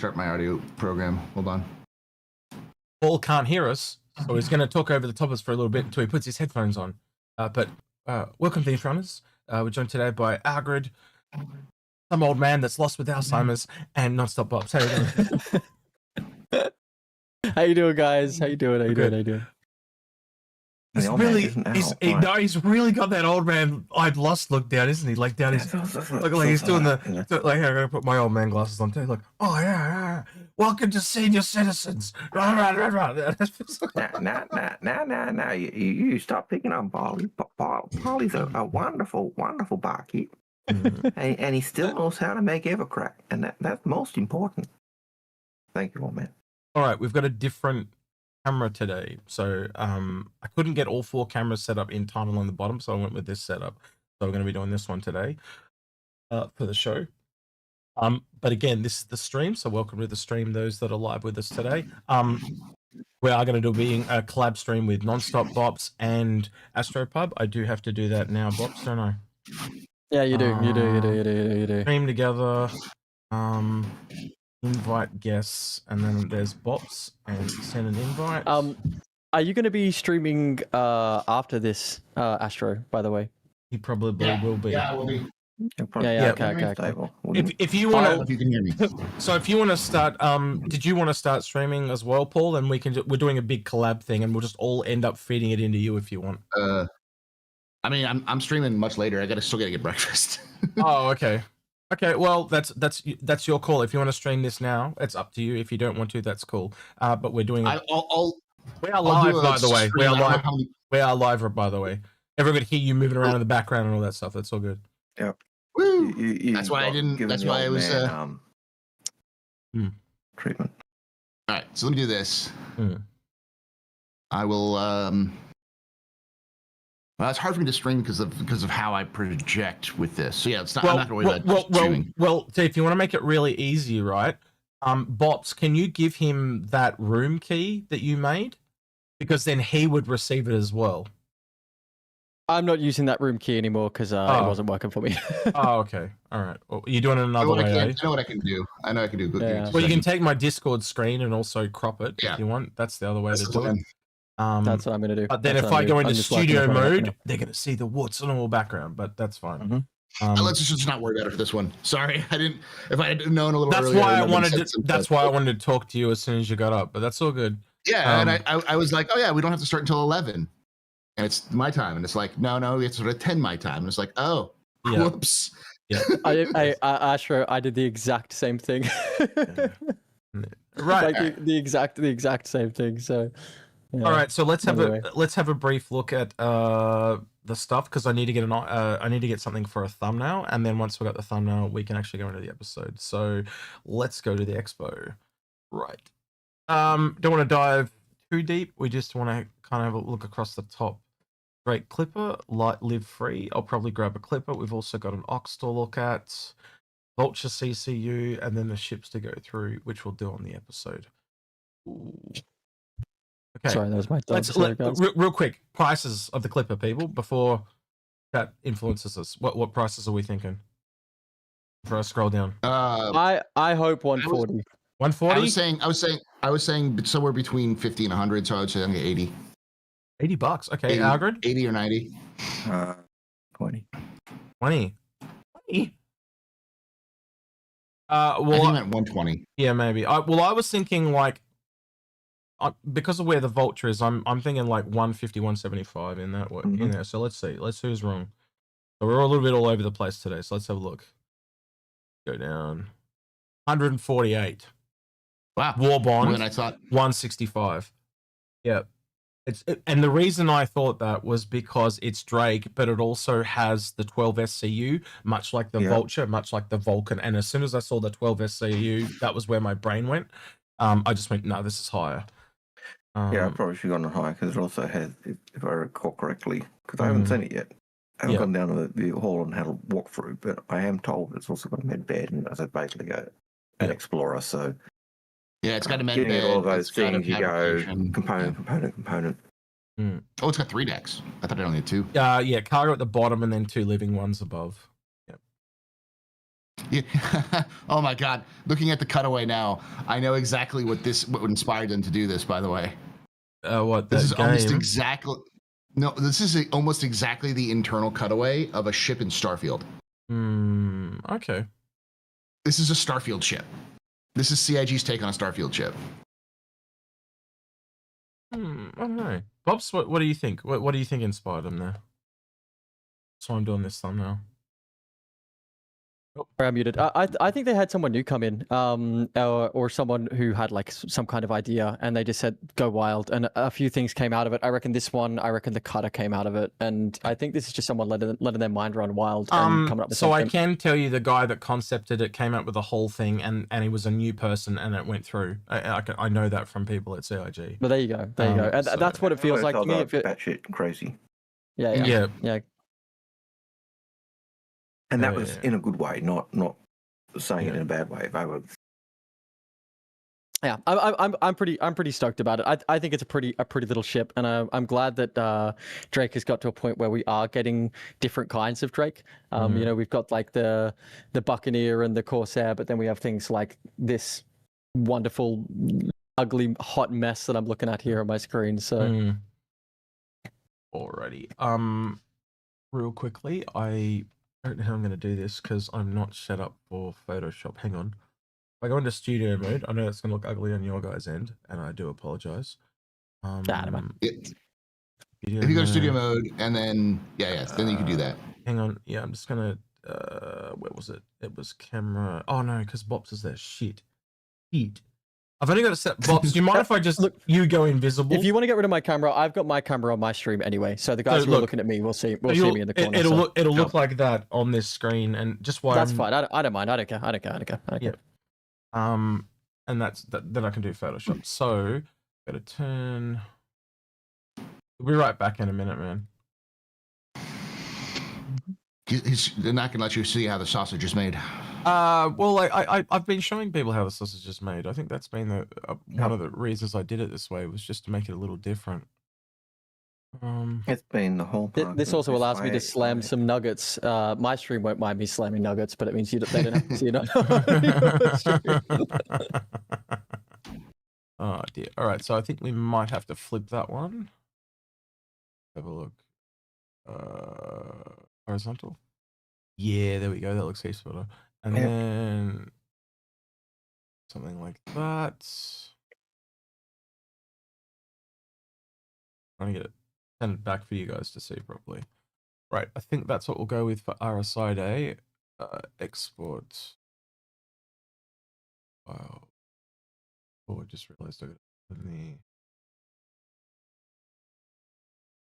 restart my audio program. Hold on. Paul can't hear us, so he's going to talk over the top of us for a little bit until he puts his headphones on. But welcome to the Inforunners. We're joined today by Algared, some old man that's lost with Alzheimer's, and Non-Stop Bops. How you doing? How you doing, guys? How you doing? How you doing? How you doing? He's really got that old man I'd lost look down, isn't he? Like down his look like he's doing the like. I'm gonna put my old man glasses on too. Like, oh yeah, welcome to senior citizens. Nah. You stop picking on Polly. Polly's a wonderful barkeep, and he still knows how to make Evercrack, and that's most important. Thank you, old man. All right, we've got a different camera today, so I couldn't get all 4 cameras set up in time along the bottom, so I went with this setup. So we're going to be doing this one today for the show. But again, this is the stream, so welcome to the stream, those that are live with us today. We are going to do being a collab stream with Non-Stop Bops and Astropub. I do have to do that now, Bops, don't I? Yeah, you do. You do. Stream together. Invite guests, and then there's Bops and send an invite. Are you going to be streaming after this, Astro? By the way, He probably will be. Yeah, we'll be. Okay. If you want If you can hear me. so if you want to start, did you want to start streaming as well, Paul? And we can. We're doing a big collab thing, and we'll just all end up feeding it into you if you want. I mean, I'm streaming much later. I still gotta get breakfast. Oh, okay. Okay, well, that's your call. If you want to stream this now, it's up to you. If you don't want to, that's cool. But we're doing it. We are live, by the way. We are live. We are live, by the way. Everybody hear you moving around in the background and all that stuff. That's all good. Yep. Woo! That's why I didn't. That's why I was. Treatment. All right, so let me do this. I will. Well, it's hard for me to stream because of how I project with this. So yeah, it's not. I'm not going to worry about streaming. Well, so if you want to make it really easy, right? Bops, can you give him that room key that you made? Because then he would receive it as well. I'm not using that room key anymore because it wasn't working for me. Oh, okay. All right. Well, you're doing it another way. I know what I can do. I know I can do. Yeah. Well, you can take my Discord screen and also crop it if you want. That's the other way to do it. That's what I'm going to do. But then if I go into studio mode, they're going to see the woods and all background, but that's fine. Let's just not worry about it for this one. Sorry, I didn't. If I had known a little that's earlier, why I wanted to. That's why I wanted to talk to you as soon as you got up. But that's all good. Yeah, and I was like, oh yeah, we don't have to start until 11, and it's my time, and it's like, no, it's sort of 10 my time, and it's like, oh, whoops. Yeah. Astro, I did the exact same thing. Right. Like the exact same thing. So. Yeah. All right, so let's have a brief look at the stuff because I need to get something for a thumbnail, and then once we got the thumbnail, we can actually go into the episode. So let's go to the expo. Right. Don't want to dive too deep. We just want to kind of have a look across the top. Great clipper, live free. I'll probably grab a clipper. We've also got an Ox to look at, Vulture CCU, and then the ships to go through, which we'll do on the episode. Ooh. Okay. Sorry, that was my dog. Real quick, prices of the clipper, people, before that influences us. What prices are we thinking? Before I scroll down. I hope 140. 140? I was saying somewhere between 50 and 100, so I would say I'm 80. $80. Okay, Algared? 80 or 90. 20. 20. Well, I think I meant 120. Yeah, maybe. I was thinking like because of where the Vulture is, I'm thinking like 150, 175 in that way. In there. So let's see. Let's see who's wrong. So we're a little bit all over the place today. So let's have a look. Go down. 148. Wow. War Bond. More than I thought. 165. Yeah. And the reason I thought that was because it's Drake, but it also has the 12 SCU, much like the Vulture, much like the Vulcan. And as soon as I saw the 12 SCU, that was where my brain went. I just went, no, this is higher. Yeah, I probably should have gone higher because it also has, if I recall correctly, because I haven't seen it yet. I haven't gone down to the hall and had a walk through, but I am told it's also got a med bed, and as I basically go an explorer, so yeah, it's got a med bed. Getting all of those things, you go component. Oh, it's got 3 decks. I thought it only had 2. Yeah, cargo at the bottom and then 2 living ones above. Yep. Yeah. Oh my God! Looking at the cutaway now, I know exactly what inspired them to do this. By the way, What this that is almost game? exactly. No, this is almost exactly the internal cutaway of a ship in Starfield. Okay. This is a Starfield ship. This is CIG's take on a Starfield ship. I don't know. Bops, what do you think? What do you think inspired them there? That's why I'm doing this thumbnail. Sorry, I'm muted. I think they had someone new come in, or someone who had like some kind of idea, and they just said go wild, and a few things came out of it. I reckon the cutter came out of it, and I think this is just someone letting their mind run wild and coming up with so something. I can tell you the guy that concepted it came up with the whole thing, and he was a new person, and it went through. I know that from people at CIG. But there you go, and so- that's what it feels like to me. Batshit crazy. Yeah. And that was in a good way, not saying it in a bad way. They were. Yeah, I'm pretty stoked about it. I think it's a pretty little ship, and I'm glad that Drake has got to a point where we are getting different kinds of Drake. You know, we've got like the Buccaneer and the Corsair, but then we have things like this wonderful, ugly, hot mess that I'm looking at here on my screen. So, alrighty. Real quickly, I don't know how I'm going to do this because I'm not set up for Photoshop. Hang on. If I go into studio mode, I know it's going to look ugly on your guys' end, and I do apologize. If you go to studio mode and then then you can do that. Hang on. Yeah, I'm just going to, where was it? It was camera. Oh no, because Bops is there. Shit. I've only got to set Bops. Do you mind if I just you go invisible? If you want to get rid of my camera, I've got my camera on my stream anyway. So the guys who are looking at me will see me in the corner. It'll look like that on this screen, and just why that's fine. I don't mind. I don't care. Yeah. And then I can do Photoshop. So gotta turn. We'll be right back in a minute, man. They're not gonna let you see how the sausage is made. Well, I've been showing people how the sausage is made. I think that's been one of the reasons I did it this way, was just to make it a little different. It's been the whole. This also allows me to slam some nuggets. My stream won't mind me slamming nuggets, but it means they don't have to see it. Oh dear. All right, so I think we might have to flip that one. Have a look. Horizontal. Yeah, there we go. That looks heaps better. And then something like that. Trying to get it send it back for you guys to see properly. Right, I think that's what we'll go with for RSI Day. Export file. Oh, I just realized I got it in the.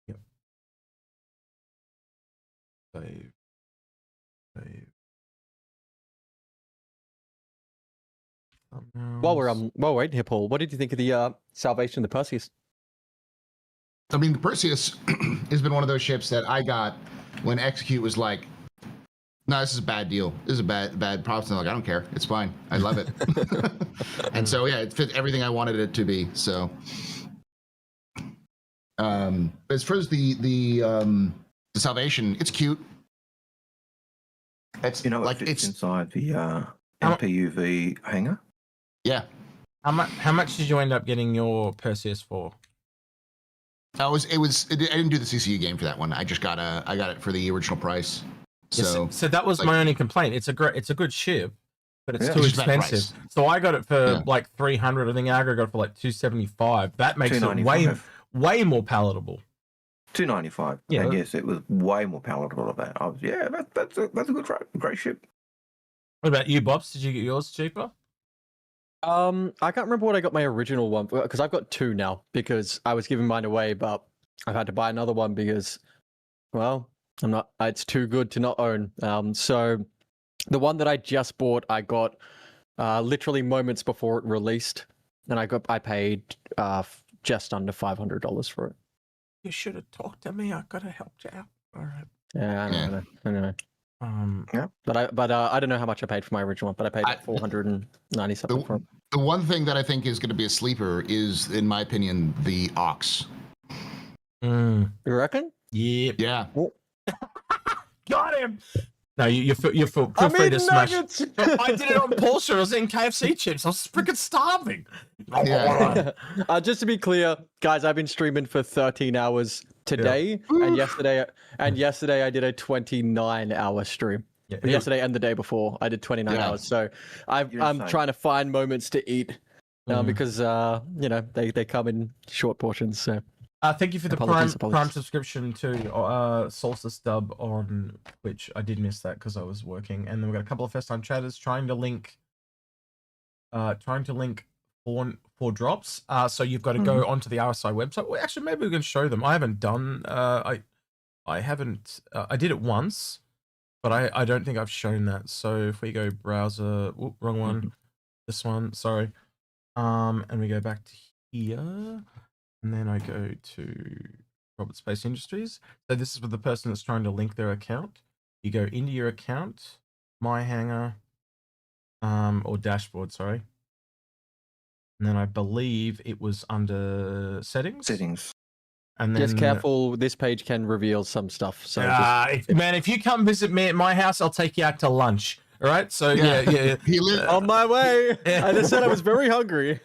Yep. Save. While we're waiting here, Paul, what did you think of the Salvation of the Perseus? I mean, the Perseus has been one of those ships that I got when Execute was like, "No, this is a bad deal. This is a bad prop." And I'm like, I don't care. It's fine. I love it. And so yeah, it fit everything I wanted it to be. So, as far as the Salvation, it's cute. It's like it's inside the MPUV hangar. Yeah. How much did you end up getting your Perseus for? I didn't do the CCU game for that one. I just got it for the original price. So that was my only complaint. It's a good ship, but it's too expensive. So I got it for like 300. I think Algared got it for like 275. That makes it way more palatable. 295. Yeah, and yes, it was way more palatable of that. That's a good great ship. What about you, Bops? Did you get yours cheaper? I can't remember what I got my original one, because I've got two now, because I was giving mine away, but I've had to buy another one because, well, it's too good to not own. So the one that I just bought, I got literally moments before it released, and I paid just under $500 for it. You should have talked to me. I could have helped you out. All right. Yeah, I know. But I don't know how much I paid for my original one, but I paid like 490 something for it. The one thing that I think is going to be a sleeper is, in my opinion, the Ox. You reckon? Yep. Yeah. Got him. No, you feel I'm free to eating smash. nuggets. I did it on Porsche. I was eating KFC chips. I was freaking starving. Yeah. Just to be clear, guys, I've been streaming for 13 hours today, and yesterday I did a 29-hour stream. Yeah, But yesterday and the day before, I did 29 Yeah. hours. So I'm insane. trying to find moments to eat because they come in short portions. So thank you for the Apologies. Prime subscription to Solstice Dub on Twitch. I did miss that because I was working, and then we've got a couple of first-time chatters trying to link four drops. So you've got to go onto the RSI website. Well, actually, maybe we can show them. I haven't done. I haven't. I did it once, but I don't think I've shown that. So if we go browser, wrong one, this one. Sorry. And we go back to here. And then I go to Robert Space Industries. So this is for the person that's trying to link their account. You go into your account, My Hangar, or dashboard, sorry. And then I believe it was under settings. Settings. And then just careful, this page can reveal some stuff. So man, if you come visit me at my house, I'll take you out to lunch. All right, so yeah. on my way. I just said I was very hungry.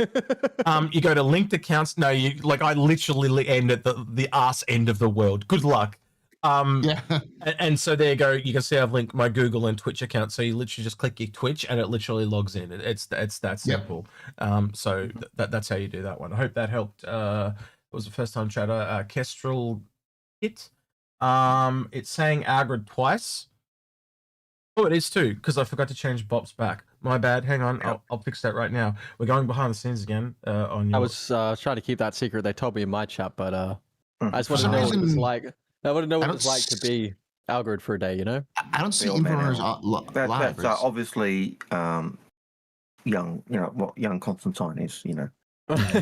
You go to linked accounts. No, I literally end at the arse end of the world. Good luck. And so there you go. You can see I've linked my Google and Twitch account. So you literally just click your Twitch and it literally logs in. It's that simple. So that's how you do that one. I hope that helped. It was the first time chatter. Kestrel hit. It's saying Algared twice. Oh, it is too, because I forgot to change Bops back. My bad. Hang on, I'll fix that right now. We're going behind the scenes again. On your... I was trying to keep that secret. They told me in my chat, but I just want to some know what it was reason, like. I want to know what it was like to be Algared for a day. You know? I don't see The old man Inforunners live. That's obviously young. You know what young Constantine is. You know.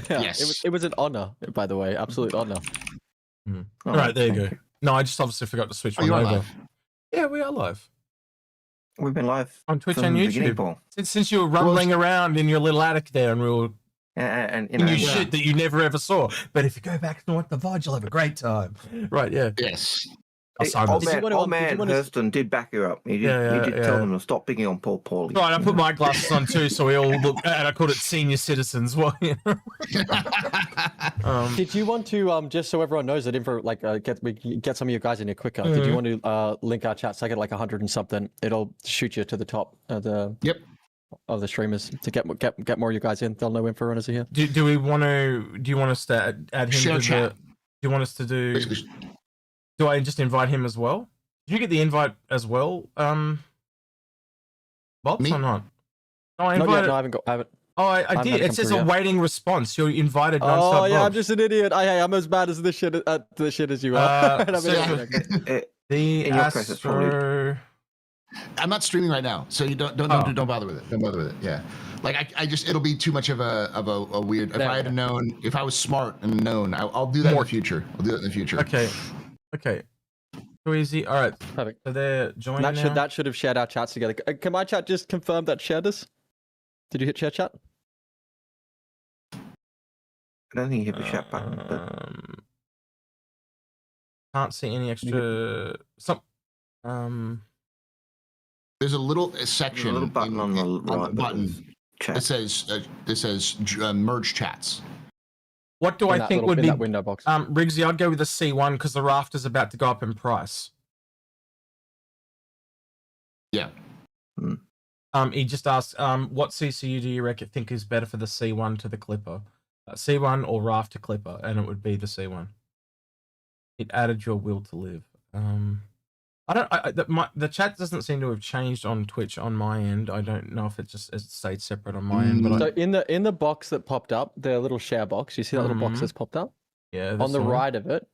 Yes. It was an honor, by the way, absolute honor. All right, there you go. No, I just obviously forgot to switch one over. Live? Yeah, we are live. We've been live on Twitch from and the beginning, YouTube Paul. since you were rumbling around in your little attic there, and we were and you new shit that you never ever saw. But if you go back to the VOD, you'll have a great time. Right? Yeah. Yes. Old man Hurston did back you up. He did tell them to stop picking on Paul Paulie. Right, I put my glasses on too, so we all look, and I called it senior citizens. Well, you know. Did you want to just so everyone knows that get some of you guys in here quicker? Did you want to link our chat so I get like 100 and something? It'll shoot you to the top of the streamers to get more of you guys in. They'll know Inforunners are here. Do we want to? Do you want us to add him Share to chat. Do you want us to do? Basically, Do I just invite him as well? Did you get the invite as well, Bops, or not? No, I invited. No, I haven't. Oh, I did. It says awaiting response. You're invited. Non-stop yeah, Bops. I'm just an idiot. I'm as bad as the shit as you are. The Astro. I'm not streaming right now, so you don't bother with it. Don't bother with it. Yeah, like I just it'll be too much of a weird. If I had known, if I was smart and known, I'll do that in the future. I'll do it in the future. Okay. Too easy. All right. Perfect. So they're joining now. That should have shared our chats together. Can my chat just confirm that shared us? Did you hit share chat? I don't think you hit the chat button. But... Can't see any extra. There's a little section. There's a little button on the right. Button. It says merge chats. What do I think would be that window box? Riggsy? I'd go with a C1 because the raft is about to go up in price. Yeah. He just asked, what CCU do you think is better for the C1 to the Clipper? C1 or raft to Clipper, and it would be the C1. It added your will to live. The chat doesn't seem to have changed on Twitch on my end. I don't know if it stayed separate on my end. But so in the box that popped up, the little share box, you see that little box that's popped up? Yeah. On the right of it.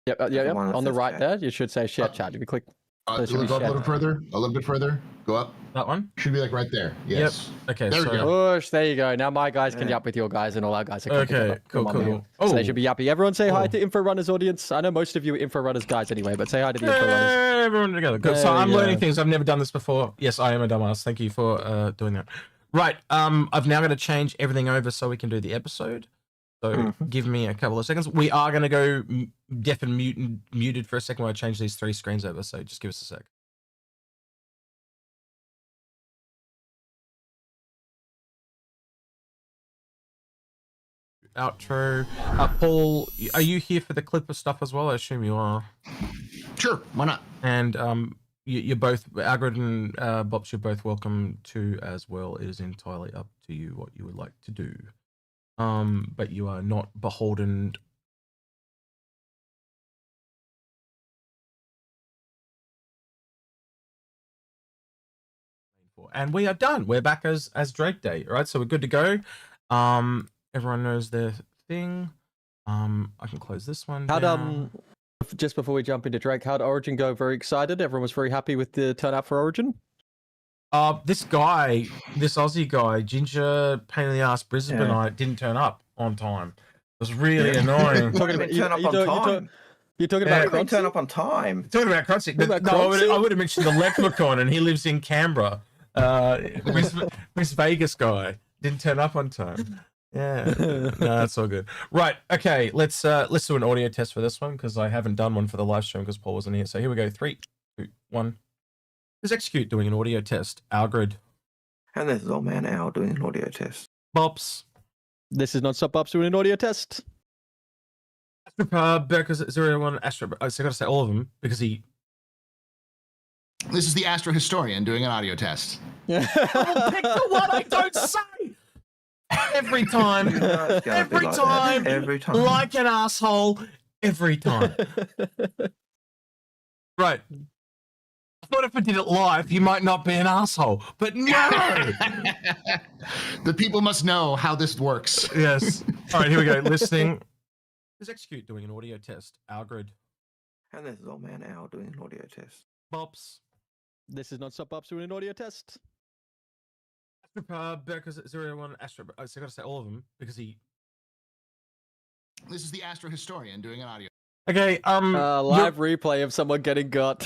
Yep. On the right there, you should say share chat. If you click. Go up a little further. A little bit further. Go up. That one should be like right there. Yes. Yep. Okay. There we go. Push. There you go. Now my guys can yap with your guys, and all our guys. Okay. Cool. Oh. So they should be yappy. Everyone say hi to Inforunners audience. I know most of you are Inforunners guys anyway, but say hi to the Inforunners. Everyone together. Good. So I'm learning things. I've never done this before. Yes, I am a dumbass. Thank you for doing that. Right. I've now got to change everything over so we can do the episode. So give me a couple of seconds. We are going to go deaf and muted for a second while I change these 3 screens over. So just give us a sec. outro. Paul, are you here for the Clipper stuff as well? I assume you are. Sure, why not? And you're both, Algared and Bops, you're both welcome to as well. It is entirely up to you what you would like to do. But you are not beholden. And we are done. We're back as Drake Day, right? So we're good to go. Everyone knows their thing. I can close this one down. Just before we jump into Drake, how'd Origin go? Very excited. Everyone was very happy with the turnout for Origin. This Aussie guy, Ginger, pain in the ass Brisbaneite, didn't turn up on time. It was really annoying. Turn up on time. You're talking about Croncy? Turn up on time. Talking about Croncy. I would have mentioned the leprechaun, and he lives in Canberra. Miss Vegas guy didn't turn up on time. Yeah, no, that's all good. Right, okay, let's do an audio test for this one because I haven't done one for the live stream because Paul wasn't here. So here we go. 3, 2, 1. Let's execute doing an audio test. Algared. And this is old man Al doing an audio test. Bops. This is non-stop Bops doing an audio test. Astropub. Because 01 Astro. I gotta say all of them because he. This is the Astro Historian doing an audio test. I'll pick the one I don't say. Every time. Every time. Every time. Like an asshole. Every time. Right. I thought if I did it live, you might not be an asshole. But no! The people must know how this works. Yes. All right, here we go. Listening. Let's execute doing an audio test. Algared. And this is old man Al doing an audio test. Bops. This is non-stop Bops doing an audio test. Astropub. Because 01 Astro. I gotta say all of them because he. This is the Astro Historian doing an audio. Okay. Live replay of someone getting got.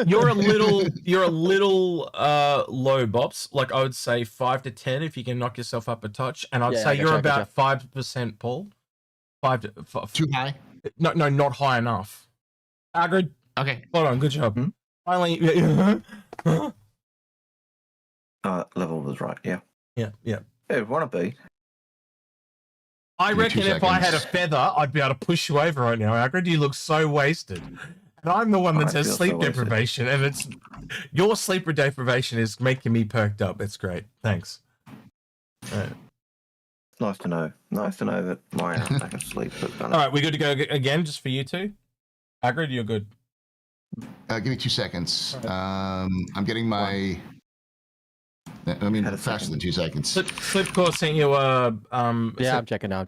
You're a little low, Bops. Like I would say 5 to 10 if you can knock yourself up a touch, and I'd say you're about 5%, Paul. 5 to Too high? No, not high enough. Algared. Okay. Hold on. Good job. Finally. Level was right. Yeah. Yeah. Yeah, want to be. I reckon if I had a feather, I'd be able to push you over right now, Algared. You look so wasted. And I'm the one that has sleep deprivation, and it's your sleep deprivation is making me perked up. It's great. Thanks. All right. It's nice to know. Nice to know that my lack of sleep has done it. All right, we good to go again, just for you two? Algared, you're good. Give me 2 seconds. I'm getting my... I mean, faster than 2 seconds. Slipcore sent you yeah, I'm checking now.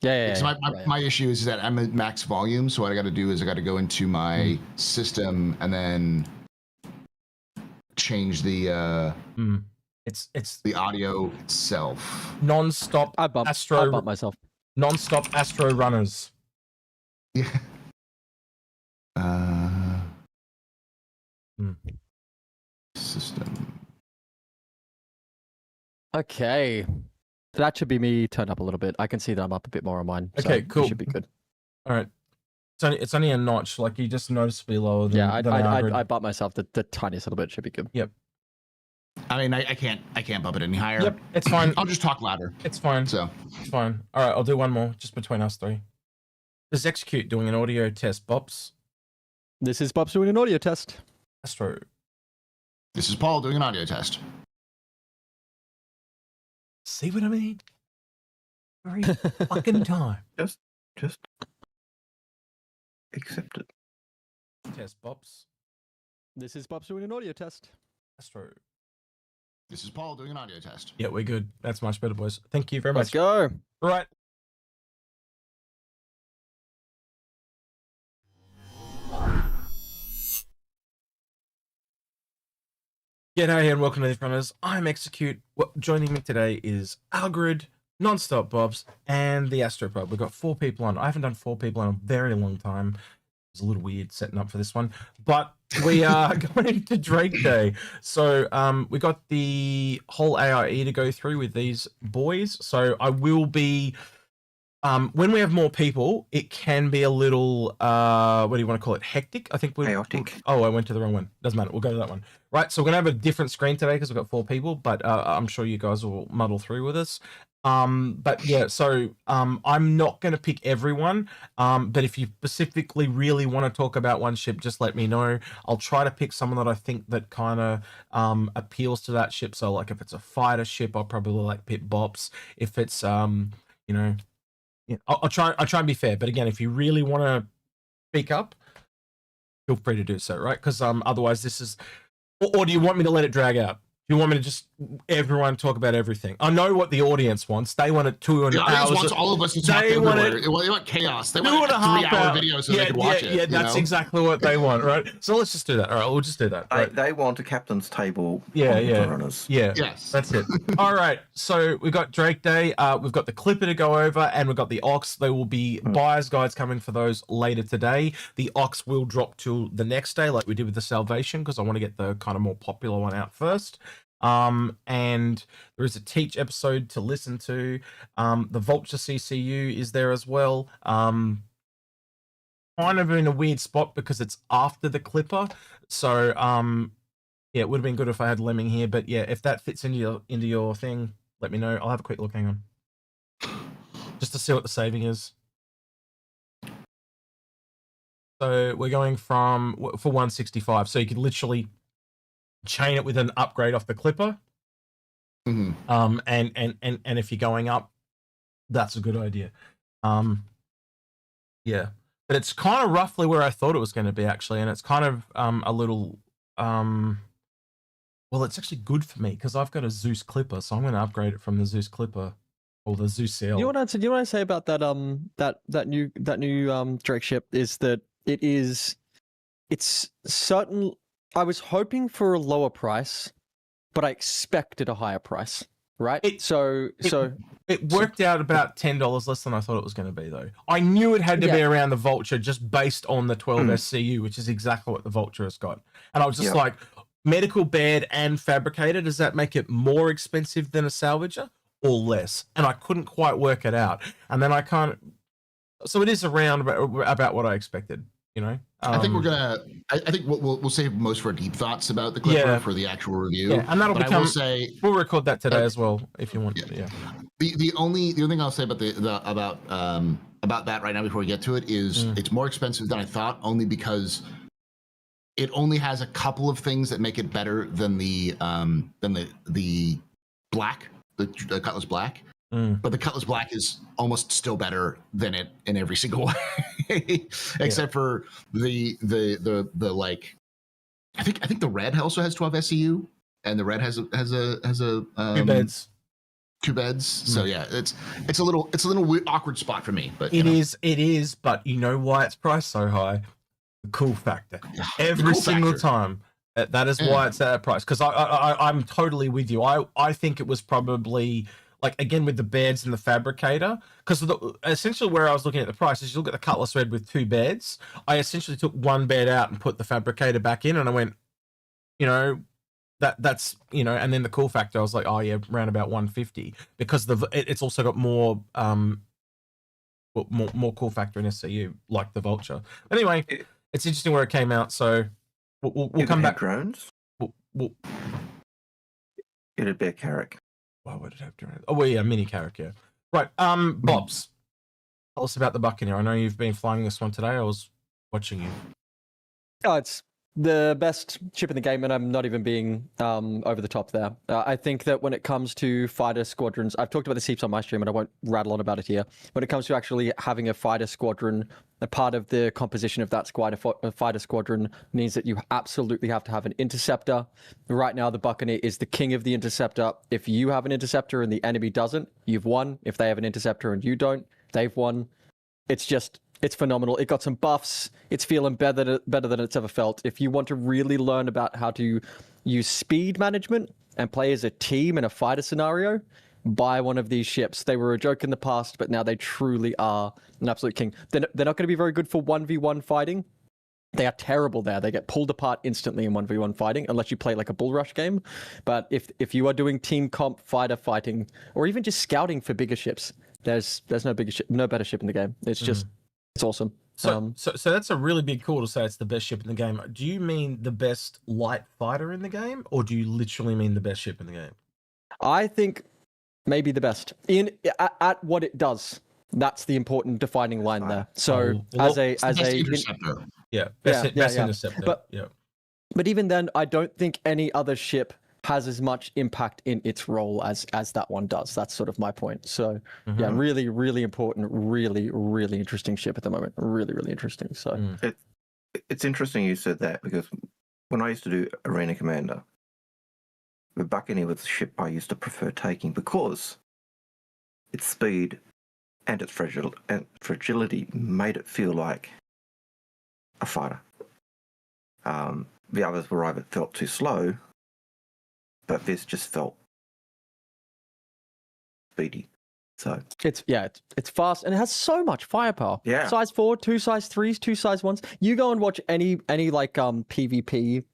Yeah. So my issue is that I'm at max volume, so what I got to do is I got to go into my system and then change the it's the audio itself. Non-stop I bump myself. Non-stop Astro Runners. Yeah. System. Okay. That should be me turned up a little bit. I can see that I'm up a bit more on mine. Okay, cool. Should be good. All right. It's only a notch. Like you just noticeably lower than. Yeah, Algared. I bumped myself the tiniest little bit. Should be good. Yep. I mean, I can't bump it any higher. Yep, it's fine. I'll just talk louder. It's fine. So it's fine. All right, I'll do one more just between us three. Let's execute doing an audio test. Bops. This is Bops doing an audio test. Astro. This is Paul doing an audio test. See what I mean? Every fucking time. Just accept it. Test, Bops. This is Bops doing an audio test. Astro. This is Paul doing an audio test. Yeah, we're good. That's much better, boys. Thank you very Let's much. go. Right. G'day and welcome to the Inforunners. I'm Execute. Joining me today is Algared, Nonstop Bobs, and the Astropub. We've got 4 people on. I haven't done 4 people in a very long time. It's a little weird setting up for this one, but we are going to Drake Day. So we got the whole AIE to go through with these boys. So I will be, when we have more people, it can be a little, what do you want to call it? Hectic? I think we're chaotic. Oh, I went to the wrong one. Doesn't matter. We'll go to that one. Right. So we're going to have a different screen today because we've got 4 people, but I'm sure you guys will muddle through with us. But yeah, so I'm not going to pick everyone. But if you specifically really want to talk about one ship, just let me know. I'll try to pick someone that I think that kind of appeals to that ship. So like if it's a fighter ship, I'll probably like pick Bops. If it's you know, yeah, I'll try and be fair. But again, if you really want to speak up, feel free to do so, right? Because otherwise this is, or do you want me to let it drag out? Do you want me to just everyone talk about everything? I know what the audience wants. They want it 2 and The audience hours. wants all of us to talk They want everywhere. it They want chaos. They 2 want and a a half 3-hour hour video so they can watch it. Yeah, that's exactly what they want, right? So let's just do that. All right, we'll just do that. Right? They want a captain's table. Yeah, on yeah. Inforunners. Yeah, Yes. that's it. All right, so we've got Drake Day, we've got the Clipper to go over, and we've got the Ox. There will be buyer's guides coming for those later today. The Ox will drop till the next day, like we did with the Salvation, because I want to get the kind of more popular one out first. And there is a Teach episode to listen to. The Vulture CCU is there as well. Kind of in a weird spot because it's after the Clipper, so yeah, it would have been good if I had Lemming here, but yeah, if that fits into your thing, let me know. I'll have a quick look. Hang on, just to see what the saving is. So we're going for 165. So you could literally chain it with an upgrade off the Clipper. Mm-hmm. And if you're going up, that's a good idea. Yeah, but it's kind of roughly where I thought it was going to be actually, and it's kind of a little well, it's actually good for me because I've got a Zeus Clipper, so I'm going to upgrade it from the Zeus Clipper or the Zeus CL. You know what I say about that that new Drake ship is that it's certain. I was hoping for a lower price, but I expected a higher price, right? It worked out about $10 less than I thought it was going to be, though. I knew it had to be around the Vulture just based on the 12 SCU, which is exactly what the Vulture has got. And I was just like, medical bed and fabricator, does that make it more expensive than a salvager or less? And I couldn't quite work it out. And then I kind of, so it is around about what I expected, you know? I think we're gonna. I think we'll save most of our deep thoughts about the Clipper for the actual review. Yeah, and that'll but become. I will say we'll record that today as well if you want. Yeah. The only thing I'll say about about that right now before we get to it is it's more expensive than I thought, only because it only has a couple of things that make it better than the black, the Cutlass Black. But the Cutlass Black is almost still better than it in every single way, except for the like. I think the red also has 12 SCU, and the red has a 2 beds. 2 beds. So yeah, it's a little weird, awkward spot for me. But it is. But you know why it's priced so high? The cool factor. Every single time. That is why it's at that price. Because I'm totally with you. I think it was probably. Like, again, with the beds and the fabricator, because essentially where I was looking at the price is you look at the Cutlass Red with 2 beds. I essentially took 1 bed out and put the fabricator back in, and I went, you know, that's, you know, and then the cool factor, I was like, oh yeah, around about 150 because it's also got more cool factor in SCU, like the Vulture. Anyway, it's interesting where it came out, so we'll come back. Drones? It'd be a Carrack. Why would it have drones? Oh, well, yeah, mini Carrack, yeah. Right, Bops, tell us about the Buccaneer. I know you've been flying this one today. I was watching you. Oh, it's the best ship in the game, and I'm not even being over the top there. I think that when it comes to fighter squadrons, I've talked about this heaps on my stream, and I won't rattle on about it here. When it comes to actually having a fighter squadron, a part of the composition of that fighter squadron means that you absolutely have to have an interceptor. Right now, the Buccaneer is the king of the interceptor. If you have an interceptor and the enemy doesn't, you've won. If they have an interceptor and you don't, they've won. It's phenomenal. It got some buffs. It's feeling better than it's ever felt. If you want to really learn about how to use speed management and play as a team in a fighter scenario, buy one of these ships. They were a joke in the past, but now they truly are an absolute king. They're not going to be very good for 1v1 fighting. They are terrible there. They get pulled apart instantly in 1v1 fighting, unless you play like a bull rush game. But if you are doing team comp fighter fighting, or even just scouting for bigger ships, there's no better ship in the game. It's just it's awesome. So that's a really big call to say it's the best ship in the game. Do you mean the best light fighter in the game, or do you literally mean the best ship in the game? I think maybe the best at what it does. That's the important defining line there. So Well, as a interceptor. yeah, best yeah. interceptor. But even then, I don't think any other ship has as much impact in its role as that one does. That's sort of my point. So yeah, really, really important, really, really interesting ship at the moment. Really, really interesting. So it's interesting you said that, because when I used to do Arena Commander, the Buccaneer was the ship I used to prefer taking because its speed and its fragility made it feel like a fighter. The others were either felt too slow, but this just felt speedy. So it's fast and it has so much firepower. Yeah. Size 4, 2 size 3s, 2 size 1s. You go and watch any like PvP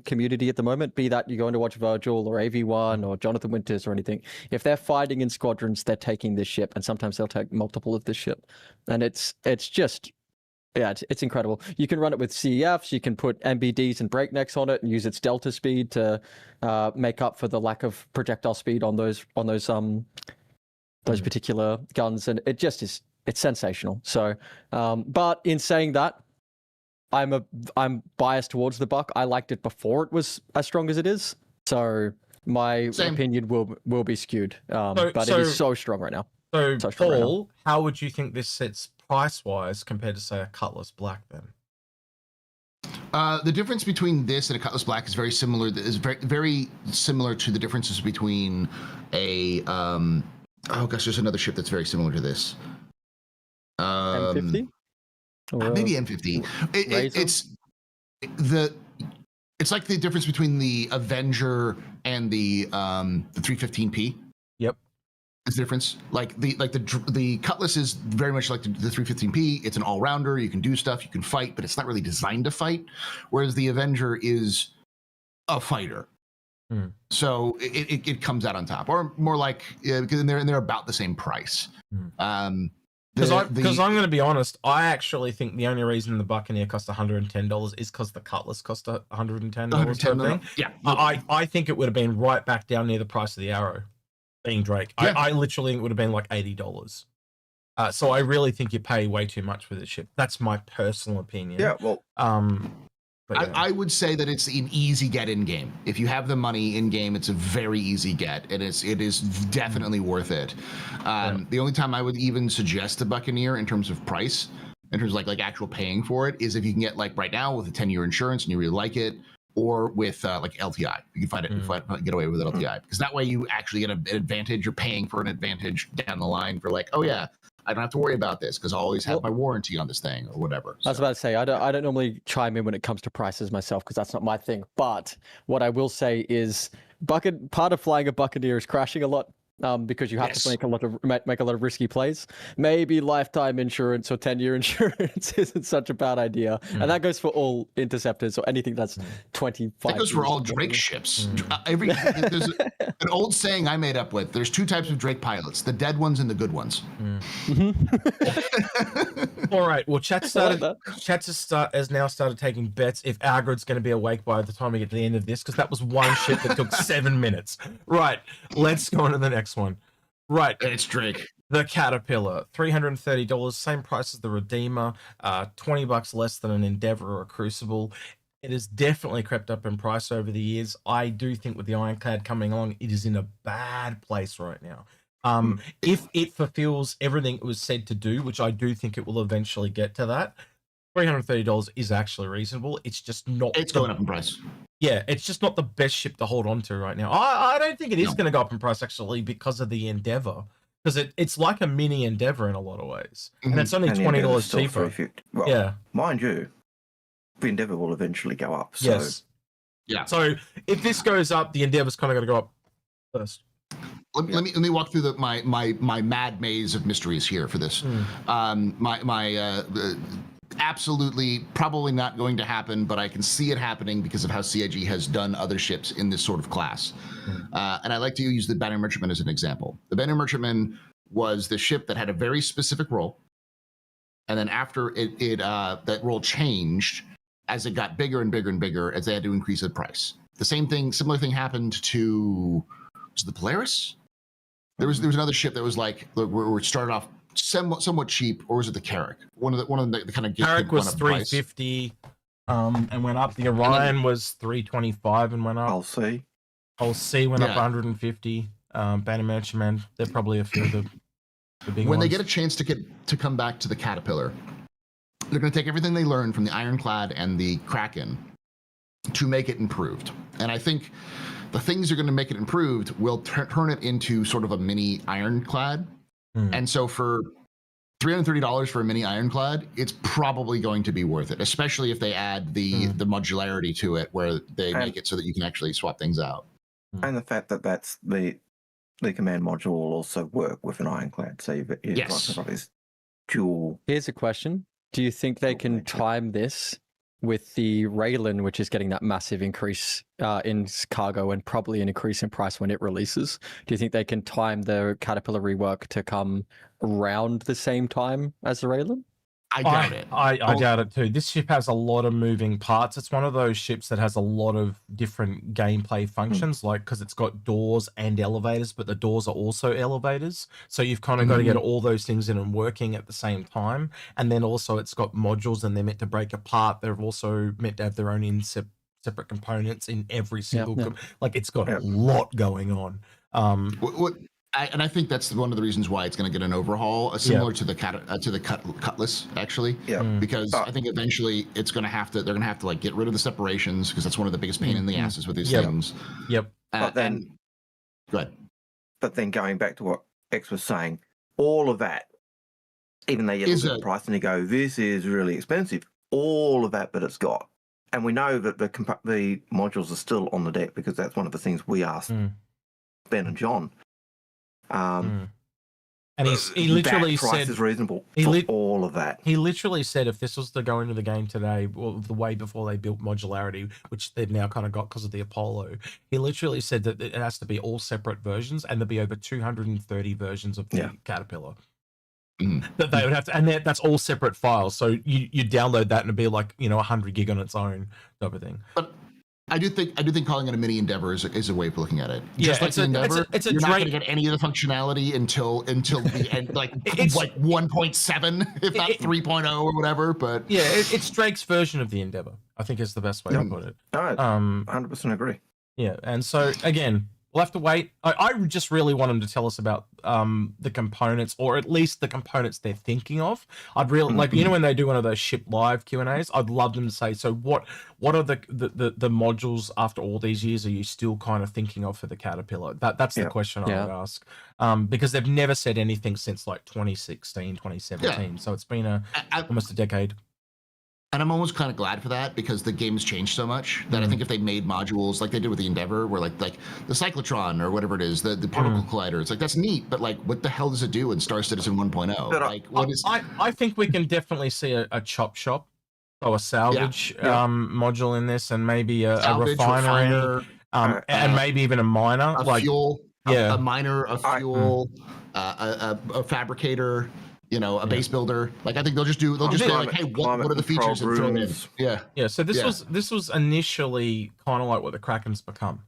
community at the moment, be that you go to watch Virgil or AV1 or Jonathan Winters or anything. If they're fighting in squadrons, they're taking this ship, and sometimes they'll take multiple of this ship. And it's just it's incredible. You can run it with CEFs, you can put MBDs and breaknecks on it and use its delta speed to make up for the lack of projectile speed on those particular guns, and it just is, it's sensational. So but in saying that, I'm biased towards the Buck. I liked it before it was as strong as it is, so my opinion will be skewed. But it is so strong right now. So Paul, how would you think this sits price-wise compared to, say, a Cutlass Black then? The difference between this and a Cutlass Black is very similar. Is very, very similar to the differences between a oh gosh, there's another ship that's very similar to this. M50? Maybe M50. It's like the difference between the Avenger and the 315P. Yep. It's the difference. Like the Cutlass is very much like the 315P. It's an all-rounder. You can do stuff. You can fight, but it's not really designed to fight. Whereas the Avenger is a fighter. So it comes out on top, or more like because they're about the same price. Because I'm going to be honest, I actually think the only reason the Buccaneer cost $110 is because the Cutlass cost $110. Yeah, I think it would have been right back down near the price of the Arrow, being Drake. Yeah. I literally think it would have been like $80. So I really think you pay way too much for this ship. That's my personal opinion. Yeah, well, but I would say that it's an easy get in game. If you have the money in game, it's a very easy get. It is definitely worth it. The only time I would even suggest the Buccaneer in terms of price, in terms of like actual paying for it, is if you can get like right now with a 10-year insurance and you really like it, or with like LTI. You can find it, get away with it LTI, because that way you actually get an advantage. You're paying for an advantage down the line for like, oh yeah, I don't have to worry about this because I always have my warranty on this thing or whatever. I was about to say, I don't normally chime in when it comes to prices myself because that's not my thing. But what I will say is, part of flying a Buccaneer is crashing a lot. Because you have to make a lot of risky plays. Maybe lifetime insurance or 10-year insurance isn't such a bad idea, and that goes for all interceptors or anything that's 25. That goes for all Drake ships. There's an old saying I made up with. There's two types of Drake pilots: the dead ones and the good ones. All right. Well, chat has now started taking bets if Algared's going to be awake by the time we get to the end of this, because that was one ship that took 7 minutes. Right. Let's go on to the next one. Right. It's Drake. The Caterpillar, $330, same price as the Redeemer, $20 less than an Endeavor or a Crucible. It has definitely crept up in price over the years. I do think with the Ironclad coming along, it is in a bad place right now. If it fulfills everything it was said to do, which I do think it will eventually get to that, $330 is actually reasonable. It's just not. It's going up in price. Yeah, it's just not the best ship to hold on to right now. I don't think it is going to go up in price actually because of the Endeavor, because it's like a mini Endeavor in a lot of ways, and it's only $20 cheaper. Well, yeah, mind you, the Endeavor will eventually go up. So. Yes. Yeah. So if this goes up, the Endeavor's kind of going to go up first. Let me walk through my mad maze of mysteries here for this. Absolutely probably not going to happen, but I can see it happening because of how CIG has done other ships in this sort of class. And I like to use the Banner Merchantman as an example. The Banner Merchantman was the ship that had a very specific role, and then after that role changed as it got bigger and bigger and bigger as they had to increase the price. Similar thing happened to the Polaris. There was another ship that was like where it started off somewhat cheap, or was it the Carrack? One of the kind of Carrack was 350, and went up. The Orion was 325 and went up. I'll see. Hull C went up 150. Banner Merchantman, they're probably a few of the big when ones. they get a chance to come back to the Caterpillar, they're going to take everything they learned from the Ironclad and the Kraken to make it improved. And I think the things that are going to make it improved will turn it into sort of a mini Ironclad. And so for $330 for a mini Ironclad, it's probably going to be worth it, especially if they add the modularity to it, where they make it so that you can actually swap things out. And the fact that that's the command module will also work with an Ironclad. So you've got this dual. Here's a question. Do you think they can time this with the Raylan, which is getting that massive increase in cargo and probably an increase in price when it releases? Do you think they can time the Caterpillar rework to come around the same time as the Raylan? I doubt it. I doubt it too. This ship has a lot of moving parts. It's one of those ships that has a lot of different gameplay functions, like because it's got doors and elevators, but the doors are also elevators. So you've kind of got to get all those things in and working at the same time. And then also it's got modules, and they're meant to break apart. They're also meant to have their own separate components in every single. Like it's got a lot going on. And I think that's one of the reasons why it's going to get an overhaul, similar to the Cutlass, actually. Yeah. Because I think eventually they're going to have to like get rid of the separations, because that's one of the biggest pain in the asses with these things. Yep. But then, go ahead. But then going back to what X was saying, all of that, even though you look at the price and you go, this is really expensive, all of that, but it's got. And we know that the modules are still on the deck, because that's one of the things we asked Ben and John. And he literally that price said is reasonable for all of that. He literally said if this was to go into the game today, well, the way before they built modularity, which they've now kind of got because of the Apollo, he literally said that it has to be all separate versions, and there'll be over 230 versions of the Caterpillar that they would have to, and that's all separate files. So you download that and it'd be like 100 gig on its own type of thing. But I do think calling it a mini Endeavor is a way of looking at it. Yeah, just like the Endeavor, you're not going to get any of the functionality until the end, like 1.7, if not 3.0 or whatever. But yeah, it's Drake's version of the Endeavor, I think, is the best way to put it. No, 100% agree. Yeah, and so again, we'll have to wait. I just really want them to tell us about the components, or at least the components they're thinking of. I'd really like, when they do one of those ship live Q&As, I'd love them to say, so what are the modules after all these years are you still kind of thinking of for the Caterpillar? That's the question I would ask. Because they've never said anything since like 2016, 2017. Yeah. So it's been almost a decade. And I'm almost kind of glad for that, because the game's changed so much that I think if they made modules like they did with the Endeavor, where like the cyclotron or whatever it is, the particle collider, it's like, that's neat, but like, what the hell does it do in Star Citizen 1.0? Like, what is? I think we can definitely see a chop shop, or a salvage module in this, and maybe a refinery, and maybe even a miner, like fuel, a miner, a fuel, a fabricator. A base builder. Like, I think they'll just be like, hey, what are the features, and throw it in. Yeah. So this was initially kind of like what the Kraken's become.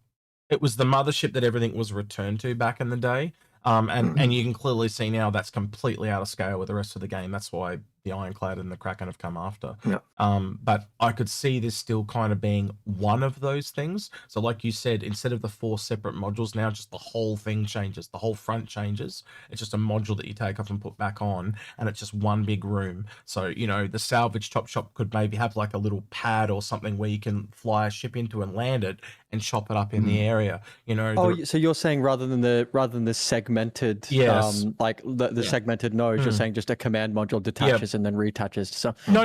It was the mothership that everything was returned to back in the day. And you can clearly see now that's completely out of scale with the rest of the game. That's why the Ironclad and the Kraken have come after. But I could see this still kind of being one of those things. So like you said, instead of the 4 separate modules, now just the whole thing changes. The whole front changes. It's just a module that you take off and put back on, and it's just one big room. So, the salvage chop shop could maybe have like a little pad or something where you can fly a ship into and land it and chop it up in the area. So you're saying rather than the segmented, like the segmented nodes, you're saying just a command module detaches and then reattaches to some. No.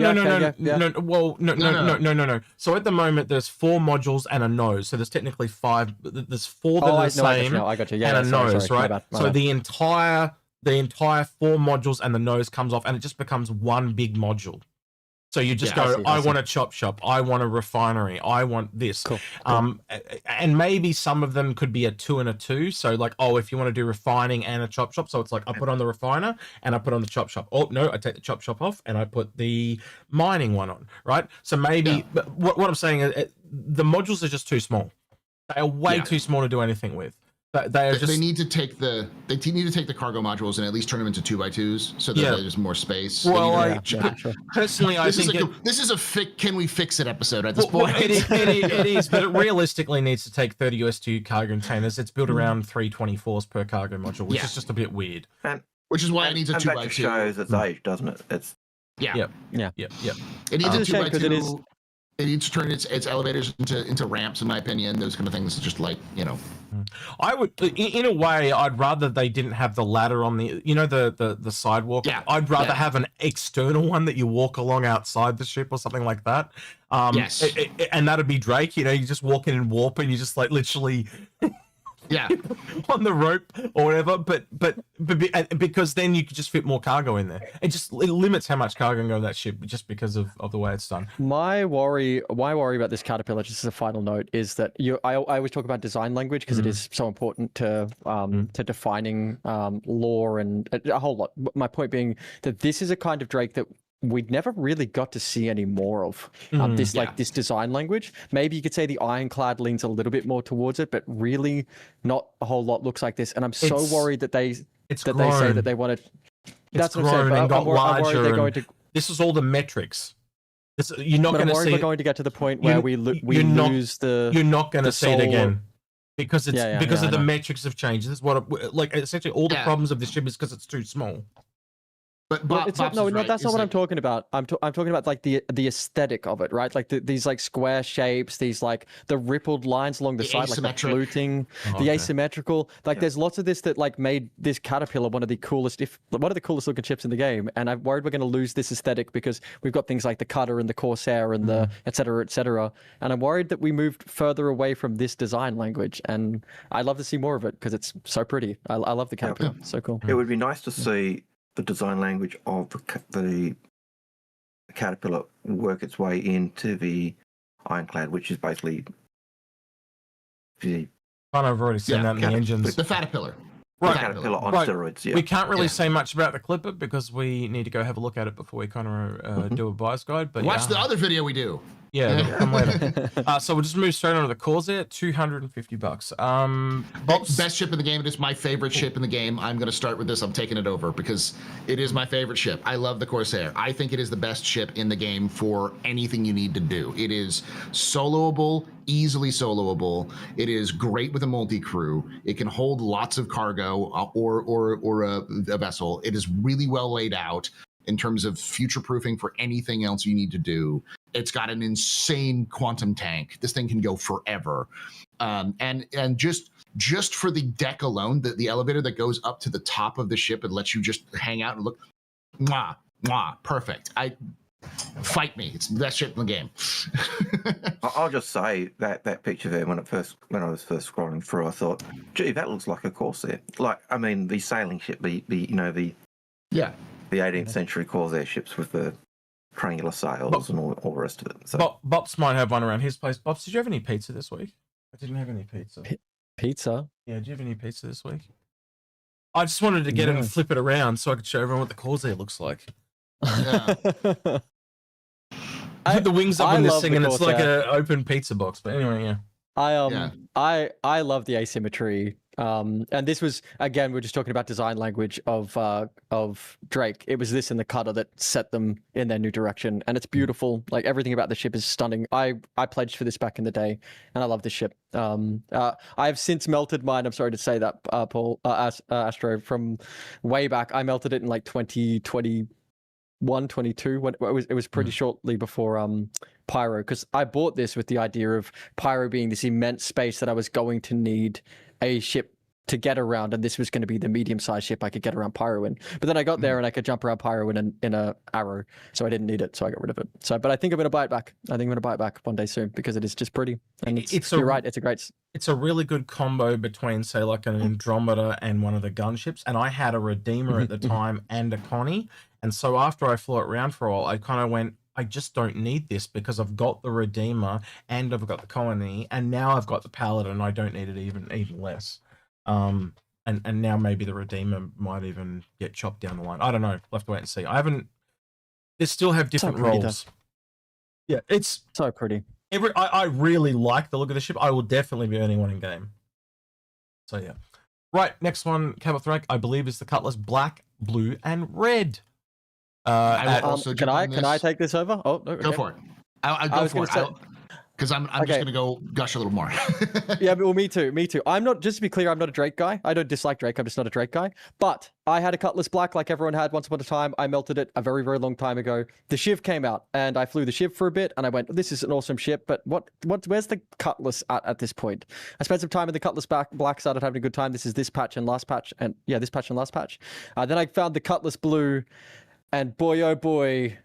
Well, no. So at the moment, there's 4 modules and a nose. So there's technically 5. There's 4 that are the same, I got you. And a nose, right? My so bad. the entire 4 modules and the nose comes off, and it just becomes one big module. So you just I want a chop shop. I want a refinery. I want this. Cool. And maybe some of them could be a 2 and a 2. So like, if you want to do refining and a chop shop. So it's like, I put on the refiner and I put on the chop shop. Oh, no, I take the chop shop off and I put the mining one on, right? So maybe, but what I'm saying is the modules are just too small. They are way too small to do anything with. They need to take the cargo modules and at least turn them into 2x2s so that there's more space. Well, sure. Personally, I think this is a can we fix it episode at this point. It is, but it realistically needs to take 30 US2 cargo containers. It's built around 324s per cargo module, which is just a bit weird. Which is why it needs a 2x2. That shows its age, doesn't it? It's Yep. It needs a 2x2. It needs to turn its elevators into ramps, in my opinion. Those kind of things, just like, I would, in a way, I'd rather they didn't have the ladder on the sidewalk. Yeah. I'd rather have an external one that you walk along outside the ship or something like that. Yes. And that'd be Drake. You just walk in and warp, and you just like literally. On the rope or whatever, but because then you could just fit more cargo in there. It limits how much cargo can go on that ship just because of the way it's done. My worry about this caterpillar, just as a final note, is that I always talk about design language because it is so important to defining lore and a whole lot. My point being that this is a kind of Drake that we'd never really got to see any more of this design language. Maybe you could say the Ironclad leans a little bit more towards it, but really not a whole lot looks like this. And I'm so worried that they say that they want to. That's what I'm saying. But I'm worried they're going to. This is all the metrics. You're not going to see. We're going to get to the point where we lose the. You're not going to see it again. Because of the know. metrics have changed. This is what essentially all the problems of this ship is because it's too small. But it's not, that's not what I'm talking about. I'm talking about like the aesthetic of it, right? Like these like square shapes, these like the rippled lines along the side, like the fluting, the asymmetrical. Like there's lots of this that like made this caterpillar one of the coolest looking ships in the game. And I'm worried we're going to lose this aesthetic because we've got things like the cutter and the corsair and the et cetera, et cetera. And I'm worried that we moved further away from this design language. And I'd love to see more of it because it's so pretty. I love the caterpillar. It's so cool. It would be nice to see the design language of the caterpillar work its way into the Ironclad, which is basically the kind of already seen that in the engines. The Caterpillar. Right. Caterpillar on steroids. Yeah. We can't really say much about the Clipper because we need to go have a look at it before we kind of do a buyer's guide. But watch the other video we do. Yeah, come later. So we'll just move straight on to the Corsair, $250. Bops. Best ship in the game. It is my favorite ship in the game. I'm going to start with this. I'm taking it over because it is my favorite ship. I love the Corsair. I think it is the best ship in the game for anything you need to do. It is soloable, easily soloable. It is great with a multi-crew. It can hold lots of cargo or a vessel. It is really well laid out in terms of future-proofing for anything else you need to do. It's got an insane quantum tank. This thing can go forever. And just for the deck alone, the elevator that goes up to the top of the ship and lets you just hang out and look, perfect. Fight me. It's the best ship in the game. I'll just say that picture there, when I was first scrolling through, I thought, gee, that looks like a Corsair. Like, I mean, the sailing ship, the 18th century Corsair ships with the triangular sails and all the rest of it. So Bops might have one around his place. Bops, did you have any pizza this week? I didn't have any pizza. Pizza? Yeah, did you have any pizza this week? I just wanted to get it and flip it around so I could show everyone what the Corsair looks like. Yeah. I put the wings up in this thing and it's like an open pizza box. But anyway, yeah. I love the asymmetry. And this was, again, we're just talking about design language of Drake. It was this in the cutter that set them in their new direction, and it's beautiful. Like everything about the ship is stunning. I pledged for this back in the day, and I love this ship. I've since melted mine. I'm sorry to say that, Paul, Astro, from way back. I melted it in like 2021, 22. When it was pretty shortly before Pyro, because I bought this with the idea of Pyro being this immense space that I was going to need a ship to get around, and this was going to be the medium-sized ship I could get around Pyro in. But then I got there and I could jump around Pyro in a Arrow, so I didn't need it, so I got rid of it. So, but I think I'm going to buy it back. I think I'm going to buy it back one day soon because it is just pretty. And you're right, it's a great. It's a really good combo between, say, like an Andromeda and one of the gunships. And I had a Redeemer at the time and a Connie, and so after I flew it around for a while, I kind of went, I just don't need this because I've got the Redeemer and I've got the Colony, and now I've got the Paladin. I don't need it even less. And now maybe the Redeemer might even get chopped down the line. I don't know. We'll have to wait and see. They still have different roles. Yeah, it's so pretty. I really like the look of the ship. I will definitely be earning one in game. So yeah. Right, next one, Cabothrake, I believe is the Cutlass black, blue, and red. I will also can jump on I this. take this over? Oh, no, Go okay. for it. I'll go for it. Because I'm just Okay. going to go gush a little more. Yeah, well, me too. I'm not, just to be clear, I'm not a Drake guy. I don't dislike Drake. I'm just not a Drake guy. But I had a Cutlass Black like everyone had once upon a time. I melted it a very, very long time ago. The Shiv came out and I flew the Shiv for a bit and I went, this is an awesome ship, but where's the Cutlass at this point? I spent some time in the Cutlass Black, started having a good time. This is this patch and last patch. And yeah, this patch and last patch. Then I found the Cutlass Blue and boy, oh boy,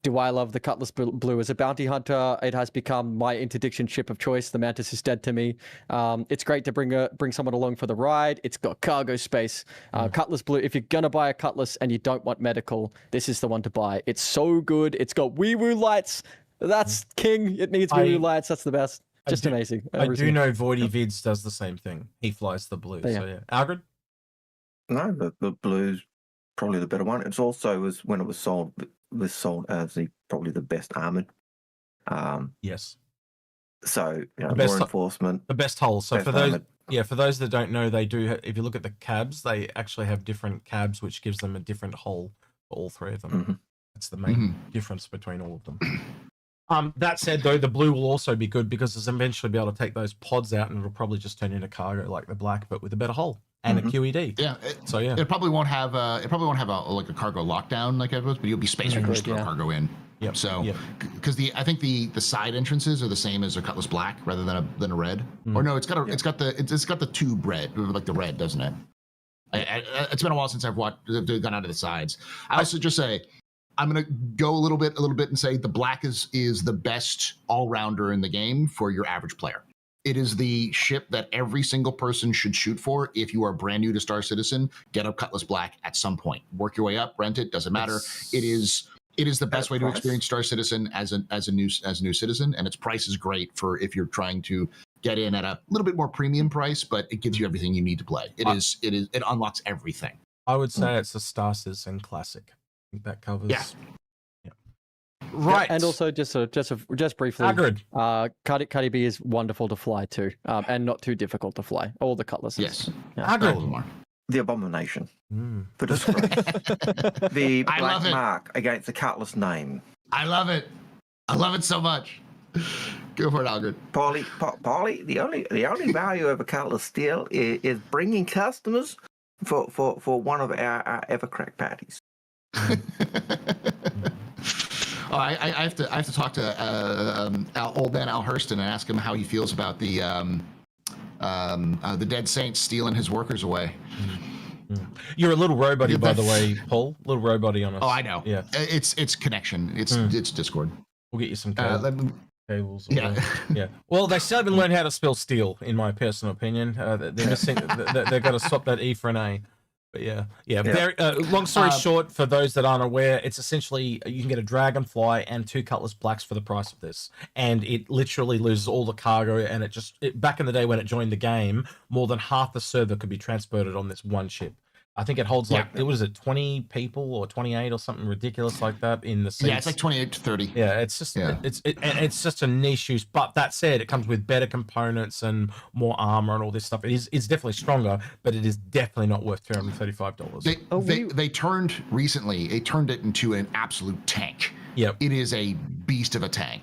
do I love the Cutlass Blue. As a bounty hunter, it has become my interdiction ship of choice. The Mantis is dead to me. It's great to bring someone along for the ride. It's got cargo space. Cutlass Blue, if you're going to buy a Cutlass and you don't want medical, this is the one to buy. It's so good. It's got wee-woo lights. That's king. It needs wee-woo lights. That's the best. Just amazing. I do know Voidy Vids does the same thing. He flies the blue. So yeah. Algared? No, the blue's probably the better one. It's also, when it was sold as probably the best armored. Yes. So the best more enforcement, the best hull. So for those that don't know, they do. If you look at the cabs, they actually have different cabs, which gives them a different hull for all three of them. That's the main difference between all of them. That said, though, the blue will also be good because it's eventually be able to take those pods out, and it'll probably just turn into cargo like the black, but with a better hull and a QED. Yeah. It probably won't have like a cargo lockdown like everyone's, but you'll be space where you just throw cargo in. Yep. So, because I think the side entrances are the same as a Cutlass Black rather than a red. Or no, it's got the tube red, like the red, doesn't it? It's been a while since I've gone out of the sides. I also just say, I'm gonna go a little bit and say the black is the best all-rounder in the game for your average player. It is the ship that every single person should shoot for. If you are brand new to Star Citizen, get a Cutlass Black at some point. Work your way up, rent it, doesn't matter. It is the best way to experience Star Citizen as a new citizen, and its price is great for if you're trying to get in at a little bit more premium price, but it gives you everything you need to play. It unlocks everything. I would say it's a Star Citizen classic. I think that covers. Yeah. Right. And also just briefly, Algared. Cuddy B is wonderful to fly too, and not too difficult to fly. All the Cutlasses. Yes. Algared. The Abomination. For disgrace. The black mark against the Cutlass name. I love it. I love it so much. Go for it, Algared. Polly, the only value of a Cutlass Steel is bringing customers for one of our Evercrack parties. Oh, I have to talk to old man Al Hurston and ask him how he feels about the dead saints stealing his workers away. You're a little robot, by the way, Paul. Little robot on us. Oh, I know. Yeah, it's connection. It's Discord. We'll get you some cables. Yeah. Yeah. Well, they still haven't learned how to spell steel, in my personal opinion. They're missing. They've got to swap that E for an A. But yeah. Very long story short, for those that aren't aware, it's essentially you can get a Dragonfly and 2 Cutlass Blacks for the price of this, and it literally loses all the cargo. And back in the day when it joined the game, more than half the server could be transported on this one ship. I think it holds it was 20 people or 28 or something ridiculous like that in the seats. Yeah, it's like 28 to 30. Yeah, it's just it's just a niche use. But that said, it comes with better components and more armor and all this stuff. It's definitely stronger, but it is definitely not worth $235. They turned it into an absolute tank. Yep. It is a beast of a tank.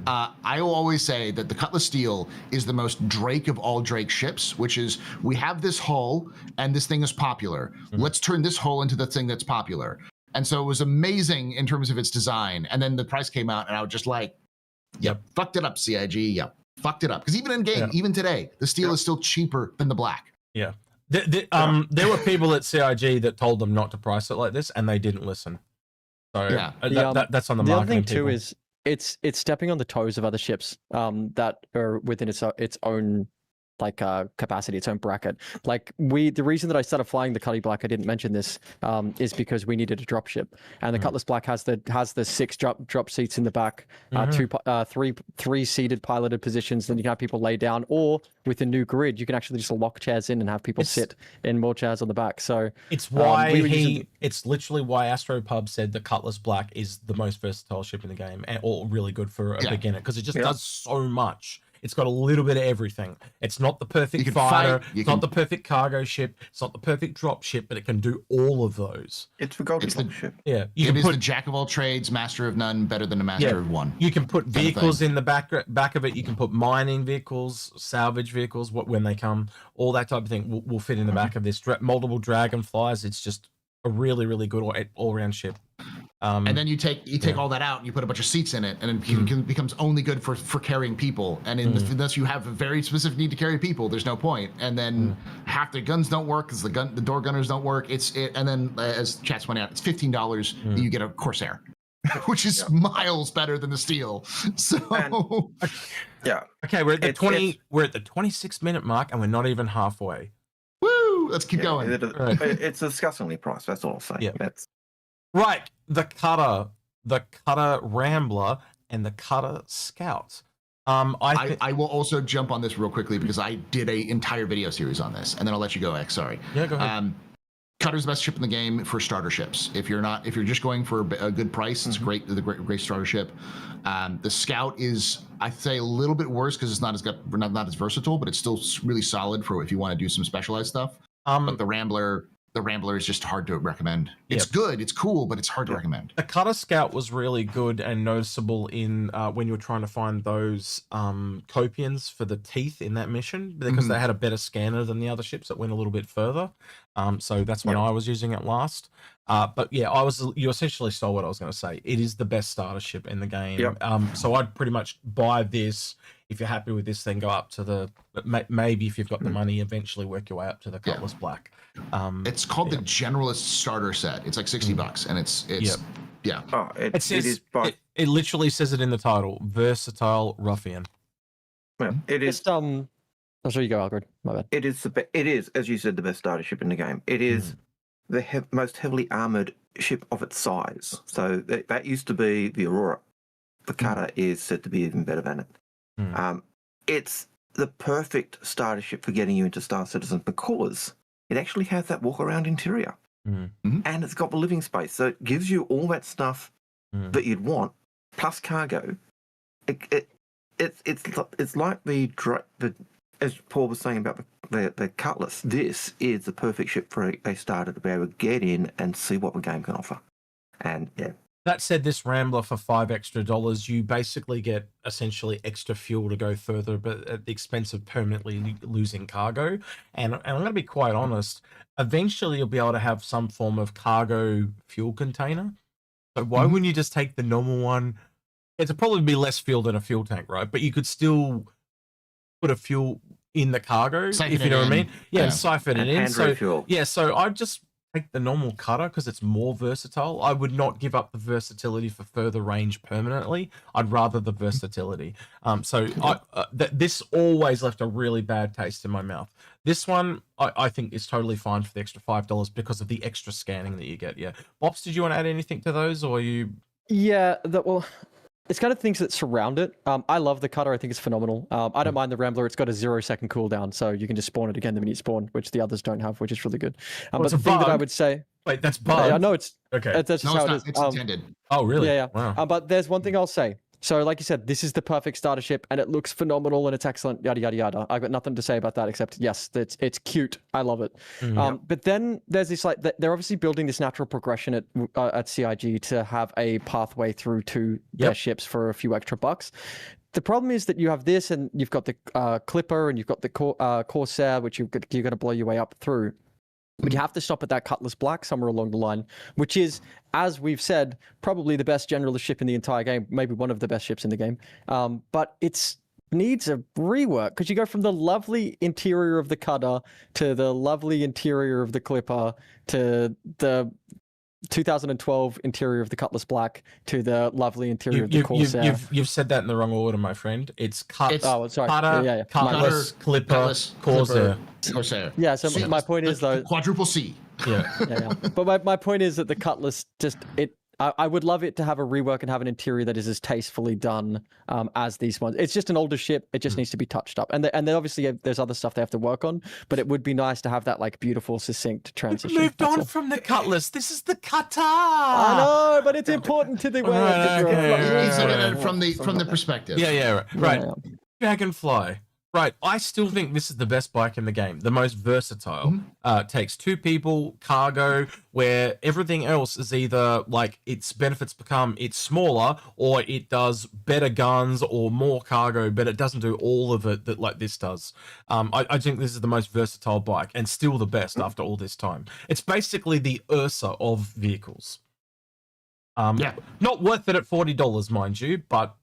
I will always say that the Cutlass Steel is the most Drake of all Drake ships, which is we have this hull and this thing is popular. Let's turn this hull into the thing that's popular. And so it was amazing in terms of its design. And then the price came out and I was just like, fucked it up, CIG. Fucked it up. Because even in game, even today, the steel is still cheaper than the black. Yeah. There were people at CIG that told them not to price it like this, and they didn't listen. So that's on the marketing. The other thing too people. is it's stepping on the toes of other ships that are within its own capacity, its own bracket. The reason that I started flying the Cuddy Black, I didn't mention this, is because we needed a drop ship, and the Cutlass Black has the 6 drop seats in the back, three seated piloted positions. Then you can have people lay down, or with the new grid, you can actually just lock chairs in and have people sit in more chairs on the back. So it's why it's literally why Astropub said the Cutlass Black is the most versatile ship in the game, or really good for a beginner, because it just does so much. It's got a little bit of everything. It's not the perfect can fighter. fight, It's not the perfect cargo ship. It's not the perfect drop ship, but it can do all of those. It's the Goldilocks ship. Yeah, It is the jack of all trades, master of none, better than a master of one. You can put of vehicles thing. in the back of it. You can put mining vehicles, salvage vehicles, when they come, all that type of thing will fit in the back of this. Multiple dragonflies. It's just a really, really good all-round ship. And then you take all that out and you put a bunch of seats in it, and it becomes only good for carrying people. And unless you have a very specific need to carry people, there's no point. And then half the guns don't work because the door gunners don't work. And then as chat's pointed out, it's $15 you get a Corsair, which is miles better than the Steel. So yeah. Okay, we're at the we're at the 26-minute mark, and we're not even halfway. Woo! Let's keep going. It's disgustingly priced. That's all I'll say. Yeah. That's Right, the Cutter Rambler, and the Cutter Scout. I will also jump on this real quickly because I did an entire video series on this, and then I'll let you go, X. Sorry. Yeah, go ahead. Cutter's the best ship in the game for starter ships. If you're just going for a good price, it's great starter ship. The Scout is, I'd say, a little bit worse because it's not as versatile, but it's still really solid for if you want to do some specialized stuff. But the Rambler is just hard to recommend. It's good, it's cool, but it's hard to recommend. The Cutter Scout was really good and noticeable in when you were trying to find those copians for the teeth in that mission, because they had a better scanner than the other ships that went a little bit further. So that's when I was using it last. But yeah, you essentially stole what I was going to say. It is the best starter ship in the game. Yep. So I'd pretty much buy this. If you're happy with this, then go up to the, maybe if you've got the money, eventually work your way up to the Cutlass Black. It's called the Generalist Starter Set. It's like $60, and it's yeah. Oh, it literally says it in the title: Versatile Ruffian. Yeah, it is. I'll show you go, Algared. My bad. It is, as you said, the best starter ship in the game. It is the most heavily armored ship of its size. So that used to be the Aurora. The Cutter is said to be even better than it. It's the perfect starter ship for getting you into Star Citizen because it actually has that walk around interior and it's got the living space. So it gives you all that stuff that you'd want plus cargo. It's like the as Paul was saying about the Cutlass. This is the perfect ship for a starter to be able to get in and see what the game can offer. And yeah. That said, this Rambler for $5 extra, you basically get essentially extra fuel to go further, but at the expense of permanently losing cargo. And I'm going to be quite honest, eventually you'll be able to have some form of cargo fuel container. So why wouldn't you just take the normal one? It'll probably be less fuel than a fuel tank, right? But you could still put a fuel in the cargo, Siphon if you know what I mean. Yeah, and siphon it in. And refuel. So I'd just take the normal Cutter because it's more versatile. I would not give up the versatility for further range permanently. I'd rather the versatility. This always left a really bad taste in my mouth. This one, I think is totally fine for the extra $5 because of the extra scanning that you get. Yeah. Bops, did you want to add anything to those, or you? Yeah, it's kind of things that surround it. I love the Cutter. I think it's phenomenal. I don't mind the Rambler. It's got a 0-second cooldown, so you can just spawn it again the minute you spawn, which the others don't have, which is really good. But the thing that I would say... Wait, that's bug? I know it's... Okay. That's just how it is. It's intended. Oh, really? Yeah. Wow. But there's one thing I'll say. So, like you said, this is the perfect starter ship, and it looks phenomenal, and it's excellent, yada, yada, yada. I've got nothing to say about that, except, yes, it's cute. I love it. But then there's this, like, they're obviously building this natural progression at CIG to have a pathway through to their ships for a few extra bucks. The problem is that you have this, and you've got the Clipper, and you've got the Corsair, which you're going to blow your way up through. But you have to stop at that Cutlass Black somewhere along the line, which is, as we've said, probably the best generalist ship in the entire game, maybe one of the best ships in the game. But it needs a rework because you go from the lovely interior of the Cutter to the lovely interior of the Clipper to the 2012 interior of the Cutlass Black to the lovely interior of the Corsair. You've said that in the wrong order, my friend. It's Cutter, Cutlass, Clipper, Corsair. Yeah, so my point is, though... Quadruple C. Yeah. But my point is that the Cutlass I would love it to have a rework and have an interior that is as tastefully done as these ones. It's just an older ship. It just needs to be touched up. And then obviously there's other stuff they have to work on, but it would be nice to have that like beautiful, succinct transition. We've moved on from the Cutlass. This is the Cutter. I know, but it's important to the way. From the perspective. Right. Dragonfly. Right, I still think this is the best bike in the game, the most versatile. Takes 2 people, cargo, where everything else is either like its benefits become it's smaller, or it does better guns or more cargo, but it doesn't do all of it that like this does. I think this is the most versatile bike and still the best after all this time. It's basically the Ursa of vehicles. Not worth it at $40, mind you, but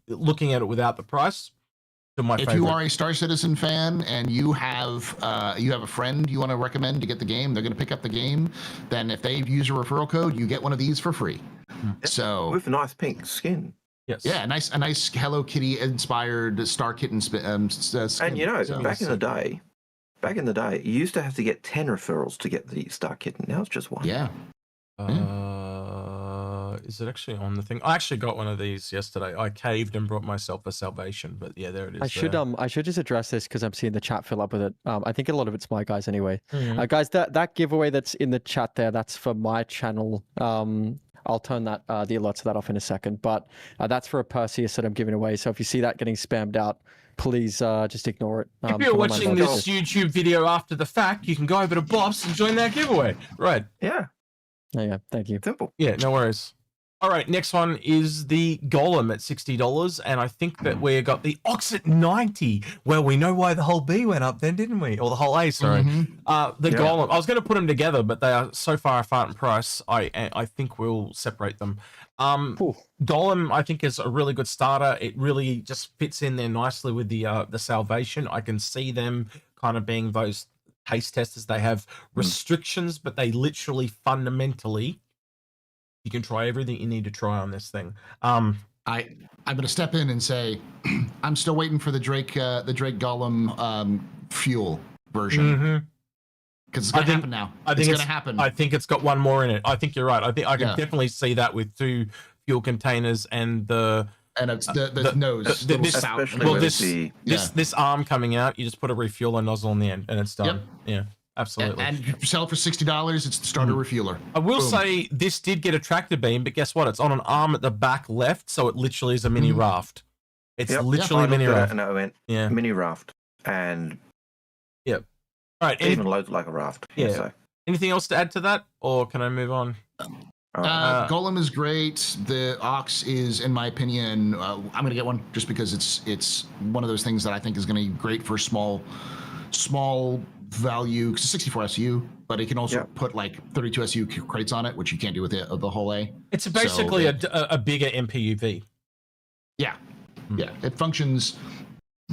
looking at it without the price. If you are a Star Citizen fan and you have a friend you want to recommend to get the game, they're going to pick up the game, then if they use a referral code, you get one of these for free. So with a nice pink skin. Yes. Yeah, a nice Hello Kitty inspired Star Kitten skin. And you know, back in the day, you used to have to get 10 referrals to get the Star Kitten. Now it's just 1. Yeah. Is it actually on the thing? I actually got one of these yesterday. I caved and brought myself a salvation, but yeah, there it is. I should just address this because I'm seeing the chat fill up with it. I think a lot of it's my guys anyway. Guys, that giveaway that's in the chat there, that's for my channel. I'll turn the alerts to that off in a second, but that's for a Perseus that I'm giving away. So if you see that getting spammed out, please just ignore it. If you're watching this YouTube video after the fact, you can go over to Bops and join that giveaway. Right. Yeah. Oh, yeah, thank you. Simple. Yeah, no worries. All right, next one is the Golem at $60, and I think that we got the Ox at 90. Well, we know why the whole B went up then, didn't we? Or the whole A, sorry. Golem. I was going to put them together, but they are so far apart in price. I think we'll separate them. Golem, I think, is a really good starter. It really just fits in there nicely with the Salvation. I can see them kind of being those taste testers. They have restrictions, but they literally fundamentally, you can try everything you need to try on this thing. I'm going to step in and say I'm still waiting for the Drake Golem fuel version because it's going to happen now. It's going to happen. I think it's got one more in it. I think you're right. I think I can definitely see that with 2 fuel containers and it's the nose. This arm coming out. You just put a refueler nozzle on the end, and it's done. Yep. Yeah. Absolutely. And you sell it for $60. It's the starter refueler. I will say this did get a tractor beam, but guess what? It's on an arm at the back left, so it literally is a mini raft. It's literally a mini raft. And I went, mini raft. And all right. Even loads like a raft. Yeah. So. Anything else to add to that, or can I move on? Golem is great. The Ox is, in my opinion, I'm going to get one just because it's one of those things that I think is going to be great for small value, because it's 64 SU, but it can also put like 32 SU crates on it, which you can't do with the whole A. It's basically a bigger MPUV. Yeah, it functions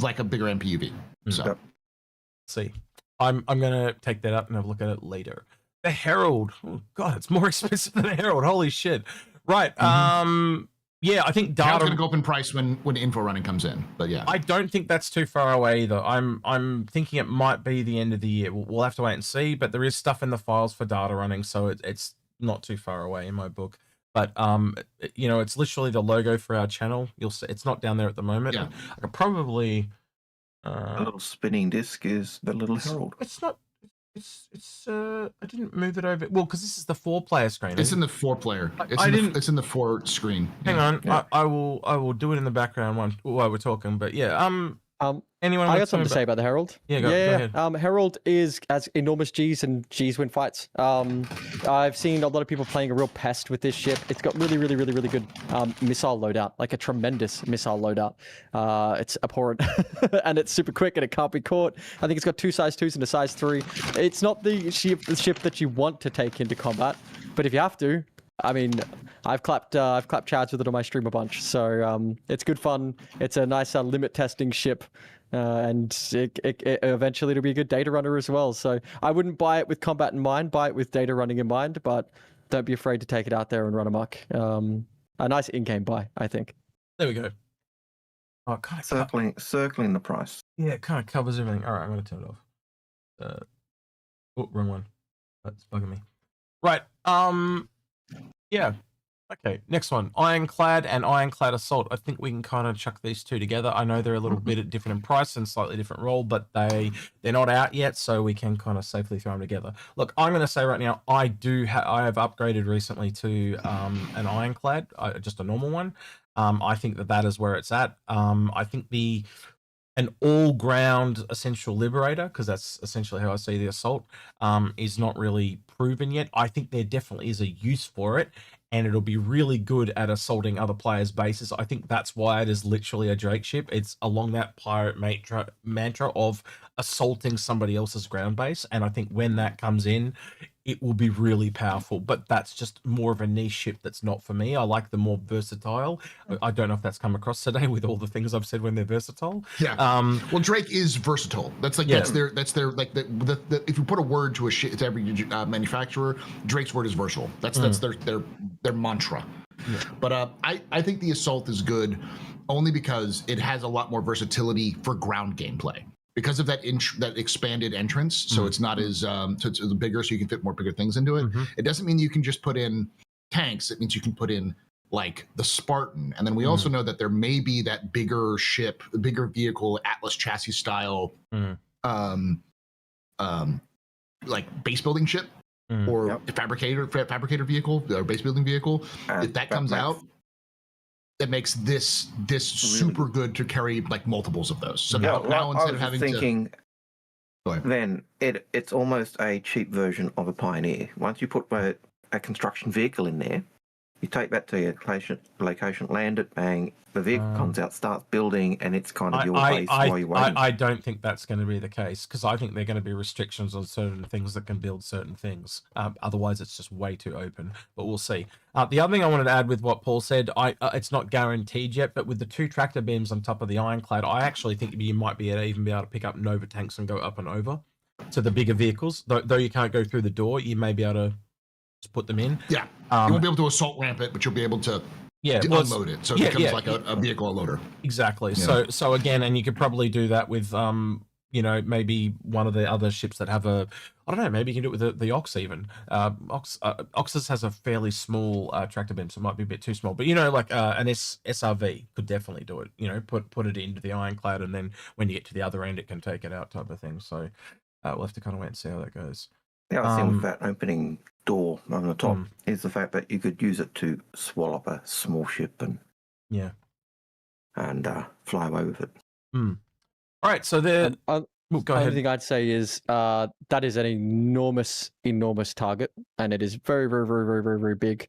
like a bigger MPUV. So, let's see, I'm gonna take that up and have a look at it later. The Herald, oh god, it's more expensive than the Herald. Holy shit! Right, yeah, I think data going to go up in price when info running comes in, but yeah, I don't think that's too far away either. I'm thinking it might be the end of the year. We'll have to wait and see, but there is stuff in the files for data running, so it's not too far away in my book. But you know, it's literally the logo for our channel. You'll see it's not down there at the moment. Yeah, I could probably. A little spinning disc is the little Herald. It's not. It's I didn't move it over. Well, because this is the 4-player screen. It's in the 4-player. It's in the 4 screen. Hang on, I will do it in the background while we're talking. But yeah, anyone? I got something to say about the Herald. Yeah, go ahead. Herald has enormous G's, and G's win fights. I've seen a lot of people playing a real pest with this ship. It's got really good missile loadout, like a tremendous missile loadout. It's abhorrent, and it's super quick, and it can't be caught. I think it's got 2 size 2s and a size 3. It's not the ship that you want to take into combat, but if you have to, I mean, I've clapped chads with it on my stream a bunch, so it's good fun. It's a nice limit testing ship, and it eventually it'll be a good data runner as well. So I wouldn't buy it with combat in mind, buy it with data running in mind, but don't be afraid to take it out there and run amok. A nice in-game buy, I think. There we go. Oh, kind of circling the price. Yeah, it kind of covers everything. All right, I'm going to turn it off. Oh, wrong one. That's bugging me. Right. Yeah. Okay, next one. Ironclad and Ironclad Assault. I think we can kind of chuck these two together. I know they're a little bit different in price and slightly different role, but they're not out yet, so we can kind of safely throw them together. Look, I'm going to say right now, I have upgraded recently to an Ironclad, just a normal one. I think that is where it's at. I think the an all-ground essential liberator, because that's essentially how I see the assault, is not really proven yet. I think there definitely is a use for it, and it'll be really good at assaulting other players' bases. I think that's why it is literally a Drake ship. It's along that pirate mantra of assaulting somebody else's ground base, and I think when that comes in, it will be really powerful. But that's just more of a niche ship that's not for me. I like the more versatile. I don't know if that's come across today with all the things I've said when they're versatile. Yeah. Well, Drake is versatile. That's like that's their like the if you put a word to a ship to every manufacturer, Drake's word is versatile. That's their mantra. Yeah. But I think the assault is good only because it has a lot more versatility for ground gameplay. Because of that expanded entrance, so it's not as so it's bigger, so you can fit more bigger things into it. It doesn't mean you can just put in tanks. It means you can put in like the Spartan, and then we also know that there may be that bigger ship, bigger vehicle, Atlas chassis style, like base building ship or fabricator vehicle or base building vehicle. If that comes out, that makes this really super good to carry like multiples of those. So now instead of having then it's almost a cheap version of a Pioneer. Once you put a construction vehicle in there, you take that to your location, land it, bang, the vehicle comes out, starts building, and it's kind of your base while you're waiting. I don't think that's going to be the case, because I think there are going to be restrictions on certain things that can build certain things. Otherwise, it's just way too open, but we'll see. The other thing I wanted to add with what Paul said, it's not guaranteed yet, but with the 2 tractor beams on top of the Ironclad, I actually think you might be able to pick up Nova tanks and go up and over to the bigger vehicles. Though you can't go through the door, you may be able to put them in. Yeah, you won't be able to assault ramp it, but you'll be able to unload it. So it becomes like a vehicle loader. Exactly. Yeah. So again, and you could probably do that with maybe one of the other ships that have I don't know, maybe you can do it with the Ox even. Oxus has a fairly small tractor beam, so it might be a bit too small. But like an SRV could definitely do it. Put it into the Ironclad, and then when you get to the other end, it can take it out, type of thing. So we'll have to kind of wait and see how that goes. The other thing with that opening door on the top is the fact that you could use it to swallow up a small ship and fly away with it. All right, so the go ahead. The only thing I'd say is that is an enormous target, and it is very, very, very, very, very, very big.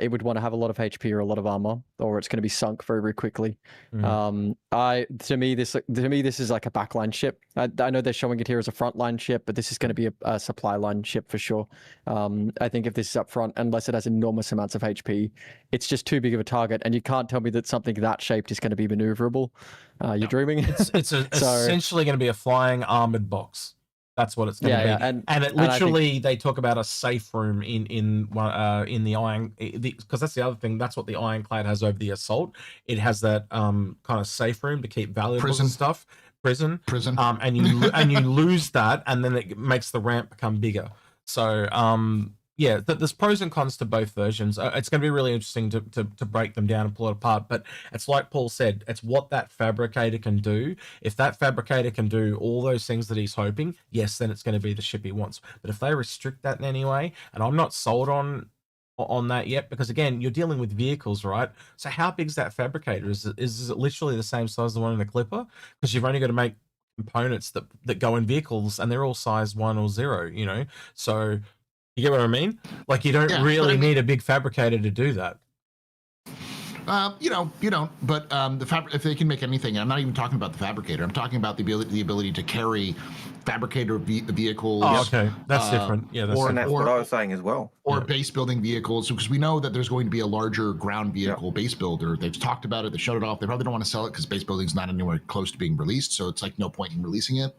It would want to have a lot of HP or a lot of armor, or it's going to be sunk very, very quickly. To me, this is like a backline ship. I know they're showing it here as a frontline ship, but this is going to be a supply line ship for sure. I think if this is up front, unless it has enormous amounts of HP, it's just too big of a target, and you can't tell me that something that shaped is going to be maneuverable. You're dreaming. It's essentially going to be a flying armored box. That's what it's going to be. And it literally, they talk about a safe room in the Iron, because that's the other thing. That's what the Ironclad has over the Assault. It has that kind of safe room to keep valuables and stuff. Prison. And you lose that, and then it makes the ramp become bigger. So there's pros and cons to both versions. It's going to be really interesting to break them down and pull it apart. But it's like Paul said, it's what that fabricator can do. If that fabricator can do all those things that he's hoping, yes, then it's going to be the ship he wants. But if they restrict that in any way, and I'm not sold on that yet, because again, you're dealing with vehicles, right? So how big is that fabricator? Is it literally the same size as the one in the Clipper? Because you've only got to make components that go in vehicles, and they're all size 1 or 0, so you get what I mean? Like, you don't need a big fabricator to do that. You don't. But if they can make anything, I'm not even talking about the fabricator. I'm talking about the ability to carry fabricator vehicles. Oh, okay, that's different. Yeah, that's what I was saying as well. Or base building vehicles, because we know that there's going to be a larger ground vehicle base builder. They've talked about it. They shut it off. They probably don't want to sell it because base building's not anywhere close to being released. So it's like no point in releasing it.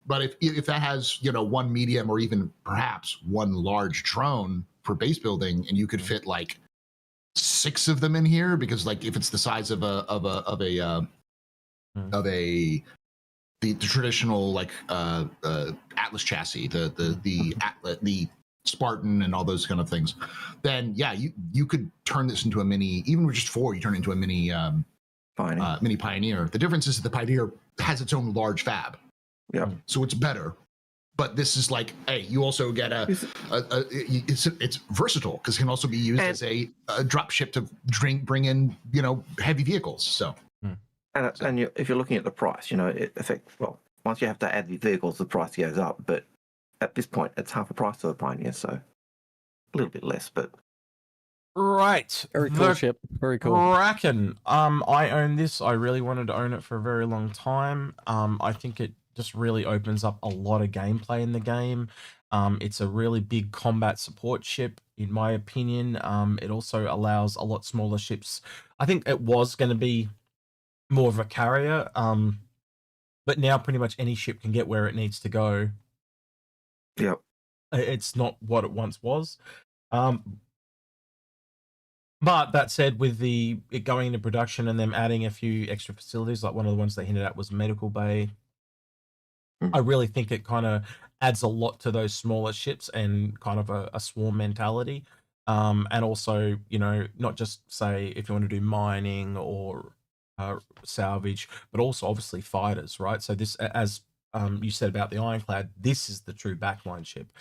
But if that has one medium or even perhaps one large drone for base building, and you could fit like 6 of them in here, because like if it's the size of the traditional like Atlas chassis, the Spartan and all those kind of things, then you could turn this into a mini. Even with just 4, you turn it into a mini Pioneer. The difference is that the Pioneer has its own large fab. Yeah. So it's better, but this is like, hey, you also get it's versatile because it can also be used as a drop ship to bring in heavy vehicles. So And if you're looking at the price, it affects, well, once you have to add the vehicles, the price goes up. But at this point, it's half the price of the Pioneer, so a little bit less, but... Right. Very cool ship. Very cool. Kraken. I own this. I really wanted to own it for a very long time. I think it just really opens up a lot of gameplay in the game. It's a really big combat support ship, in my opinion. It also allows a lot smaller ships. I think it was going to be more of a carrier, but now pretty much any ship can get where it needs to go. Yep. It's not what it once was. But that said, with it going into production and them adding a few extra facilities, like one of the ones they hinted at was Medical Bay, I really think it kind of adds a lot to those smaller ships and kind of a swarm mentality. And also, not just say if you want to do mining or salvage, but also obviously fighters, right? So this, as you said about the Ironclad, this is the true backline ship.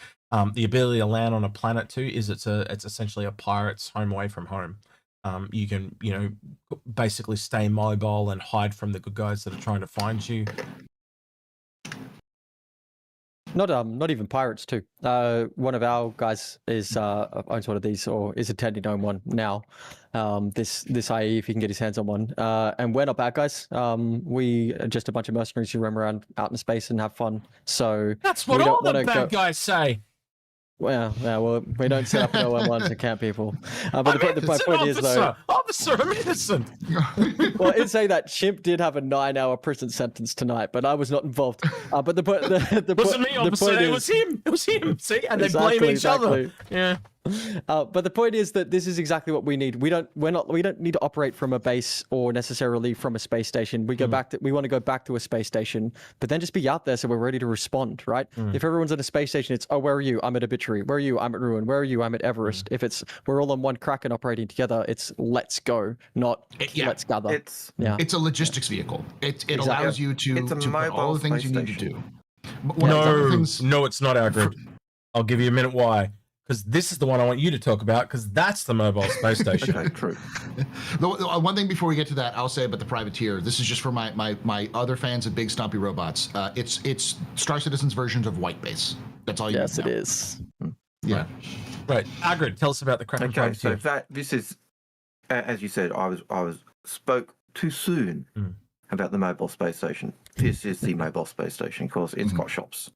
The ability to land on a planet too is it's essentially a pirate's home away from home. You can basically stay mobile and hide from the good guys that are trying to find you. Not even pirates too. One of our guys is owns one of these, or is intending to own one now. This IE, if he can get his hands on one. And we're not bad guys. We are just a bunch of mercenaries who roam around out in space and have fun. So that's what all the bad guys say. Well, we don't set up no one to camp people. But the point is, though, officer, I'm innocent. Well, in saying that, Chimp did have a 9-hour prison sentence tonight, but I was not involved. But the wasn't me, officer. It was him. It was him. See, and they blame each other. Yeah. But the point is that this is exactly what we need. We don't need to operate from a base or necessarily from a space station. We want to go back to a space station, but then just be out there so we're ready to respond, right? If everyone's at a space station, it's, oh, where are you? I'm at Obituary. Where are you? I'm at Ruin. Where are you? I'm at Everest. If it's we're all on one Kraken operating together, it's let's go, not let's gather. It's a logistics vehicle. It allows you to put all the things you need to do. No, it's not, Algared. I'll give you a minute why. Because this is the one I want you to talk about, because that's the mobile space station. Okay, true. One thing before we get to that, I'll say about the privateer. This is just for my other fans of big stumpy robots. It's Star Citizen's versions of White Base. That's all you need to know. Yes, it is. Yeah. Right. Algared, tell us about the Kraken privateer. So this is, as you said, I spoke too soon about the mobile space station. This is the mobile space station. Of course, it's got shops.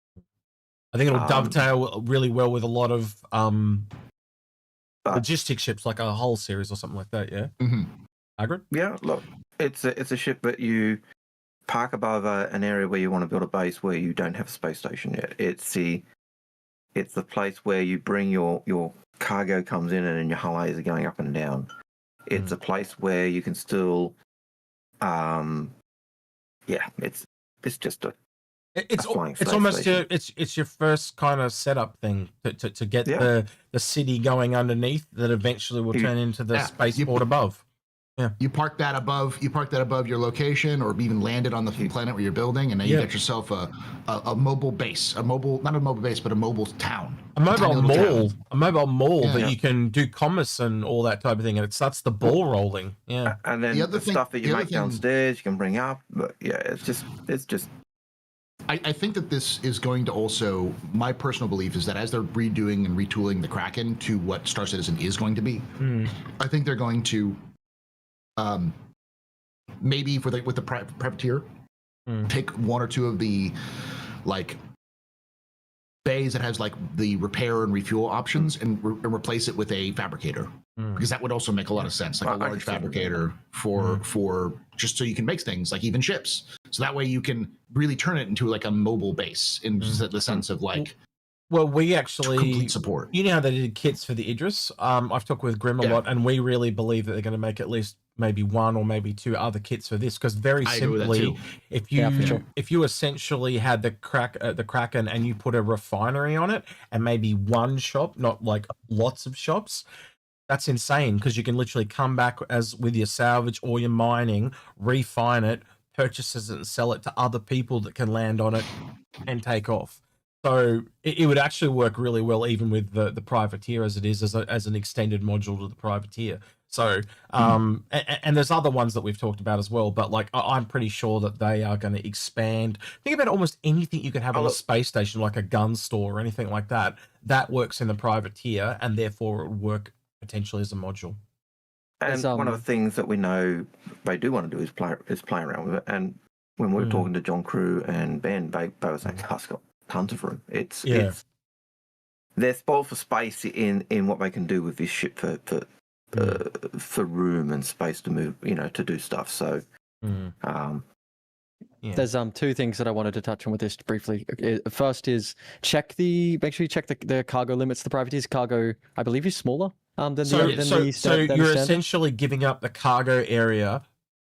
I think it'll dovetail really well with a lot of logistic ships, like a Hull series or something like that. Yeah. Algared? Yeah. Look, it's a ship that you park above an area where you want to build a base where you don't have a space station yet. It's the place where you bring your cargo comes in and your hullays are going up and down. It's a place where you can still, it's just a. It's almost it's your first kind of setup thing to get the city going underneath that eventually will turn into the spaceport above. Yeah, you park that above your location, or even land it on the planet where you're building, and then you get yourself a mobile base, not a mobile base, but a mobile town, a mobile mall that you can do commerce and all that type of thing, and it starts the ball rolling. Yeah, and then the stuff that you make downstairs you can bring up, but it's just. I think that this is going to also, my personal belief is that as they're redoing and retooling the Kraken to what Star Citizen is going to be, I think they're going to maybe with the privateer, take one or two of the bays that has the repair and refuel options and replace it with a fabricator, because that would also make a lot of sense, a large fabricator for just so you can make things like even ships, so that way you can really turn it into a mobile base in the sense of well, we actually complete support. You know how they did kits for the Idris? I've talked with Grim a lot, and we really believe that they're going to make at least maybe one or maybe two other kits for this, because very simply, if you essentially had the Kraken and you put a refinery on it and maybe one shop, not lots of shops, that's insane, because you can literally come back as with your salvage or your mining, refine it, purchases it and sell it to other people that can land on it and take off. So it would actually work really well even with the privateer as it is as an extended module to the privateer. So, and there's other ones that we've talked about as well, but like I'm pretty sure that they are going to expand. Think about almost anything you could have on a space station, like a gun store or anything like that. That works in the private tier, and therefore it would work potentially as a module. And one of the things that we know they do want to do is play around with it. And when we were talking to John Crew and Ben, they were saying, "Oh, it's got tons of room." It's they're spoiled for space in what they can do with this ship for room and space to move, to do stuff. So, there's two things that I wanted to touch on with this briefly. First is make sure you check the cargo limits. The privateer's cargo, I believe, is smaller than the So you're essentially giving up the cargo area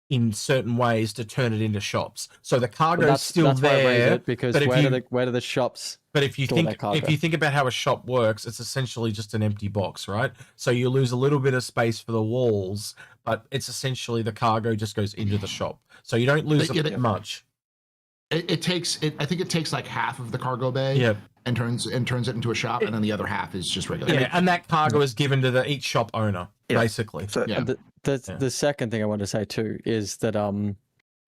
in certain ways to turn it into shops. So the cargo is still there, because where do the shops? But if you think about how a shop works, it's essentially just an empty box, right? So you lose a little bit of space for the walls, but it's essentially the cargo just goes into the shop. So you don't lose much. I think it takes like half of the cargo bay and turns it into a shop, and then the other half is just regular. Yeah, and that cargo is given to each shop owner, basically. So the second thing I wanted to say too is that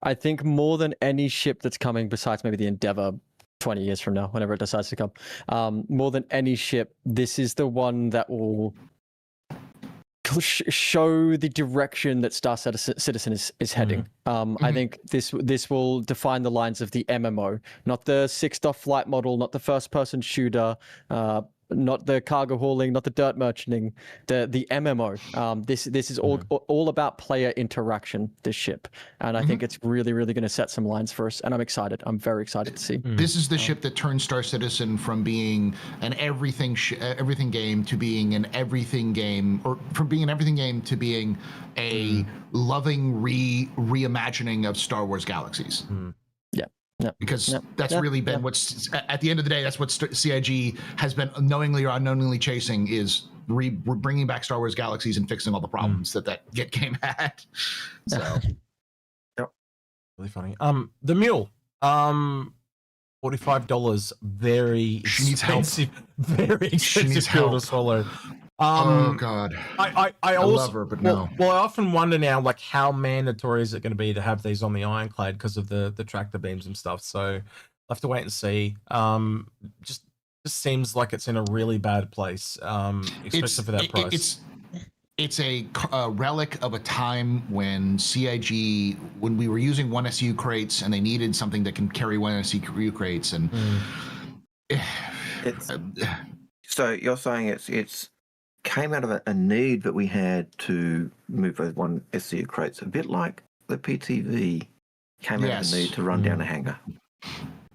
I think more than any ship that's coming, besides maybe the Endeavour 20 years from now, whenever it decides to come, more than any ship, this is the one that will show the direction that Star Citizen is heading. I think this will define the lines of the MMO, not the 6-DOF flight model, not the first-person shooter, not the cargo hauling, not the dirt merchanting, the MMO. This is all about player interaction, this ship. And I think it's really, really going to set some lines for us. And I'm excited. I'm very excited to see. This is the ship that turns Star Citizen from being an everything game to being an everything game, or from being an everything game to being a loving reimagining of Star Wars Galaxies. Because that's really been what's, at the end of the day, that's what CIG has been knowingly or unknowingly chasing, is bringing back Star Wars Galaxies and fixing all the problems that game had. So, really funny. The mule, $45, very expensive, very expensive pill to swallow. Oh God, I also love her, but no. Well, I often wonder now, like, how mandatory is it going to be to have these on the Ironclad because of the tractor beams and stuff? So I'll have to wait and see. Just seems like it's in a really bad place, especially for that price. It's a relic of a time when CIG, when we were using 1SU crates and they needed something that can carry 1SU crates, and so you're saying it's came out of a need that we had to move those 1SU crates, a bit like the PTV came out of a need to run down a hangar.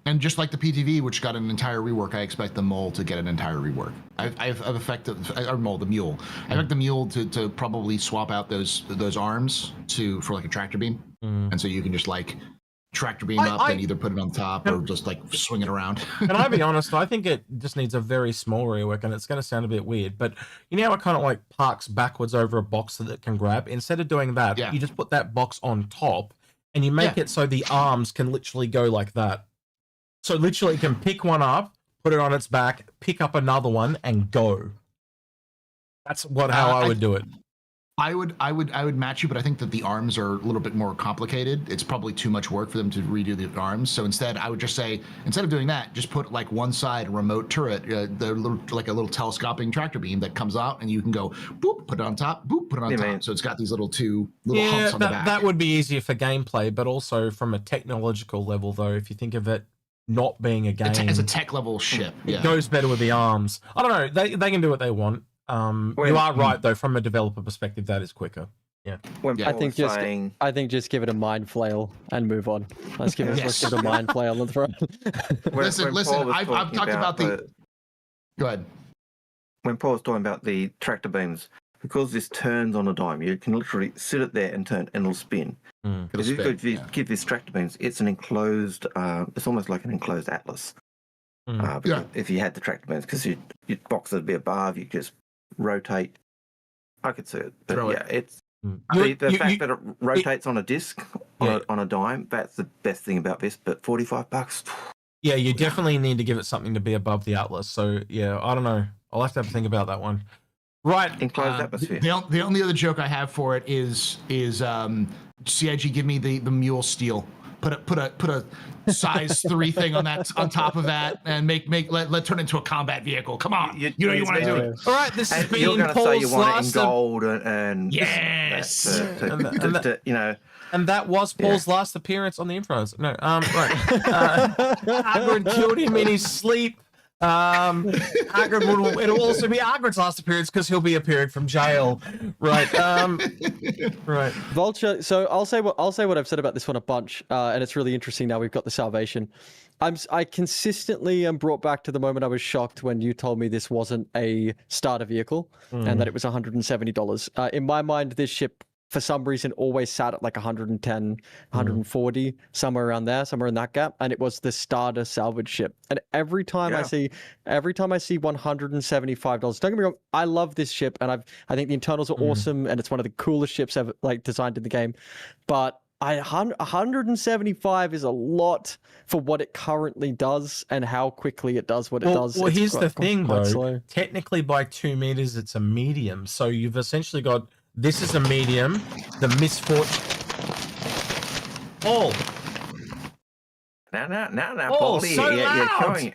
And just like the PTV, which got an entire rework, I expect the mole to get an entire rework. I've affected the mule. I expect the mule to probably swap out those arms for like a tractor beam, and so you can just like tractor beam up and either put it on top or just like swing it around. Can I be honest? I think it just needs a very small rework, and it's going to sound a bit weird, but you know how it kind of like parks backwards over a box that it can grab? Instead of doing that, you just put that box on top and you make it so the arms can literally go like that. So literally it can pick one up, put it on its back, pick up another one and go. That's how I would do it. I would match you, but I think that the arms are a little bit more complicated. It's probably too much work for them to redo the arms. So instead, I would just say, instead of doing that, just put like one side a remote turret, like a little telescoping tractor beam that comes out, and you can go boop, put it on top, boop, put it on top. Man. So it's got these little humps on the back. That would be easier for gameplay, but also from a technological level, though, if you think of it not being a game as a tech level ship, it goes better with the arms. I don't know. They can do what they want. You are right though, from a developer perspective, that is quicker. I think just give it a mind flail and move on. Let's give it a mind flail and throw. Listen. I've talked about the. Go ahead. When Paul was talking about the tractor beams, because this turns on a dime, you can literally sit it there and turn, and it'll spin. Because if you give these tractor beams, it's an enclosed. It's almost like an enclosed atlas. If you had the tractor beams, because your box would be above, you just rotate. I could see it, but it's the fact that it rotates on a disc on a dime. That's the best thing about this. But $45. Yeah, you definitely need to give it something to be above the Atlas. So yeah, I don't know. I'll have to think about that one. Right. Enclosed atmosphere. The only other joke I have for it is CIG give me the mule steel. Put a size 3 thing on top of that and let turn into a combat vehicle. Come on, you know you want to do it. All right, this has You're been going to say you Paul's want it in last. gold and Yes. you know. And that was Paul's last appearance on the Inforunners. No, right. Algared killed him in his sleep. Algared it'll also be Algared's last appearance because he'll be appearing from jail. Right. Right. Vulture. So I'll say what I've said about this one a bunch, and it's really interesting. Now we've got the Salvation. I consistently am brought back to the moment I was shocked when you told me this wasn't a starter vehicle and that it was $170. In my mind, this ship, for some reason, always sat at like 110, 140, somewhere around there, somewhere in that gap, and it was the starter salvage ship. And every time I see $175, don't get me wrong, I love this ship, and I think the internals are awesome, and it's one of the coolest ships ever like designed in the game. But 175 is a lot for what it currently does and how quickly it does what it does. Well, here's the thing, though. Slow. Technically, by 2 meters, it's a medium. So you've essentially got. This is a medium. The misfortune. Oh. Now, Oh, Paul, so you're loud. showing it.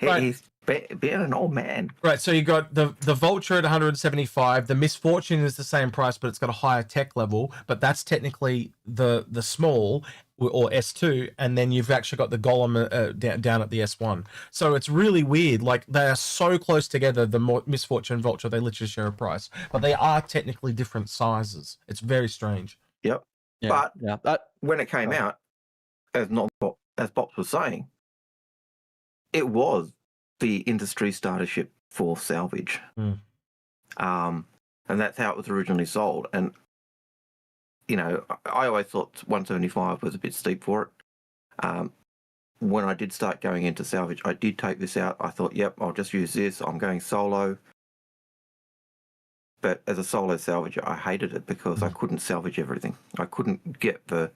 Right. He's being an old man. Right, so you got the Vulture at 175. The Misfortune is the same price, but it's got a higher tech level. But that's technically the small or S2, and then you've actually got the Golem down at the S1. So it's really weird. Like they are so close together. The Misfortune and Vulture, they literally share a price, but they are technically different sizes. It's very strange. Yep. Yeah, But when it came out, as Bops was saying, it was the industry starter ship for salvage. And that's how it was originally sold. And, you know, I always thought 175 was a bit steep for it. When I did start going into salvage, I did take this out. I thought, yep, I'll just use this. I'm going solo. But as a solo salvager, I hated it because I couldn't salvage everything. I couldn't get the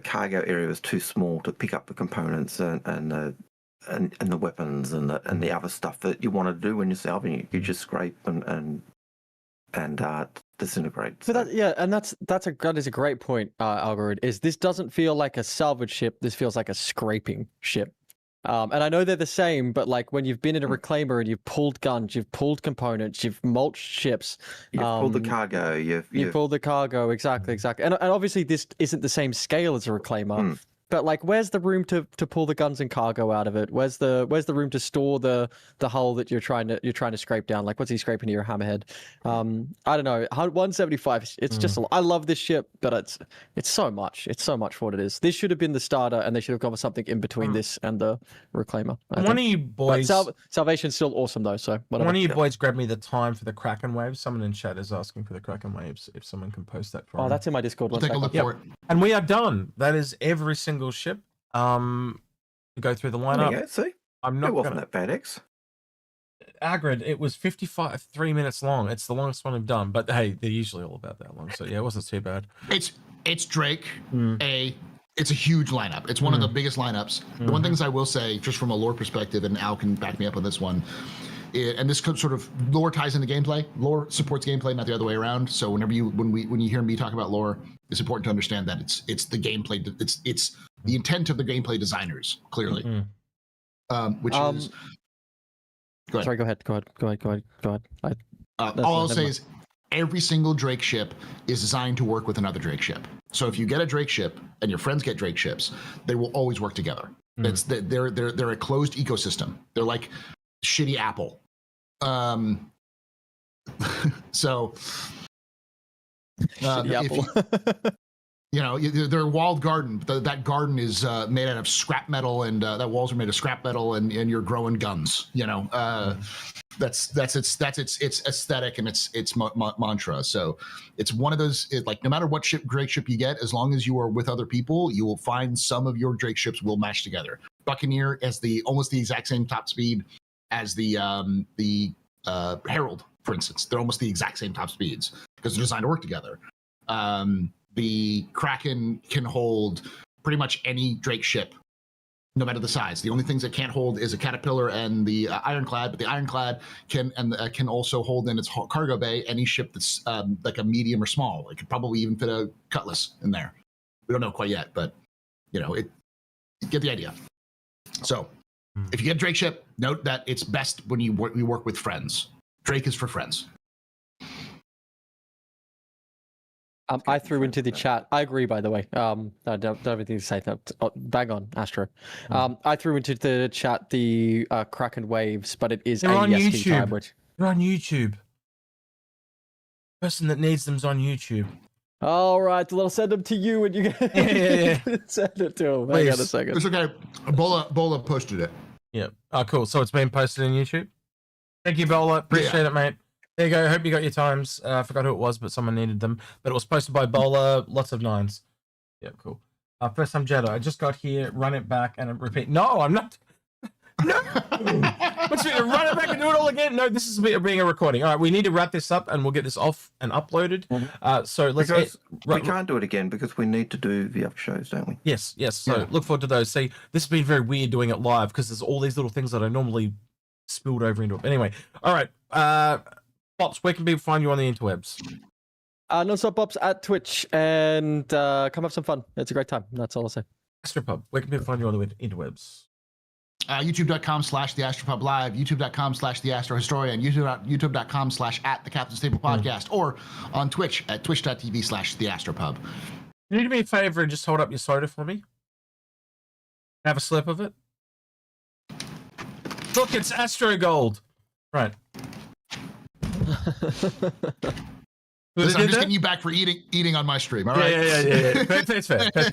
cargo area was too small to pick up the components and the weapons and the other stuff that you want to do when you're salvaging. You just scrape and disintegrate. So that is a great point, Algared. Is this doesn't feel like a salvage ship? This feels like a scraping ship. And I know they're the same, but like when you've been in a reclaimer and you've pulled guns, you've pulled components, you've mulched ships, you've pulled the cargo, you've pulled the cargo, exactly. And obviously this isn't the same scale as a reclaimer. But like, where's the room to pull the guns and cargo out of it? Where's the room to store the hull that you're trying to scrape down? Like, what's he scraping to your hammerhead? I don't know. 175. It's just a lot. I love this ship, but it's so much. It's so much for what it is. This should have been the starter, and they should have gone with something in between this and the reclaimer. One of you boys. Salvation's still awesome though. So whatever. One of you boys grabbed me the time for the Kraken waves. Someone in chat is asking for the Kraken waves. If someone can post that for Oh, him. that's in my Discord. We'll take a look for it. And we are done. That is every single ship. Go through the lineup. There you go, see? I'm not It wasn't gonna... that bad, X. Algared, it was 3 minutes long. It's the longest one we've done, but hey, they're usually all about that long. So yeah, it wasn't too bad. It's Drake. It's a huge lineup. It's one of the biggest lineups. The one things I will say, just from a lore perspective, and Al can back me up on this one, and this sort of lore ties into gameplay. Lore supports gameplay, not the other way around. So when you hear me talk about lore, it's important to understand that it's the gameplay. It's the intent of the gameplay designers, clearly. Which is. Go ahead. Sorry, go ahead. All I'll say is every single Drake ship is designed to work with another Drake ship. So if you get a Drake ship and your friends get Drake ships, they will always work together. They're a closed ecosystem. They're like shitty Apple. So they're a walled garden. That garden is made out of scrap metal, and that walls are made of scrap metal, and you're growing guns. That's its aesthetic and its mantra. So it's one of those. Like no matter what Drake ship you get, as long as you are with other people, you will find some of your Drake ships will match together. Buccaneer has almost the exact same top speed as the Herald, for instance. They're almost the exact same top speeds because they're designed to work together. The Kraken can hold pretty much any Drake ship no matter the size. The only things it can't hold is a caterpillar and the ironclad, but the ironclad can also hold in its cargo bay any ship that's like a medium or small. It could probably even fit a cutlass in there. We don't know quite yet, but you get the idea. So if you get a Drake ship, note that it's best when you work with friends. Drake is for friends. I threw into the chat. I agree, by the way. I don't have anything to say. Bang on, Astro. I threw into the chat the Kraken waves, but it is They're on AEST YouTube. type, which... They're on YouTube. Person that needs them's on YouTube. All right, well, I'll send them to you, and you can send it to him. Hang on a second. It's okay. Bola posted it. Yeah. Oh, cool. So it's been posted on YouTube. Thank you, Bola. Appreciate it, mate. There you go. Hope you got your times. I forgot who it was, but someone needed them. But it was posted by Bola. Lots of 9s. Yeah, cool. First time Jedi. I just got here. Run it back and repeat. No, I'm not. No. What's me to run it back and do it all again? No, this is being a recording. All right, we need to wrap this up and we'll get this off and uploaded. So let's. We can't do it again because we need to do the other shows, don't we? Yes. So look forward to those. See, this has been very weird doing it live because there's all these little things that I normally spilled over into it. Anyway, all right. Bops, where can people find you on the interwebs? Non-stop Bops at Twitch, and come have some fun. It's a great time. That's all I'll say. Astropub, where can people find you on the interwebs? YouTube.com/The Astropub Live, YouTube.com/The Astro Historian, YouTube.com/@The Captain's Table Podcast, or on Twitch at Twitch.tv/The Astropub. Can you do me a favor and just hold up your soda for me? Have a slip of it. Look, it's Astro Gold. Right. Listen, I'm just getting you back for eating on my stream. All right. Yeah. That's fair. That's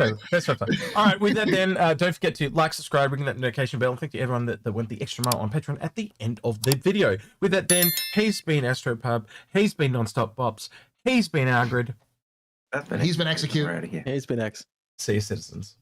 fair. All right. With that, then don't forget to like, subscribe, ring that notification bell. And thank you everyone that went the extra mile on Patreon at the end of the video. With that, then he's been Astropub. He's been Nonstop Bops. He's been Algared. He's been Execute. Out of here. He's been X. See you, citizens.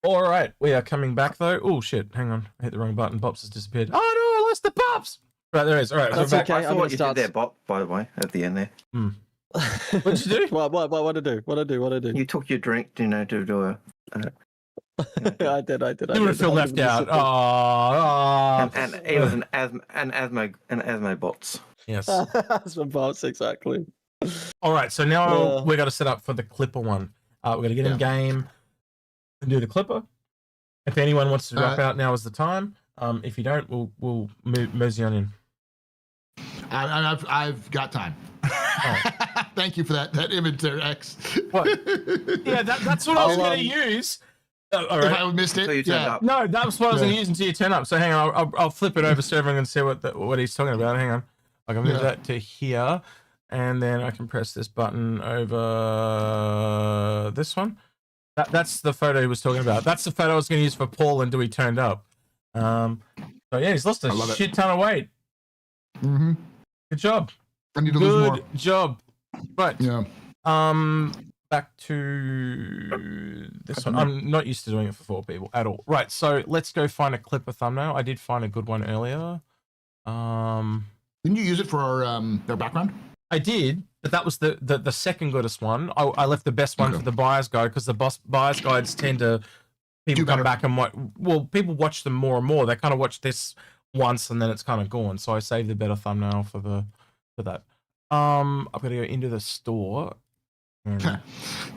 All right, we are coming back though. Oh shit, hang on, I hit the wrong button. Bops has disappeared. Oh no, I lost the Pops. Right, there it is. All right, That's so we're back. okay. I saw what you did there, Bob, by the way, at the end there. What'd you do? What to do? What to do? You took your drink, to do a... I did. You would have felt left out. Oh. And it was an asthma bots. Yes. Asthma bots, exactly. All right, so now we're going to set up for the Clipper one. We're going to get in game and do the Clipper. If anyone wants to drop out, now is the time. If you don't, we'll mosey on in. I've got time. Thank you for that image there, X. What? Yeah, that's what I was going to use. All right. If I missed it, So you turned up. No, that was what I was going to use until you turn up. So hang on, I'll flip it over so everyone can see what he's talking about. Hang on, I can move that to here, and then I can press this button over this one. That's the photo he was talking about. That's the photo I was going to use for Paul until he turned up. So yeah, he's lost a shit ton of weight. Mm-hmm. Good job. I need to lose more. Good job. Right. Yeah. Back to this one. I'm not used to doing it for 4 people at all. Right. So let's go find a Clipper thumbnail. I did find a good one earlier. Didn't you use it for their background? I did, but that was the second goodest one. I left the best one for the buyer's guide because the buyer's guides tend to people come back and people watch them more and more. They kind of watch this once and then it's kind of gone. So I saved the better thumbnail for that. I've got to go into the store. And...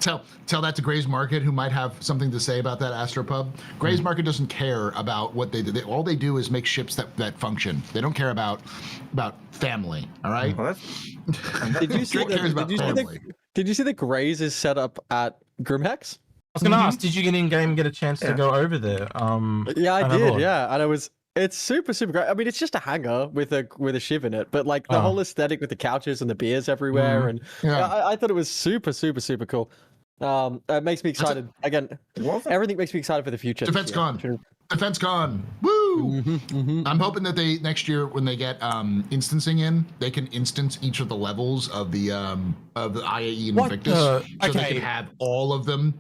tell that to Gray's Market, who might have something to say about that Astropub. Gray's Market doesn't care about what they do. All they do is make ships that function. They don't care about family. All right. Well, Did you see the Grays is set up at Grimhex? I was going to ask, did you get in game and get a chance to go over there? Yeah, I did. Yeah, and it's super great. I mean, it's just a hangar with a shiv in it, but like the whole aesthetic with the couches and the beers everywhere, and I thought it was super cool. It makes me excited. Again, everything makes me excited for the future. Defense gone. Woo! I'm hoping that they next year when they get instancing in, they can instance each of the levels of the IAE and Invictus, so they can have all of them.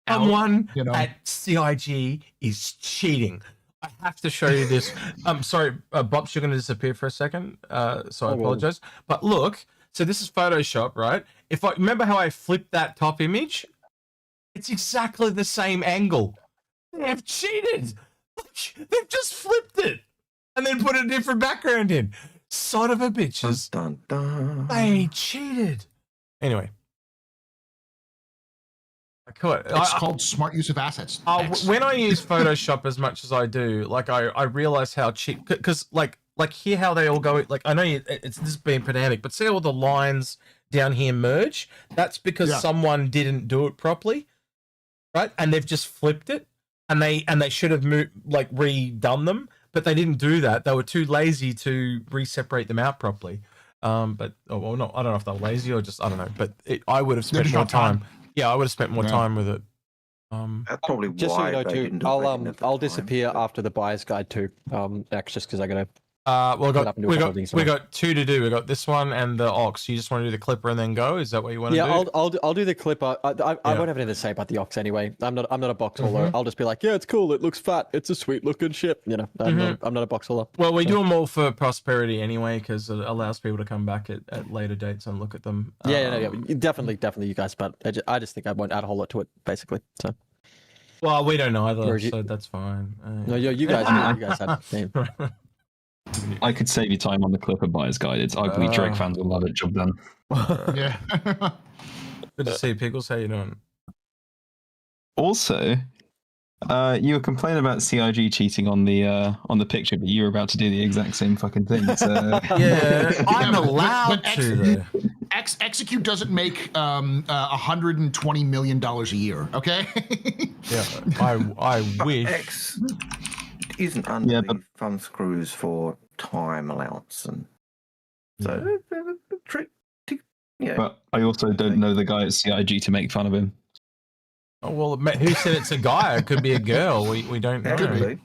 Someone at CIG is cheating. I have to show you this. I'm sorry, Bops, you're going to disappear for a second. So I apologize. But look, so this is Photoshop, right? If I remember how I flipped that top image, it's exactly the same angle. They have cheated. They've just flipped it and then put a different background in. Son of a bitches. Dun, dun, dun. They cheated. Anyway. It's called smart use of assets. When I use Photoshop as much as I do, like I realize how cheap, because like here how they all go. Like I know this is being pedantic, but see all the lines down here merge. That's because someone didn't do it properly, right? And they've just flipped it, and they should have redone them, but they didn't do that. They were too lazy to re-separate them out properly. But I don't know if they're lazy or just I don't know. But I would have spent more time. Yeah, I would have spent more time with it. That's probably just why so you know they too, didn't do it I'll disappear after the buyer's guide too. Next, just because I gotta. Well, we got two to do. We got this one and the ox. You just want to do the clipper and then go? Is that what you want to do? Yeah, I'll do the clipper. I won't have anything to say about the ox anyway. I'm not a box hauler. I'll just be like, yeah, it's cool. It looks fat. It's a sweet looking ship. You know, I'm not a box hauler. Well, we do them all for prosperity anyway, because it allows people to come back at later dates and look at them. Yeah, definitely, you guys. But I just think I won't add a whole lot to it, basically. So. Well, we don't either, so that's fine. No, you guys have. I could save you time on the Clipper buyer's guide. It's ugly. Drake fans will love it. Job done. Yeah. Good to see you, Pickles. How you doing? Also, you were complaining about CIG cheating on the picture, but you were about to do the exact same fucking thing. So. Yeah, I'm allowed to. Execute doesn't make $120 million a year. Okay. Yeah, I wish. X isn't under the thumb screws for time allowance, and so But I also don't know the guy at CIG to make fun of him. Oh, well, who said it's a guy? It could be a girl. We don't know. Could be.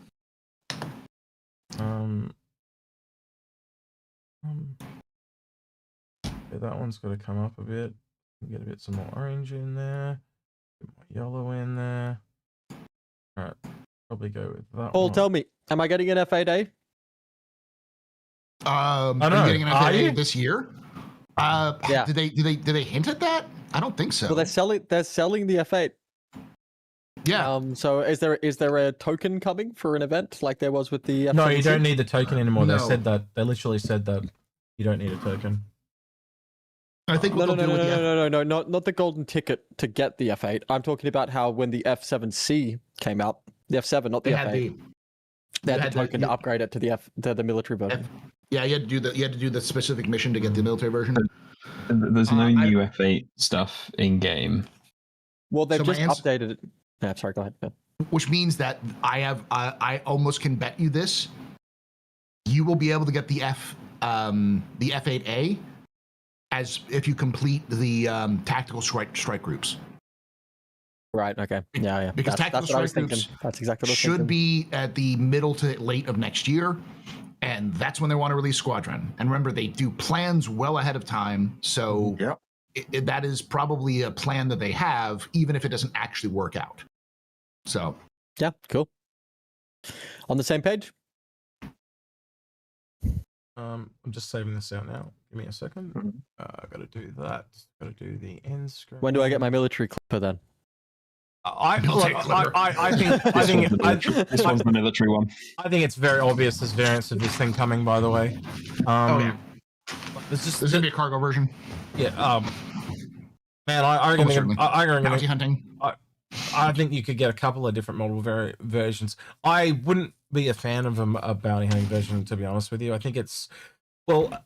Yeah, that one's got to come up a bit. Get some more orange in there. Get more yellow in there. All right, probably go with that. Paul, one. tell me, am I getting an F8A? Are you getting an F8A this year? Yeah. Did they hint at that? I don't think so. Well, they're selling the F8. Yeah. So is there a token coming for an event like there was with the F7C? No, you don't need the token anymore. No. They said that. They literally said that you don't need a token. I think No, not the golden ticket to get the F8. I'm talking about how when the F7C came out, the F7, not the F8. They had the token to upgrade it to the military version. Yeah, you had to do the specific mission to get the military version. There's no new F8 stuff in game. Well, they've just updated it. Yeah, sorry, go ahead. Yeah. Which means that I almost can bet you this. You will be able to get the F8A as if you complete the tactical strike groups. Right. Okay. Yeah. Because tactical strike groups that's exactly what I was should thinking. be at the middle to late of next year, and that's when they want to release Squadron. And remember, they do plans well ahead of time, so that is probably a plan that they have, even if it doesn't actually work out. So. Yeah. Cool. On the same page. I'm just saving this out now. Give me a second. I got to do that. Got to do the end screen. When do I get my military clipper then? I think this one's the military one. I think it's very obvious there's variants of this thing coming. By the way, there's gonna be a cargo version. Yeah. Man, I reckon bounty hunting. I think you could get a couple of different model versions. I wouldn't be a fan of a bounty hunting version, to be honest with you. I think it's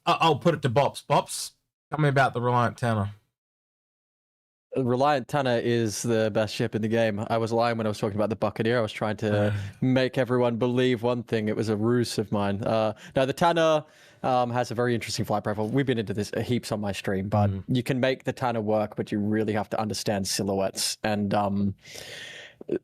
I'll put it to Bops. Bops, tell me about the Reliant Tanner. Reliant Tanner is the best ship in the game. I was lying when I was talking about the Buccaneer. I was trying to make everyone believe one thing. It was a ruse of mine. Now, the Tanner has a very interesting flight profile. We've been into this heaps on my stream, but you can make the Tanner work, but you really have to understand silhouettes. And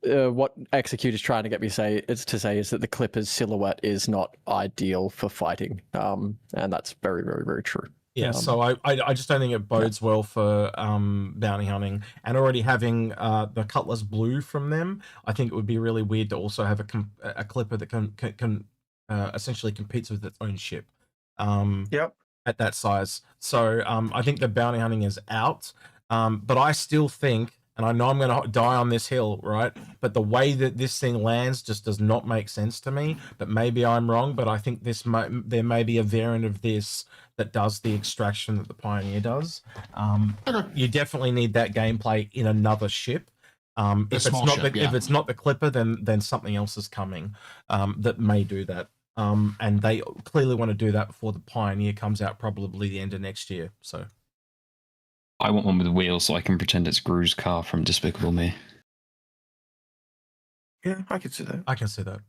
what Execute is trying to get me to say is that the Clipper's silhouette is not ideal for fighting. And that's very, very, very true. Yeah, so I just don't think it bodes well for bounty hunting, and already having the Cutlass Blue from them, I think it would be really weird to also have a clipper that can essentially competes with its own ship. Yep. At that size. So I think the bounty hunting is out. But I still think, and I know I'm going to die on this hill, right? But the way that this thing lands just does not make sense to me. But maybe I'm wrong. But I think there may be a variant of this that does the extraction that the Pioneer does. You definitely need that gameplay in another ship. If it's not the Clipper, then something else is coming that may do that. And they clearly want to do that before the Pioneer comes out, probably the end of next year. So I want one with wheels so I can pretend it's Gru's car from Despicable Me. Yeah, I can see that. I can see that.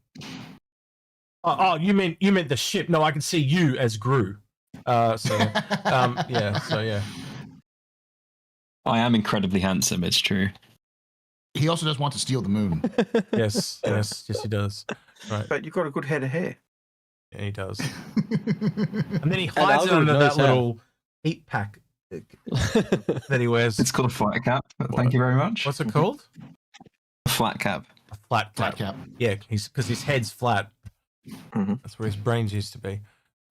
Oh, you meant the ship? No, I can see you as Gru. Yeah. I am incredibly handsome. It's true. He also does want to steal the moon. Yes, he does. Right. But you've got a good head of hair. Yeah, he does. And then he hides it under that little heat pack that he wears. It's called a flat cap. Thank you very much. What's it called? A flat cap. A flat cap. Yeah, because his head's flat. Mm-hmm. That's where his brains used to be.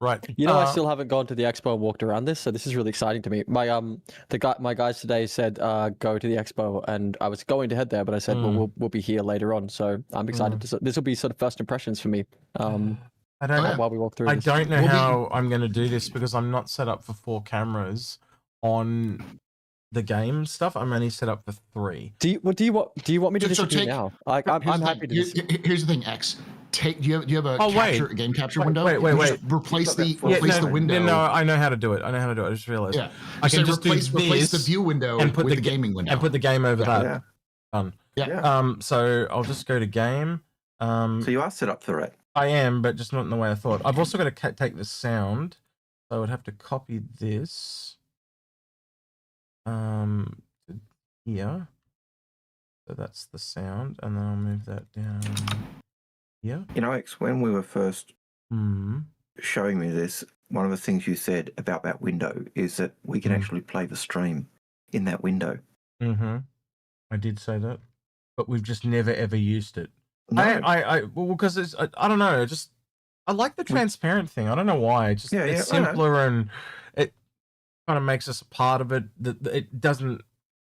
Right. You know, I still haven't gone to the expo and walked around this, so this is really exciting to me. My guys today said go to the expo, and I was going to head there, but I said well, we'll be here later on. So I'm excited. This will be sort of first impressions for me. I don't know while we walk through. I don't know how I'm going to do this because I'm not set up for 4 cameras on the game stuff. I'm only set up for 3. Do you want me to disappear now? I'm happy to. Here's the thing, X. Do you have a game capture window? Wait. Replace the window. No, I know how to do it. I just realized. Yeah. I can just replace the view window and put with the gaming window. and put the game over that. Yeah. Done. Yeah. So I'll just go to game. So you are set up for it. I am, but just not in the way I thought. I've also got to take the sound. So I would have to copy this. To here. So that's the sound, and then I'll move that down here. You know, X, when we were first showing me this, one of the things you said about that window is that we can actually play the stream in that window. I did say that, but we've just never ever used it. No. Because it's I don't know. I like the transparent thing. I don't know why. It's simpler and it kind of makes us a part of it. It doesn't.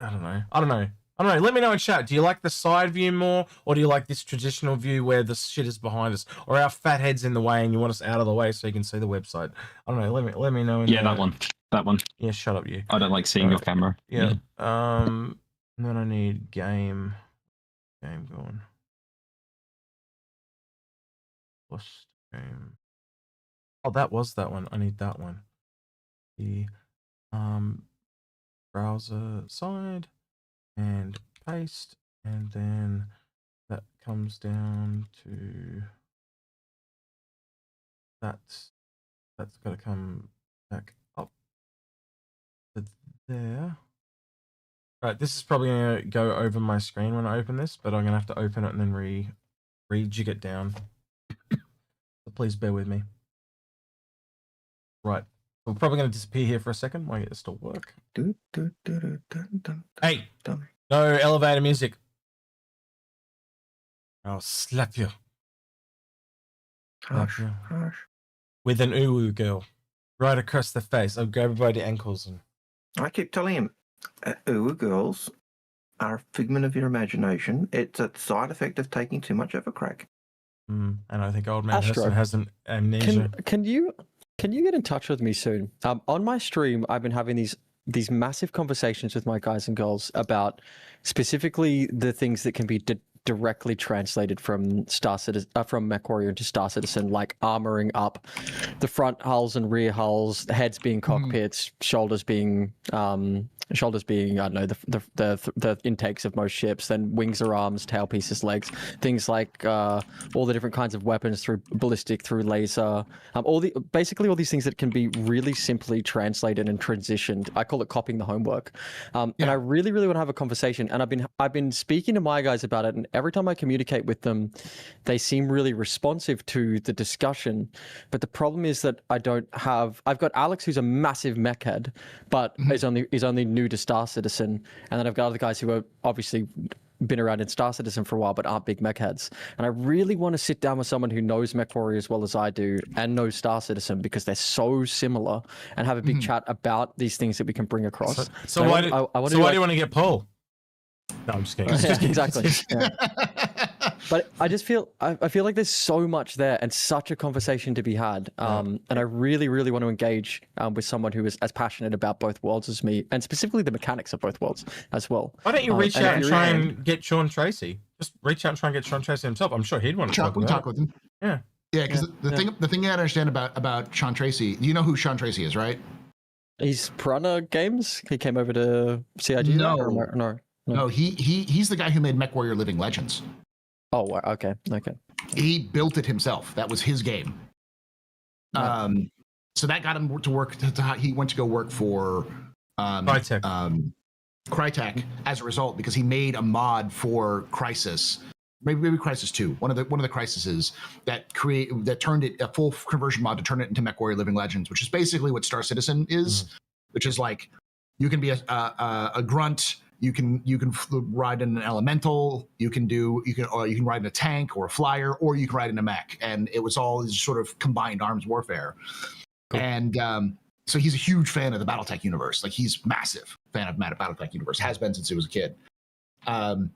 I don't know. Let me know in chat. Do you like the side view more, or do you like this traditional view where the shit is behind us, or our fat head's in the way and you want us out of the way so you can see the website? I don't know. Let me know. That one. Yeah, shut up, you. I don't like seeing your camera. Yeah. And then I need game going. Plus game. Oh, that was that one. I need that one. The browser side and paste, and then that comes down to that's got to come back up to there. Right, this is probably going to go over my screen when I open this, but I'm going to have to open it and then rejig it down. So please bear with me. Right. We're probably going to disappear here for a second while I get this to work. Hey! No elevator music. I'll slap you. Harsh. With an uwu girl. Right across the face. I'll grab her by the ankles. And I keep telling him, uwu girls are a figment of your imagination. It's a side effect of taking too much of a crack. And I think old man Astro, has an amnesia. Can you get in touch with me soon? On my stream, I've been having these massive conversations with my guys and girls about specifically the things that can be directly translated from from MechWarrior into Star Citizen, like armoring up the front hulls and rear hulls, the heads being cockpits, shoulders being shoulders being, I don't know, the intakes of most ships, then wings are arms, tail pieces legs, things like all the different kinds of weapons through ballistic, through laser, basically all these things that can be really simply translated and transitioned. I call it copying the homework. And I really want to have a conversation, and I've been speaking to my guys about it, and every time I communicate with them, they seem really responsive to the discussion. But the problem is that I've got Alex, who's a massive mech head, but is only new to Star Citizen, and then I've got other guys who are obviously been around in Star Citizen for a while but aren't big mech heads. And I really want to sit down with someone who knows MechWarrior as well as I do and knows Star Citizen, because they're so similar, and have a big chat about these things that we can bring across. So why do you want to get Paul? No, I'm just kidding. Yeah, exactly. Yeah. But I just feel I feel like there's so much there and such a conversation to be had. And I really want to engage with someone who is as passionate about both worlds as me, and specifically the mechanics of both worlds as well. Why don't you reach out and try and get Sean Tracy? Just reach out and try and get Sean Tracy himself. I'm sure he'd want to talk with him. Yeah. Yeah, because the thing you gotta understand about Sean Tracy, you know who Sean Tracy is, right? He's Piranha Games. He came over to CIG. No, he's the guy who made MechWarrior Living Legends. Oh, okay. He built it himself. That was his game. So that got him to work. He went to go work for Crytek as a result, because he made a mod for Crysis, maybe Crysis 2, one of the Crysises that turned it a full conversion mod to turn it into MechWarrior Living Legends, which is basically what Star Citizen is, which is like you can be a grunt. You can ride in an elemental. You can ride in a tank or a flyer, or you can ride in a mech. And it was all this sort of combined arms warfare. Cool. And so he's a huge fan of the BattleTech universe. Like, he's massive fan of BattleTech universe. Has been since he was a kid. So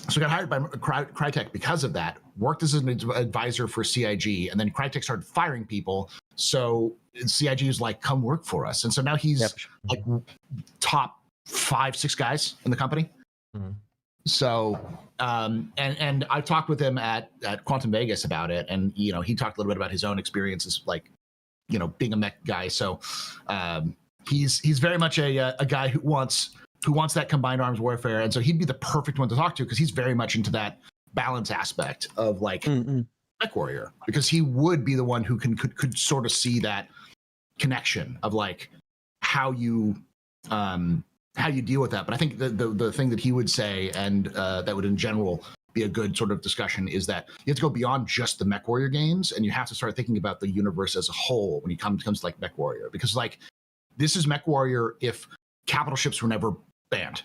he got hired by Crytek because of that. Worked as an advisor for CIG, and then Crytek started firing people. So CIG was like, "Come work for us." And so now he's like top 5-6 guys in the company. So and I've talked with him at Quantum Vegas about it, and he talked a little bit about his own experiences, like being a mech guy. So he's very much a guy who wants that combined arms warfare, and so he'd be the perfect one to talk to, because he's very much into that balance aspect of like MechWarrior, because he would be the one who could sort of see that connection of like how you deal with that. But I think the thing that he would say, and that would in general be a good sort of discussion, is that you have to go beyond just the MechWarrior games, and you have to start thinking about the universe as a whole when it comes to like MechWarrior, because like this is MechWarrior if capital ships were never banned.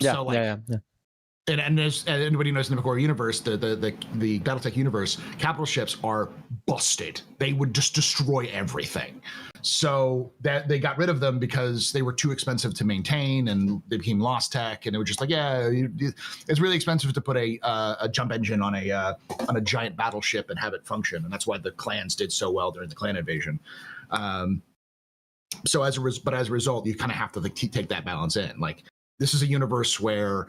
Yeah, so, like, yeah. And as anybody knows in the MechWarrior universe, the BattleTech universe, capital ships are busted. They would just destroy everything. So that they got rid of them because they were too expensive to maintain, and they became lost tech. And it was just like, it's really expensive to put a jump engine on a giant battleship and have it function. And that's why the clans did so well during the clan invasion. So as a result, you kind of have to take that balance in. Like, this is a universe where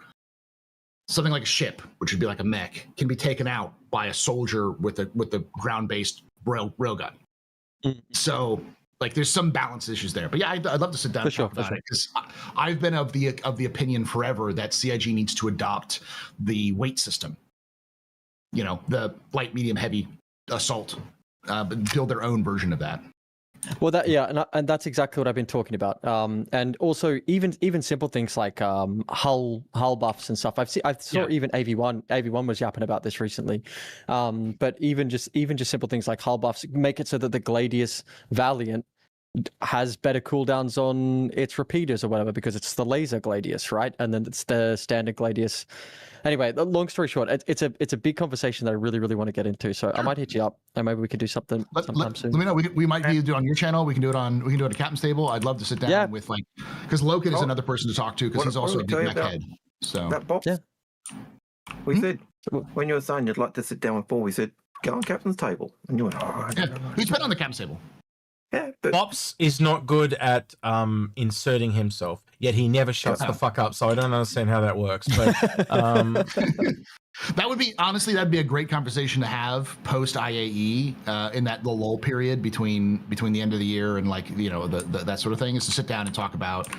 something like a ship, which would be like a mech, can be taken out by a soldier with a ground-based railgun. So like, there's some balance issues there. But yeah, I'd love to sit down and talk about it, because I've been of the opinion forever that CIG needs to adopt the weight system. The light, medium, heavy assault, but build their own version of that. Well, and that's exactly what I've been talking about. And also even simple things like hull buffs and stuff. I saw even AV1 was yapping about this recently. But even just simple things like hull buffs make it so that the Gladius Valiant has better cooldowns on its repeaters or whatever, because it's the laser Gladius, right? And then it's the standard Gladius. Anyway, long story short, it's a big conversation that I really want to get into. So I might hit you up, and maybe we could do something sometime soon. Let me know. We might do it on your channel. We can do it at Captain's Table. I'd love to sit down with, like, because Loken is another person to talk to, because he's also a big mech head. So that Bops. We said when you were saying you'd like to sit down with Paul, we said go on Captain's Table, and you went, he's been on the Captain's Table. Yeah, but Bops is not good at inserting himself, yet he never shuts the fuck up, so I don't understand how that works. But That would be honestly, that'd be a great conversation to have post IAE in that the lull period between the end of the year and like that sort of thing, is to sit down and talk about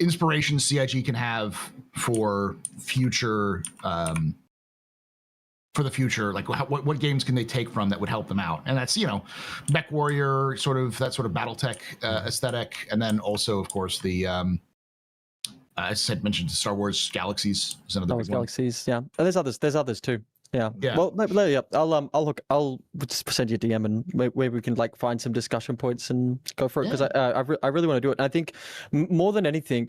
inspirations CIG can have for future like what games can they take from that would help them out, and that's Mech Warrior that sort of BattleTech aesthetic, and then also of course the as I mentioned, Star Wars Galaxies is another big one. Galaxies, yeah. And there's others too. Yeah. Yeah. Well, yeah. I'll just send you a DM and where we can like find some discussion points and go for it, because I really want to do it. And I think more than anything,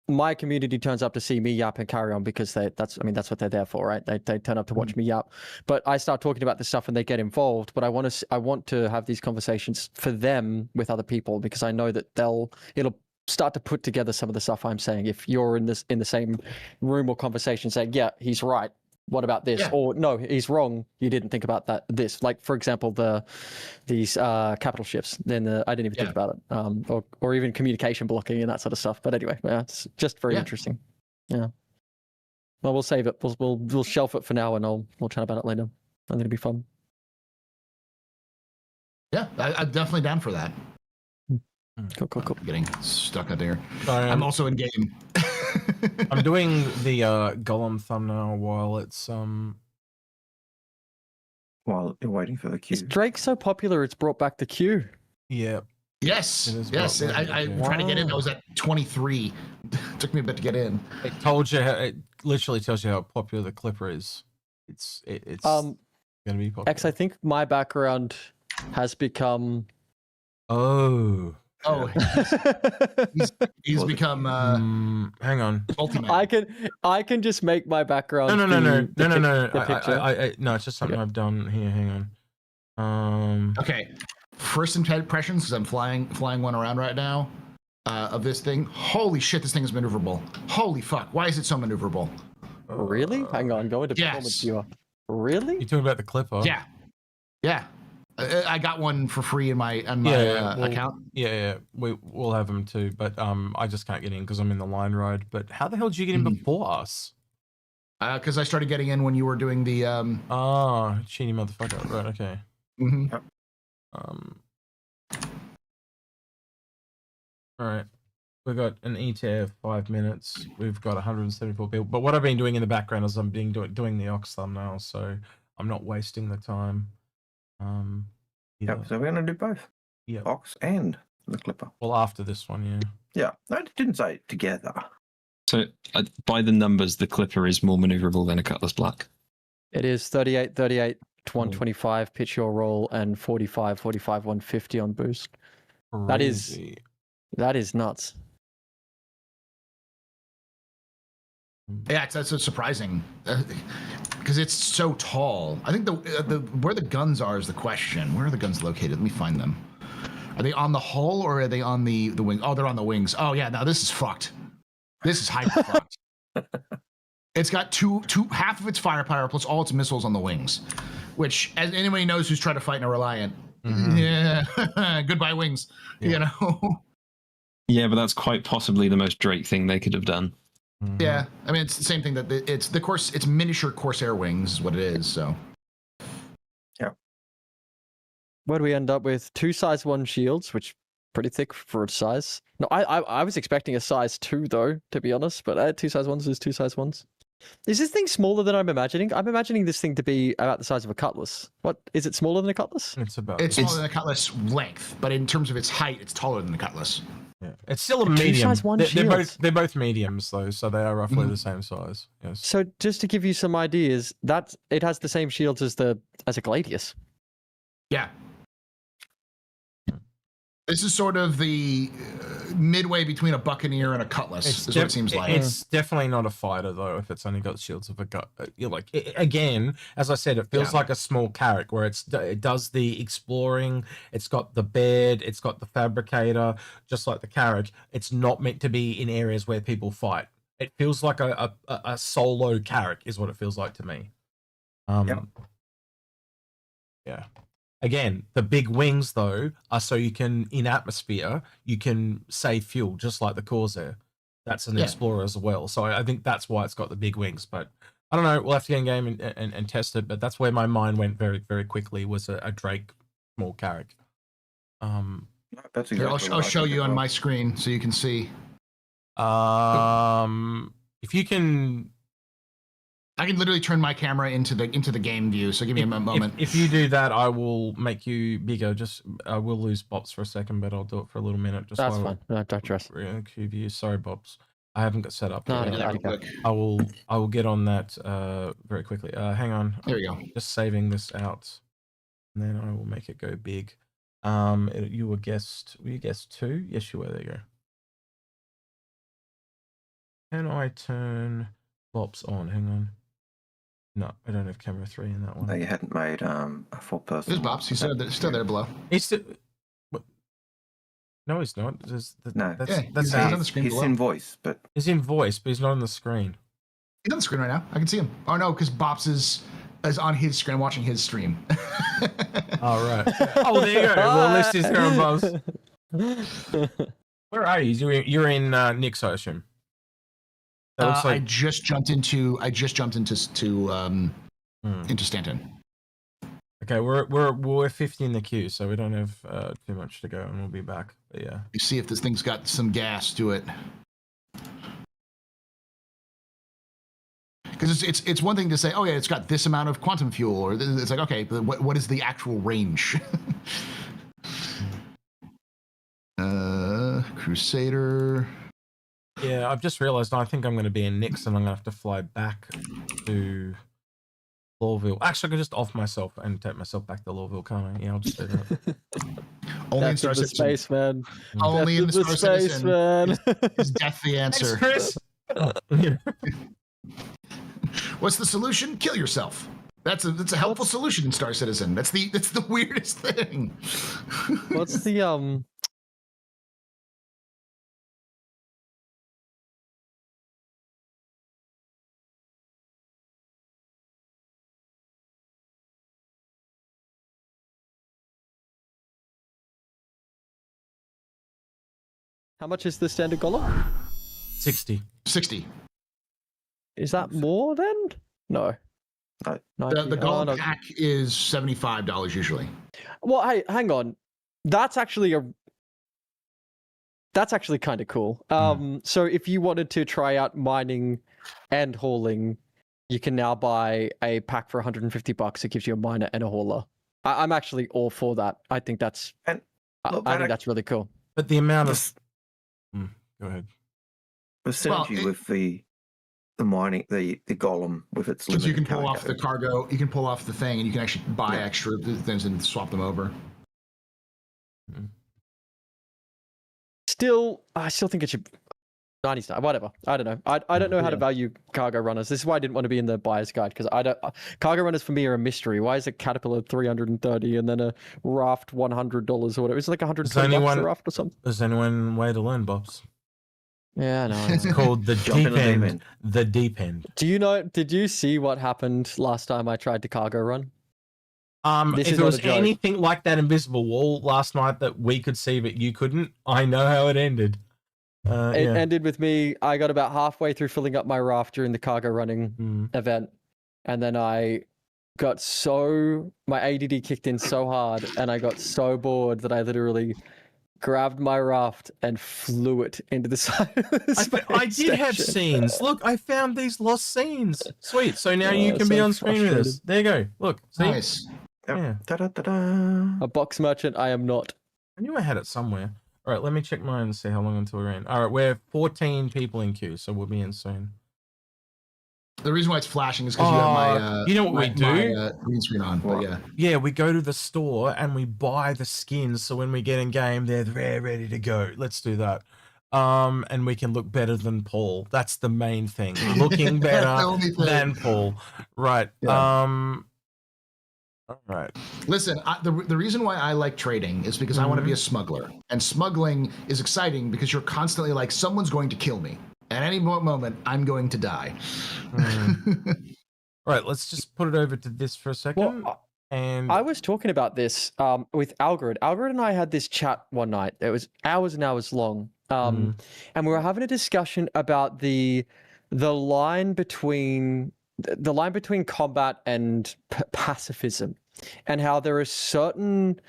my community turns up to see me yap and carry on because that's what they're there for, right? They turn up to watch me yap. But I start talking about this stuff and they get involved. But I want to have these conversations for them with other people, because I know that it'll start to put together some of the stuff I'm saying. If you're in the same room or conversation saying, yeah, he's right, what about this? Yeah. Or no, he's wrong, you didn't think about this. Like, for example, these capital shifts, then I didn't even think about it. Or even communication blocking and that sort of stuff. But anyway, it's just very interesting. Yeah. Well, we'll save it. We'll shelf it for now, and we'll chat about it later. I think it'll be fun. Yeah, I'm definitely down for that. Cool. I'm getting stuck out there. I'm also in game. I'm doing the Golem thumbnail while it's while you're waiting for the queue. Is Drake so popular it's brought back the queue? Yeah. Yes. I'm trying to get in. I was at 23. Took me a bit to get in. It literally tells you how popular the Clipper is. It's gonna be popular. X, I think my background has become he's become hang on. Ultimate. I can just make my background. No. Picture. No, it's just something I've done here. Hang on. Okay. First impressions, because I'm flying one around right now of this thing. Holy shit, this thing is maneuverable. Holy fuck, why is it so maneuverable? Really? Hang on, go into performance viewer. Really? You talking about the Clipper? Yeah. I got one for free in my account. Yeah, we'll have them too, but I just can't get in because I'm in the line ride. But how the hell did you get in before us? Because I started getting in when you were doing the cheating motherfucker. Right, okay. Mm-hmm. All right, we've got an ETA of 5 minutes. We've got 174 people. But what I've been doing in the background is I'm doing the Ox thumbnail, so I'm not wasting the time. So we're going to do both. Yeah. Ox and the Clipper. Well, after this one, yeah. Yeah. No, it didn't say it together. So by the numbers, the Clipper is more maneuverable than a Cutlass Black. It is 38, 125 pitch your roll, and 45, 150 on boost. Crazy. That is nuts. Yeah, that's so surprising because it's so tall. I think the where the guns are is the question. Where are the guns located? Let me find them. Are they on the hull or are they on the wing? Oh, they're on the wings. Oh yeah, now this is fucked. This is hyper fucked. It's got half of its firepower plus all its missiles on the wings, which, as anybody knows who's tried to fight in a Reliant, goodbye wings. Yeah. Yeah, but that's quite possibly the most Drake thing they could have done. Yeah, I mean it's the same thing that it's miniature Corsair wings is what it is. So yeah. Where do we end up with? 2 size 1 shields, which pretty thick for its size. No, I was expecting a size 2 though, to be honest. But 2 size 1s is 2 size 1s. Is this thing smaller than I'm imagining? I'm imagining this thing to be about the size of a Cutlass. What is it? Smaller than a Cutlass? It's smaller than a Cutlass length, but in terms of its height, it's taller than the Cutlass. Yeah. It's still a medium. They're both mediums though, so they are roughly the same size. Yes. So just to give you some ideas, it has the same shields as a Gladius. Yeah. This is sort of the midway between a Buccaneer and a Cutlass. Is what it seems like. It's definitely not a fighter though. If it's only got shields of a gut, you're like again, as I said, it feels like a small carrack where it does the exploring. It's got the bed. It's got the fabricator, just like the carrack. It's not meant to be in areas where people fight. It feels like a solo carrack is what it feels like to me. Yeah. Again, the big wings, though, are so you can, in atmosphere, you can save fuel, just like the Corsair. that's an Yeah. explorer as well. So I think that's why it's got the big wings. But I don't know. We'll have to get in game and test it. But that's where my mind went very, very quickly, was a Drake small carrack. That's Here, exactly I'll show you on my screen so you can see. If you can, I can literally turn my camera into the game view. So give me a moment. If you do that, I will make you bigger. Just I will lose Bops for a second, but I'll do it for a little minute. Just That's fine. No, don't stress. Cube view. Sorry, Bops. I haven't got set up. No, yet. no, that okay. real quick. I will get on that very quickly. Hang on. There we go. Just saving this out, and then I will make it go big. You were guest. Were you guest 2? Yes, you were. There you go. Can I turn Bops on? Hang on. No, I don't have camera 3 in that one. No, you hadn't made a full person. There's Bops. He's still there below. He's still. What? No, he's not. No. That's, Yeah, that's he's how on the screen He's below. in voice, but he's in voice, but he's not on the screen. He's on the screen right now. I can see him. Oh no, because Bops is on his screen, watching his stream. All right. Oh, there you go. Well, at least he's going Buzz. Where are you? You're in Nick's, I assume. That looks I like just jumped into Stanton. okay. We're 50 in the queue, so we don't have too much to go, and we'll be back. But yeah. You see if this thing's got some gas to it. Because it's one thing to say, oh yeah, it's got this amount of quantum fuel, or it's like, okay, but what is the actual range? Crusader. Yeah, I've just realised I think I'm going to be in Nick's, and I'm going to have to fly back to Lawville. Actually, I can just off myself and take myself back to Lawville, can't I? Yeah, I'll just do that. Only in Death Star of the Citizen. space, man. Only in Death the of Star space, Citizen man. is death the answer. Thanks, Chris. What's the solution? Kill yourself. That's a helpful solution in Star Citizen. That's the weirdest thing. What's the How much is the standard golem? 60. 60. Is that more then? No. No. 90. The Oh, gold no. pack is $75 usually. Well, hey, hang on. That's actually kind of cool. So if you wanted to try out mining and hauling, you can now buy a pack for $150. It gives you a miner and a hauler. I'm actually all for that. I think that's And look, I think that's really cool. But the amount of the go ahead. synergy with the mining, the golem with its Because you can limited pull off the cargo, you can pull off the thing, and you can actually buy extra things and swap them over. Still, I still think it should 90 star, whatever. I don't know. I don't know how to value cargo runners. This is why I didn't want to be in the buyer's guide, because I don't. Cargo runners for me are a mystery. Why is a Caterpillar 330 and then a raft $100 or whatever? It's like $120 a raft or something. Does anyone way to learn, Bobs? Yeah, I know. It's called the Jump in deep the deep end. end. The deep end. Do you know? Did you see what happened last time I tried to cargo run? This If is it not was a joke. anything like that invisible wall last night that we could see but you couldn't, I know how it ended. It ended with me. I got about halfway through filling up my raft during the cargo running event, and then I got my ADD kicked in so hard, and I got so bored that I literally grabbed my raft and flew it into the side of the space I did have station. scenes. Look, I found these lost scenes. Sweet. So now you Oh, can be so on screen with us. frustrated. There you go. Look. See? Nice. Yeah. Da-da-da-da. A box merchant, I am not. I knew I had it somewhere. All right, let me check mine and see how long until we're in. All right, we're 14 people in queue, so we'll be in soon. The reason why it's flashing is because you have my. You know what we do? My, green screen on, but yeah. Yeah, we go to the store and we buy the skins, so when we get in game, they're ready to go. Let's do that. And we can look better than Paul. That's the main thing. Looking That's better the only thing. than Paul. Right. Yeah. All right. Listen, the reason why I like trading is because I want to be a smuggler. And smuggling is exciting because you're constantly like, someone's going to kill me. At any moment, I'm going to die. All right, let's just put it over to this for a second. Well, And I was talking about this with Algared. Algared and I had this chat one night. It was hours and hours long. And we were having a discussion about the line between combat and pacifism, and how there are certain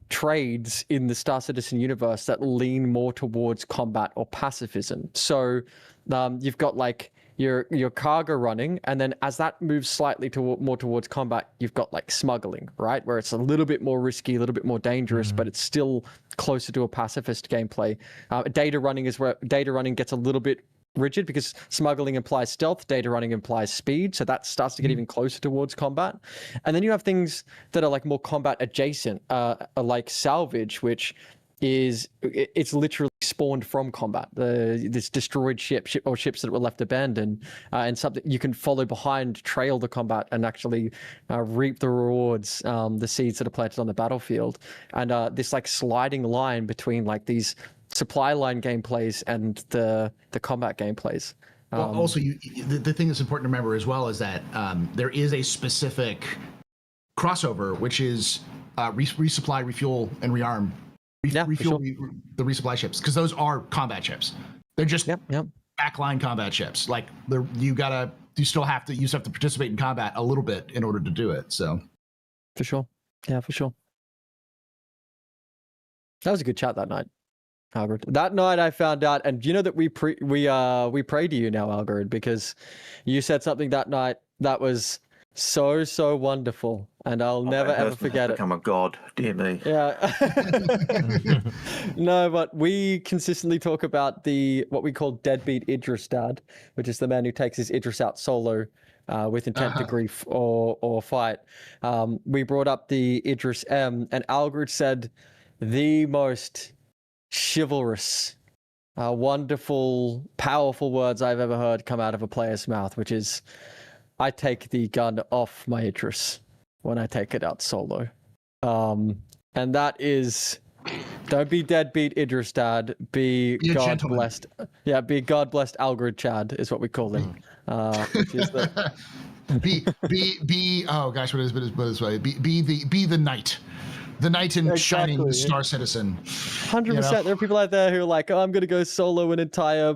trades in the Star Citizen universe that lean more towards combat or pacifism. So you've got like your cargo running, and then as that moves slightly more towards combat, you've got like smuggling, right? Where it's a little bit more risky, a little bit more dangerous, but it's still closer to a pacifist gameplay. Data running is where data running gets a little bit rigid, because smuggling implies stealth, data running implies speed, so that starts to get even closer towards combat. And then you have things that are like more combat adjacent, like salvage, which is it's literally spawned from combat. This destroyed ship or ships that were left abandoned, and something you can follow behind, trail the combat, and actually reap the rewards, the seeds that are planted on the battlefield. And this like sliding line between like these supply line gameplays and the combat gameplays. Well, also, the thing that's important to remember as well is that there is a specific crossover, which is resupply, refuel, and rearm. Refuel the resupply ships, because those are combat ships. They're just backline combat ships. Like you still have to participate in combat a little bit in order to do it. So for sure, for sure. That was a good chat that night, Algared. That night I found out, and you know that we pray to you now, Algared, because you said something that night that was so wonderful, and I'll never ever forget it. Become a god, dear me. Yeah. No, but we consistently talk about what we call deadbeat Idris dad, which is the man who takes his Idris out solo with intent to grief or fight. We brought up the Idris M, and Algared said the most chivalrous, wonderful, powerful words I've ever heard come out of a player's mouth, which is, I take the gun off my Idris when I take it out solo. And that is, don't be deadbeat Idris dad, be God blessed. Yeah, be God blessed Algared Chad is what we call him. Which is the... oh gosh, what is be the knight. The knight in shining Star Citizen. 100%. There are people out there who are like, oh, I'm going to go solo an entire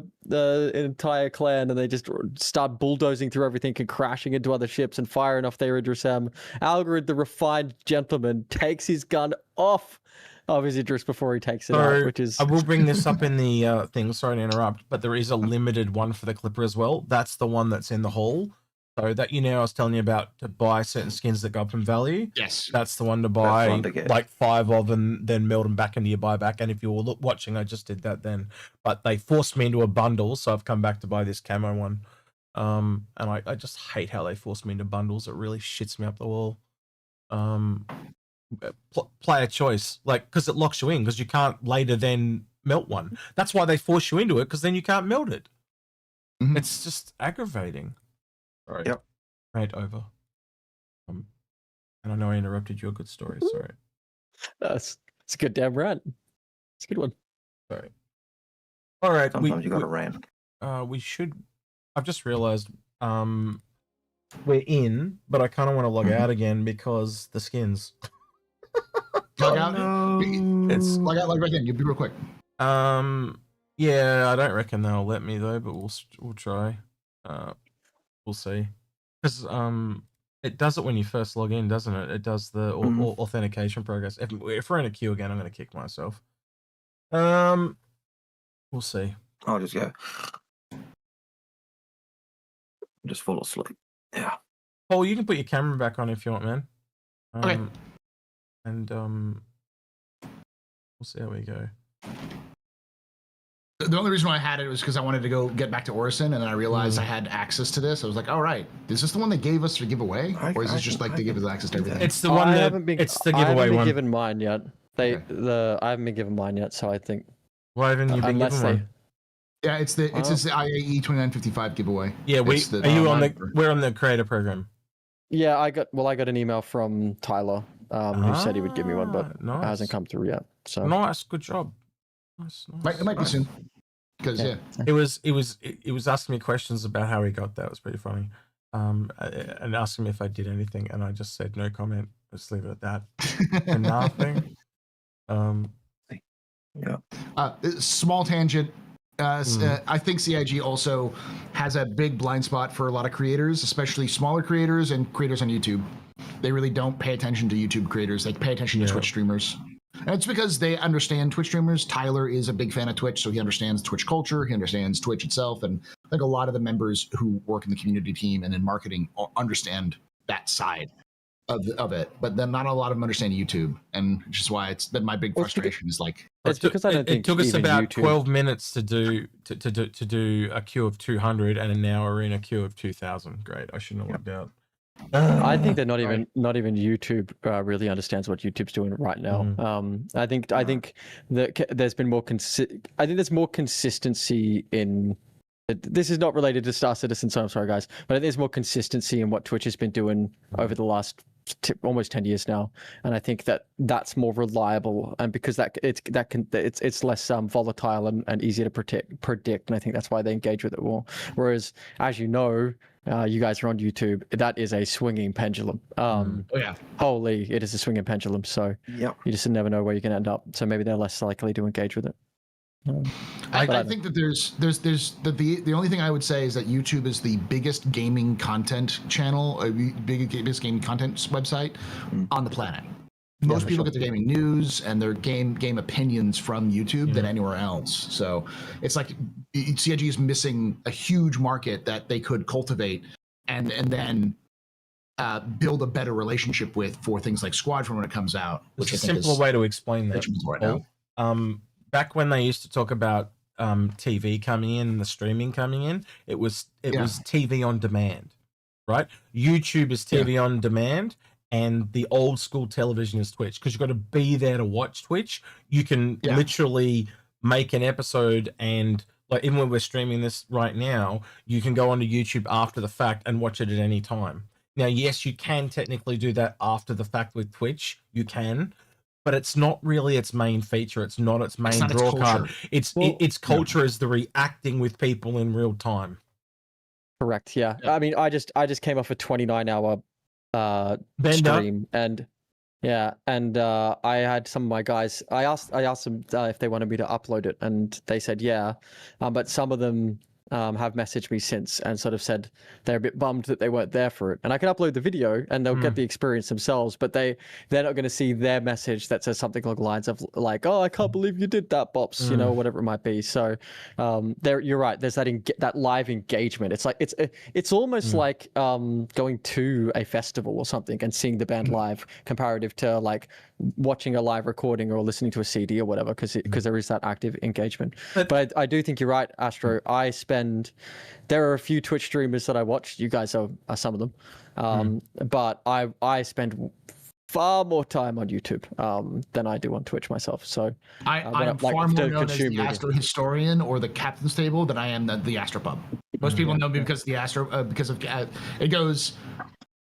clan, and they just start bulldozing through everything and crashing into other ships and firing off their Idris M. Algared, the refined gentleman, takes his gun off of his Idris before he takes it out, which is... I will bring this up in the thing, sorry to interrupt, but there is a limited one for the Clipper as well. That's the one that's in the hall. So that, I was telling you about, to buy certain skins that go up in value. Yes. That's the one to buy, like 5 of them, then meld them back into your buyback. And if you were watching, I just did that then. But they forced me into a bundle, so I've come back to buy this camo one. And I just hate how they force me into bundles. It really shits me up the wall. Player choice, like, because it locks you in, because you can't later then melt one. That's why they force you into it, because then you can't melt it. Mm-hmm. It's just aggravating. Sorry. Yep. Right over. And I know I interrupted your good story. Sorry. It's a good damn rant. It's a good one. Sorry. All right. Sometimes you got to rant. We should. I've just realized we're in, but I kind of want to log out again because the skins. Log out. It's log out. Log back in. You'll be real quick. Yeah, I don't reckon they'll let me though, but we'll try. We'll see, because it does it when you first log in, doesn't it? It does the authentication progress. If we're in a queue again, I'm going to kick myself. We'll see. I'll just go. Just fall asleep. Yeah. Paul, you can put your camera back on if you want, man. Okay. And we'll see how we go. The only reason why I had it was because I wanted to go get back to Orison, and then I realized I had access to this. I was like, "All right, is this the one they gave us to give away, or is this just like they give us access to everything?" It's the one it's the giveaway one. I haven't been given mine yet. I haven't been given mine yet, so I think. Why haven't you been given one? Yeah, it's the IAE 2955 giveaway. Yeah, we're on the creator program. Yeah, I got an email from Tyler, who said he would give me one, but it hasn't come through yet. So nice, good job. Nice. It might be soon. Because it was asking me questions about how he got that. It was pretty funny. and asked him if I did anything, and I just said no comment. Let's leave it at that. And nothing. Small tangent. I think CIG also has a big blind spot for a lot of creators, especially smaller creators and creators on YouTube. They really don't pay attention to YouTube creators. They pay attention to Twitch streamers. And it's because they understand Twitch streamers. Tyler is a big fan of Twitch, so he understands Twitch culture. He understands Twitch itself. And I think a lot of the members who work in the community team and in marketing understand that side of it. But then not a lot of them understand YouTube. And which is why it's been my big frustration is like... It's because I don't think it took us about YouTube... 12 minutes to do a queue of 200, and now we're in a queue of 2,000. Great. I shouldn't have logged out. I think that not even YouTube really understands what YouTube's doing right now. I think that there's been more I think there's more consistency in. This is not related to Star Citizen, so I'm sorry guys, but I think there's more consistency in what Twitch has been doing over the last almost 10 years now, and I think that that's more reliable, and because it's less volatile and easier to predict, and I think that's why they engage with it more. Whereas, as you know, you guys are on YouTube. That is a swinging pendulum. Holy, it is a swinging pendulum. So you just never know where you can end up. So maybe they're less likely to engage with it. I think that there's the only thing I would say is that YouTube is the biggest gaming content channel, biggest gaming content website on the planet. Most people get their gaming news and their game opinions from YouTube than anywhere else. So it's like CIG is missing a huge market that they could cultivate and then build a better relationship with for things like Squadron when it comes out. Which is a simpler way to explain that. Right now. Back when they used to talk about TV coming in and the streaming coming in, it was TV on demand, right? YouTube is TV on demand, and the old school television is Twitch, because you've got to be there to watch Twitch. You can literally make an episode, and like even when we're streaming this right now, you can go onto YouTube after the fact and watch it at any time. Now, yes, you can technically do that after the fact with Twitch. You can. But it's not really its main feature. It's not its main draw card. Its culture is the reacting with people in real time. Correct. Yeah. I mean, I just came off a 29-hour stream, and I had some of my guys. I asked them if they wanted me to upload it, and they said yeah. But some of them have messaged me since and sort of said they're a bit bummed that they weren't there for it. And I can upload the video and they'll get the experience themselves, but they're not going to see their message that says something along the lines of like, "Oh, I can't believe you did that, Bops," you know, whatever it might be. So you're right. There's that live engagement. It's like it's almost like going to a festival or something and seeing the band live, comparative to like watching a live recording or listening to a CD or whatever, because there is that active engagement. But I do think you're right, Astro. There are a few Twitch streamers that I watch. You guys are some of them, but I spend far more time on YouTube than I do on Twitch myself. So I'm far more known as the Astro Historian or the Captain's Table than I am the Astropub. Most people know me because it goes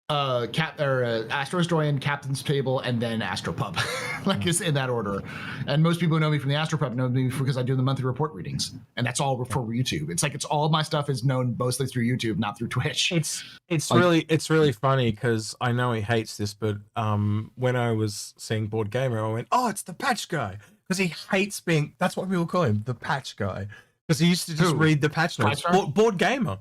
Astro Historian, Captain's Table, and then Astropub, like it's in that order. And most people who know me from the Astropub know me because I do the monthly report readings, and that's all for YouTube. It's like all of my stuff is known mostly through YouTube, not through Twitch. It's really funny because I know he hates this, but when I was seeing Board Gamer, I went, "Oh, it's the patch guy," because he hates being. That's what people call him, the patch guy, because he used to just read the patch notes. Board Gamer.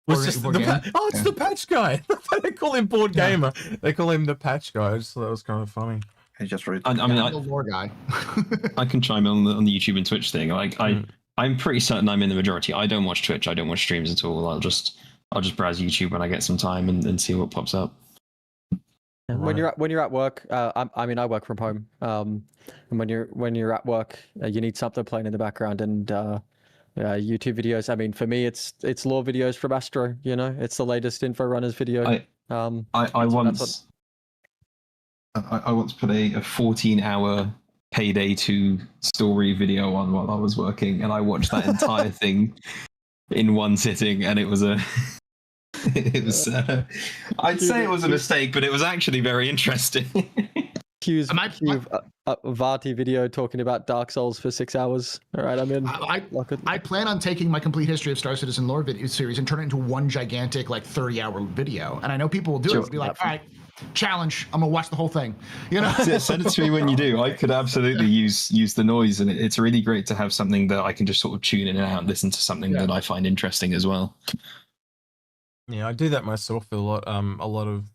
It's the patch guy. They call him Board Gamer. They call him the patch guy. I just thought that was kind of funny. He just read. I'm the lore guy. I can chime in on the YouTube and Twitch thing. Like I'm pretty certain I'm in the majority. I don't watch Twitch. I don't watch streams at all. I'll just browse YouTube when I get some time and see what pops up. When you're at work, I mean I work from home. And when you're at work, you need something playing in the background, and YouTube videos. I mean, for me, it's lore videos from Astro. You know, it's the latest Inforunners video. I once put a 14-hour Payday 2 story video on while I was working, and I watched that entire thing in one sitting, and it was I'd say it was a mistake, but it was actually very interesting. Q's Am I- Vati video talking about Dark Souls for 6 hours. All right, I'm in. I plan on taking my complete history of Star Citizen lore video series and turn it into one gigantic, like 30-hour video. And I know people will do it. It'll be like, all right, challenge. I'm gonna watch the whole thing. You know? Yeah, send it to me when you do. I could absolutely use the noise, and it's really great to have something that I can just sort of tune in and out and listen to something that I find interesting as well. Yeah, I do that myself a lot. A lot of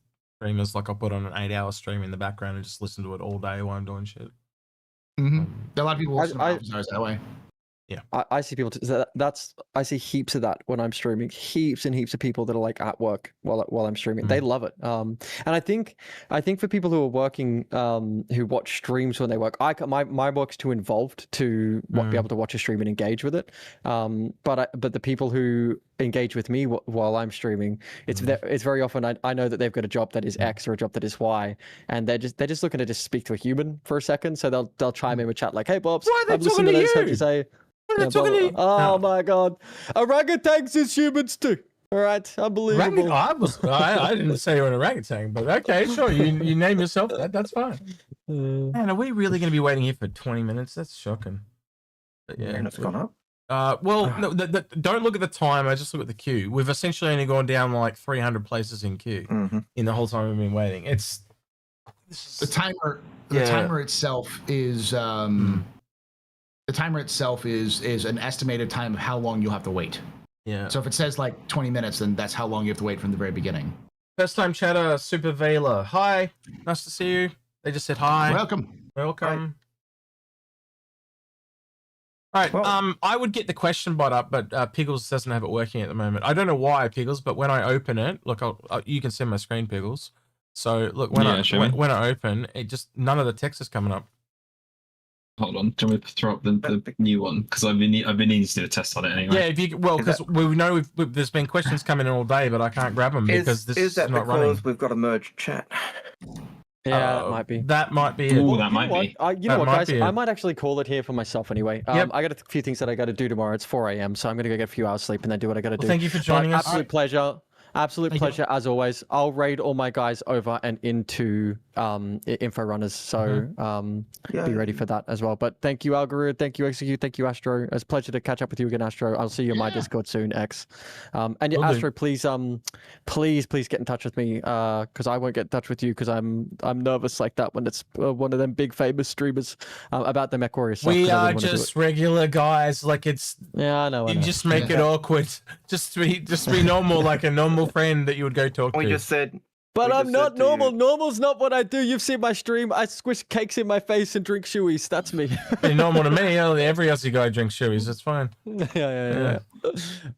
streamers, like, I'll put on an 8-hour stream in the background and just listen to it all day while I'm doing shit. Mm-hmm. A lot of people listen to office hours that way. Yeah, I see people. I see heaps of that when I'm streaming. Heaps and heaps of people that are like at work while I'm streaming. They love it. And I think for people who are working, who watch streams when they work, my work's too involved to be able to watch a stream and engage with it. But the people who engage with me while I'm streaming, it's very often I know that they've got a job that is X or a job that is Y, and they're just looking to just speak to a human for a second. So they'll chime in with chat like, "Hey, Bops, Why are they I'm listening to talking this. to How'd you? you say?" What are they talking to you? Oh my god, orangutans is humans too. All right, unbelievable. I didn't say you're an orangutan, but okay, sure. You name yourself that. That's fine. Man, are we really going to be waiting here for 20 minutes? That's shocking. But yeah, And it's gone up. well, no, don't look at the time. I just look at the queue. We've essentially only gone down like 300 places in queue in the whole time we've been waiting. The timer. The timer itself is the timer itself is an estimated time of how long you'll have to wait. Yeah. So if it says like 20 minutes, then that's how long you have to wait from the very beginning. First time chatter, Super Vela. Hi, nice to see you. They just said hi. Welcome. Welcome. All right. Well, I would get the question bot up, but Piggles doesn't have it working at the moment. I don't know why, Piggles, but when I open it, look, you can see my screen, Piggles. So look, when I open, it just none of the text is coming up. Hold on, do you want me to throw up the new one? Because I've been needing to do a test on it anyway. Yeah, because we know there's been questions coming in all day, but I can't grab them because this is not running. We've got a merged chat? Yeah, that might be. That might be it. Ooh, that might be. You know That what, might guys? be it. I might actually call it here for myself anyway. Yep. I got a few things that I got to do tomorrow. It's 4 a.m., so I'm going to go get a few hours sleep and then do what I got to do. Thank you for joining us. Absolute pleasure. Absolute pleasure as always. I'll raid all my guys over and into Inforunners, so be ready for that as well. But thank you, Algared. Thank you, Execute. Thank you, Astro. It's a pleasure to catch up with you again, Astro. I'll see you in my Discord soon, X. And yeah, Astro, please get in touch with me because I won't get in touch with you because I'm nervous like that when it's one of them big famous streamers about the MechWarrior stuff. We are just regular guys. Like it's I know. You just make it awkward. Just be normal, like a normal friend that you would go talk to. We just said. But we I'm just not said to normal. you- Normal's not what I do. You've seen my stream. I squish cakes in my face and drink shoeies. That's me. Be normal to me. Every Aussie guy drinks shoeies. That's fine. Yeah.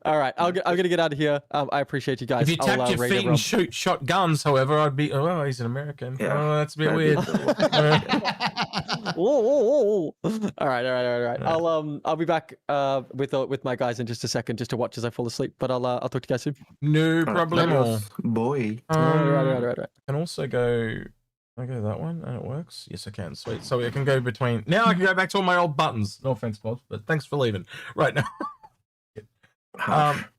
All right, I'm gonna get out of here. I appreciate you guys. If you tapped your raid feet everyone. and shoot shotguns, however, I'd be. Oh, he's an American. Yeah. Oh, that's a bit Maybe. weird. All right. I'll be back with my guys in just a second, just to watch as I fall asleep. But I'll talk to you guys soon. No problemo. Boy. Right. I can also go. Can I go that one and it works? Yes, I can. Sweet. So I can go between. Now I can go back to all my old buttons. No offense, Bob, but thanks for leaving. Right now.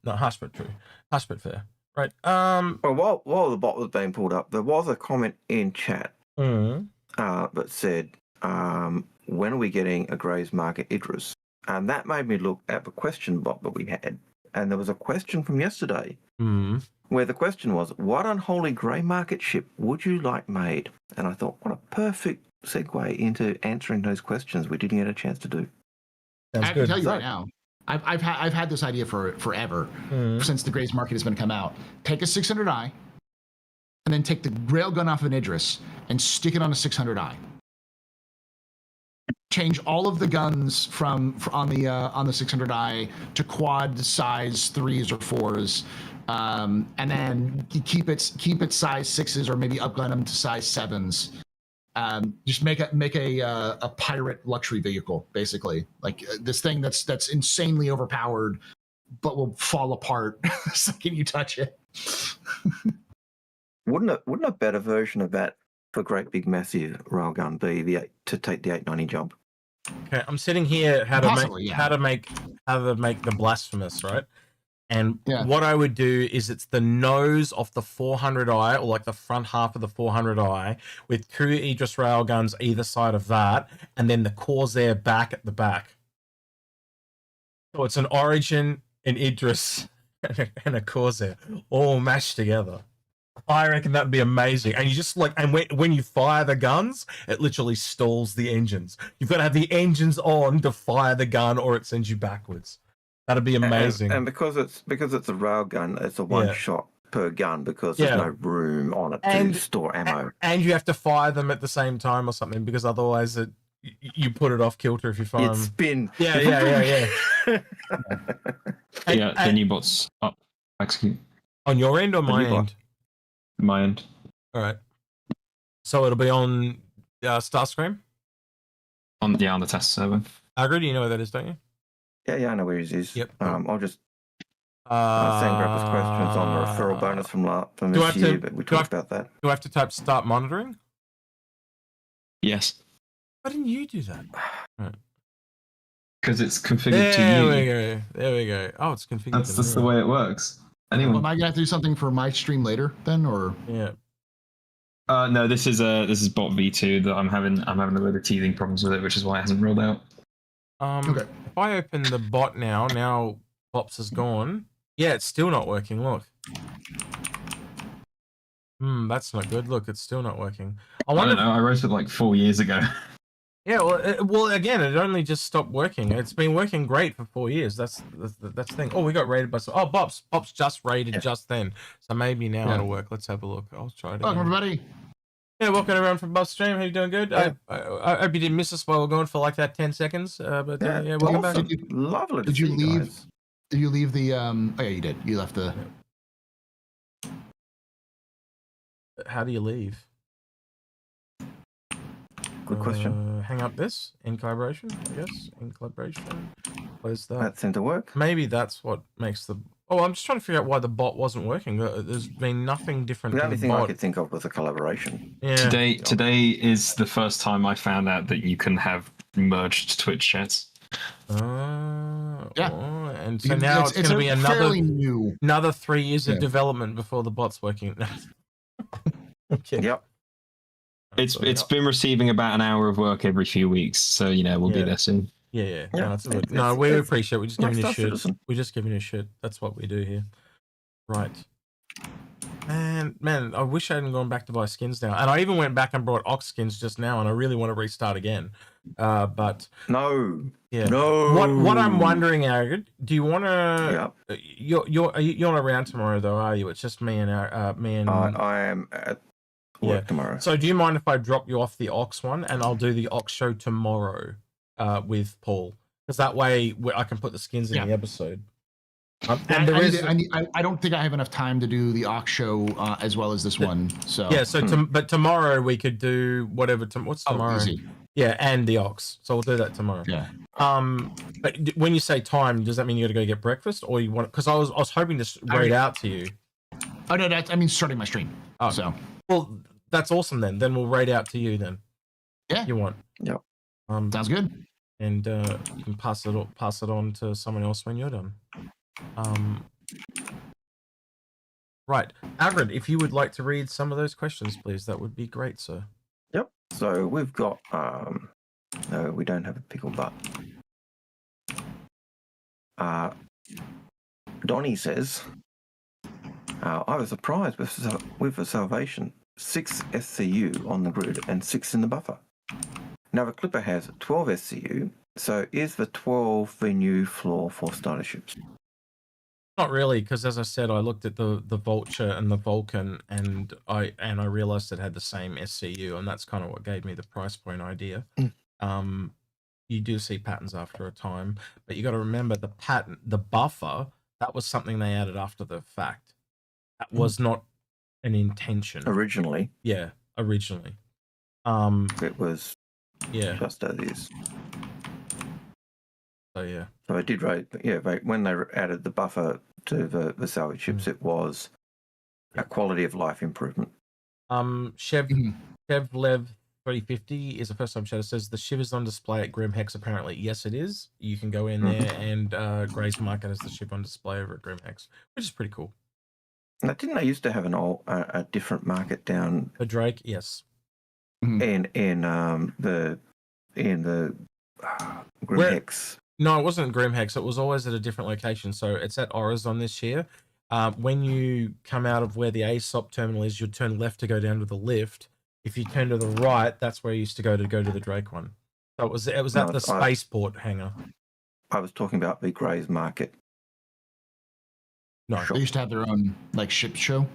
No, harsh but true. Harsh but fair. Right. Well, while the bot was being pulled up, there was a comment in chat that said, when are we getting a Graves Market Idris? And that made me look at the question bot that we had. And there was a question from yesterday where the question was, what unholy grey market ship would you like made? And I thought, what a perfect segue into answering those questions we didn't get a chance to do. Sounds I can tell you right now, I've had this idea for forever, since the Graves Market has been come out. Take a 600i, and then take the railgun off an Idris and stick it on a 600i. Change all of the guns on the 600i to quad size 3s or 4s, and then keep it size 6s or maybe upgun them to size 7s. Just make a pirate luxury vehicle, basically, like this thing that's insanely overpowered, but will fall apart the second you touch it. Wouldn't a better version of that for Great Big Massive railgun be to take the 890 jump? Okay, I'm sitting here how to Possibly, make the blasphemous, right? And Yeah. what I would do is it's the nose off the 400i, or like the front half of the 400i, with 2 Idris railguns either side of that, and then the Corsair back at the back. So it's an Origin, an Idris, and a Corsair all mashed together. I reckon that'd be amazing. And you just like, and when you fire the guns, it literally stalls the engines. You've got to have the engines on to fire the gun, or it sends you backwards. That'd be amazing. And because it's a rail gun, it's a one shot per gun because there's no room on it to store ammo. And you have to fire them at the same time or something, because otherwise you put it off kilter if you fire them. Spin. Yeah. The new bots up. Execute. On your end or my end? My end. All right. So it'll be on Starscream? On the test server. Algared, you know where that is, don't you? Yeah, I know where he is. Yep. I'll just send Grappa's questions on the referral bonus from this year, but we talked about that. Do I have to type start monitoring? Yes. Why didn't you do that? Because it's configured to you. There we go. Oh, it's configured. That's just the way it works. Well, am I gonna have to do something for my stream later then, or? Yeah. No, this is bot v2 that I'm having a load of teething problems with it, which is why it hasn't rolled out. Okay. If I open the bot now Bops is gone. Yeah, it's still not working. Look. That's not good. Look, it's still not working. I don't know. I wrote it like 4 years ago. Yeah, well, again, it only just stopped working. It's been working great for 4 years. That's the thing. Oh, we got raided by Bops just raided just then. So maybe now it'll work. Let's have a look. I'll try it. Welcome everybody. Yeah, welcome everyone from Bops Stream. How you doing? Good. I hope you didn't miss us while we're going for like that 10 seconds. Welcome back. Lovely. Did you leave? Did you leave the? Oh yeah, you did. You left the. How do you leave? Good question. Hang up this in collaboration, I guess. In collaboration. Close that. That seemed to work. Maybe that's what makes the. Oh, I'm just trying to figure out why the bot wasn't working. There's been nothing different. The only thing I could think of was a collaboration. Yeah. Today is the first time I found out that you can have merged Twitch chats. Yeah. Oh, and so now it's going to be another 3 years of development before the bot's working. Okay. Yep. It's been receiving about an hour of work every few weeks, so we'll be there soon. Yeah. No, we appreciate it. We're just giving you shit. We're just giving you shit. That's what we do here. Right. And man, I wish I hadn't gone back to buy skins now. And I even went back and brought Ox skins just now, and I really want to restart again. But no. What I'm wondering, Algared, do you want to? Yeah. You're not around tomorrow though, are you? It's just me and I am at work tomorrow. So do you mind if I drop you off the Ox one, and I'll do the Ox show tomorrow with Paul, because that way I can put the skins in the episode. And I don't think I have enough time to do the Ox show as well as this one. So yeah. So but tomorrow we could do whatever. What's tomorrow? Easy. Yeah, and the Ox. So we'll do that tomorrow. Yeah. But when you say time, does that mean you got to go get breakfast, or you want? Because I was hoping to raid out to you. Oh no, I mean starting my stream. Oh, so well, that's awesome then. Then we'll raid out to you then. Yeah. You want? Yep. Sounds good. And you can pass it on to someone else when you're done. Right, Algared, if you would like to read some of those questions, please, that would be great, sir. Yep. So we've got no, we don't have a pickle, but Donnie says, I was surprised with the Salvation 6 SCU on the grid and 6 in the buffer. Now the Clipper has 12 SCU, so is the 12 the new floor for starter ships? Not really, because as I said, I looked at the Vulture and the Vulcan, and I realized it had the same SCU, and that's kind of what gave me the price point idea. You do see patterns after a time, but you got to remember the buffer, that was something they added after the fact. That was not an intention originally. Yeah, originally. It was just as is. So yeah. So I did rate, when they added the buffer to the salvage ships, it was a quality of life improvement. Chevlev 350 is a first time chat. It says the ship is on display at Grim Hex. Apparently, yes, it is. You can go in there and Gray's Market has the ship on display over at Grim Hex, which is pretty cool. Now, didn't they used to have a different market down For Drake, yes. in the Grim Hex? No, it wasn't Grim Hex. It was always at a different location. So it's at Orizon this year. When you come out of where the ASOP terminal is, you'll turn left to go down to the lift. If you turn to the right, that's where you used to go to the Drake one. So it was at the spaceport hangar. I was talking about the Gray's Market. No, they used to have their own like ship show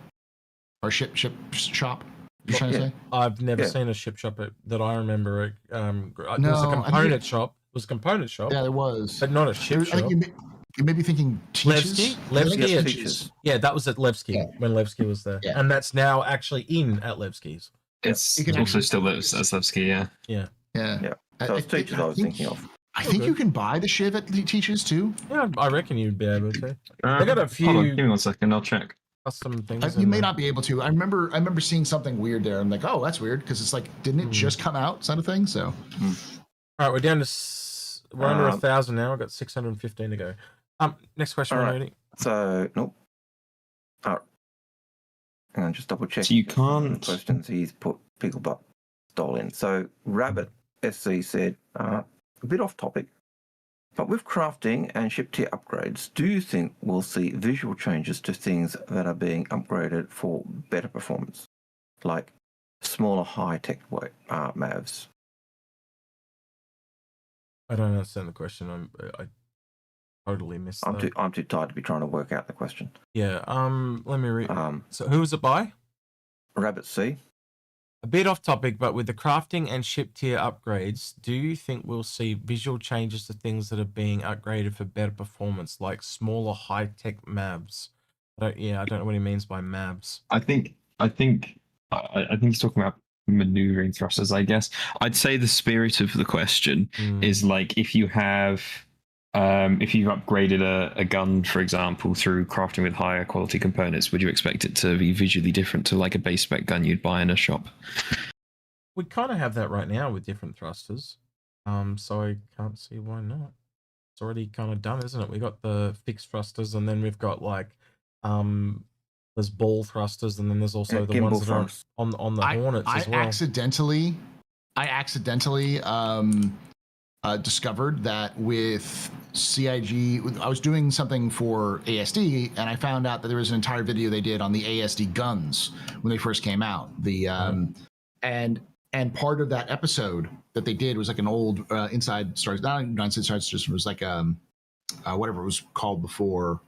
or ship shop. You're trying to say? I've never seen a ship shop that I remember. There was No, a component shop. It was a component shop. Yeah, there was, but not a ship shop. I think you may be thinking Teachers. Levski, yeah, that was at Levski when Levski was there, and that's now actually in at Levski's. It's also still as Levski, yeah. So it's Teachers I was thinking of. I think you can buy the Shiv at Teachers too. Yeah, I reckon you'd be able to. I got a few. Hold on, give me 1 second. I'll check. Custom things. You may not be able to. I remember seeing something weird there. I'm like, oh, that's weird because it's like, didn't it just come out? Sort of thing. So, all right, we're down to we're under 1,000 now. I've got 615 to go. Next question, right. So nope. All right. Hang on, just double check. So you can't. Questions he's put Picklebutt stole in. So Rabbit SC said, a bit off topic, but with crafting and ship tier upgrades, do you think we'll see visual changes to things that are being upgraded for better performance, like smaller high-tech mavs? I don't understand the question. I totally missed that. I'm too tired to be trying to work out the question. Yeah. Let me read. So who was it by? Rabbit C. A bit off topic, but with the crafting and ship tier upgrades, do you think we'll see visual changes to things that are being upgraded for better performance, like smaller high-tech mavs? I don't know what he means by mavs. I think he's talking about maneuvering thrusters, I guess. I'd say the spirit of the question is like if you've upgraded a gun, for example, through crafting with higher quality components, would you expect it to be visually different to like a base spec gun you'd buy in a shop? We kind of have that right now with different thrusters. So I can't see why not. It's already kind of done, isn't it? We got the fixed thrusters, and then we've got like there's ball thrusters, and then there's also the ones that are on the Hornets as well. I accidentally discovered that with CIG, I was doing something for ASD, and I found out that there was an entire video they did on the ASD guns when they first came out. And part of that episode that they did was like an old Inside Stars, not Inside Stars, just was like whatever it was called before,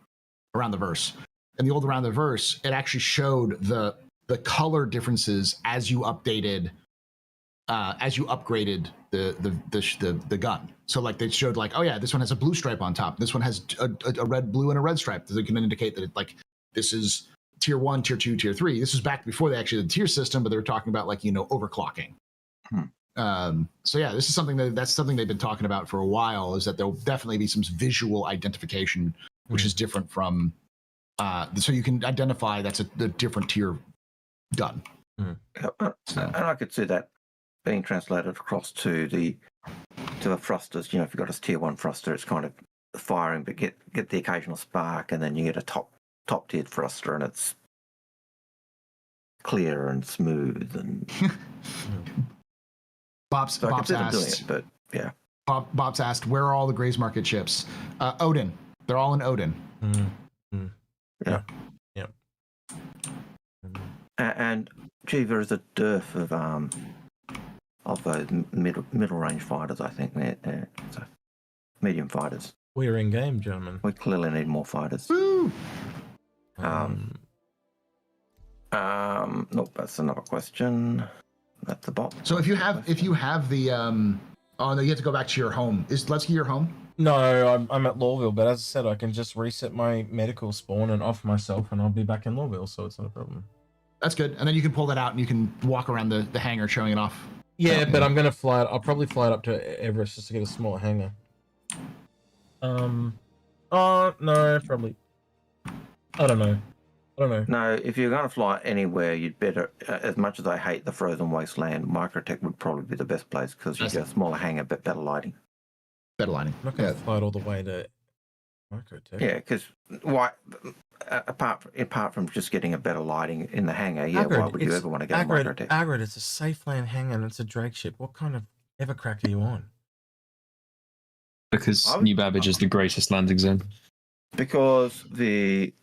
Around the Verse. And the old Around the Verse, it actually showed the color differences as you updated. As you upgraded the gun. So like they showed like, oh yeah, this one has a blue stripe on top. This one has a red, blue, and a red stripe. That can indicate that this is tier 1, tier 2, tier 3. This was back before they actually did the tier system, but they were talking about like, overclocking. So yeah, this is something that's something they've been talking about for a while, is that there'll definitely be some visual identification, which is different from, so you can identify that's a different tier gun. And I could see that being translated across to the thrusters. If you've got a tier 1 thruster, it's kind of firing, but get the occasional spark, and then you get a top tier thruster, and it's clear and smooth. And Bops asked, doing it, but yeah. Bops asked, where are all the Grays Market chips? Odin. They're all in Odin. Yeah. And gee, there is a dearth of those middle range fighters, I think. So medium fighters. We're in game, gentlemen. We clearly need more fighters. Woo! Nope, that's another question. That's the bot. So if you have the oh no, you have to go back to your home. Is Levski your home? No, I'm at Lawville, but as I said, I can just reset my medical spawn and off myself, and I'll be back in Lawville, so it's not a problem. That's good. And then you can pull that out, and you can walk around the hangar showing it off. Yeah, but I'm gonna fly it. I'll probably fly it up to Everest just to get a smaller hangar. Oh no, probably. I don't know. I don't know. No, if you're going to fly anywhere, you'd better, as much as I hate the frozen wasteland, Microtech would probably be the best place because you get a smaller hangar, but better lighting. Better lighting. I'm not going to fly it all the way to Microtech. Yeah, because why? Apart from just getting a better lighting in the hangar, yeah, why would you ever want to go to Microtech? Algared, it's a safe land hangar and it's a Drake ship. What kind of evercrack are you on? Because New Babbage is the greatest landing zone. Because the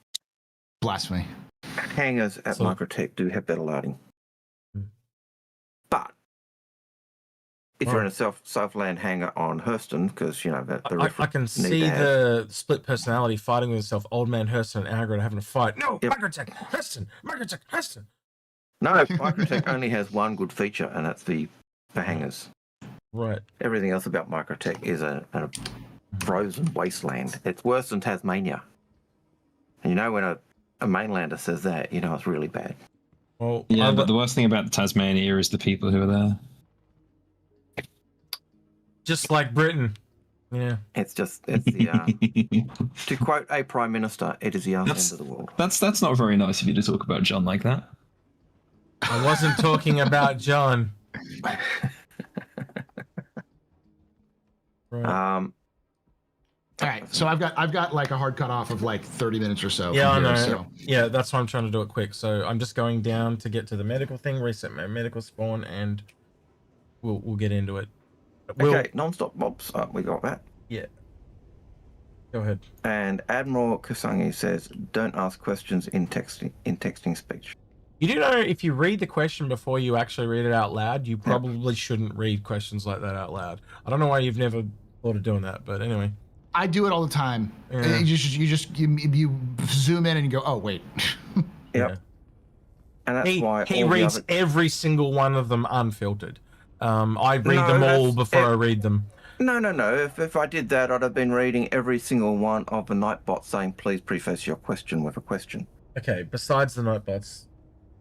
Blasphemy. hangars at Microtech do have better lighting. But if you're in a self-land hangar on Hurston, because, you know, I can see the split personality fighting with itself. Old man Hurston and Algared having a fight. No, Microtech, Hurston, Microtech, Hurston. No, Microtech only has one good feature, and that's the hangars. Right. Everything else about Microtech is a frozen wasteland. It's worse than Tasmania. And you know, when a mainlander says that, you know it's really bad. Well, yeah, but the worst thing about Tasmania is the people who are there. Just like Britain. Yeah. It's the to quote a prime minister, it is the end of the world. That's not very nice of you to talk about John like that. I wasn't talking about John. Right. All right, so I've got like a hard cutoff of like 30 minutes or so. Yeah, I know. So. Yeah, that's why I'm trying to do it quick. So I'm just going down to get to the medical thing, reset my medical spawn, and we'll get into it. Okay, non-stop Bops. We got that. Yeah. Go ahead. And Admiral Kusangi says, "Don't ask questions in texting speech." You do know if you read the question before you actually read it out loud, you probably shouldn't read questions like that out loud. I don't know why you've never thought of doing that, but anyway. I do it all the time. Yeah. You zoom in and you go, oh wait. Yep. Yeah. And that's why he reads every single one of them unfiltered. I read them all before I read them. No. If I did that, I'd have been reading every single one of the Nightbots saying, "Please preface your question with a question." Okay. Besides the Nightbots.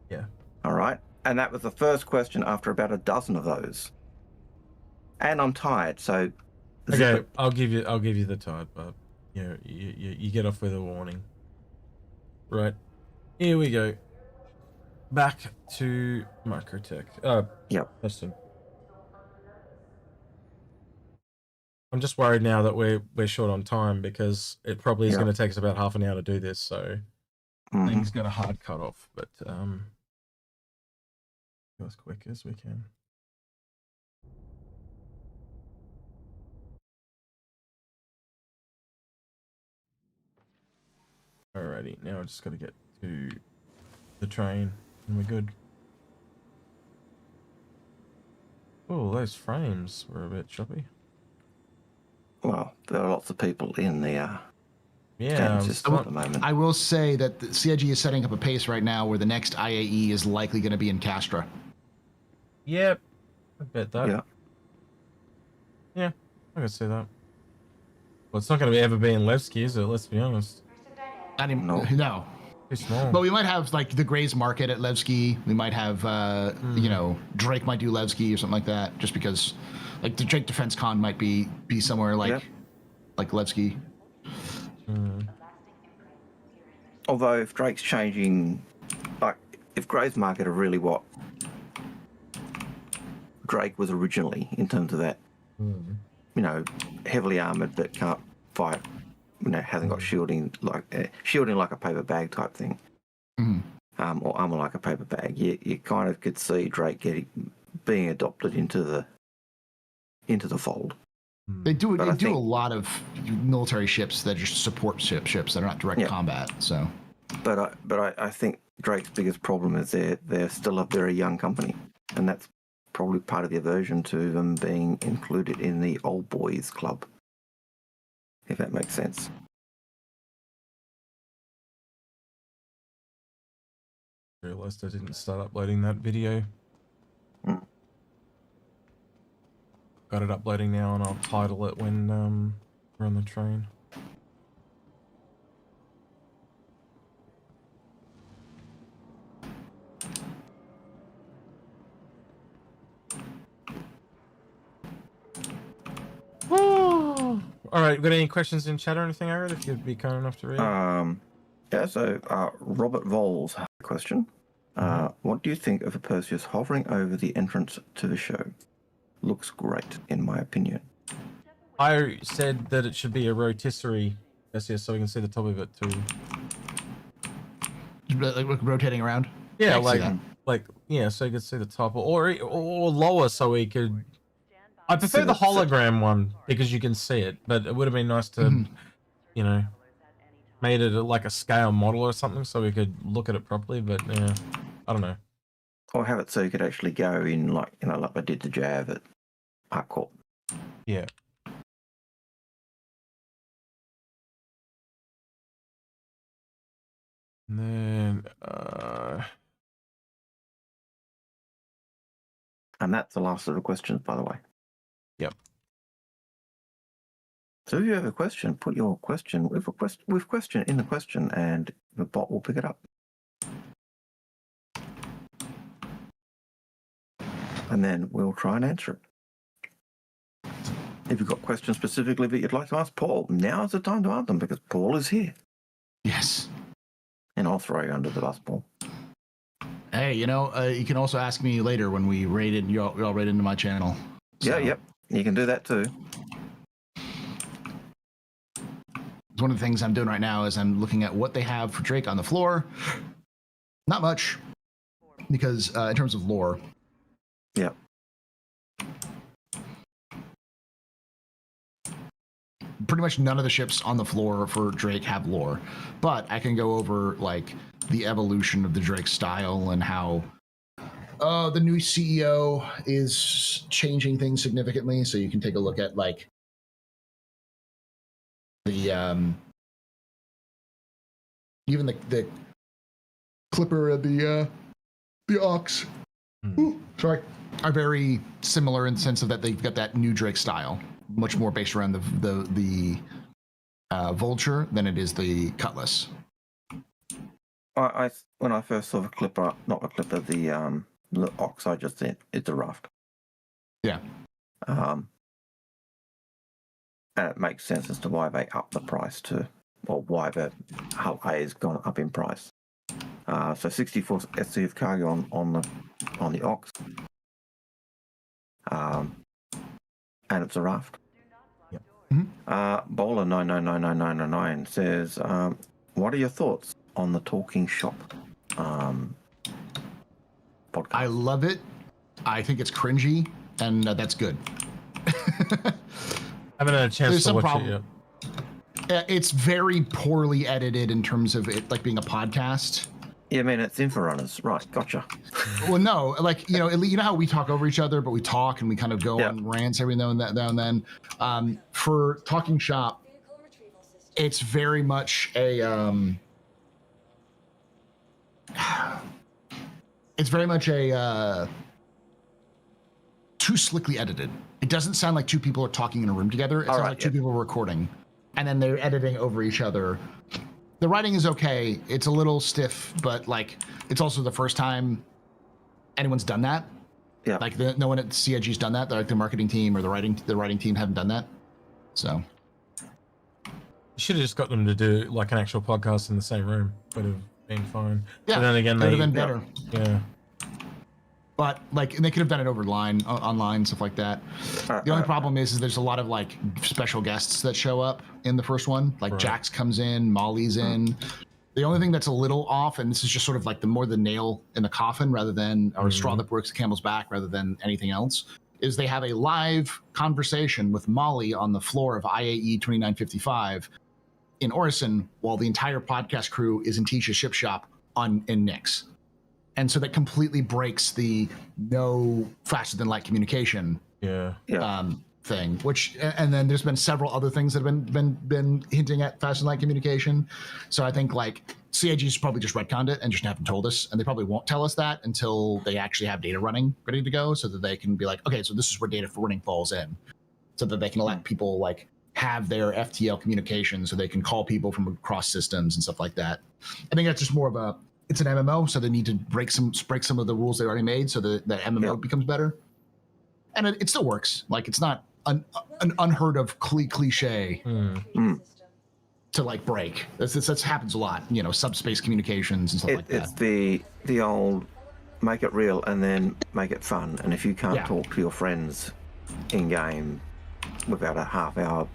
Yeah. All right. And that was the first question after about a dozen of those. And I'm tired, so. Okay, I'll give you the tide, but you get off with a warning. Right. Here we go. Back to Microtech. Yep. Listen. I'm just worried now that we're short on time because it probably is going to take us about half an hour to do this, so things got a hard cut off, but go as quick as we can. Alrighty, now I just got to get to the train and we're good. Oh, those frames were a bit choppy. Well, there are lots of people in the system at the moment. I will say that the CIG is setting up a pace right now where the next IAE is likely going to be in Castra. Yep, I bet that. Yeah, I can see that. Well, it's not going to ever be in Levski, is it? Let's be honest. No. Too small. But we might have like the Gray's Market at Levski. We might have, you know, Drake might do Levski or something like that, just because, like the Drake Defense Con might be somewhere like Levski. Although if Drake's changing, like if Gray's Market are really what Drake was originally in terms of that, you know, heavily armored but can't fight. You know, hasn't got shielding like a paper bag type thing, or armor like a paper bag. You kind of could see Drake being adopted into the fold. They do a lot of military ships that just support ships that are not direct combat. So, but I think Drake's biggest problem is they're still a very young company, and that's probably part of the aversion to them being included in the old boys club. If that makes sense. I realized I didn't start uploading that video. Got it uploading now, and I'll title it when we're on the train. All right, got any questions in chat or anything, Algared, if you'd be kind enough to read? Yeah, so Robert Voles has a question. What do you think of a Perseus hovering over the entrance to the show? Looks great, in my opinion. I said that it should be a rotisserie Perseus, so we can see the top of it too. Like rotating around. Yeah, I can see that. so you could see the top, or lower, so we could. I prefer the hologram one because you can see it, but it would have been nice to, you know, made it like a scale model or something so we could look at it properly. But yeah, I don't know. Or have it so you could actually go in, like, you know, like I did the Jav at Park. Yeah. And then, And that's the last of the questions, by the way. Yep. So if you have a question, put your question with question in the question, and the bot will pick it up. And then we'll try and answer it. If you've got questions specifically that you'd like to ask Paul, now is the time to ask them because Paul is here. Yes. And I'll throw you under the bus, Paul. Hey, you know, you can also ask me later when we raid it. You all raid into my channel. So. Yeah, yep. You can do that too. One of the things I'm doing right now is I'm looking at what they have for Drake on the floor. Not much, because in terms of lore. Yeah. Pretty much none of the ships on the floor for Drake have lore, but I can go over like the evolution of the Drake style and how the new CEO is changing things significantly. So you can take a look at like the even the clipper of the Ox. Ooh, sorry, are very similar in the sense of that they've got that new Drake style, much more based around the Vulture than it is the Cutlass. I when I first saw the clipper, not the clipper, the Ox, I just think it's a raft. Yeah. And it makes sense as to why they upped the price to, or why the Hull A has gone up in price. So 64 SC of cargo on the Ox, and it's a raft. Yep. Bowler 9999999 says, "What are your thoughts on the Talking Shop podcast?" I love it. I think it's cringy, and that's good. I haven't had a chance There's to some watch problem. it yet. It's very poorly edited in terms of it like being a podcast. Yeah, I mean, it's Inforunners. Right, gotcha. Well, no, like, you know how we talk over each other, but we talk and we kind of go on rants every now and then. For Talking Shop, it's very much a too slickly edited. It doesn't sound like two people are talking in a room together. It sounds like two people recording, and then they're editing over each other. The writing is okay. It's a little stiff, but like it's also the first time anyone's done that. Yeah. Like no one at CIG's done that. Like the marketing team or the writing team haven't done that. So You should have just got them to do like an actual podcast in the same room. Would have been fine. yeah, But then again, could have been better. Yeah. But like, and they could have done it over online, stuff like that. The only problem is there's a lot of like special guests that show up in the first one. Like Jax comes in, Molly's in. The only thing that's a little off, and this is just sort of like the nail in the coffin rather than, or straw that breaks the camel's back rather than anything else, is they have a live conversation with Molly on the floor of IAE 2955 in Orison while the entire podcast crew is in Tisha's ship shop in Nyx. And so that completely breaks the no faster than light communication thing. Which, and then there's been several other things that have been hinting at faster than light communication. So I think like CIG's probably just retconned it and just haven't told us, and they probably won't tell us that until they actually have data running ready to go, so that they can be like, okay, so this is where data for running falls in, so that they can let people like have their FTL communication, so they can call people from across systems and stuff like that. I think that's just more of it's an MMO, so they need to break some of the rules they already made, so that MMO becomes better. And it still works. Like it's not an unheard of cliche to like break. That happens a lot, you know, subspace communications and stuff like that. It's the old make it real and then make it fun. And if you can't talk to your friends in game without a half-hour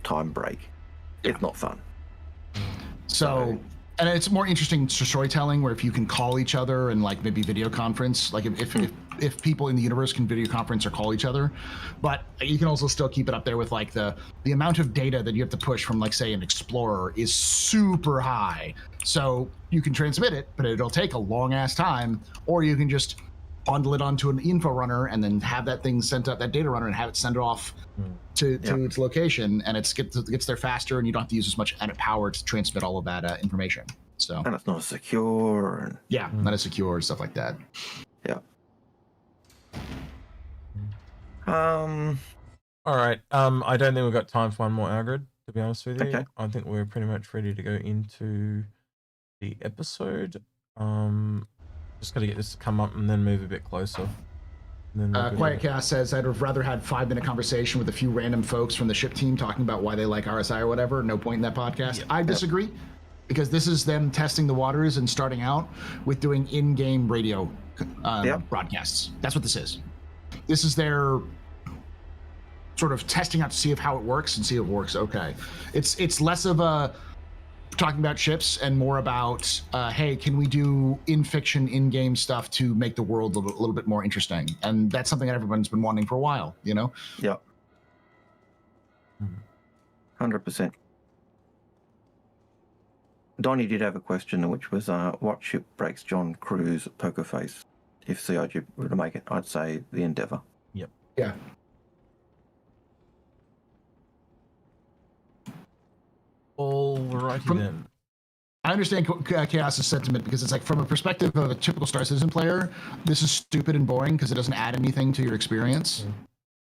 time break, it's not fun. So, and it's more interesting storytelling where if you can call each other and like maybe video conference, like if people in the universe can video conference or call each other, but you can also still keep it up there with like the amount of data that you have to push from like say an explorer is super high. So you can transmit it, but it'll take a long ass time, or you can just bundle it onto an Inforunner and then have that thing sent up, that data runner, and have it send it off to its location, and it gets there faster, and you don't have to use as much power to transmit all of that information. So and it's not as secure. And... not as secure and stuff like that. Yeah. All right. I don't think we've got time for one more Algared, to be honest with you. Okay. I think we're pretty much ready to go into the episode. Just got to get this to come up and then move a bit closer. Quiet Chaos says, I'd have rather had 5-minute conversation with a few random folks from the ship team talking about why they like RSI or whatever. No point in that podcast. Yep. I disagree, because this is them testing the waters and starting out with doing in-game radio broadcasts. That's what this is. This is their sort of testing out to see if how it works and see if it works okay. It's less of a talking about ships and more about, hey, can we do in-fiction, in-game stuff to make the world a little bit more interesting? And that's something that everyone's been wanting for a while, you know? Yeah. 100%. Donnie did have a question, which was, what ship breaks John Crew's poker face? If CIG were to make it, I'd say the Endeavour. Yep. Yeah. Alrighty then. I understand Chaos's sentiment, because it's like from a perspective of a typical Star Citizen player, this is stupid and boring because it doesn't add anything to your experience.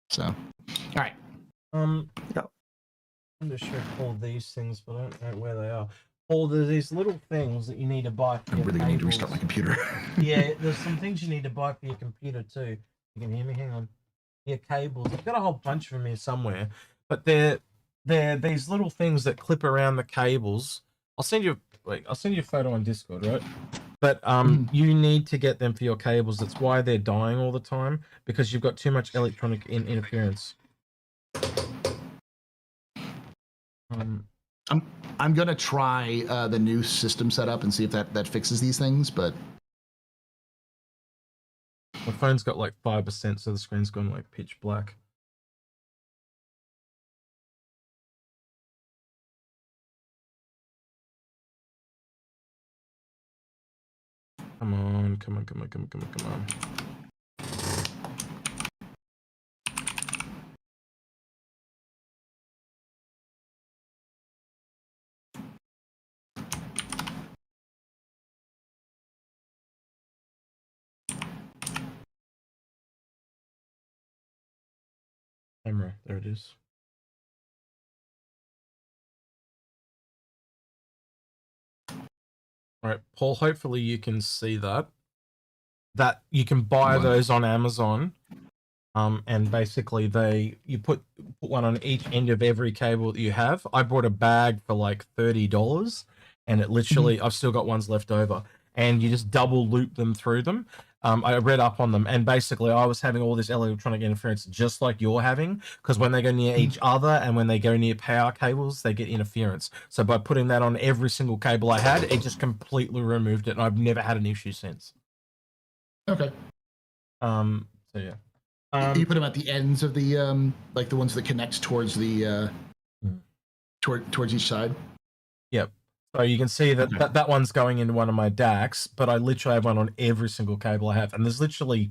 So, all right. I'm just check all these things, but I don't know where they are. Paul, there's these little things that you need to buy for your I'm really gonna need to cables. restart my computer. Yeah, there's some things you need to buy for your computer too. You can hear me? Hang on. Your cables. I've got a whole bunch of them here somewhere, but they're these little things that clip around the cables. I'll send you a photo on Discord, right? But you need to get them for your cables. That's why they're dying all the time, because you've got too much electronic interference. I'm gonna try the new system setup and see if that fixes these things, but My phone's got like 5%, so the screen's gone like pitch black. Come on, come on, come on, come on, come on, come on. Camera, there it is. All right, Paul, hopefully you can see that. That you can buy those on Amazon. And basically you put one on each end of every cable that you have. I bought a bag for like $30, and it literally, I've still got ones left over. And you just double loop them through them. I read up on them, and basically I was having all this electronic interference just like you're having, because when they go near each other and when they go near power cables, they get interference. So by putting that on every single cable I had, it just completely removed it, and I've never had an issue since. Okay. So yeah. You put them at the ends of the like the ones that connect towards the towards each side. Yep. So you can see that that one's going into one of my DACs, but I literally have one on every single cable I have. And there's literally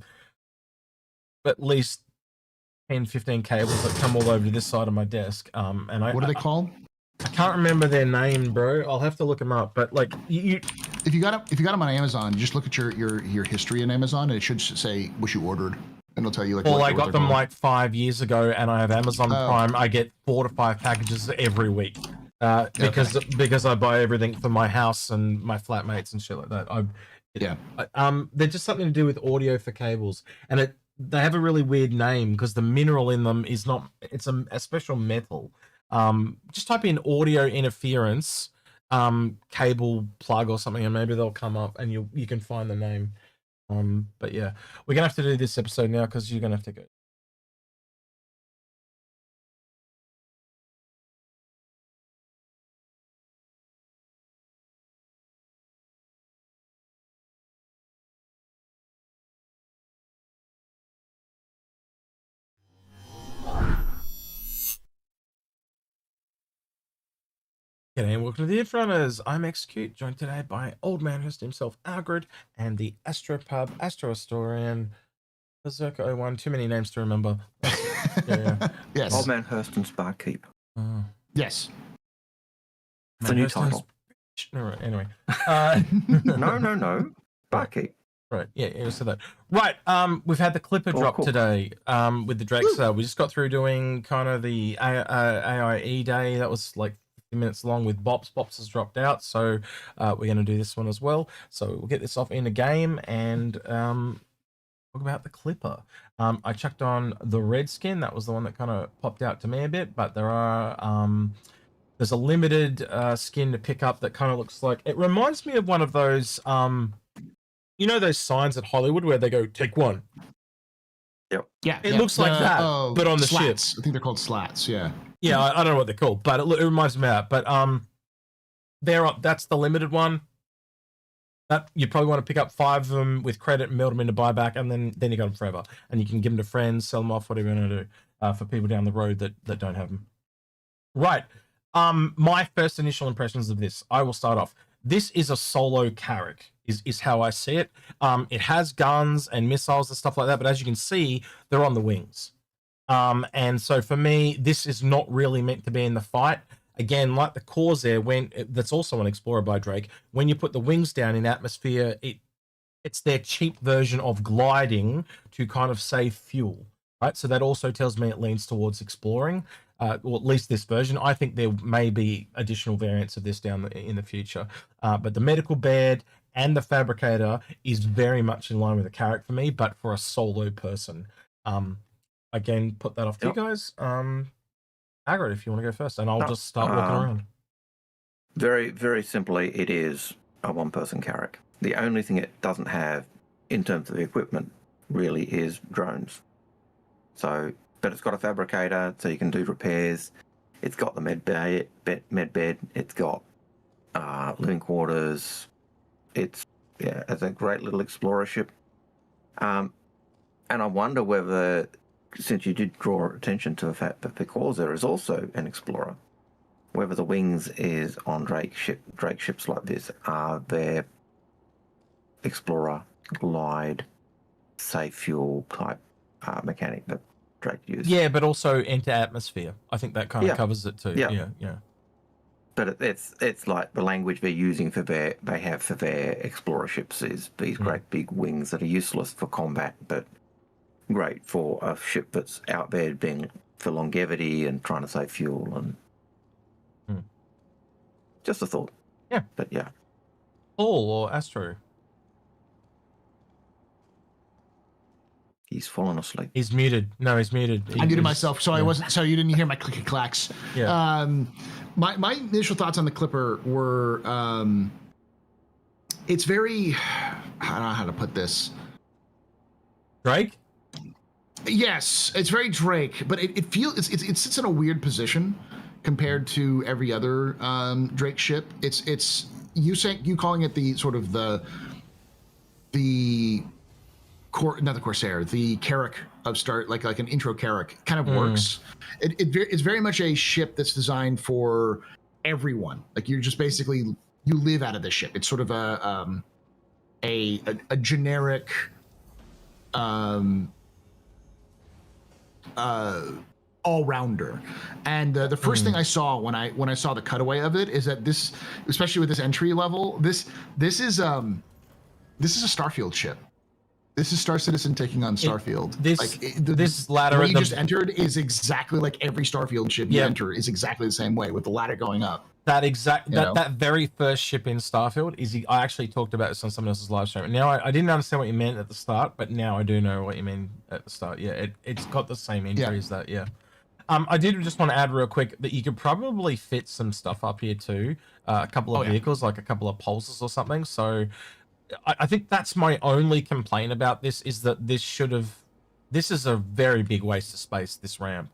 at least 10, 15 cables that come all over to this side of my desk. And what are they called? I can't remember their name, bro. I'll have to look them up. But like if you got them on Amazon, just look at your history in Amazon, and it should say what you ordered. And it'll tell you like. Well, I got them like 5 years ago, and I have Amazon Prime. I get 4 to 5 packages every week. Because I buy everything for my house and my flatmates and shit like that. They're just something to do with audio for cables, and they have a really weird name because the mineral in them is not. It's a special metal, Just type in audio interference cable plug or something, and maybe they'll come up, and you can find the name. But yeah, we're gonna have to do this episode now because you're gonna have to go. G'day and welcome to the Inforunners. I'm Execute, joined today by Old Man Hurst himself, Algared, and the Astropub, Astro Historian, Berserker 01. Too many names to remember. Yeah. Yes. Old Man Hurst and Barkeep. Yes. It's a new title. Anyway. No. Barkeep. Right, yeah, you said that. Right, we've had the Clipper Oh, drop cool. today with the Drake sale. We just got through doing kind of the AIE day. That was like 50 minutes long with Bops. Bops has dropped out, so we're going to do this one as well. So we'll get this off in the game and talk about the Clipper. I chucked on the red skin. That was the one that kind of popped out to me a bit, but there are... there's a limited skin to pick up that kind of looks like... It reminds me of one of those... you know those signs at Hollywood where they go, take one? Yep. Yeah. It looks like that, but on the slats. ship. I think they're called slats. Yeah. Yeah, I don't know what they're called, but it reminds me of that. But that's the limited one. That you probably want to pick up 5 of them with credit and meld them into buyback, and then you got them forever. And you can give them to friends, sell them off, whatever you want to do for people down the road that don't have them. Right. My first initial impressions of this, I will start off. This is a solo Carrack, is how I see it. It has guns and missiles and stuff like that, but as you can see, they're on the wings. And so for me, this is not really meant to be in the fight. Again, like the Corsair, that's also an Explorer by Drake, when you put the wings down in atmosphere, it's their cheap version of gliding to kind of save fuel, right? So that also tells me it leans towards exploring. Or at least this version. I think there may be additional variants of this down in the future. But the medical bed and the fabricator is very much in line with the Carrack for me, but for a solo person. Again, put that off to you guys. Algared, if you want to go first, and I'll just start walking around. Very, very simply, it is a one-person Carrack. The only thing it doesn't have in terms of the equipment really is drones. So... But it's got a fabricator, so you can do repairs. It's got the med bed. It's got living quarters. It's a great little explorer ship. And I wonder whether, since you did draw attention to the fact that the Corsair is also an explorer, whether the wings is on Drake ships like this are their explorer, glide, save fuel type mechanic that Drake used. Yeah, but also enter atmosphere. I think that kind of covers it too. Yeah. But it's like the language they're using for their explorer ships is these great big wings that are useless for combat, but great for a ship that's out there being for longevity and trying to save fuel and just a thought. Yeah. But yeah. Paul or Astro? He's fallen asleep. He's muted. No, he's muted. I muted myself, so I wasn't. So you didn't hear my clicky clacks. Yeah. My initial thoughts on the Clipper were, it's very. I don't know how to put this. Drake. Yes, it's very Drake, but it feels it sits in a weird position compared to every other Drake ship. It's you calling it the sort of the not the Corsair, the Carrack of Star, like an intro Carrack, kind of works. It's very much a ship that's designed for everyone. Like you're just basically you live out of this ship. It's sort of a generic all-rounder. And the first thing I saw when I saw the cutaway of it is that this, especially with this entry level, this is a Starfield ship. This is Star Citizen taking on Starfield. This ladder where you just entered is exactly like every Starfield ship you enter is exactly the same way with the ladder going up. That very first ship in Starfield is I actually talked about this on someone else's live stream. Now I didn't understand what you meant at the start, but now I do know what you mean at the start. Yeah, it's got the same entry as that. Yeah. I did just want to add real quick that you could probably fit some stuff up here too. A couple of vehicles, like a couple of pulses or something. So I think that's my only complaint about this, is that this is a very big waste of space, this ramp.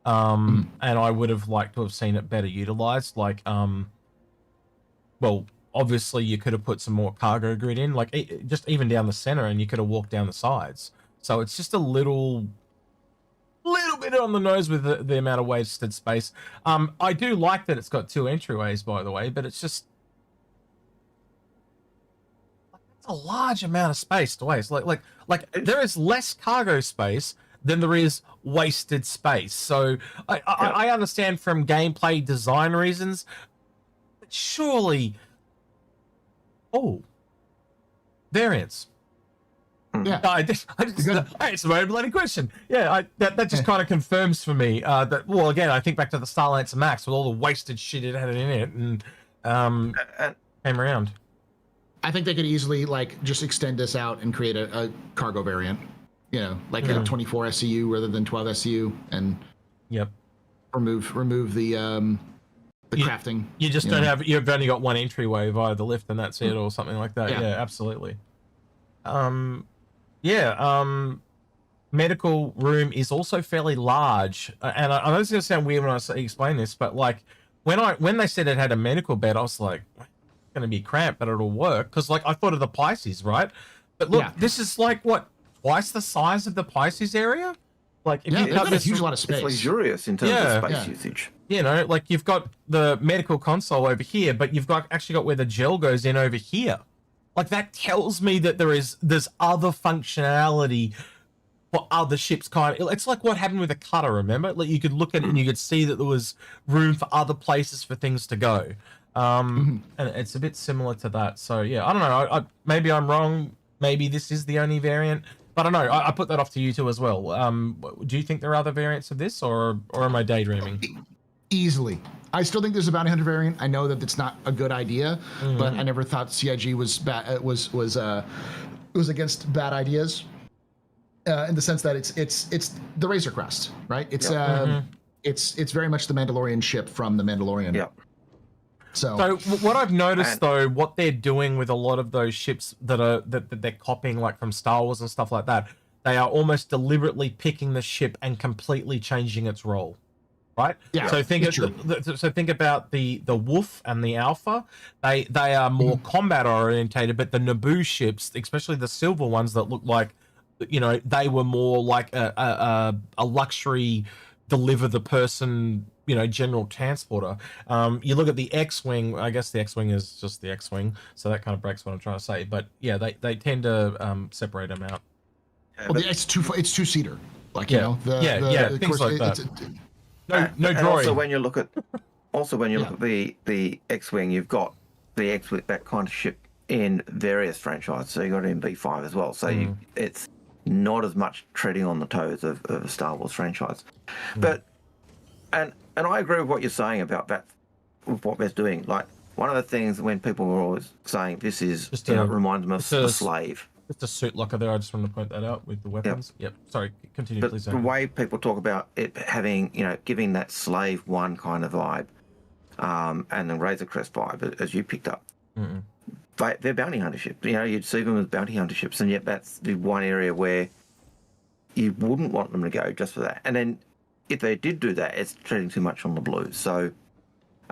And I would have liked to have seen it better utilized. Like, well, obviously you could have put some more cargo grid in, like just even down the center, and you could have walked down the sides. So it's just a little bit on the nose with the amount of wasted space. I do like that it's got 2 entryways, by the way, but it's just a large amount of space to waste. Like there is less cargo space than there is wasted space. So I understand from gameplay design reasons, but surely, variants. Yeah, I answered my own bloody question. Yeah, that just kind of confirms for me that. Well, again, I think back to the Starlancer Max with all the wasted shit it had in it, and came around. I think they could easily like just extend this out and create a cargo variant, you know, like a 24 SCU rather than 12 SCU, and remove the crafting. You just don't have. You've only got one entryway via the lift, and that's it, or something like that. Yeah, absolutely. Medical room is also fairly large, and I know it's gonna sound weird when I explain this, but like when they said it had a medical bed, I was like, going to be cramped, but it'll work, because like I thought of the Pisces, right? But look, this is like what, twice the size of the Pisces area. Like if you cut this, a huge lot of space. It's luxurious in terms of space usage. You know, like you've got the medical console over here, but you've actually got where the gel goes in over here. Like that tells me that there's other functionality for other ships. It's like what happened with the cutter. Remember, like you could look at it and you could see that there was room for other places for things to go. And it's a bit similar to that. So yeah, I don't know. Maybe I'm wrong. Maybe this is the only variant. But I don't know. I put that off to you two as well. Do you think there are other variants of this, or am I daydreaming? Easily. I still think there's a bounty hunter variant. I know that it's not a good idea, but I never thought CIG was bad. Was against bad ideas, in the sense that it's the Razor Crest, right? It's it's very much the Mandalorian ship from the Mandalorian. Yeah. So what I've noticed though, what they're doing with a lot of those ships that they're copying, like from Star Wars and stuff like that, they are almost deliberately picking the ship and completely changing its role, right? Yeah. So think about the Wolf and the Alpha. They are more combat orientated, but the Naboo ships, especially the silver ones that look like, you know, they were more like a luxury, deliver the person, you know, general transporter. You look at the X-Wing, I guess the X-Wing is just the X-Wing, so that kind of breaks what I'm trying to say. But yeah, they tend to separate them out. Well, it's two-seater, like, you know, things like that. No droid. Also, when you look at the X-Wing, you've got the X-Wing, that kind of ship in various franchises. So you got it in B5 as well. So it's not as much treading on the toes of a Star Wars franchise, but and I agree with what you're saying about that, with what they're doing. Like one of the things when people were always saying this is, just, it reminds me of the Slave. Just a suit locker there. I just wanted to point that out with the weapons. Yep. Sorry, continue, but please. The way people talk about it having, you know, giving that Slave 1 kind of vibe, and the Razor Crest vibe, as you picked up. They're bounty hunter ships. You know, you'd see them as bounty hunter ships, and yet that's the one area where you wouldn't want them to go just for that. And then if they did do that, it's treading too much on the blue. So,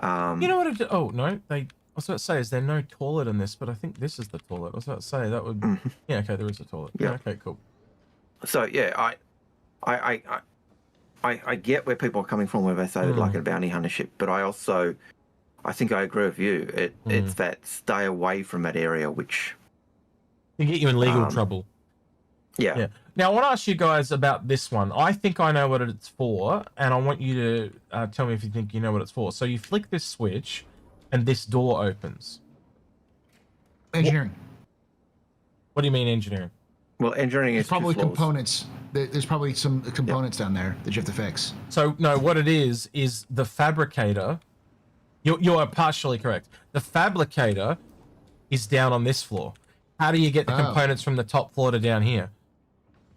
you know what? Oh no, I was about to say, is there no toilet in this? But I think this is the toilet. I was about to say that would. Yeah, okay, there is a toilet. Yeah. Okay, cool. So yeah, I get where people are coming from where they say they'd like a bounty hunter ship, but I think I agree with you. It's that stay away from that area, which can get you in legal trouble. Yeah. Now, I want to ask you guys about this one. I think I know what it's for, and I want you to tell me if you think you know what it's for. So you flick this switch, and this door opens. Engineering. What do you mean engineering? Well, engineering is probably components. There's probably some components down there that you have to fix. So no, what it is the fabricator. You are partially correct. The fabricator is down on this floor. How do you get the components from the top floor to down here?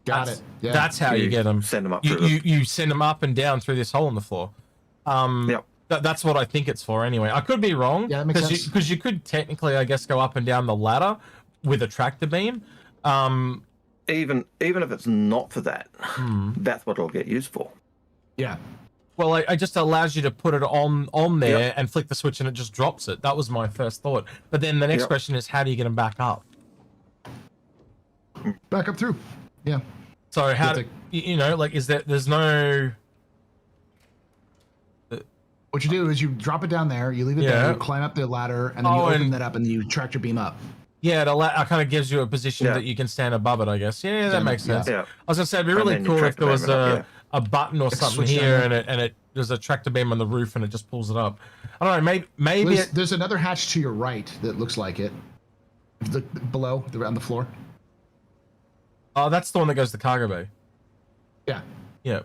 Got it. Yeah. That's how you get them. Send them up. You send them up and down through this hole in the floor. Yep. That's what I think it's for anyway. I could be wrong. Yeah, that makes sense. Because you could technically, I guess, go up and down the ladder with a tractor beam. Even if it's not for that, that's what it'll get used for. Yeah. Well, it just allows you to put it on there and flick the switch and it just drops it. That was my first thought. But then the next question is, how do you get them back up? Back up through. Yeah. So how like there's no. What you do is you drop it down there, you leave it there, you climb up the ladder, and then you open that up and you track your beam up. Yeah, it kind of gives you a position that you can stand above it, I guess. Yeah, that makes sense. Yeah. I was gonna say it'd be really cool if there was a button or something here and there's a tractor beam on the roof and it just pulls it up. I don't know, maybe there's another hatch to your right that looks like it. Below, on the floor. Oh, that's the one that goes to the cargo bay. Yeah. Yeah.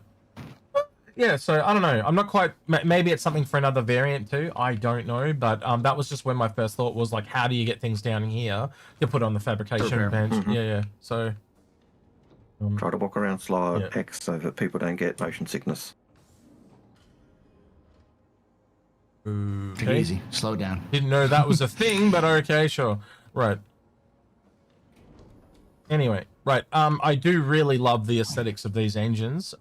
Yeah, so I don't know. I'm not quite. Maybe it's something for another variant too. I don't know, but that was just when my first thought was like, how do you get things down here to put on the fabrication bench? Mm-hmm. Yeah. So try to walk around slow X so that people don't get motion sickness. Take it easy. Slow down. Didn't know that was a thing, but okay, sure. Right. Anyway, right. I do really love the aesthetics of these engines.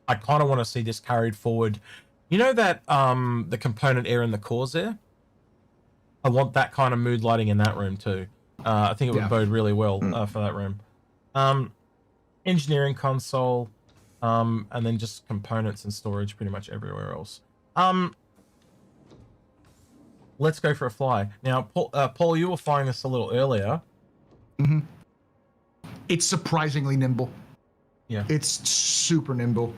I kind of want to see this carried forward. You know that the component air in the cores there? I want that kind of mood lighting in that room too. I think it would bode really well for that room. Engineering console, and then just components and storage pretty much everywhere else. Let's go for a fly. Now, Paul, you were flying this a little earlier. It's surprisingly nimble. Yeah. It's super nimble.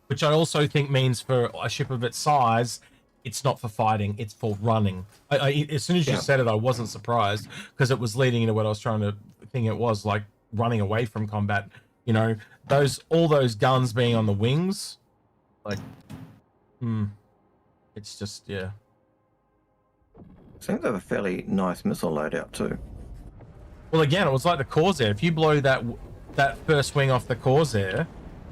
Which I also think means for a ship of its size, it's not for fighting, it's for running. As soon as you said it, I wasn't surprised because it was leading into what I was trying to think it was, like running away from combat. You know, all those guns being on the wings, like, it's just, I think they have a fairly nice missile loadout too. Well, again, it was like the Corsair. If you blow that first wing off the Corsair,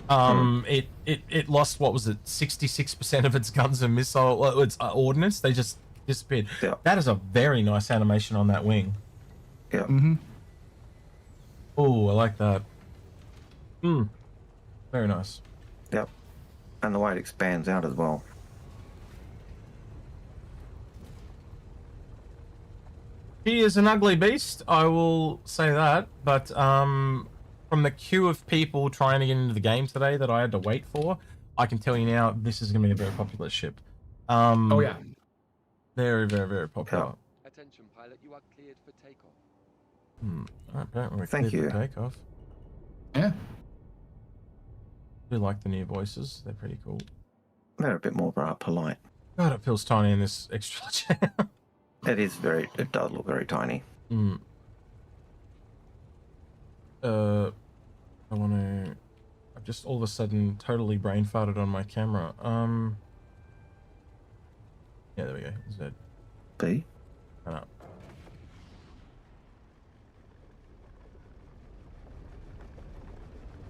it lost, what was it, 66% of its guns and its ordnance. They just disappeared. Yeah. That is a very nice animation on that wing. Yeah. Oh, I like that. Very nice. Yep. And the way it expands out as well. He is an ugly beast, I will say that, but from the queue of people trying to get into the game today that I had to wait for, I can tell you now, this is going to be a very popular ship. Oh yeah. Very, very, very popular. Attention, pilot, you are cleared for takeoff. Apparently Thank cleared you. for takeoff. Yeah. I do like the new voices, they're pretty cool. They're a bit more polite. God, it feels tiny in this extra chair. It does look very tiny. I I've just all of a sudden totally brain farted on my camera. Yeah, there we go. Z. B? Up.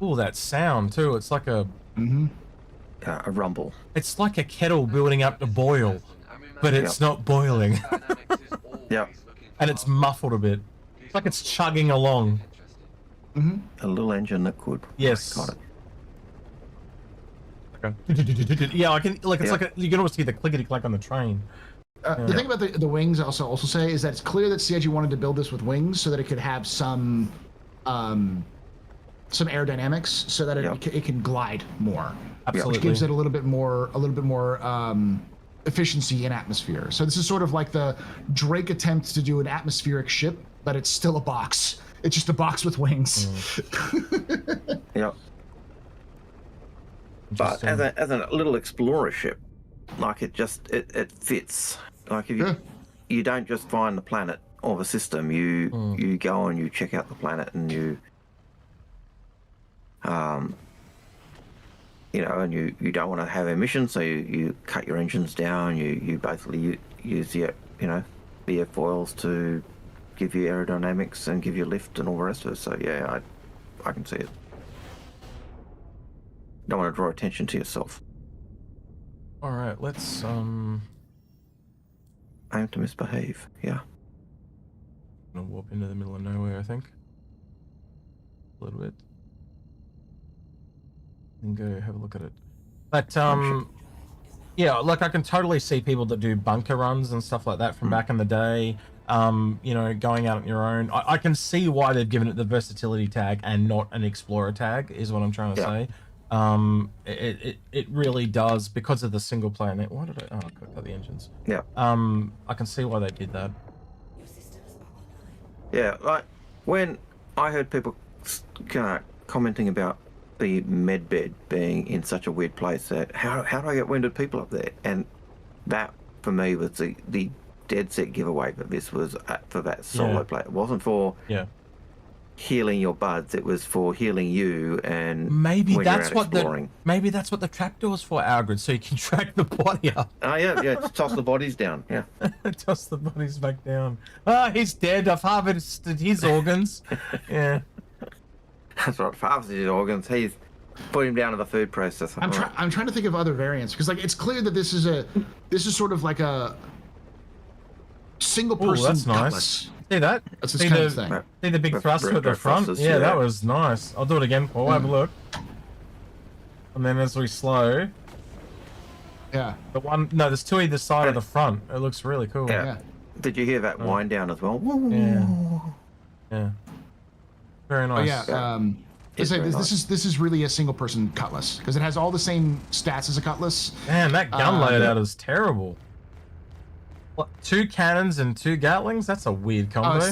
Oh, that sound too. It's like a A rumble. it's like a kettle building up to boil, but it's not boiling. Yep. And it's muffled a bit. It's like it's chugging along. A little engine that could. Yes. Got it. Yeah, I can like it's like you can almost see the clickety clack on the train. The thing about the wings, also say, is that it's clear that CIG wanted to build this with wings so that it could have some aerodynamics, so that it can glide more. Absolutely. Which gives it a little bit more efficiency in atmosphere. So this is sort of like the Drake attempt to do an atmospheric ship, but it's still a box. It's just a box with wings. Yep. But as a little explorer ship, like it fits. Like if you don't just find the planet or the system, you go and you check out the planet and you and you don't want to have emissions, so you cut your engines down. You basically use the airfoils to give you aerodynamics and give you lift and all the rest of it. So yeah, I can see it. Don't want to draw attention to yourself. All right, let's Aim to misbehave. Yeah. gonna warp into the middle of nowhere, I think. A little bit. And go have a look at it. But yeah, like I can totally see people that do bunker runs and stuff like that from back in the day. You know, going out on your own. I can see why they've given it the versatility tag and not an explorer tag, is what I'm trying to say. It really does, because of the single player net. Why did I? Oh, I clicked out the engines. Yeah. I can see why they did that. Yeah, like when I heard people commenting about the med bed being in such a weird place, that how do I get wounded people up there? And that for me was the dead set giveaway that this was for that solo play. It wasn't for healing your buds, it was for healing you. And maybe when that's you're out what exploring. maybe that's what the trapdoor's for, Algared, so you can track the body up. Oh yeah, just toss the bodies down. Yeah. Toss the bodies back down. Ah, he's dead. I've harvested his organs. Yeah. That's right. For half of his organs, he's put him down to the food processor. I'm trying to think of other variants, because like it's clear that this is sort of like a single person. That's nice. cutlass. See that? That's this kind of thing. See the big thruster at the front? thrusters, Yeah, that was nice. I'll do it again, Paul. Have a look. And then as we slow, Yeah. there's two either side of the front. It looks really cool. Yeah. Yeah. Did you hear that wind down as well? Yeah. Very Oh nice. yeah. It's very This is really a single person cutlass, because it has all the same stats as a cutlass. Man, that gun loadout is terrible. What, 2 cannons and 2 Gatlings? That's a weird combo.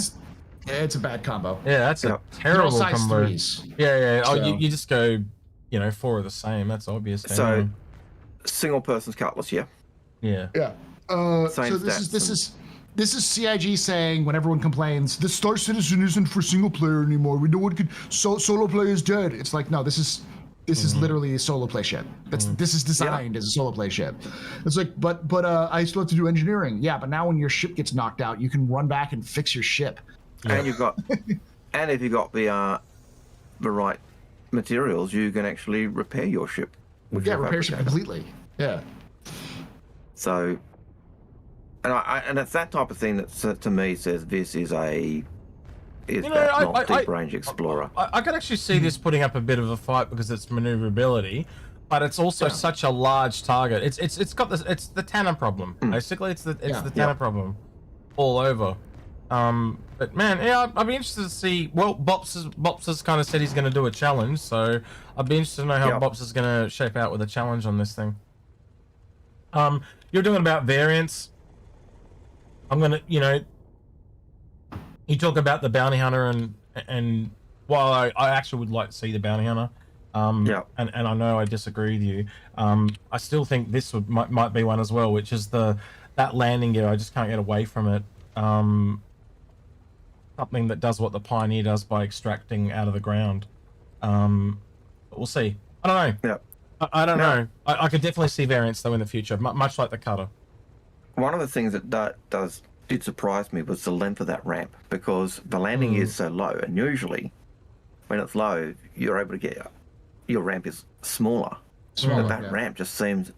It's a bad combo. Yeah, that's a They're all terrible size combo. 3s. Yeah. Oh, So- you just go, 4 of the same. That's obvious. So, anyway. single person's cutlass, yeah. Yeah. Yeah. Same So this stats is CIG saying, when everyone complains, the Star Citizen isn't for single player anymore. No one can. Solo play is dead. It's like, no, this is literally a solo play ship. This is designed as a solo play ship. It's like, but I still have to do engineering. Yeah, but now when your ship gets knocked out, you can run back and fix your ship. And you've got, and if you've got the right materials, you can actually repair your ship. With your Repair ship fabricator. completely. Yeah. So, and it's that type of thing that to me says this is that deep range explorer. I could actually see this putting up a bit of a fight because it's maneuverability, but it's also such a large target. It's got this. It's the Tanner problem. Basically, it's the Tanner problem all over. But man, yeah, I'd be interested to see. Well, Bops has kind of said he's going to do a challenge, so I'd be interested to know how Bops is going to shape out with a challenge on this thing. You're doing about variants. I'm gonna, you talk about the bounty hunter, and while I actually would like to see the bounty hunter, and I know I disagree with you, I still think this might be one as well, which is that landing gear. I just can't get away from it. Something that does what the Pioneer does by extracting out of the ground. But we'll see. I don't know. Yeah. I don't know. I could definitely see variants though in the future, much like the cutter. One of the things that did surprise me was the length of that ramp, because the landing is so low, and usually when it's low, you're able to get your ramp is smaller. But that ramp just seems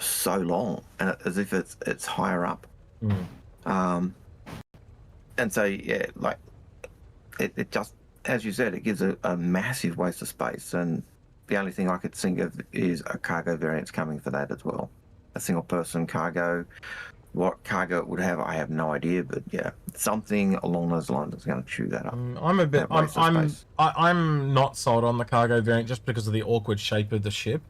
so long, and as if it's higher up. And so like it just, as you said, it gives a massive waste of space, and the only thing I could think of is a cargo variant coming for that as well. A single person cargo. What cargo it would have, I have no idea, but yeah, something along those lines is going to chew that up. I'm not sold on the cargo variant just because of the awkward shape of the ship.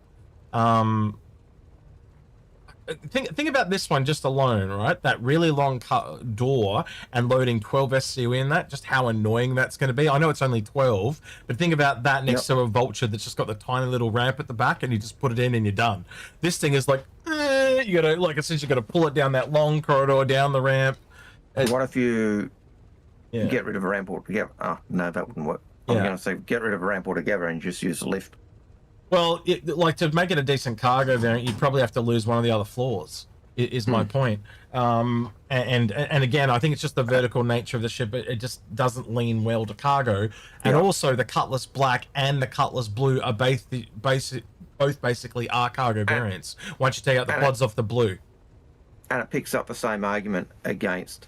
Think about this one just alone, right? That really long door and loading 12 SCU in that, just how annoying that's going to be. I know it's only 12, but think about that next to a Vulture that's just got the tiny little ramp at the back, and you just put it in and you're done. This thing is like, you gotta, like, essentially got to pull it down that long corridor, down the ramp. What if you get rid of a ramp altogether? Oh, no, that wouldn't work. I'm going to say get rid of a ramp altogether and just use the lift. Well, like, to make it a decent cargo variant, you'd probably have to lose one of the other floors. Is my point. And again, I think it's just the vertical nature of the ship. It just doesn't lean well to cargo. And also the Cutlass Black and the Cutlass Blue are both basically are cargo variants. Once you take out the pods off the blue. And it picks up the same argument against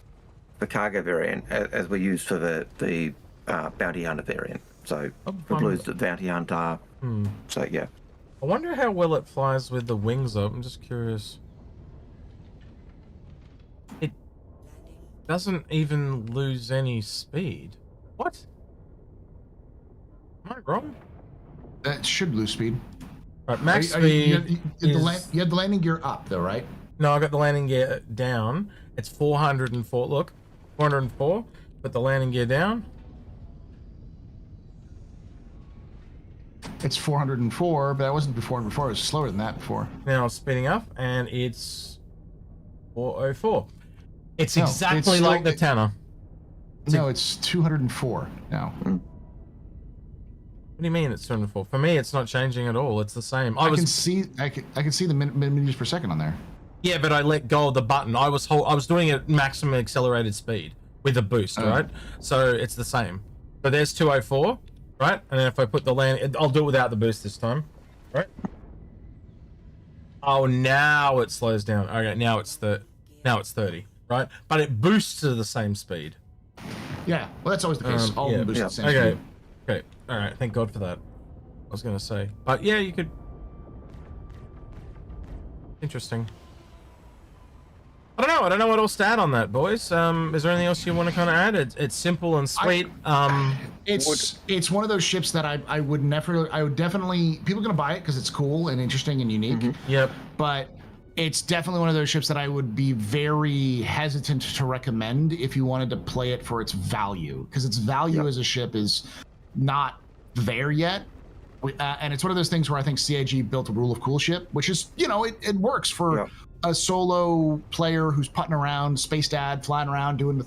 the cargo variant as we use for the bounty hunter variant. So the blues, the bounty hunter. So yeah. I wonder how well it flies with the wings up. I'm just curious. It doesn't even lose any speed. What? Am I wrong? That should lose speed. Right, max speed. You had the landing gear up though, right? No, I got the landing gear down. It's 404. Look, 404. Put the landing gear down. It's 404, but that wasn't before. Before it was slower than that before. Now it's speeding up, and it's 404. It's exactly like the Tanner. No, it's 204 now. What do you mean it's 204? For me, it's not changing at all. It's the same. I can see the meters per second on there. Yeah, but I let go of the button. I was doing it at maximum accelerated speed with a boost, right? So it's the same. So there's 204, right? And then if I put the land, I'll do it without the boost this time, right? Oh, now it slows down. Okay, now it's 30, right? But it boosts to the same speed. Yeah, well, that's always the case. All of them boost at the same okay. speed. Okay, all right. Thank God for that. I was gonna say, but yeah, you could. Interesting. I don't know what else to add on that, boys. Is there anything else you want to kind of add? It's simple and sweet. It's one of those ships that I would definitely, people are gonna buy it because it's cool and interesting and unique. Yep. But it's definitely one of those ships that I would be very hesitant to recommend if you wanted to play it for its value, because its value as a ship is not there yet. And it's one of those things where I think CIG built a rule of cool ship, which is, it works for a solo player who's putting around, space dad, flying around, doing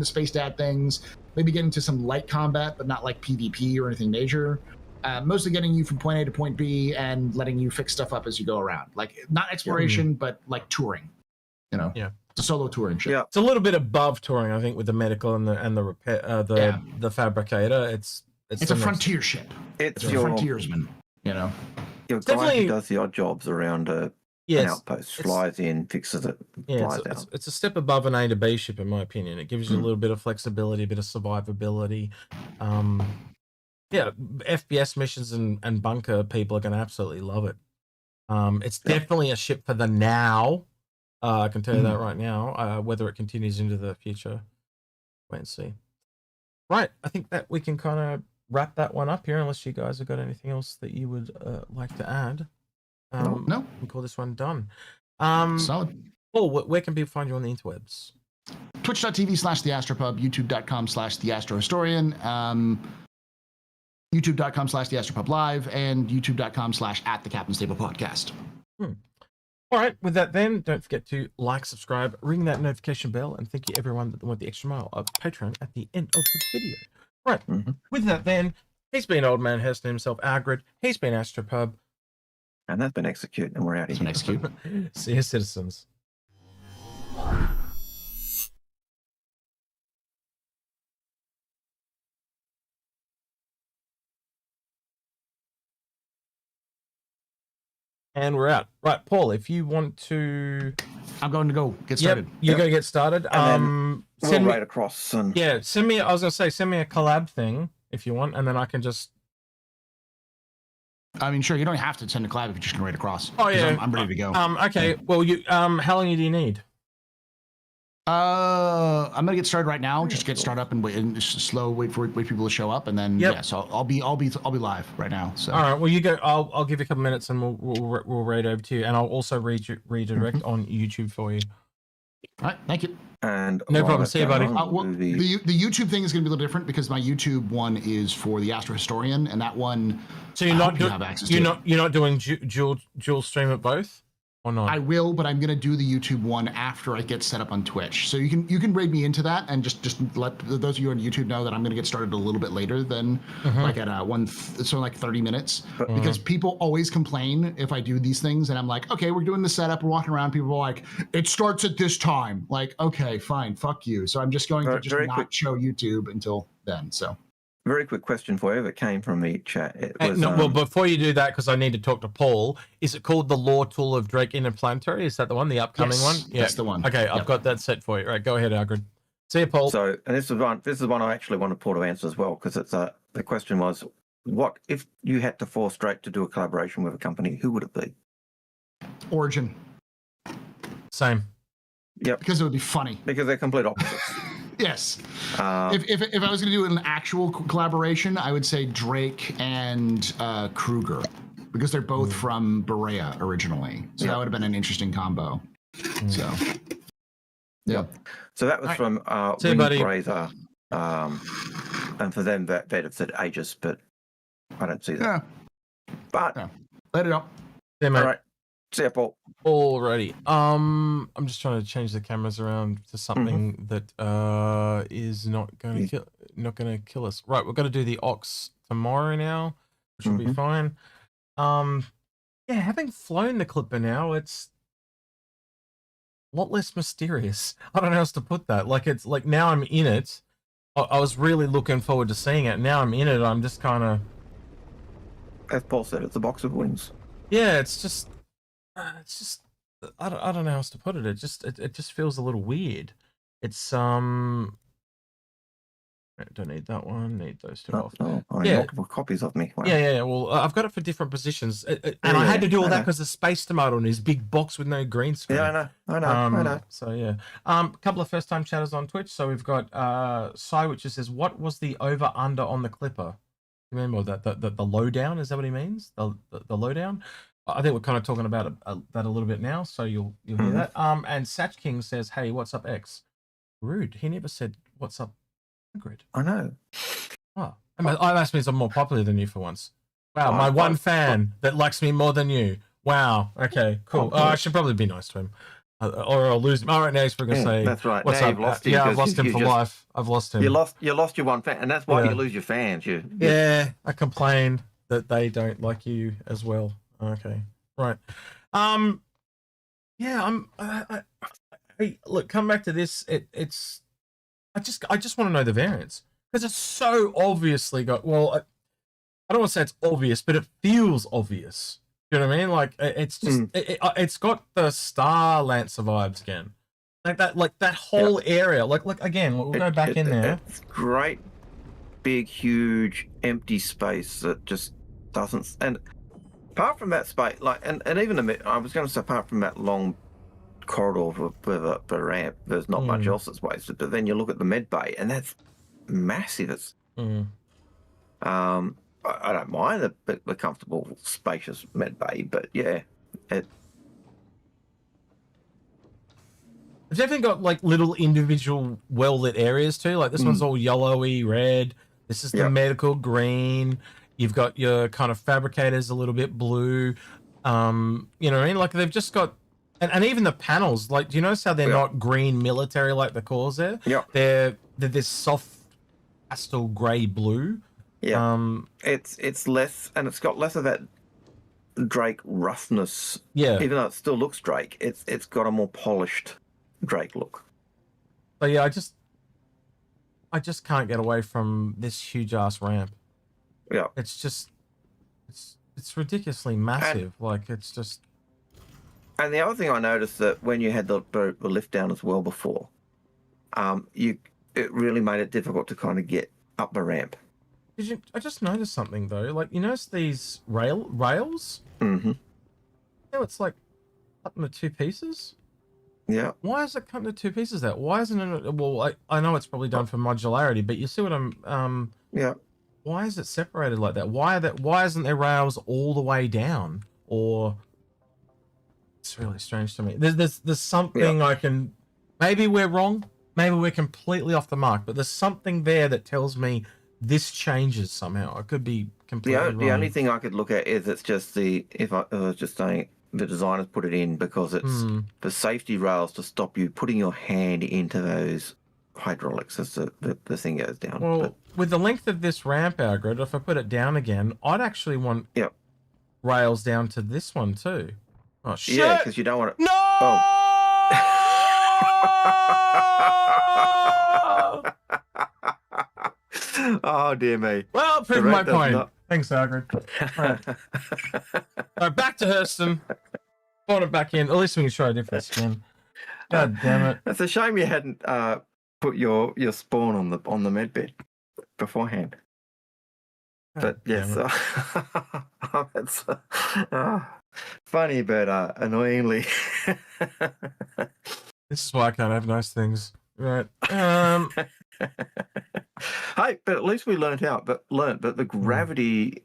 the space dad things, maybe getting to some light combat, but not like PvP or anything major. Mostly getting you from point A to point B and letting you fix stuff up as you go around. Like, not exploration, but like touring. Yeah. It's a solo touring ship. Yeah. It's a little bit above touring, I think, with the medical and the repair, the fabricator. It's a frontier ship. It's a frontiersman. Your guy who does the odd jobs around an outpost, flies in, fixes it, flies out. It's a step above an A to B ship, in my opinion. It gives you a little bit of flexibility, a bit of survivability. FPS missions and bunker people are going to absolutely love it. It's definitely a ship for the now. I can tell you that right now. Whether it continues into the future, wait and see. Right, I think that we can kind of wrap that one up here, unless you guys have got anything else that you would like to add. No. We call this one done. Solid. Paul, where can people find you on the interwebs? Twitch.tv/theastropub, youtube.com/theastrohistorian, youtube.com/theastropub live, and youtube.com/@thecaptainstable podcast. All right, with that then, don't forget to like, subscribe, ring that notification bell, and thank you everyone that went the extra mile of Patreon at the end of the video. Right, with that then, he's been Old Man Heston himself, Algared. He's been Astropub. And that's been Execute, and we're out of here. See you, citizens. And we're out. Right, Paul, if you want to... I'm going to go get started. You go get started. And then we'll raid across. And... Yeah, send me a collab thing if you want, and then I can just... I mean, sure, you don't have to send a collab if you're just going to raid across. Oh, yeah. I'm ready to go. Okay, well, how long do you need? I'm gonna get started right now. Just get started up and wait for people to show up, and then so I'll be live right now. So all right, well you go. I'll give you a couple minutes, and we'll raid over to you, and I'll also redirect on YouTube for you. All right, thank you. And no problem. See you, buddy. The YouTube thing is going to be a little different because my YouTube one is for the Astro Historian, and that one. So you're not doing dual stream at both? Or not? I will, but I'm gonna do the YouTube one after I get set up on Twitch. So you can raid me into that, and just let those of you on YouTube know that I'm gonna get started a little bit later than like at like 30 minutes, because people always complain if I do these things, and I'm like, okay, we're doing the setup, we're walking around. People are like, it starts at this time. Like, okay, fine, fuck you. So I'm just going to just not show YouTube until then. So. Very quick question for you that came from the chat. It was, well, before you do that, because I need to talk to Paul, is it called the Lore Tool of Drake Interplanetary? Is that the one, the upcoming one? Yeah, that's the one. Okay, I've got that set for you. Right, go ahead, Algared. See you, Paul. So, and this is one I actually wanted Paul to answer as well, because it's the question was, what if you had to force Drake to do a collaboration with a company? Who would it be? Origin. Same. Yep. Because it would be funny. Because they're complete opposites. Yes. If I was going to do an actual collaboration, I would say Drake and Kruger, because they're both from Berea originally. So that would have been an interesting combo. So, yeah. So that was from Windgrazer. And for them, they'd have said Aegis, but I don't see that. Yeah. But let it up. Yeah, mate. All right. See ya, Paul. Alrighty. I'm just trying to change the cameras around to something that is not going to kill us. Right, we're going to do the Ox tomorrow now, which will be fine. Yeah, having flown the Clipper now, it's a lot less mysterious. I don't know how else to put that. Like, it's like now I'm in it. I was really looking forward to seeing it. Now I'm in it. I'm just kind of. As Paul said, it's a box of wings. Yeah, it's just I don't know how else to put it. It just feels a little weird. It's don't need that one. Need those two off. No, I need multiple copies of me. Wow. Yeah. Well, I've got it for different positions, and I had to do all that because the Space Tomato in his big box with no green screen. Yeah, I know. So yeah, a couple of first-time chatters on Twitch. So we've got Sai, which says, "What was the over/under on the Clipper?" Remember that the lowdown? Is that what he means? The lowdown? I think we're kind of talking about that a little bit now, so you'll hear that. And Satch King says, "Hey, what's up, X?" Rude. He never said, "What's up, Algared?" I know. Oh, I must mean I'm more popular than you for once. Wow, my one fan that likes me more than you. Wow. Okay, cool. I should probably be nice to him, or I'll lose him. All right, now he's going to say, "That's right." What's now up? You've lost him. Yeah, I've lost him for life. I've lost him. You lost your one fan, and that's why you lose your fans. Yeah, I complained that they don't like you as well. Okay. Right. Yeah, look, come back to this. It's I just want to know the variance, because it's so obviously got, well, I don't want to say it's obvious, but it feels obvious. You know what I mean? Like, it's just it's got the Star Lancer vibes again. Like that whole area. Like again, we'll go back in there. It's great, big, huge, empty space that just doesn't. And apart from that space, like, and even I was going to say, apart from that long corridor with a ramp, there's not much else that's wasted. But then you look at the med bay, and that's massive. It's I don't mind the comfortable, spacious med bay, but yeah, it. It's definitely got like little individual well-lit areas too. Like this one's all yellowy red. This is the medical green. You've got your kind of fabricators a little bit blue. You know what I mean? Like they've just got, and even the panels. Like, do you notice how they're not green military like the cores there? Yeah. They're this soft pastel grey blue. Yeah. It's less, and it's got less of that Drake roughness. Yeah. Even though it still looks Drake, it's got a more polished Drake look. So yeah, I just can't get away from this huge ass ramp. Yeah. It's just it's ridiculously massive. Like it's just. And the other thing I noticed that when you had the lift down as well before, it really made it difficult to kind of get up the ramp. I just noticed something though. Like, you notice these rails? Mm-hmm. You know, it's like cut into two pieces. Yeah. Why is it cut into two pieces? Why isn't it? Well, I know it's probably done for modularity, but you see what I'm. Yeah. Why is it separated like that? Why isn't there rails all the way down? Or it's really strange to me. There's something I can. Maybe we're wrong. Maybe we're completely off the mark. But there's something there that tells me this changes somehow. I could be completely wrong. The only thing I could look at is it's just if I was just saying, the designers put it in because it's for safety rails to stop you putting your hand into those hydraulics as the thing goes down. Well, with the length of this ramp, Algared, if I put it down again, I'd actually want rails down to this one too. Oh shit! Yeah, because you don't want to. No! Oh dear me. Well, prove my point. Thanks, Algared. Right, back to Hurston. Brought it back in. At least we can show a different skin. God damn it! It's a shame you hadn't put your spawn on the medbed beforehand. But yes, it's funny but annoyingly. This is why I can't have nice things, right? Hey, but at least we learned that the gravity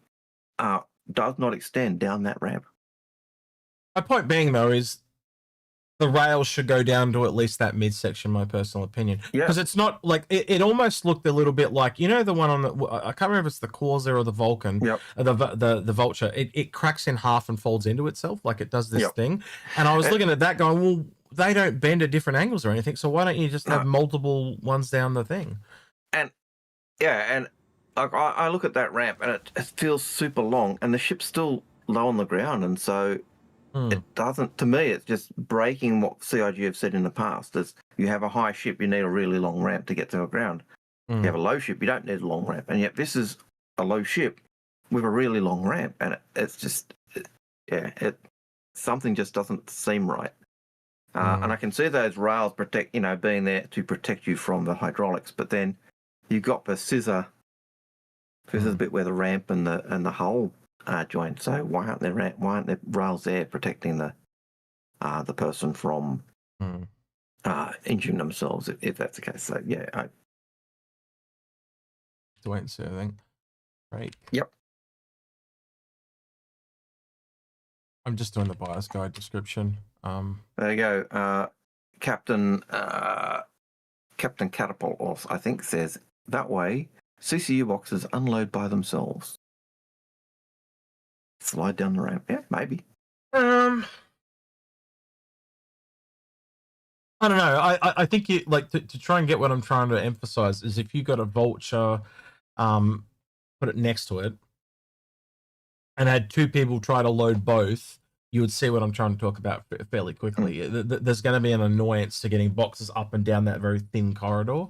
does not extend down that ramp. My point being, though, is the rails should go down to at least that midsection, my personal opinion. Because it's not like it almost looked a little bit like, you know, the one on the, I can't remember if it's the Corsair or the Vulcan, the Vulture. It cracks in half and folds into itself like it does this thing. And I was looking at that going, well, they don't bend at different angles or anything. So why don't you just have multiple ones down the thing? And and like I look at that ramp and it feels super long and the ship's still low on the ground. And so it doesn't, to me, it's just breaking what CIG have said in the past. Is you have a high ship, you need a really long ramp to get to the ground. You have a low ship, you don't need a long ramp. And yet this is a low ship with a really long ramp. And it's just, something just doesn't seem right. And I can see those rails being there to protect you from the hydraulics. But then you've got the scissor. This is a bit where the ramp and the hull joint. So why aren't there rails there protecting the person from injuring themselves if that's the case? So I to wait and see, I think. Right. Yep. I'm just doing the buyer's guide description. There you go. Captain Catapult, I think, says that way CCU boxes unload by themselves. Slide down the ramp. Yeah, maybe. I don't know. I think you like to try and get what I'm trying to emphasize is if you got a Vulture, put it next to it, and had two people try to load both, you would see what I'm trying to talk about fairly quickly. There's going to be an annoyance to getting boxes up and down that very thin corridor,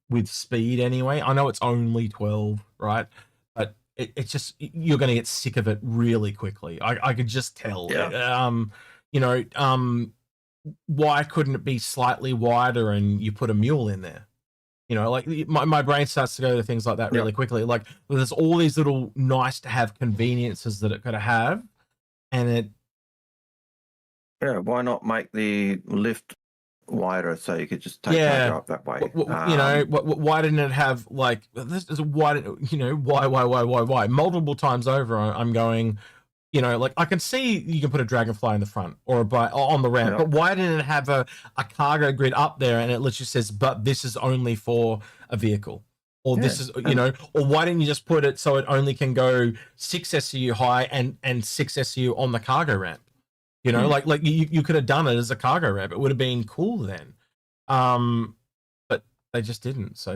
with speed anyway. I know it's only 12, right? But it's just, you're going to get sick of it really quickly. I could just tell. Why couldn't it be slightly wider and you put a mule in there? You know, like my brain starts to go to things like that really quickly. Like there's all these little nice to have conveniences that it could have. And it... Yeah, why not make the lift wider so you could just take cargo up that way? Why didn't it have like this? Is why? Why? Multiple times over, I'm going. Like I can see you can put a dragonfly in the front or on the ramp, but why didn't it have a cargo grid up there and it literally says, "But this is only for a vehicle," or this is or why didn't you just put it so it only can go 6 SCU high and 6 SCU on the cargo ramp? Like you could have done it as a cargo ramp. It would have been cool then. But they just didn't. So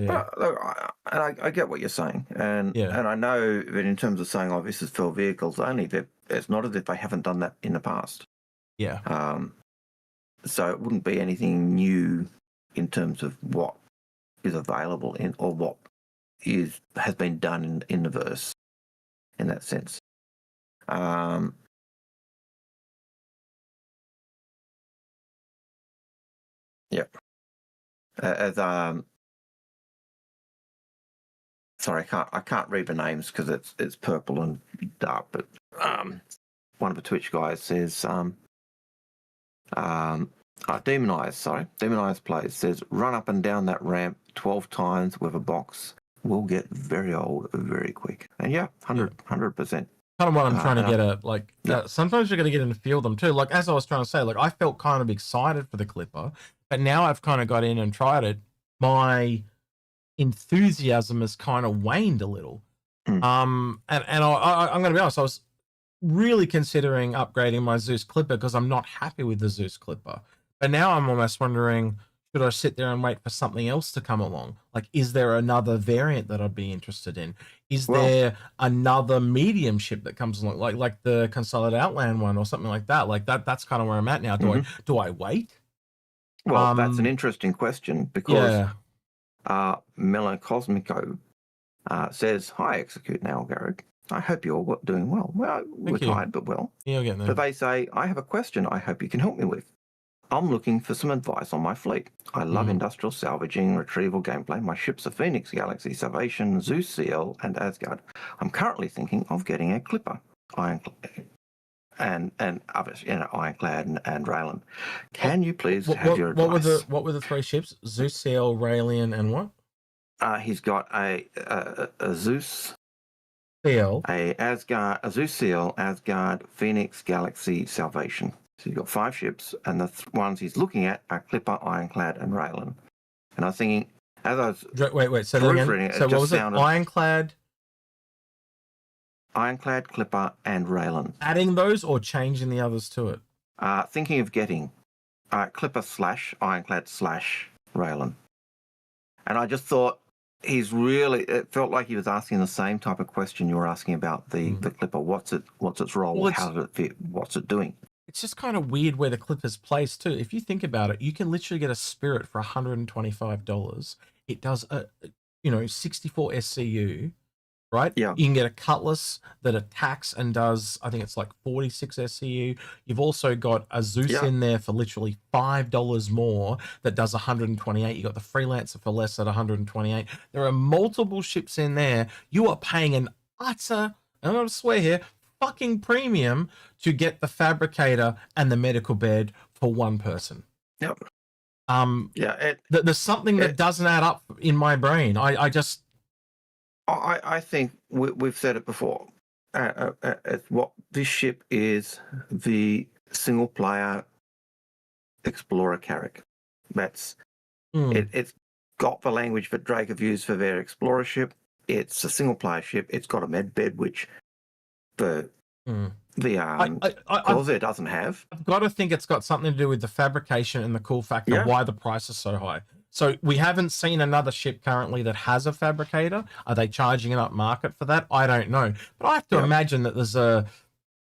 I get what you're saying, and I know that in terms of saying, "Oh, this is for vehicles only," that it's not as if they haven't done that in the past. Yeah. So it wouldn't be anything new in terms of what is available or what has been done in the verse in that sense. Yep. Sorry, I can't read the names because it's purple and dark. But one of the Twitch guys says, Demonized plays says, run up and down that ramp 12 times with a box will get very old very quick. And 100%. Kind of what I'm trying to get at. Sometimes you're going to get in the field them too. Like as I was trying to say, like I felt kind of excited for the Clipper, but now I've kind of got in and tried it. My enthusiasm has kind of waned a little. And I'm going to be honest. really considering upgrading my Zeus Clipper because I'm not happy with the Zeus Clipper. But now I'm almost wondering, should I sit there and wait for something else to come along? Like, is there another variant that I'd be interested in? Is there another medium ship that comes along, like the Consolidated Outland one or something like that? Like that's kind of where I'm at now. Do I wait? Well, that's an interesting question because Melocosmico says, "Hi, Execute now, Algared. I hope you're doing well. Well, we're tired, but well." Yeah, getting there. So they say, "I have a question I hope you can help me with. I'm looking for some advice on my fleet. I love industrial salvaging, retrieval gameplay. My ships are Phoenix, Galaxy, Salvation, Zeus CL, and Asgard. I'm currently thinking of getting a Clipper, Ironclad, and others, Ironclad and Raylan. Can you please have your advice?" What were the three ships? Zeus, CL, Raelian, and what? He's got a Zeus, CL, a Zeus CL, Asgard, Phoenix, Galaxy, Salvation. So he's got 5 ships, and the ones he's looking at are Clipper, Ironclad, and Raylan. And I was thinking, as I was wait, so again, so what was it? Ironclad, Clipper, and Raylan. Adding those or changing the others to it? Thinking of getting Clipper / Ironclad / Raylan. And I just thought it felt like he was asking the same type of question you were asking about the Clipper. What's its role? Well, how does it fit? What's it doing? It's just kind of weird where the Clipper's placed too. If you think about it, you can literally get a Spirit for $125. It does 64 SCU, right? Yeah. You can get a Cutlass that attacks and does, I think it's like 46 SCU. You've also got a Zeus in there for literally $5 more that does 128. You got the Freelancer for less at 128. There are multiple ships in there. You are paying an utter, I'm going to swear here, fucking premium to get the Fabricator and the medical bed for one person. Yep. There's something that doesn't add up in my brain. I think we've said it before. What this ship is, the single player Explorer Carrack. That's it's got the language that Drake have used for their Explorer ship. It's a single player ship. It's got a med bed, which the Corsair doesn't have. I've got to think it's got something to do with the fabrication and the cool factor why the price is so high. So we haven't seen another ship currently that has a fabricator. Are they charging an up market for that? I don't know. But I have to imagine that there's a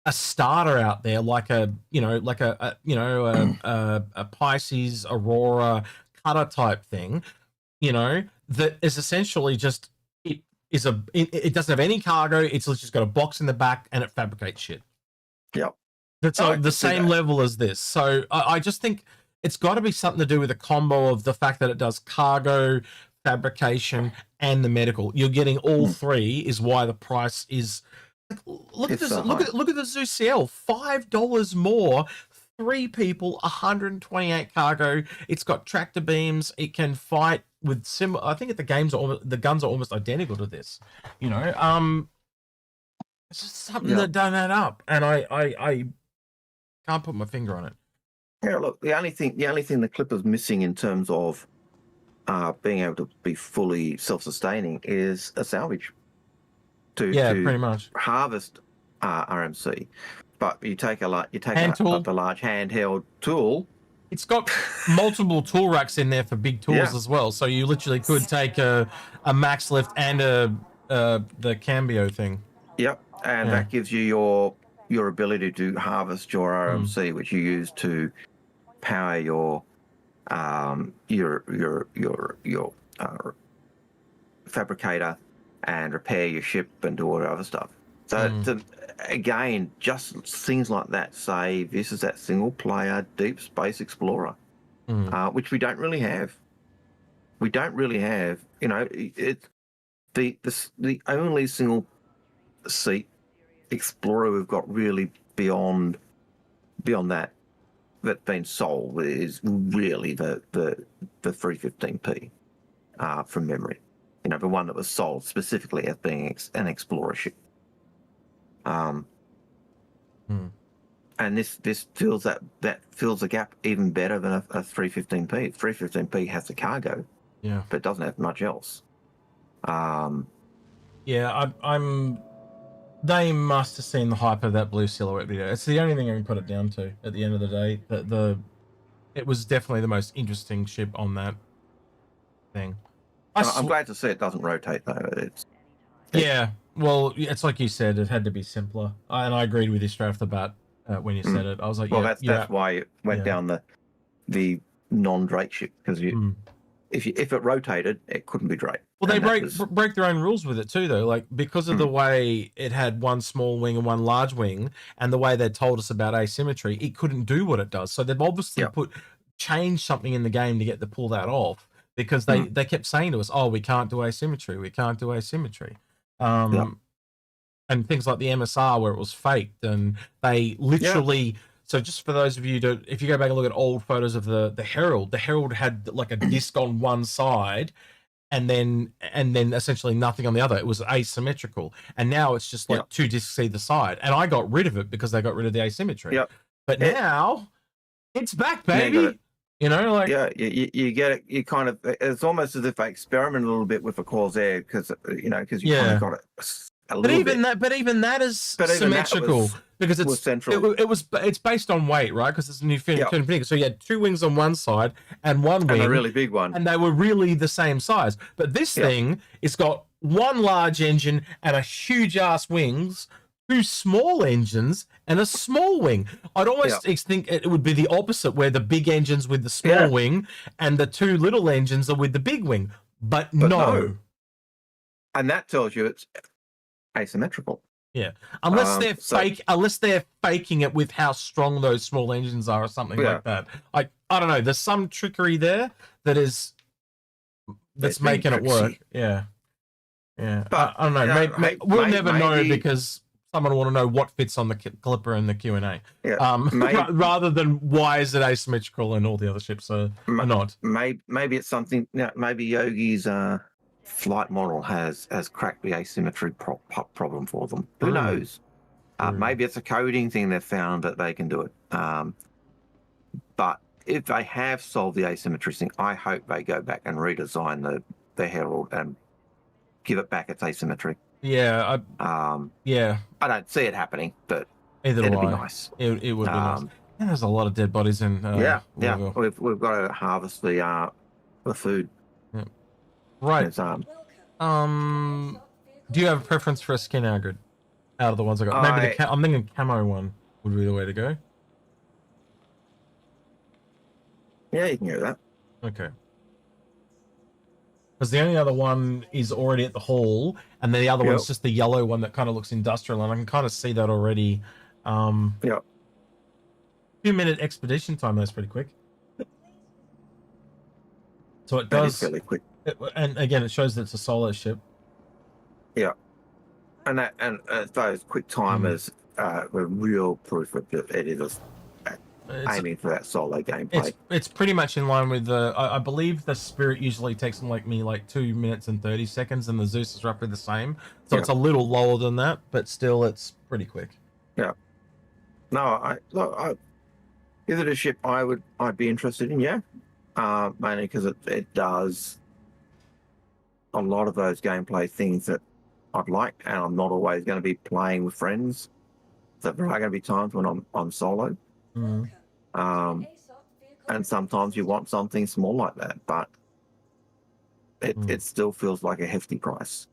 starter out there like a Pisces Aurora cutter type thing, that is essentially just it doesn't have any cargo. It's just got a box in the back and it fabricates shit. Yep. That's the same level as this. So I just think it's got to be something to do with a combo of the fact that it does cargo, fabrication, and the medical. You're getting all three is why the price is. Look at this. Look at the Zeus CL. $5 more. 3 people, 128 cargo. It's got tractor beams. It can fight with I think the guns are almost identical to this. It's just something that don't add up, and I can't put my finger on it. Yeah, look, the only thing the Clipper's missing in terms of being able to be fully self-sustaining is a salvage to pretty much harvest RMC. But you take the large handheld tool. It's got multiple tool racks in there for big tools as well. So you literally could take a max lift and the cambio thing. Yep, and that gives you your ability to harvest your RMC, which you use to power your fabricator and repair your ship and do all the other stuff. So again, just things like that say this is that single player deep space explorer, which we don't really have. It's the only single seat explorer we've got really beyond that's been sold is really the 315p from memory. The one that was sold specifically as being an explorer ship. And this fills that fills the gap even better than a 315p. 315p has the cargo, but doesn't have much else. I'm They must have seen the hype of that blue silhouette video. It's the only thing I can put it down to at the end of the day. It was definitely the most interesting ship on that thing. I'm glad to see it doesn't rotate though. Yeah, well, it's like you said, it had to be simpler, and I agreed with you straight off the bat when you said it. I was like, well, yeah, that's why it went down the non-Drake ship, because if it rotated, it couldn't be Drake. Well, they break their own rules with it too, though. Like, because of the way it had one small wing and one large wing, and the way they told us about asymmetry, it couldn't do what it does. So they've obviously changed something in the game to get to pull that off, because they kept saying to us, "Oh, we can't do asymmetry. We can't do asymmetry." And things like the MSR where it was faked, and they literally. So just for those of you if you go back and look at old photos of the Herald had like a disc on one side, and then essentially nothing on the other. It was asymmetrical, and now it's just like two discs either side. And I got rid of it because they got rid of the asymmetry. But now it's back, baby. You know, like you get it. You kind of, it's almost as if they experiment a little bit with the Corsair, because you kind of got it. But even that is symmetrical, because it's central. It's based on weight, right? Because it's a new thing. So you had two wings on one side and one wing, and a really big one, and they were really the same size. But this thing, it's got one large engine and a huge ass wings, two small engines and a small wing. I'd almost think it would be the opposite, where the big engine's with the small wing and the two little engines are with the big wing. But no. And that tells you it's asymmetrical. Yeah, unless they're faking it with how strong those small engines are or something like that. I don't know. There's some trickery there that's making it work. Yeah. But I don't know. We'll never know, because someone will want to know what fits on the Clipper and the Q&A. Rather than why is it asymmetrical and all the other ships are not. Maybe it's something. Maybe Yogi's flight model has cracked the asymmetry problem for them. Who knows? Maybe it's a coding thing they've found that they can do it. But if they have solved the asymmetry thing, I hope they go back and redesign the Herald and give it back its asymmetry. Yeah. I don't see it happening, but it'd be nice. It would be nice. Yeah, there's a lot of dead bodies in. We've got to harvest the food. Right. Do you have a preference for a skin, Algared? Out of the ones I got, maybe I'm thinking camo one would be the way to go. Yeah, you can go with that. Okay. Because the only other one is already at the hall, and then the other one's just the yellow one that kind of looks industrial, and I can kind of see that already. Few-minute expedition time. That's pretty quick. So it does. Fairly quick. And again, it shows that it's a solo ship. Yeah, and those quick timers were real proof that it is aiming for that solo gameplay. It's pretty much in line with the. I believe the Spirit usually takes them like 2 minutes and 30 seconds, and the Zeus is roughly the same. So it's a little lower than that, but still, it's pretty quick. Yeah. No, is it a ship I'd be interested in? Yeah, mainly because it does a lot of those gameplay things that I'd like, and I'm not always going to be playing with friends. So there are going to be times when I'm solo. And sometimes you want something small like that, but it still feels like a hefty price.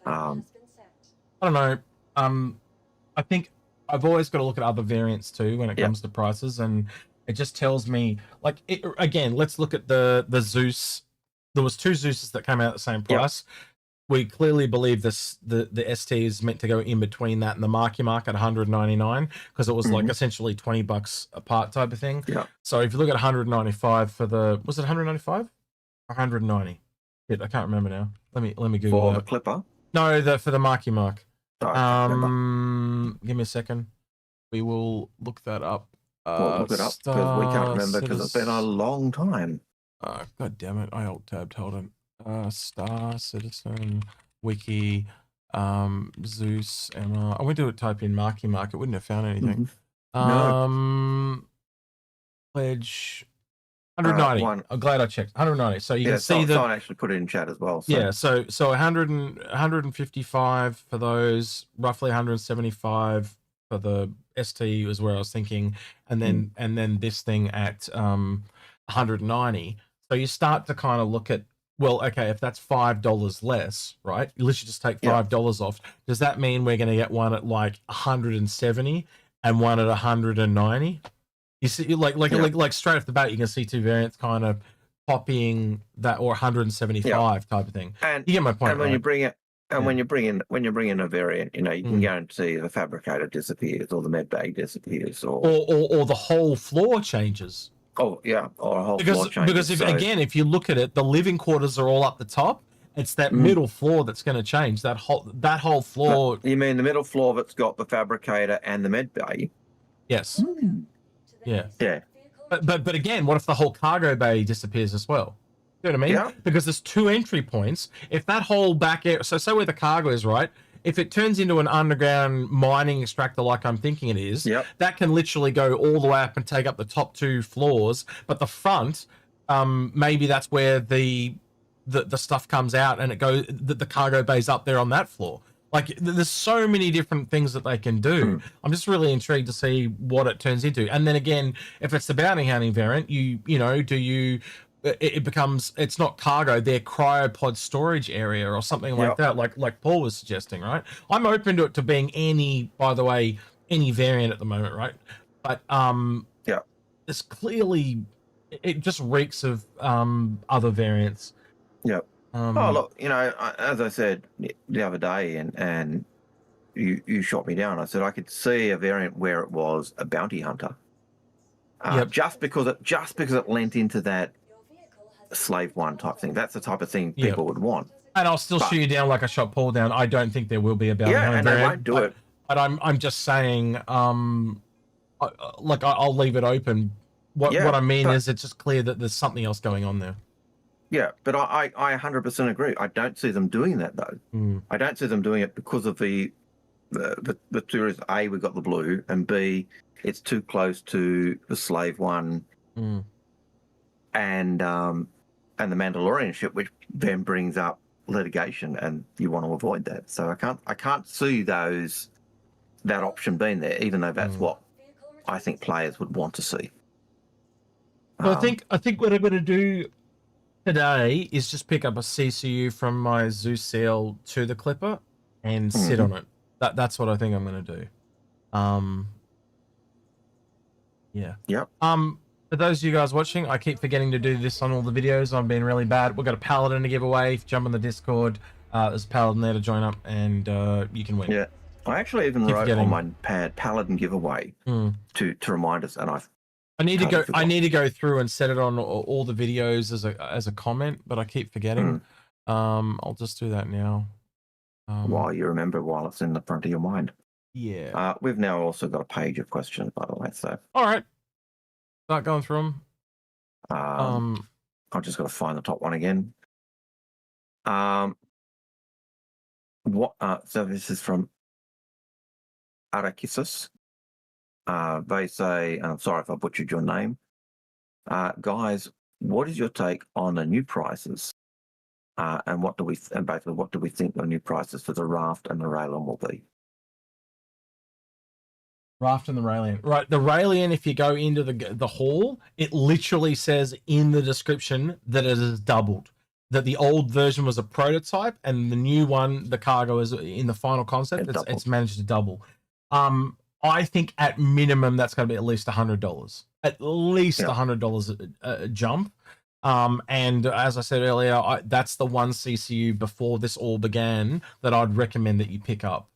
I don't know. I think I've always got to look at other variants too when it comes to prices, and it just tells me, like, again, let's look at the Zeus. There was two Zeuses that came out at the same price. We clearly believe the ST is meant to go in between that and the Marky Mark at 199, because it was like essentially $20 a part type of thing. Yeah. So if you look at 195 for was it 195 or 190? I can't remember now. Let me Google for that. The Clipper. No, for the Marky Mark. Give me a second. We will look that up. We'll look it up because we can't remember, because it's been a long time. God damn it! I alt-tabbed. Hold on. Star Citizen Wiki Zeus MR. I went to type in Marky Mark. It wouldn't have found anything. No. Pledge 190. one. I'm glad I checked. 190. So you Yeah, can see someone actually put it in chat as well. So. Yeah, so 155 for those, roughly 175 for the ST was where I was thinking, and then this thing at 190. So you start to kind of look at, well, okay, if that's $5 less, right? You literally just take $5 off. Does that mean we're going to get one at like 170 and one at 190? You see, like straight off the bat, you can see two variants kind of copying that, or 175 type of thing. And you get my point. And when right? you bring it, and when you bring in a variant, you can guarantee the fabricator disappears or the med bag disappears, or the whole floor changes. Oh yeah, or a whole floor changes. Because if you look at it, the living quarters are all up the top. It's that middle floor that's going to change. That whole floor. You mean the middle floor that's got the fabricator and the med bay? Yes. Yeah. Yeah. But again, what if the whole cargo bay disappears as well? You know what I mean? Yeah. Because there's two entry points. If that whole back area, so say where the cargo is, right? If it turns into an underground mining extractor like I'm thinking it is, that can literally go all the way up and take up the top two floors. But the front, maybe that's where the stuff comes out and it goes, the cargo bay's up there on that floor. Like, there's so many different things that they can do. I'm just really intrigued to see what it turns into. And then again, if it's the bounty hunting variant, it becomes, it's not cargo, they're cryopod storage area or something like that, like Paul was suggesting, right? I'm open to it to being any variant at the moment, right? But it's clearly, it just reeks of other variants. Look, as I said the other day, and you shot me down. I said I could see a variant where it was a bounty hunter, just because it lent into that slave one type thing. That's the type of thing people would want. And I'll still shoot you down like I shot Paul down. I don't think there will be a bounty hunter and variant. they won't do it. But I'm just saying, I'll leave it open. What I mean is, it's just clear that there's something else going on there. Yeah, but I 100% agree. I don't see them doing that though. I don't see them doing it because of the two reasons. A, we've got the blue, and B, it's too close to the slave one, and the Mandalorian ship, which then brings up litigation, and you want to avoid that. So I can't see that option being there, even though that's what I think players would want to see. Well, I think what I'm going to do today is just pick up a CCU from my Zeus Seal to the Clipper and sit on it. That's what I think I'm going to do. For those of you guys watching, I keep forgetting to do this on all the videos. I'm being really bad. We've got a Paladin to give away. Jump on the Discord. There's a Paladin there to join up, and you can win. Yeah, I actually even wrote on my pad Paladin giveaway to remind us, and I need to go through and set it on all the videos as a comment, but I keep forgetting. I'll just do that now. While you remember, while it's in the front of your mind. Yeah. We've now also got a page of questions, by the way. So. All right. Start going through them. I've just got to find the top one again. So this is from Arakisis. They say, I'm sorry if I butchered your name. Guys, what is your take on the new prices? And what do we think the new prices for the Raft and the Raylon will be? Raft and the Raelian. Right, the Raelian, if you go into the hall, it literally says in the description that it has doubled. That the old version was a prototype, and the new one, the cargo, is in the final concept. It's managed to double. I think at minimum that's going to be at least $100. At least $100 a jump. And as I said earlier, that's the one CCU before this all began that I'd recommend that you pick up.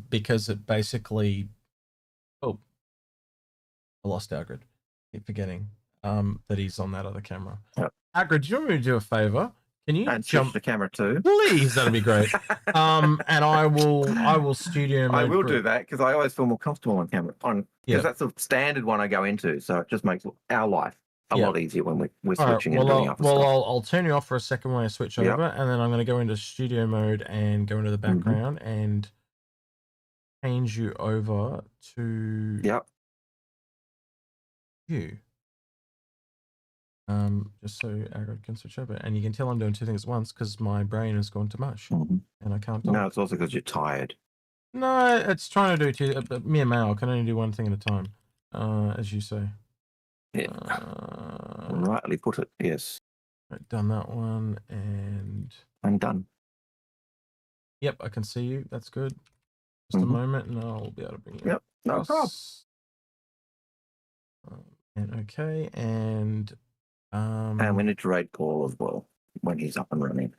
Because it basically... Oh, I lost Algared. Keep forgetting that he's on that other camera. Algared, do you want me to do a favor? Can you jump the camera too? Please, that'd be great. And I will studio mode. I will do that because I always feel more comfortable on camera. Because that's the standard one I go into, so it just makes our life a lot easier when we're switching and doing other stuff. I'll turn you off for a second when I switch over, and then I'm going to go into studio mode and go into the background and change you over to you. Just so Algared can switch over. And you can tell I'm doing two things at once because my brain has gone to mush Mhm. and I can't talk. No, it's also because you're tired. No, it's trying to do two. Me and Mal can only do one thing at a time, as you say. Yeah. Rightly put it. Yes. Right, done that one, and I'm done. yep, I can see you. That's good. Just a Mhm. moment, and I'll be able to bring you Yep. No problem. across. And okay, and And we need to raid Paul as well when he's up and running.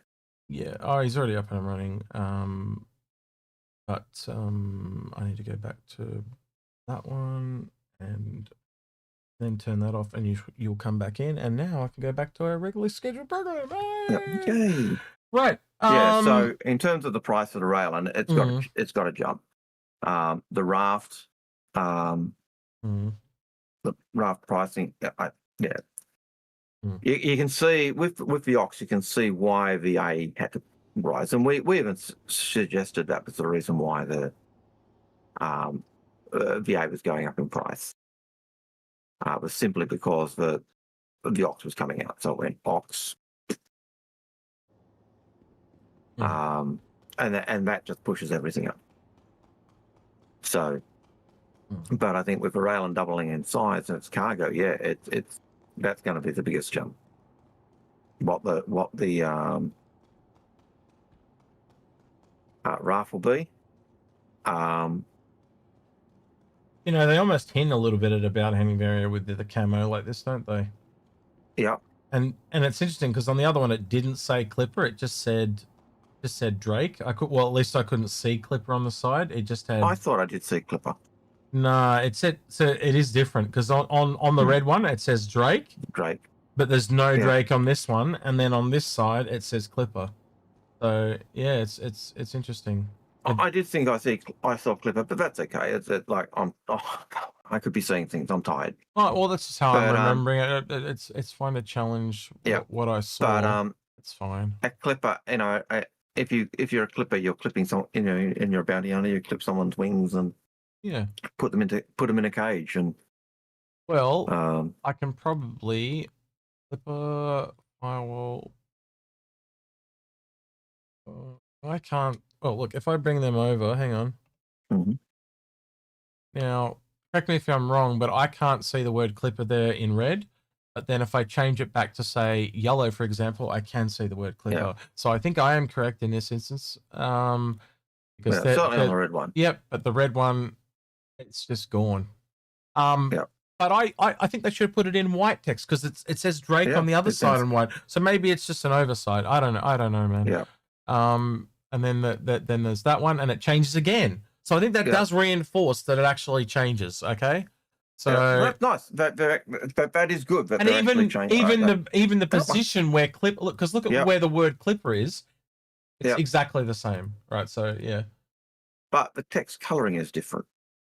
yeah. Oh, he's already up and running. But I need to go back to that one and then turn that off, and you'll come back in, and now I can go back to our regularly scheduled program. Yep. Okay. Right. Yeah. So in terms of the price of the rail, and it's got to jump. The raft, the raft pricing. Yeah. You can see with the Ox, you can see why the A had to rise, and we even suggested that was the reason why the A was going up in price. Was simply because the Ox was coming out, so it went Ox, and that just pushes everything up. So, but I think with the rail and doubling in size and its cargo, yeah, it's that's going to be the biggest jump. What the RAF will be. You know, they almost hint a little bit at about handing barrier with the camo like this, don't they? Yeah. And it's interesting because on the other one it didn't say Clipper, it just said Drake. At least I couldn't see Clipper on the side. It just had. I thought I did see Clipper. No, it said, so it is different because on the red one it says Drake, but there's no Drake on this one, and then on this side it says Clipper. So yeah, it's interesting. I did think I saw Clipper, but that's okay. It's like I could be seeing things. I'm tired. Oh well, that's just how I'm remembering it. It's fine to challenge what I saw. But it's fine. A Clipper, you know, if you're a Clipper, you're clipping some, you know, in your bounty hunter, you clip someone's wings and put them in a cage. And well, I can probably Clipper firewall. I can't. Oh, look, if I bring them over, hang on. Now, correct me if I'm wrong, but I can't see the word Clipper there in red. But then if I change it back to, say, yellow, for example, I can see the word Clipper. Yeah. So I think I am correct in this instance. Because certainly on the red one. Yep, but the red one, it's just gone. But I think they should put it in white text because it says Drake on the other side in white. So maybe it's just an oversight. I don't know, man. Yeah. And then then there's that one, and it changes again. So I think that does reinforce that it actually changes. Okay. So that's nice. That is good. That and even the position where Clipper, look at where the word Clipper is. It's exactly the same, right? So yeah. But the text coloring is different.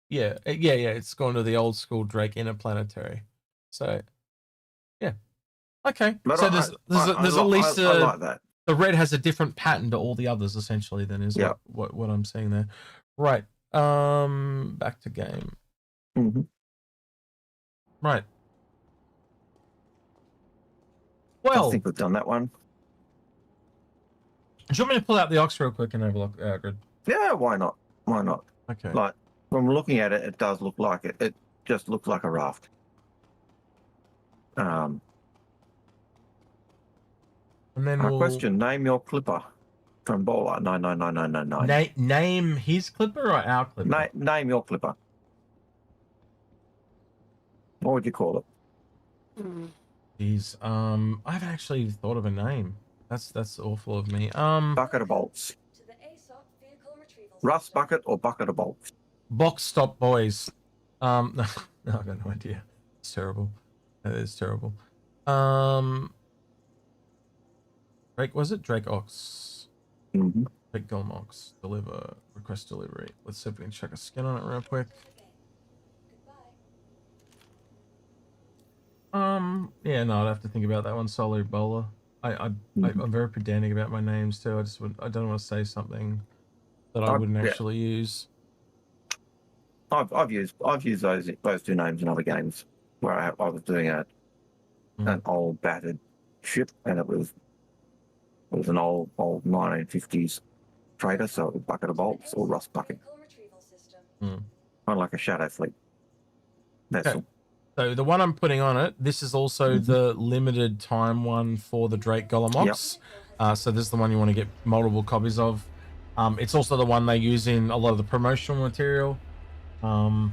Yeah. It's gone to the old school Drake interplanetary. So yeah. Okay. But so there's at least I like that. The red has a different pattern to all the others, essentially. Then is what I'm saying there. Right. Back to game. Right. Well, I think we've done that one. Do you want me to pull out the Ox real quick and have a look, Algared? Yeah, why not? Why not? Okay. Like when we're looking at it, it does look like it. It just looks like a raft. And then question: name your Clipper from Bowler 999999. Name his Clipper or our Clipper? Name your Clipper. What would you call it? Jeez, I haven't actually thought of a name. That's awful of me. Bucket of bolts. Rust bucket or bucket of bolts? Box stop boys. No, I've got no idea. It's terrible. That is terrible. Drake, was it Drake Ox? Drake Golem Ox. Deliver. Request delivery. Let's see if we can check a skin on it real quick. Yeah, no, I'd have to think about that one. Solo bowler. I'm very pedantic about my names too. I don't want to say something that I wouldn't actually use. I've used those two names in other games where I was doing a an old battered ship, and it was an old 1950s freighter, so it was bucket of bolts or rust bucket, kind of like a shadow fleet vessel. Okay. So the one I'm putting on it, this is also the limited time one for the Drake Golomox. So this is the one you want to get multiple copies of. It's also the one they use in a lot of the promotional material. So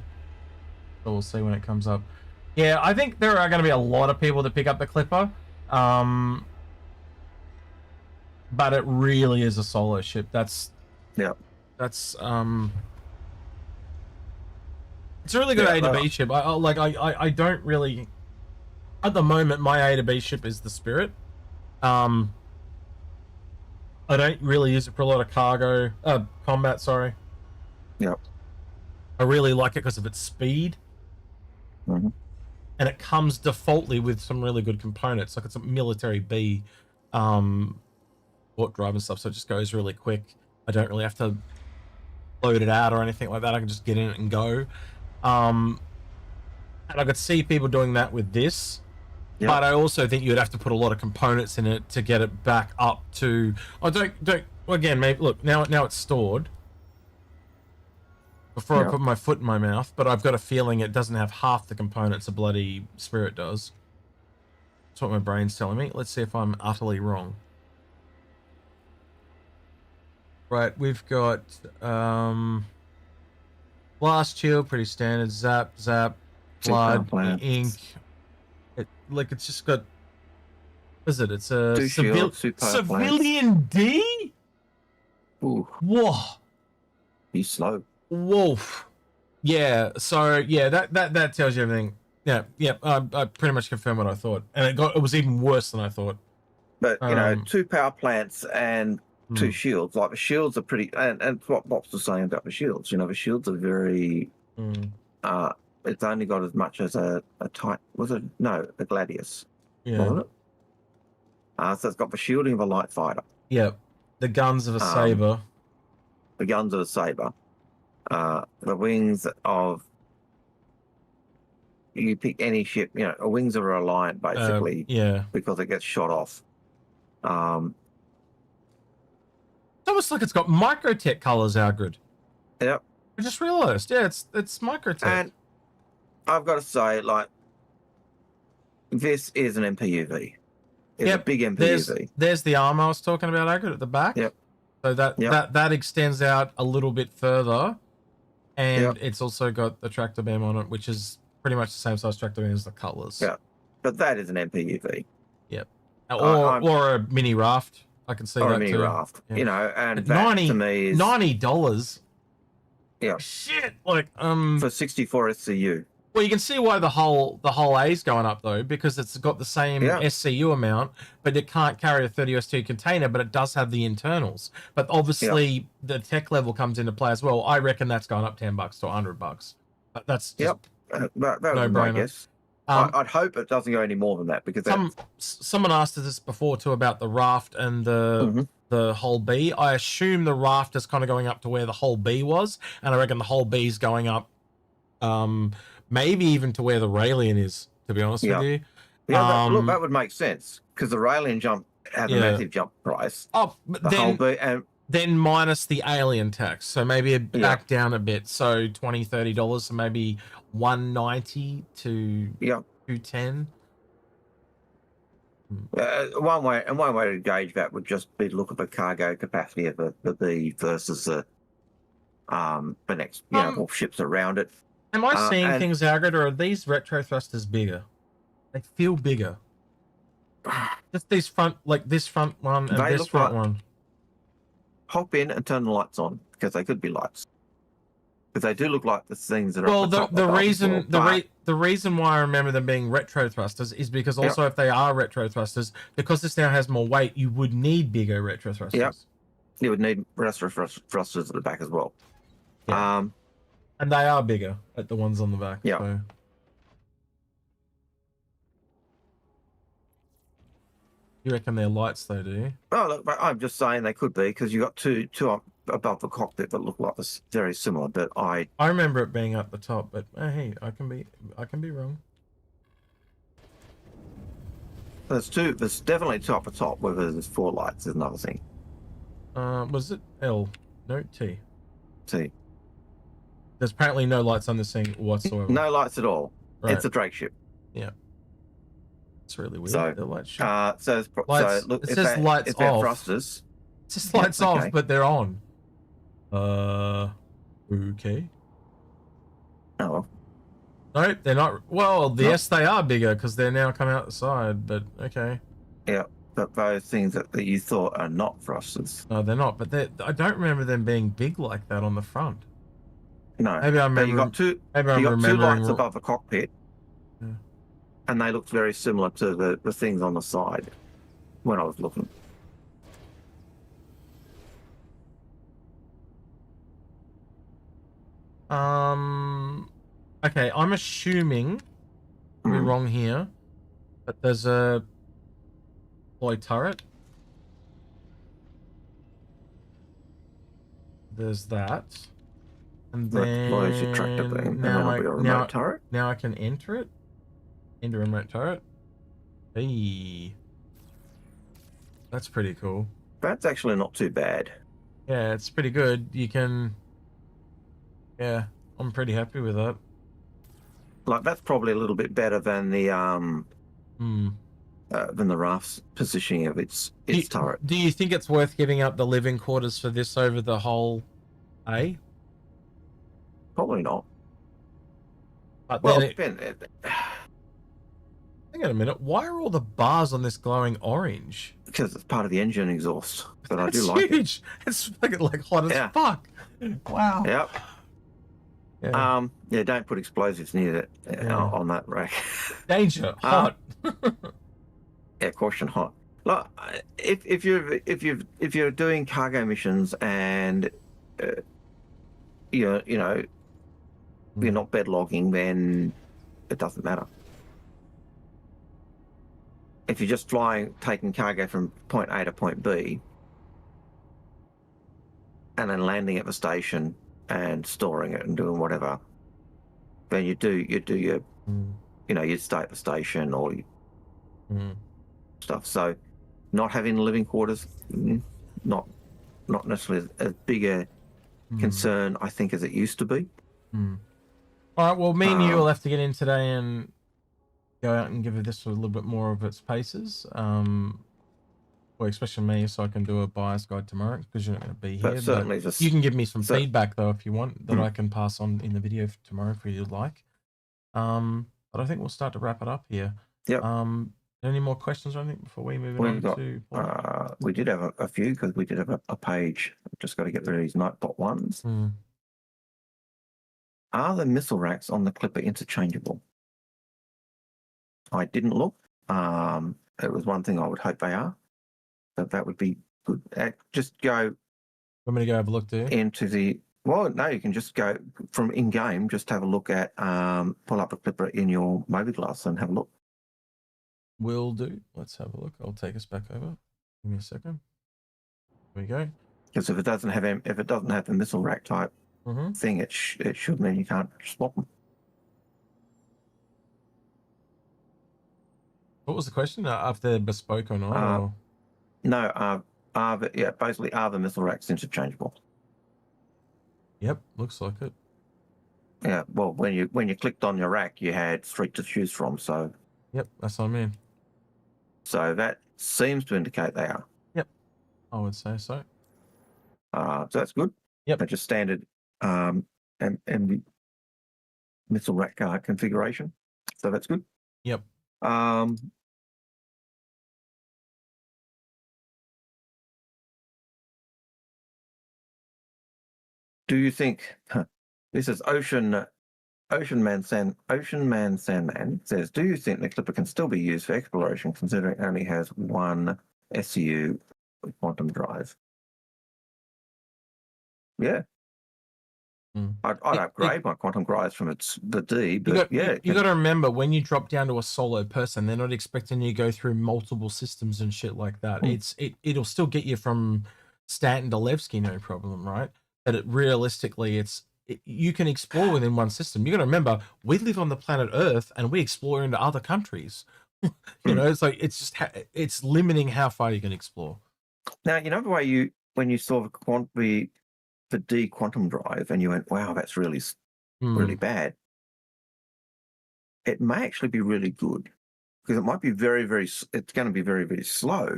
we'll see when it comes up. Yeah, I think there are going to be a lot of people to pick up the Clipper. But it really is a solo ship. It's a really good A to B ship. I don't really, at the moment, my A to B ship is the Spirit. I don't really use it for a lot of combat, sorry. Yep. I really like it because of its speed. Mm-hmm. And it comes defaultly with some really good components. Like it's a military B warp drive and stuff, so it just goes really quick. I don't really have to load it out or anything like that. I can just get in it and go. And I could see people doing that with this. Yep. But I also think you'd have to put a lot of components in it to get it back up to. Oh, don't. Again, maybe look now it's stored. Before I put my foot in my mouth, but I've got a feeling it doesn't have half the components a bloody Spirit does. That's what my brain's telling me. Let's see if I'm utterly wrong. Right, we've got blast shield, pretty standard. Zap, blood, ink. It's just got. What is it? It's a civilian D. Ooh. Whoa. He's slow. Wolf. Yeah. So yeah, that tells you everything. Yeah. I pretty much confirmed what I thought, and it was even worse than I thought. But you know, 2 power plants and 2 shields. Like the shields are pretty, and what Bops was saying about the shields. You know, the shields are very. It's only got as much as a tight. Was it a Gladius? Yeah. Wasn't it? So it's got the shielding of a light fighter. Yep. The guns of a saber. The guns of a saber. The wings of. You pick any ship, you know, wings of a Reliant, basically. Yeah. Because it gets shot off. It's almost like it's got Microtech colors, Algared. Yep. I just realized. Yeah, it's Microtech. And I've got to say, like, this is an MPUV. It's a big MPUV. There's the armor I was talking about, Algared, at the back. Yep. So that extends out a little bit further, and it's also got the tractor beam on it, which is pretty much the same size tractor beam as the Cutlass. Yeah, but that is an MPUV. Yep. Or a mini raft. I can see that too. Or a mini raft. Yeah. You know, and that to me is $90. Yeah. Shit. Like for 64 SCU. Well, you can see why the whole A is going up though, because it's got the same SCU amount, but it can't carry a 30 SCU container, but it does have the internals. But obviously the tech level comes into play as well. I reckon that's going up $10 to $100. But that's just that was my guess. I'd hope it doesn't go any more than that, because someone asked us this before too about the raft and the whole B. I assume the raft is kind of going up to where the whole B was, and I reckon the whole B is going up maybe even to where the Raelian is, to be honest with you. Yeah, look, that would make sense, because the Raelian jump had a massive jump price. Oh, but then minus the alien tax, so maybe back down a bit, so $20, $30, so maybe $190 to $210. One way to gauge that would just be to look at the cargo capacity of the B versus the next more ships around it. Am I seeing things, Algared, or are these retro thrusters bigger? They feel bigger. Just these front, like this front one and this front one. Hop in and turn the lights on, because they could be lights. Because they do look like the things that are. Well, the reason why I remember them being retro thrusters is because also if they are retro thrusters, because this now has more weight, you would need bigger retro thrusters. Yep. You would need retro thrusters at the back as well. Yeah. And they are bigger at the ones on the back. Yeah. So. You reckon they're lights though, do you? Oh, look, I'm just saying they could be, because you got two up above the cockpit that look like this, very similar. But I remember it being up the top, but hey, I can be wrong. There's two. There's definitely two up the top. Whether there's 4 lights is another thing. Was it L? No, T. See, There's apparently no lights on this thing whatsoever. no lights at all. Right. It's a Drake ship. Yeah. It's really weird. So, the light should... so lights, so look, it if says they, lights if they're off. thrusters, It says Yeah, lights okay. off, but they're on. Okay. oh well. Nope, they're not. Well, No. yes, they are bigger because they're now coming out the side, but okay. Yeah, but those things that you thought are not thrusters. No, they're not, but I don't remember them being big like that on the front. No. Maybe I'm But you got two. Maybe I'm You got 2 remembering. lights above the cockpit, Yeah. and they looked very similar to the things on the side when I was looking. Okay, I'm assuming, I'll be Mm. wrong here, but there's a deploy turret. There's that. And That then deploys your tractor beam, and then it'll be a remote turret. now I can enter it. Enter remote turret. Hey. That's pretty cool. That's actually not too bad. Yeah, it's pretty good. You can... Yeah, I'm pretty happy with that. Like that's probably a little bit better than the RAF's positioning of its turret. Do you think it's worth giving up the living quarters for this over the whole A? Probably not. But Well, then it depends. hang on a minute. Why are all the bars on this glowing orange? Because it's part of the engine exhaust. But I It's do like it. huge. It's fucking like hot as Yeah. fuck. Wow. Yep. Yeah. Yeah, don't put explosives near it on that rack. Danger. Hot. Yeah, caution hot. Look, if you're doing cargo missions and you're not bed logging, then it doesn't matter. If you're just taking cargo from point A to point B, and then landing at the station and storing it and doing whatever, then you do your you'd stay at the station or stuff. So not having living quarters, not necessarily as big a concern, I think, as it used to be. All right, well, me and you will have to get in today and go out and give this a little bit more of its paces. Well, especially me, so I can do a buyer's guide tomorrow because you're not going to be here. But certainly, you can give me some feedback though if you want that I can pass on in the video for tomorrow if you'd like. But I think we'll start to wrap it up here. Yep. Any more questions or anything before we move on to? We did have a few because we did have a page. I've just got to get rid of these Nightbot ones. Are the missile racks on the Clipper interchangeable? I didn't look. It was one thing I would hope they are. But that would be good. Just go. Want me to go have a look, do you? Into the. Well, no, you can just go from in game. Just have a look at. Pull up a Clipper in your Mobilglass and have a look. Will do. Let's have a look. I'll take us back over. Give me a second. Here we go. Because if it doesn't have the missile rack type thing, it should mean you can't swap them. What was the question? If they're bespoke or not? Or... No, basically, are the missile racks interchangeable? Yep, looks like it. Yeah, well, when you clicked on your rack, you had 3 to choose from. So. Yep, that's what I mean. So that seems to indicate they are. Yep, I would say so. So that's good. Yep. They're just standard and the missile rack configuration. So that's good. Yep. Do you think this is Ocean Man Sandman says, do you think the Clipper can still be used for exploration considering it only has one SCU with quantum drive? Yeah. I'd upgrade my quantum drives from the D, but you got to remember when you drop down to a solo person, they're not expecting you to go through multiple systems and shit like that. It'll still get you from Stanton to Levski, no problem, right? But realistically, you can explore within one system. You got to remember, we live on the planet Earth and we explore into other countries. You know, it's like it's just it's limiting how far you can explore. Now, you know the way when you saw the D quantum drive and you went, wow, that's really bad. It may actually be really good because it might be it's going to be very, very slow,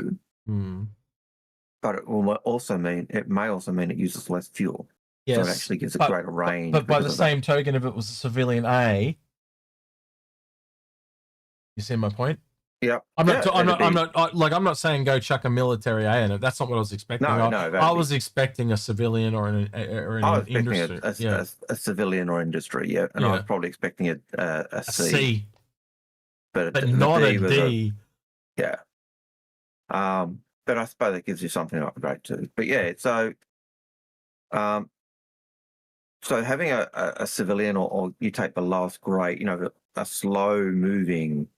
but it may also mean it uses less fuel. Yes, so it actually gives a greater range. But by the same token, if it was a civilian A, you see my point? Yeah, I'm not saying go chuck a military A in it. That's not what I was expecting. I was expecting a civilian or an industry. A civilian or industry, yeah. And I was probably expecting a C. But not a D. Yeah. But I suppose it gives you something to upgrade to. But yeah, so having a civilian or you take the lowest grade, you know, a slow moving,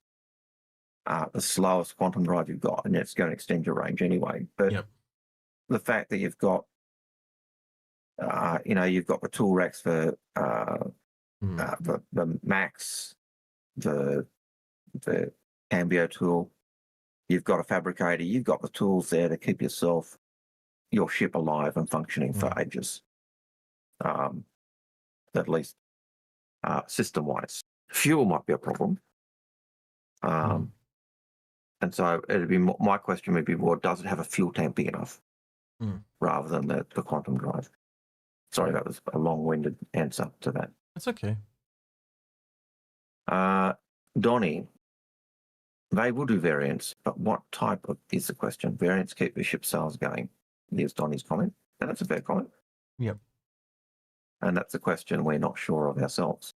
the slowest quantum drive you've got, and it's going to extend your range anyway. But the fact that you've got, you've got the tool racks for the Max, the Cambio tool, you've got a fabricator, you've got the tools there to keep your ship alive and functioning for ages. At least system-wise. Fuel might be a problem. And so it'd be my question would be more, does it have a fuel tank big enough rather than the quantum drive? Sorry, that was a long-winded answer to that. That's okay. Donnie, they will do variants, but what type is the question? Variants keep the ship sales going. Here's Donnie's comment, and that's a fair comment. Yep. And that's a question we're not sure of ourselves.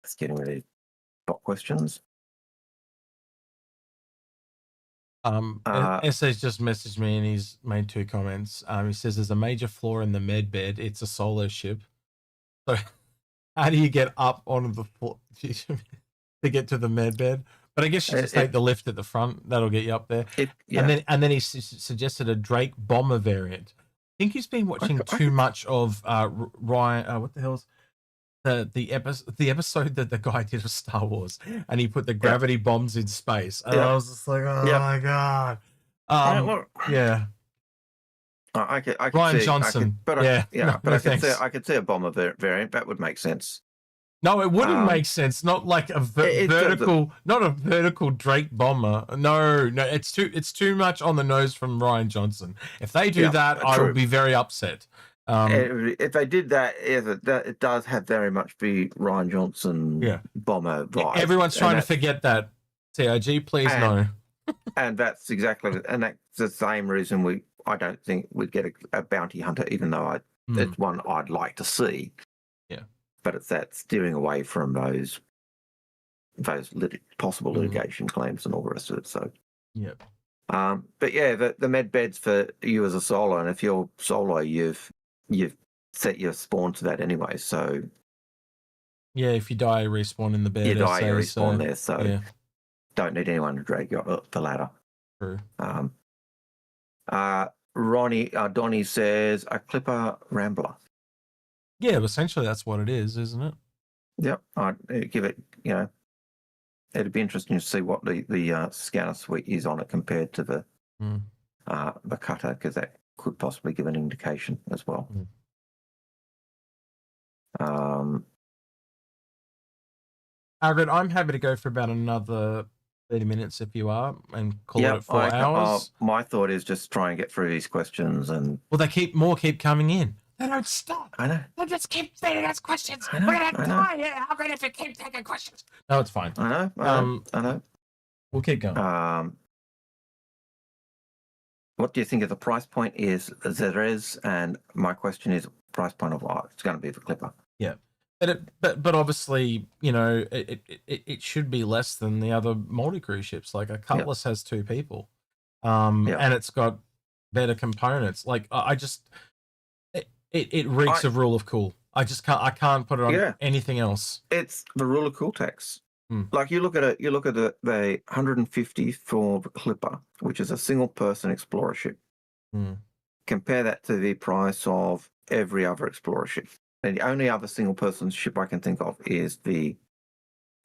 Let's get into the top questions. Essay's just messaged me and he's made 2 comments. He says there's a major flaw in the med bed. It's a solo ship. So how do you get up onto the floor to get to the med bed? But I guess you just take the lift at the front. That'll get you up there. And then he suggested a Drake bomber variant. I think he's been watching too much of Ryan. What the hell's the episode that the guy did of Star Wars, and he put the gravity bombs in space. And I was just like, oh my god. Yeah. I could Ryan see, Johnson. I could see a bomber variant. That would make sense. No, it wouldn't make sense. Not like a vertical, not a vertical Drake bomber. No, it's too much on the nose from Ryan Johnson. If they do that, I would be very upset. If they did that, it does have very much be Ryan Johnson bomber vibe. Everyone's trying to forget that. CIG, please no. And that's exactly, and that's the same reason I don't think we'd get a bounty hunter, even though it's one I'd like to see. Yeah. But it's that steering away from those possible litigation claims and all the rest of it. So. Yeah. But yeah, the med beds for you as a solo, and if you're solo, you've set your spawn to that anyway. So. Yeah, if you die, you respawn in the bed. You respawn there. So. Don't need anyone to drag you up the ladder. True. Donnie says a Clipper Rambler. Yeah, essentially that's what it is, isn't it? Yep. I'd give it, it'd be interesting to see what the scanner suite is on it compared to the cutter, because that could possibly give an indication as well. Algared, I'm happy to go for about another 30 minutes if you are, and call it 4 hours. My thought is just try and get through these questions, and they keep coming in. They don't stop. I know. They just keep feeding us questions. We're gonna die here. How good if you keep taking questions? No, it's fine. I know. We'll keep going. What do you think of the price point is Zerez? And my question is price point of it's going to be the Clipper. Yeah. But obviously, it should be less than the other multi-crew ships. Like a Cutlass has 2 people, and it's got better components. Like it reeks of rule of cool. I can't put it on anything else. It's the rule of cool tax. Like you look at it, the 150 for the Clipper, which is a single person explorer ship. Compare that to the price of every other explorer ship. And the only other single person ship I can think of is the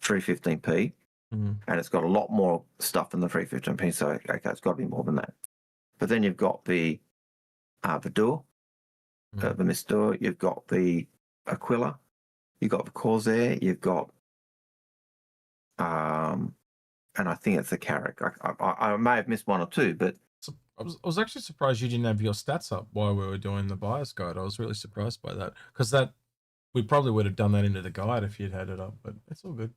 315p, and it's got a lot more stuff than the 315p. So okay, it's got to be more than that. But then you've got the Door, the Mistor. You've got the Aquila. You've got the Corsair. You've got and I think it's the Carrack. I may have missed one or two, but I was actually surprised you didn't have your stats up while we were doing the buyer's guide. I was really surprised by that, because we probably would have done that into the guide if you'd had it up, but it's all good.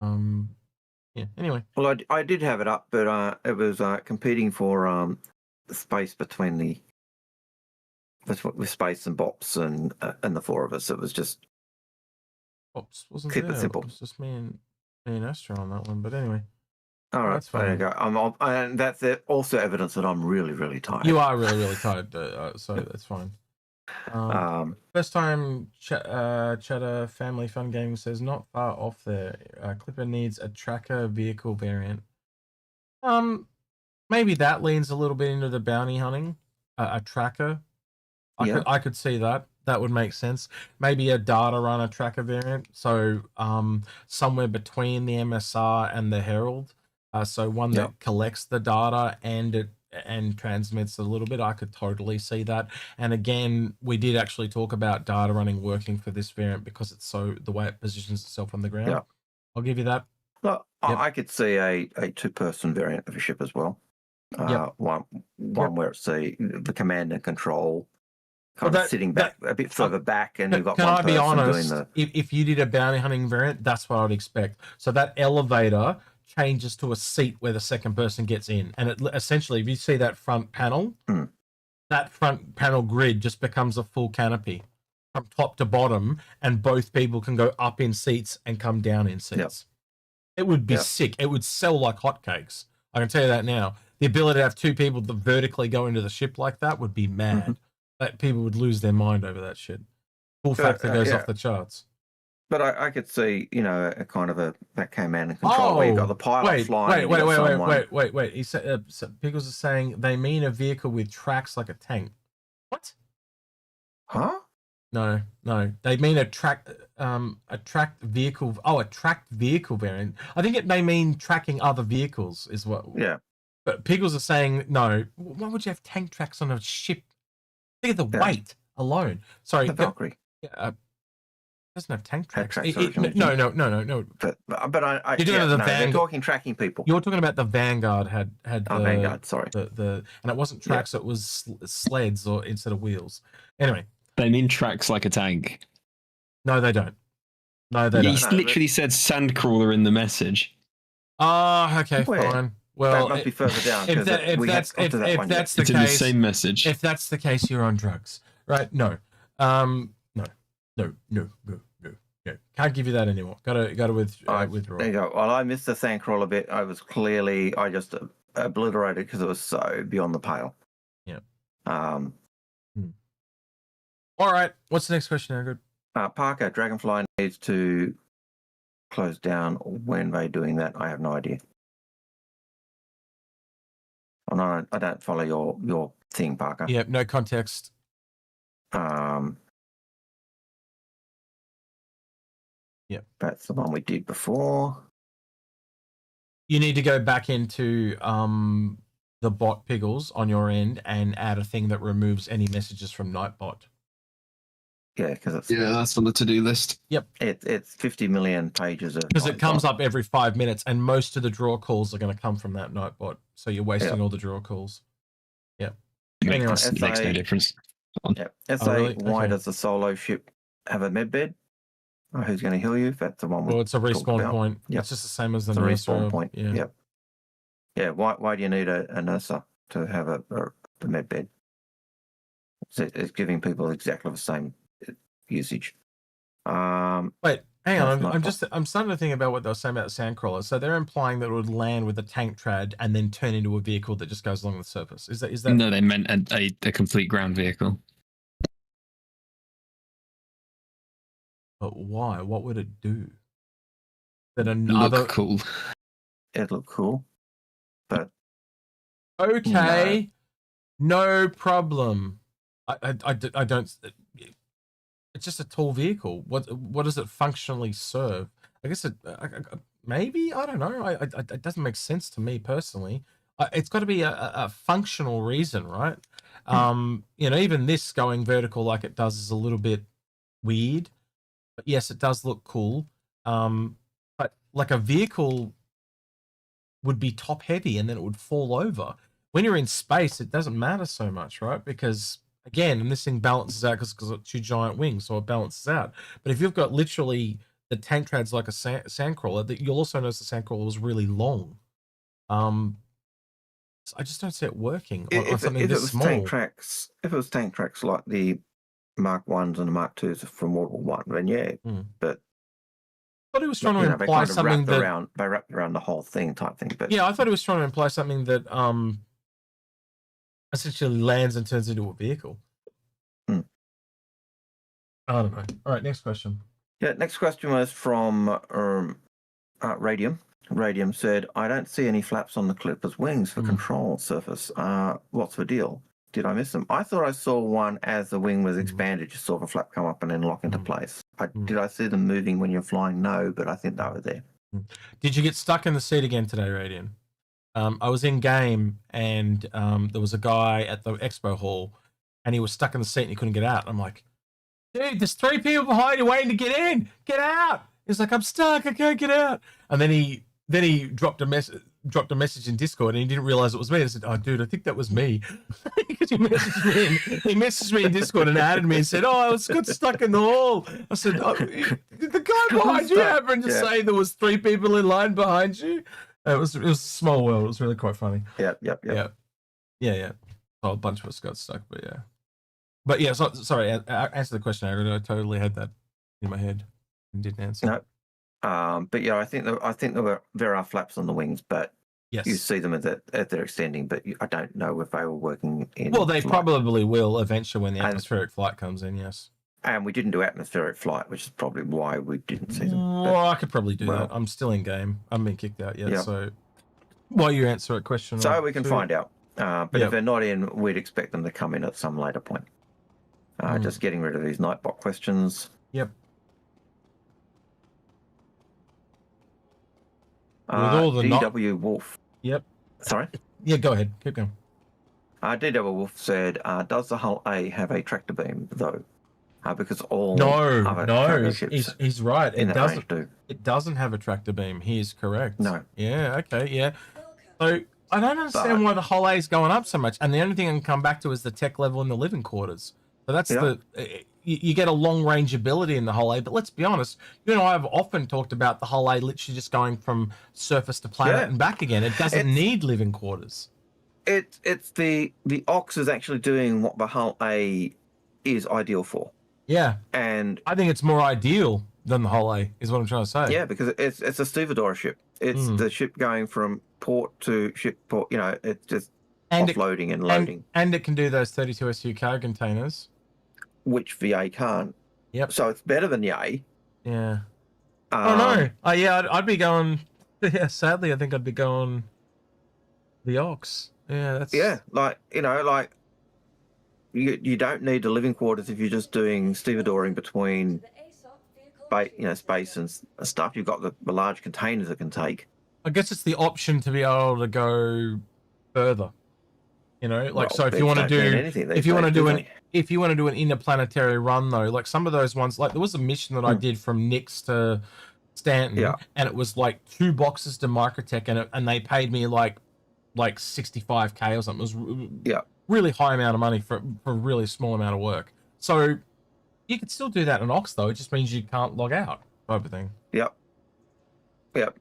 Yeah. Anyway. Well, I did have it up, but it was competing for the space between with Space and Bops and the four of us. It was just Bops wasn't keep there. it simple. It was just me and Astro on that one. But anyway. All right, that's fine. there you go. And that's also evidence that I'm really, really tired. You are really, really tired, so that's fine. First time chatter family fun gaming says not far off there. Clipper needs a tracker vehicle variant. Maybe that leans a little bit into the bounty hunting. A tracker. I could see that. That would make sense. Maybe a data runner tracker variant. So somewhere between the MSR and the Herald. So one that collects the data and transmits a little bit. I could totally see that. And again, we did actually talk about data running working for this variant because it's the way it positions itself on the ground. Yeah. I'll give you that. Well, I could see a two-person variant of a ship as well. One where it's the command and control kind of sitting back a bit further back, and you've got one person honest, doing if you did a bounty hunting variant, that's what I would expect. So that elevator changes to a seat where the second person gets in, and it essentially, if you see that front panel, that front panel grid just becomes a full canopy from top to bottom, and both people can go up in seats and come down in seats. It would be sick. It would sell like hotcakes. I can tell you that now. The ability to have two people that vertically go into the ship like that would be mad. That people would lose their mind over that shit. Full factor goes off the charts. But I could see, a kind of that command and control where you've got the pilot flying. Wait. He said Pickles is saying they mean a vehicle with tracks like a tank. What? Huh? No. They mean a tracked vehicle. Oh, a tracked vehicle variant. I think it may mean tracking other vehicles is what. Yeah. But Pickles are saying no. Why would you have tank tracks on a ship? Think of the weight alone. Sorry, the Valkyrie. Doesn't have tank tracks. No. But you're doing the they're talking tracking people. You're talking about the Vanguard had the Vanguard. Sorry, and it wasn't tracks. It was sleds or instead of wheels. Anyway, they mean tracks like a tank. No, they don't. No, they don't. He literally said sandcrawler in the message. Okay, fine. Well, that must be further down. If that's the it's case, in the same message. If that's the case, you're on drugs, right? No. No. Can't give you that anymore. Got to withdraw. There you go. Well, I missed the sandcrawler bit. I just obliterated because it was so beyond the pale. Yeah. All right. What's the next question, Algared? Parker, Dragonfly needs to close down. When they're doing that, I have no idea. Oh, no, I don't follow your thing, Parker. Yeah, no context. Yep. That's the one we did before. You need to go back into the bot Piggles on your end and add a thing that removes any messages from Nightbot. Yeah, because it's that's on the to-do list. Yep. It's 50 million pages of because it comes up every 5 minutes, and most of the draw calls are going to come from that Nightbot. So you're wasting all the draw calls. Yep. Makes no difference. Why does the solo ship have a medbed? Who's going to heal you? If that's the one. Well, it's a respawn point. Yep. It's just the same as the respawn point. Yeah. Yeah. Why do you need a nurser to have the medbed? It's giving people exactly the same usage. Wait, hang on. I'm starting to think about what they were saying about the Sandcrawler. So they're implying that it would land with a tank trad and then turn into a vehicle that just goes along the surface. Is that? No, they meant a complete ground vehicle. But why? What would it do? Look cool. It'd look cool, but okay, no problem. I don't. It's just a tall vehicle. What does it functionally serve? I guess maybe, I don't know. It doesn't make sense to me personally. It's got to be a functional reason, right? Even this going vertical like it does is a little bit weird. But yes, it does look cool. But like a vehicle would be top heavy and then it would fall over. When you're in space, it doesn't matter so much, right? Because again, and this thing balances out because it's got 2 giant wings, so it balances out. But if you've got literally the tank treads like a sandcrawler, that you'll also notice the sandcrawler was really long. So I just don't see it working on something this small. If it was tank tracks like the Mark 1s and the Mark 2s from World War One, then yeah. But I thought he was trying to imply something that they wrapped around the whole thing type thing. But yeah, I thought he was trying to imply something that essentially lands and turns into a vehicle. I don't know. All right, next question. Yeah, next question was from Radium. Radium said, "I don't see any flaps on the Clipper's wings for control surface. What's the deal? Did I miss them? I thought I saw one as the wing was expanded. You saw the flap come up and then lock into place. Did I see them moving when you're flying? No, but I think they were there." Did you get stuck in the seat again today, Radian? I was in game and there was a guy at the expo hall and he was stuck in the seat and he couldn't get out. I'm like, dude, there's 3 people behind you waiting to get in. Get out. He's like, I'm stuck. I can't get out. And then he dropped a message in Discord and he didn't realize it was me. I said, "Oh, dude, I think that was me." Because he messaged me in Discord and added me and said, "Oh, I got stuck in the hall." I said, "Oh, the guy behind you happened to say there was 3 people in line behind you." It was a small world. It was really quite funny. Yep. Yeah. So a bunch of us got stuck, but yeah. So, sorry, answer the question. I totally had that in my head and didn't answer. No. But yeah, I think there are flaps on the wings, but yes, you see them as they're extending. But I don't know if they were working in. Well, they probably will eventually when the atmospheric flight comes in. Yes. And we didn't do atmospheric flight, which is probably why we didn't see them. Well, I could probably do that. I'm still in game. I haven't been kicked out yet. Yep. So while you answer a question, so we can find out. But if they're not in, we'd expect them to come in at some later point. Just getting rid of these Nightbot questions. Yep. With all the DW Wolf. Yep. Sorry? Yeah, go ahead. Keep going. DW Wolf said, "Does the Hull A have a tractor beam, though?" Because all no, he's right. It doesn't have a tractor beam. He is correct. No. Yeah. Okay. Yeah. So I don't understand why the Hull A is going up so much, and the only thing I can come back to is the tech level in the living quarters. So that's you get a long range ability in the Hull A, but let's be honest, you and I have often talked about the Hull A literally just going from surface to planet and back again. It doesn't need living quarters. It's the Ox is actually doing what the Hull A is ideal for. Yeah, and I think it's more ideal than the Hull A, is what I'm trying to say. Yeah, because it's a stevedore ship. It's the ship going from port to ship port. It's just offloading and loading. And it can do those 32 SU cargo containers, which the A can't. Yep. So it's better than the A. Yeah. Oh no. Yeah, I'd be going. Yeah, sadly, I think I'd be going the Ox. Yeah, that's. Yeah, you don't need the living quarters if you're just doing stevedoring between, space and stuff. You've got the large containers it can take. I guess it's the option to be able to go further. So if you want to do an interplanetary run though, like some of those ones, like there was a mission that I did from Nix to Stanton, and it was like 2 boxes to Microtech, and they paid me like 65K or something. It was really high amount of money for a really small amount of work. So you could still do that in Ox though. It just means you can't log out, type of thing. Yep.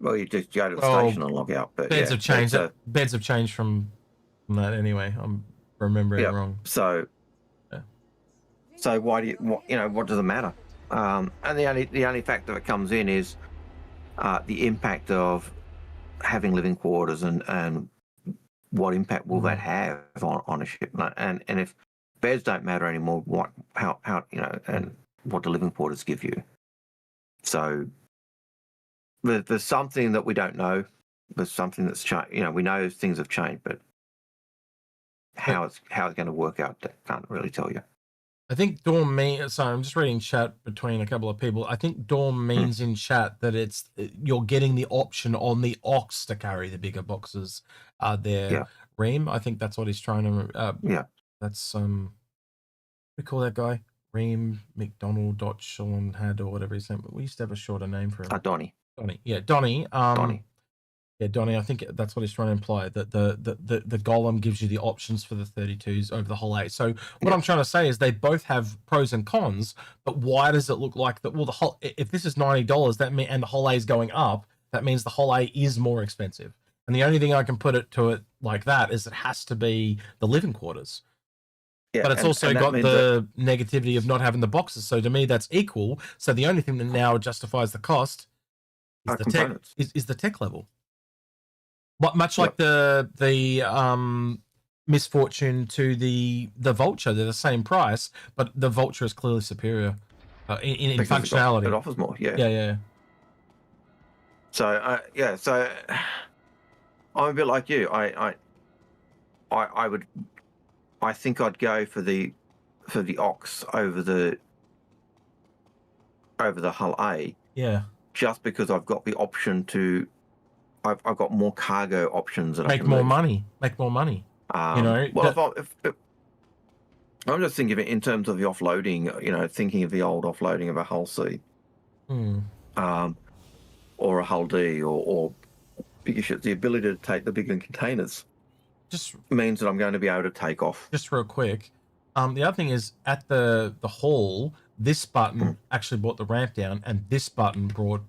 Well, you just go to the station and log out. But beds have changed. Beds have changed from that anyway. I'm remembering wrong. So why do what does it matter? And the only factor that comes in is the impact of having living quarters and what impact will that have on a ship? And if beds don't matter anymore, how and what the living quarters give you? So there's something that we don't know. There's something that's changed. We know things have changed, but how it's going to work out, I can't really tell you. I think Dawn means. Sorry, I'm just reading chat between a couple of people. I think Dawn means in chat that you're getting the option on the Ox to carry the bigger boxes. There, Yeah. Reem. I think that's what he's trying to. Yeah. That's we call that guy Reem McDonald Sean had or whatever his name. But we used to have a shorter name for him. Donnie. Donnie. Yeah, Donnie. Donnie. Yeah, Donnie, I think that's what he's trying to imply, that the golem gives you the options for the 32s over the whole A. So what I'm trying to say is they both have pros and cons, but why does it look like that? Well, the whole, if this is $90, that mean, and the whole A is going up, that means the whole A is more expensive. And the only thing I can put it to it like that is it has to be the living quarters. Yeah, But it's also got the negativity of not having the boxes. So to me, that's equal. So the only thing that now justifies the cost is the tech, is the tech level. Much like the misfortune to the vulture, they're the same price, but the vulture is clearly superior in functionality. It offers more, yeah. Yeah. So so I'm a bit like you. I think I'd go for the Ox over the Hull A. Yeah. Just because I've got the option to. I've got more cargo options. That Make more money. Make more money. Well, if I'm just thinking of it in terms of the offloading, thinking of the old offloading of a Hull C, or a Hull D, or bigger ships, the ability to take the bigger containers just means that I'm going to be able to take off. Just real quick, the other thing is at the hall, this button actually brought the ramp down, and this button brought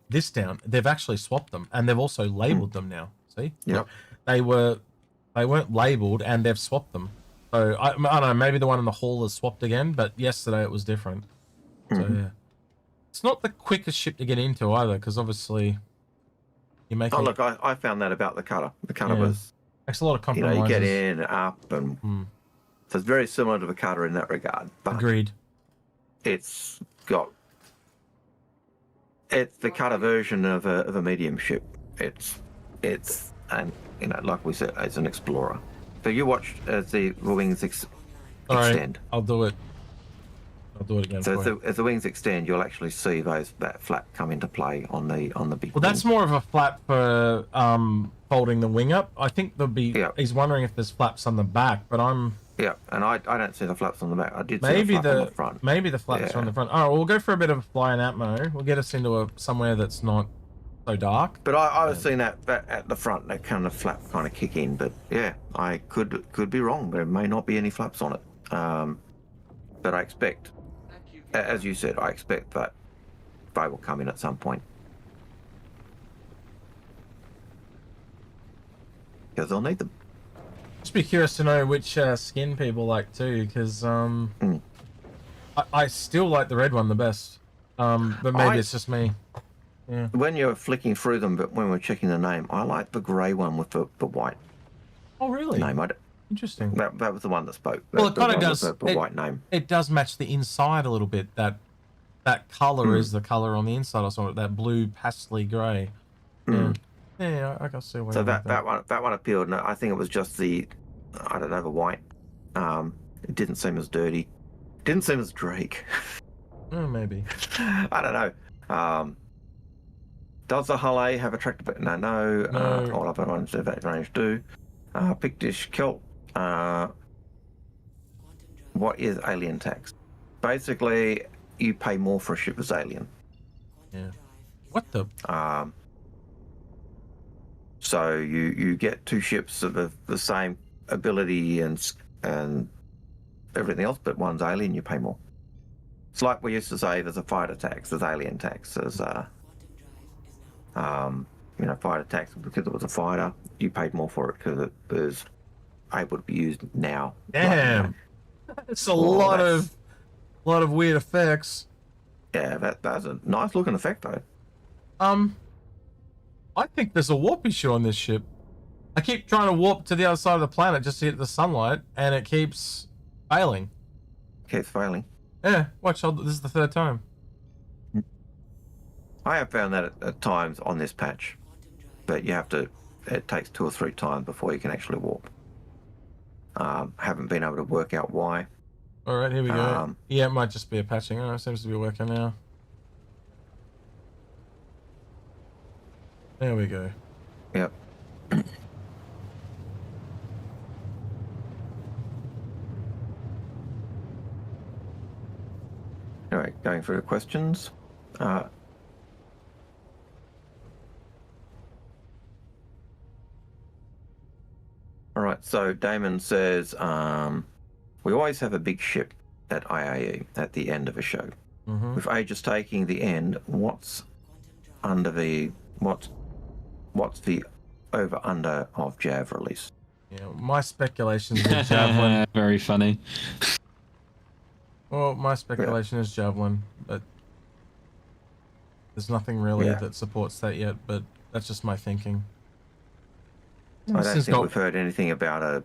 this down. They've actually swapped them, and they've also labeled them now. See? Yep. They weren't labeled, and they've swapped them. So I don't know. Maybe the one in the hall is swapped again, but yesterday it was different. So yeah, it's not the quickest ship to get into either, because obviously you make. Oh look, I found that about the cutter. The cutter was makes a lot of compromises. You get in and up, and so it's very similar to the cutter in that regard. But agreed. It's the cutter version of a medium ship. It's and like we said, it's an explorer. So you watched as the wings extend. Right, I'll do it. I'll do it again. So as the wings extend, you'll actually see that flap come into play on the big. Well, that's more of a flap for folding the wing up. I think there'll be. Yeah. He's wondering if there's flaps on the back, but I'm. Yeah, and I don't see the flaps on the back. I did see the flap on the front. Maybe the flaps are on the front. Oh, we'll go for a bit of flying atmo. We'll get us into somewhere that's not so dark. But I was seeing that at the front, that kind of flap kind of kick in. But yeah, I could be wrong. There may not be any flaps on it. But I expect, as you said, I expect that they will come in at some point. Because they'll need them. Just be curious to know which skin people like too, because I still like the red one the best. But maybe it's just me. Yeah. When you're flicking through them, but when we're checking the name, I like the grey one with the white. Oh really? Name. Interesting. That was the one that spoke. Well, it kind of does. The white name. It does match the inside a little bit. That color is the color on the inside or something. That blue pastely grey. Yeah, I can see why. So that one appealed. No, I think it was just the white. It didn't seem as dirty. Didn't seem as Drake. Oh, maybe. I don't know. Does the Hull A have a tractor? No. All other ones of that range do. Pictish Celt. What is alien tax? Basically, you pay more for a ship as alien. Yeah. What the? So you get two ships of the same ability and everything else, but one's alien, you pay more. It's like we used to say, there's a fighter tax, there's alien tax, there's fighter tax because it was a fighter, you paid more for it because it was able to be used now. Damn, it's a lot of weird effects. Yeah, that's a nice looking effect though. I think there's a warp issue on this ship. I keep trying to warp to the other side of the planet just to get the sunlight, and it keeps failing. Keeps failing. Yeah, watch. This is the third time. I have found that at times on this patch, but you have to. It takes 2 or 3 times before you can actually warp. Haven't been able to work out why. All right, here we go. Um, Yeah, it might just be a patching. Oh, it seems to be working now. There we go. Yep. Anyway, going through the questions. All right, so Damon says, we always have a big ship at IAE at the end of a show. Mm-hmm. With Aegis taking the end, what's the over under of Jav release? Yeah, my speculation is a Javelin. Very funny. Well, my speculation is Javelin, but there's nothing really that supports that yet, but that's just my thinking. I don't think we've heard anything about a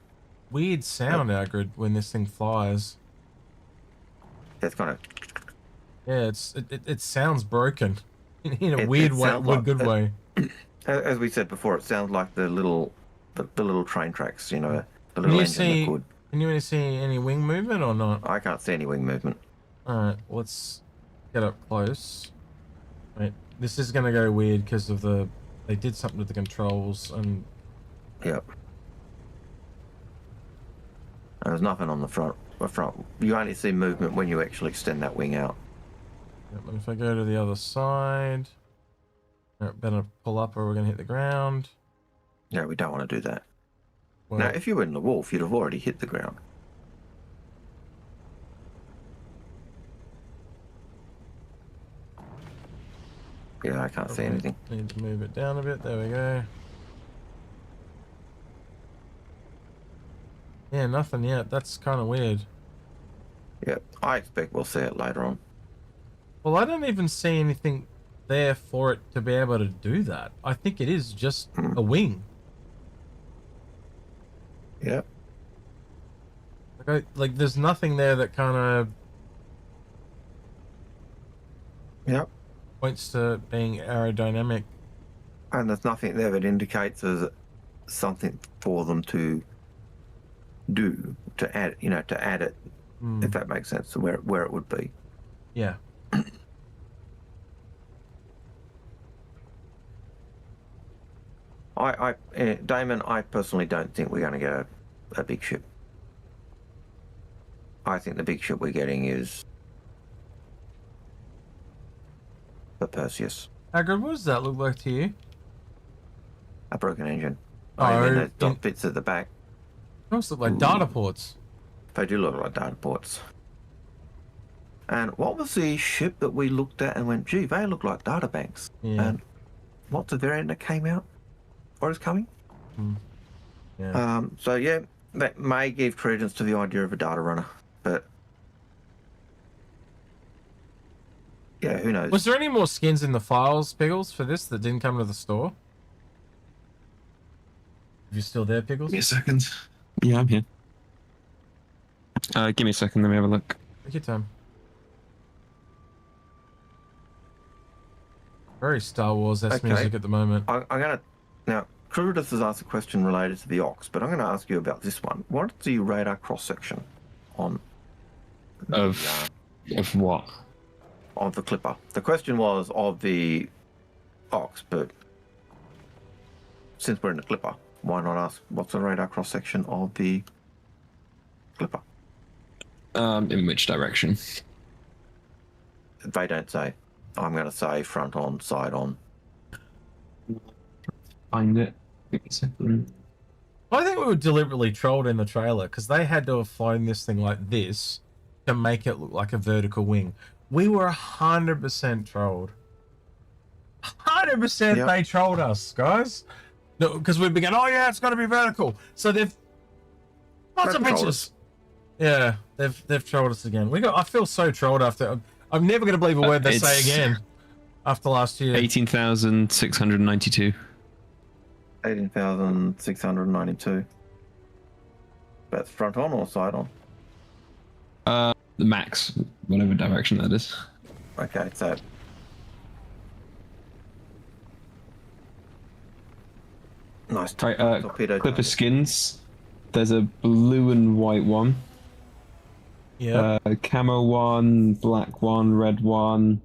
weird sound, Algared, when this thing flies. That's kind of... Yeah, it sounds broken in a weird way, like, good way. As we said before, it sounds like the little train tracks, you know, the little engine that could. Can you see any wing movement or not? I can't see any wing movement. Alright, let's get up close. Wait, this is gonna go weird because of they did something with the controls and... Yep. There's nothing on the front. You only see movement when you actually extend that wing out. Yep, and if I go to the other side... better pull up or we're gonna hit the ground. Yeah, we don't want to do that. Well, now, if you were in the wolf, you'd have already hit the ground. Yeah, I can't see anything. Need to move it down a bit. There we go. Yeah, nothing yet. That's kind of weird. Yeah, I expect we'll see it later on. Well, I don't even see anything there for it to be able to do that. I think it is just a wing. Yeah. Like there's nothing there that kind of points to being aerodynamic. And there's nothing there that indicates there's something for them to do, to add, you know, to add it, if that makes sense, to where it would be. Yeah. Damon, I personally don't think we're going to get a big ship. I think the big ship we're getting is the Perseus. Algared, what does that look like to you? A broken engine. Oh, I mean, there's dot bits at the back. Those look like data ports. They do look like data ports. And what was the ship that we looked at and went, gee, they look like data banks? Yeah. And what's the variant that came out or is coming? Yeah. So yeah, that may give credence to the idea of a data runner, but yeah, who knows? Was there any more skins in the files, Piggles, for this that didn't come to the store? Are you still there, Piggles? Give me a second. Yeah, I'm here. Give me a second, let me have a look. Take your time. Very Star Wars-esque music at the moment. I'm gonna now. Crudus has asked a question related to the Ox, but I'm going to ask you about this one. What's the radar cross section on of what? Of the Clipper? The question was of the Ox, but since we're in the Clipper, why not ask what's the radar cross section of the Clipper? In which direction? They don't say. I'm going to say front on, side on. Find it. Give me a second. I think we were deliberately trolled in the trailer because they had to have flown this thing like this to make it look like a vertical wing. We were 100% trolled. 100% they trolled us, guys. No, because we'd be going, oh yeah, it's got to be vertical. So they've lots of pictures. Yeah, they've trolled us again. I feel so trolled after. I'm never going to believe a word they say again after last year. 18,692. 18,692. That's front on or side on? The max, whatever direction that is. Okay, so nice. Clipper skins. There's a blue and white one. Yeah. Camo one, black one, red one,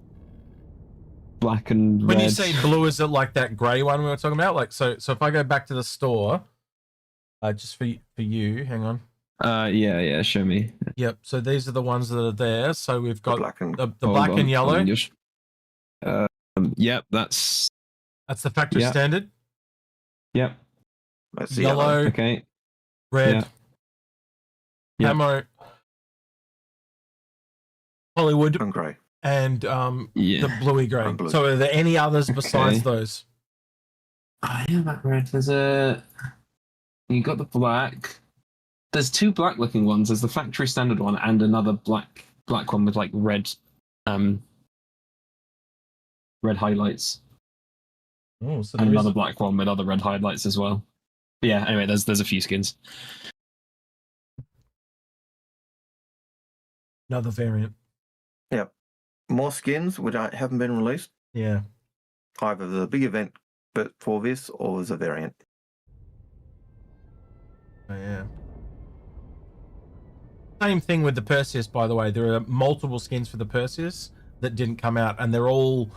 black and When red. you say blue, is it like that grey one we were talking about? Like, so if I go back to the store, just for you, hang on. Yeah, show me. Yep. So these are the ones that are there. So we've got black and the black and yellow. Yep, that's the factory standard. Yep. that's the Yellow, Okay. red, Yeah. camo, Hollywood, and grey. and the bluey grey. And blue. So are there any others besides those? Yeah, black red. There's you got the black. There's two black looking ones. There's the factory standard one and another black one with like red highlights. Oh, so And another black one with other red highlights as well. But yeah, anyway, there's a few skins. Another variant. Yep. More skins which haven't been released. Yeah. Either the big event but for this or as a variant. Oh, yeah. Same thing with the Perseus, by the way. There are multiple skins for the Perseus that didn't come out, and they're all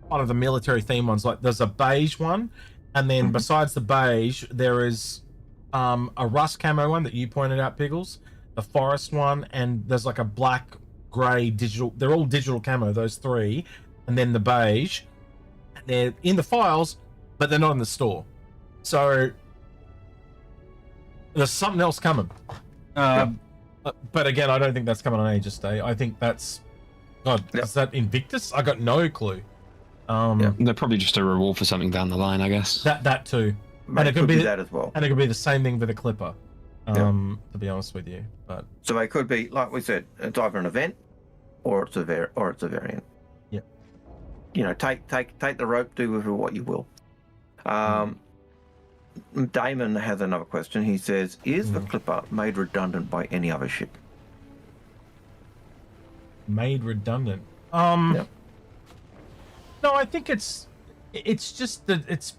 one of the military theme ones. Like there's a beige one, and then besides the beige, there is a rust camo one that you pointed out, Piggles, the forest one, and there's like a black, grey, digital. They're all digital camo, those three, and then the beige. They're in the files, but they're not in the store. So there's something else coming. But again, I don't think that's coming on Aegis Day. I think that's is that Invictus? I got no clue. They're probably just a reward for something down the line, I guess. That too. And it could be that as well. And it could be the same thing for the Clipper. To be honest with you, but so they could be, like we said, it's either an event or it's a variant. Yeah. You know, take the rope, do with it what you will. Damon has another question. He says, "Is the Clipper made redundant by any other ship?" Made redundant. No, I think it's just that it's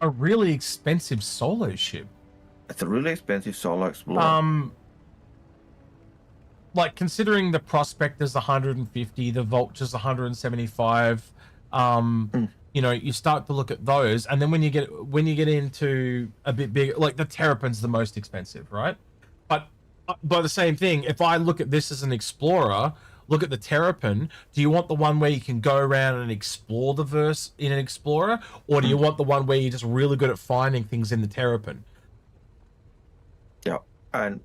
a really expensive solo ship. It's a really expensive solo explorer. Like considering the Prospector's 150, the Vulture's 175. You know, you start to look at those, and then when you get into a bit bigger, like the Terrapin's the most expensive, right? But by the same thing, if I look at this as an explorer, look at the Terrapin, do you want the one where you can go around and explore the verse in an explorer, or do you want the one where you're just really good at finding things in the Terrapin? Yeah, and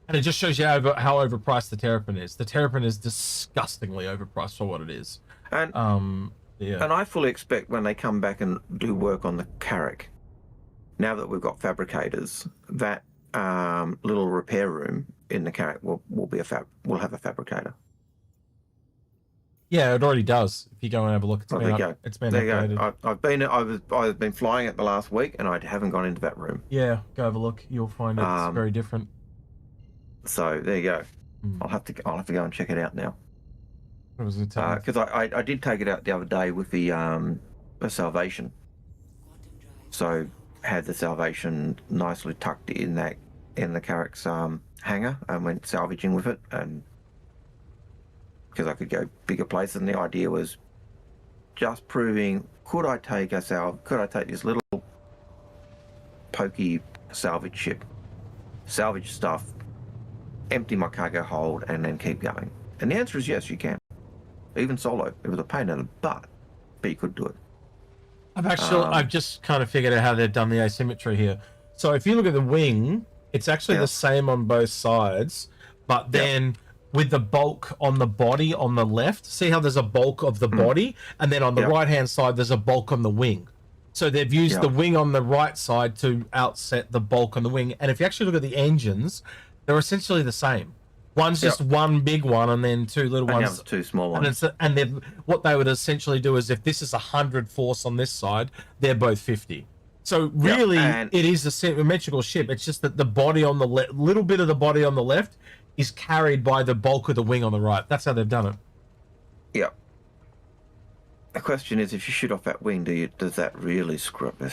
it just shows you how overpriced the Terrapin is. The Terrapin is disgustingly overpriced for what it is. And yeah. And I fully expect when they come back and do work on the Carrack, now that we've got fabricators, that little repair room in the Carrack will have a fabricator. Yeah, it already does. If you go and have a look, it's been updated. I've been flying it the last week, and I haven't gone into that room. Yeah, go have a look. You'll find it's very different. So there you go. I'll have to go and check it out now. Because I did take it out the other day with the Salvation. So had the Salvation nicely tucked in the Carrack's hangar and went salvaging with it, and because I could go bigger places, and the idea was just proving, could I take this little pokey salvage ship, salvage stuff, empty my cargo hold, and then keep going? And the answer is yes, you can. Even solo. It was a pain in the butt, but you could do it. I've just kind of figured out how they've done the asymmetry here. So if you look at the wing, it's actually the same on both sides, but then with the bulk on the body on the left, see how there's a bulk of the body, and then on the right-hand side, there's a bulk on the wing. So they've used the wing on the right side to outset the bulk on the wing. And if you actually look at the engines, they're essentially the same. One's just one big one, and then two little ones. And two small ones. And what they would essentially do is, if this is 100 force on this side, they're both 50. So really, it is a symmetrical ship. It's just that the body on the little bit of the body on the left is carried by the bulk of the wing on the right. That's how they've done it. Yeah. The question is, if you shoot off that wing, does that really screw up the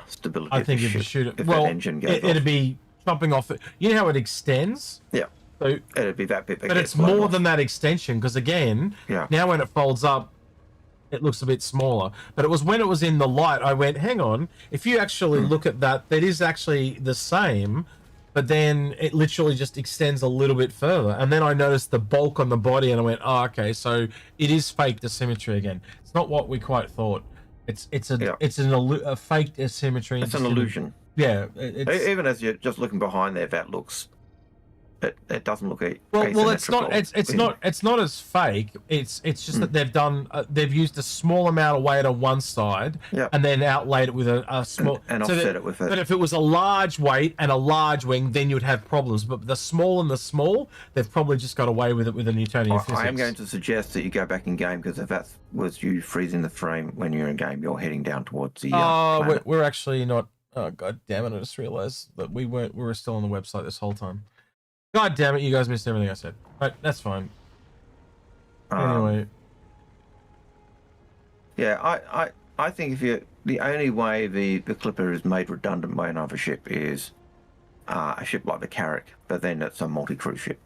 stability? I think if you shoot it, well, that engine goes it'd be chopping off it. You know how it extends? Yeah. So, It'd be that bit. That but gets it's more blown than that extension because again, Yeah. now when it folds up, it looks a bit smaller. But it was when it was in the light, I went, hang on. If you actually look at that, that is actually the same, but then it literally just extends a little bit further. And then I noticed the bulk on the body, and I went, oh, okay, so it is faked asymmetry again. It's not what we quite thought. It's a faked asymmetry. It's an illusion. Yeah, it's, Even as you're just looking behind there, that looks. It doesn't look well, it's not. asymmetrical. It's not as fake. It's just that they've used a small amount of weight on one side, Yep. and then outlaid it with a small and so offset that- it with it. But if it was a large weight and a large wing, then you'd have problems. But the small and the small, they've probably just got away with it with the Newtonian physics. I am going to suggest that you go back in game, because if that was you freezing the frame when you're in game, you're heading down towards the. Planet. We're actually not. Oh god damn it! I just realised that we were still on the website this whole time. God damn it! You guys missed everything I said. But that's fine. Anyway. Yeah, I think if the only way the Clipper is made redundant by another ship is a ship like the Carrack, but then it's a multi-crew ship.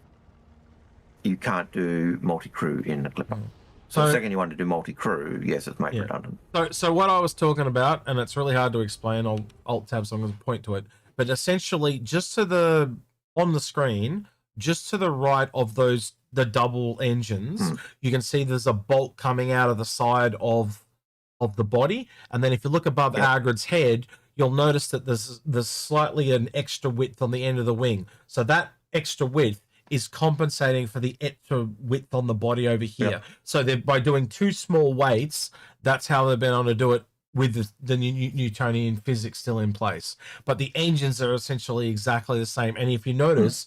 You can't do multi-crew in the Clipper. So the second you want to do multi-crew, yes, it's made redundant. So what I was talking about, and it's really hard to explain, I'll alt-tab so I'm going to point to it, but essentially just to on the screen, just to the right of the double engines, you can see there's a bolt coming out of the side of the body, and then if you look above Algared's head, you'll notice that there's slightly an extra width on the end of the wing. So that extra width is compensating for the extra width on the body over here. Yep. So by doing two small weights, that's how they've been able to do it with the Newtonian physics still in place. But the engines are essentially exactly the same. And if you notice,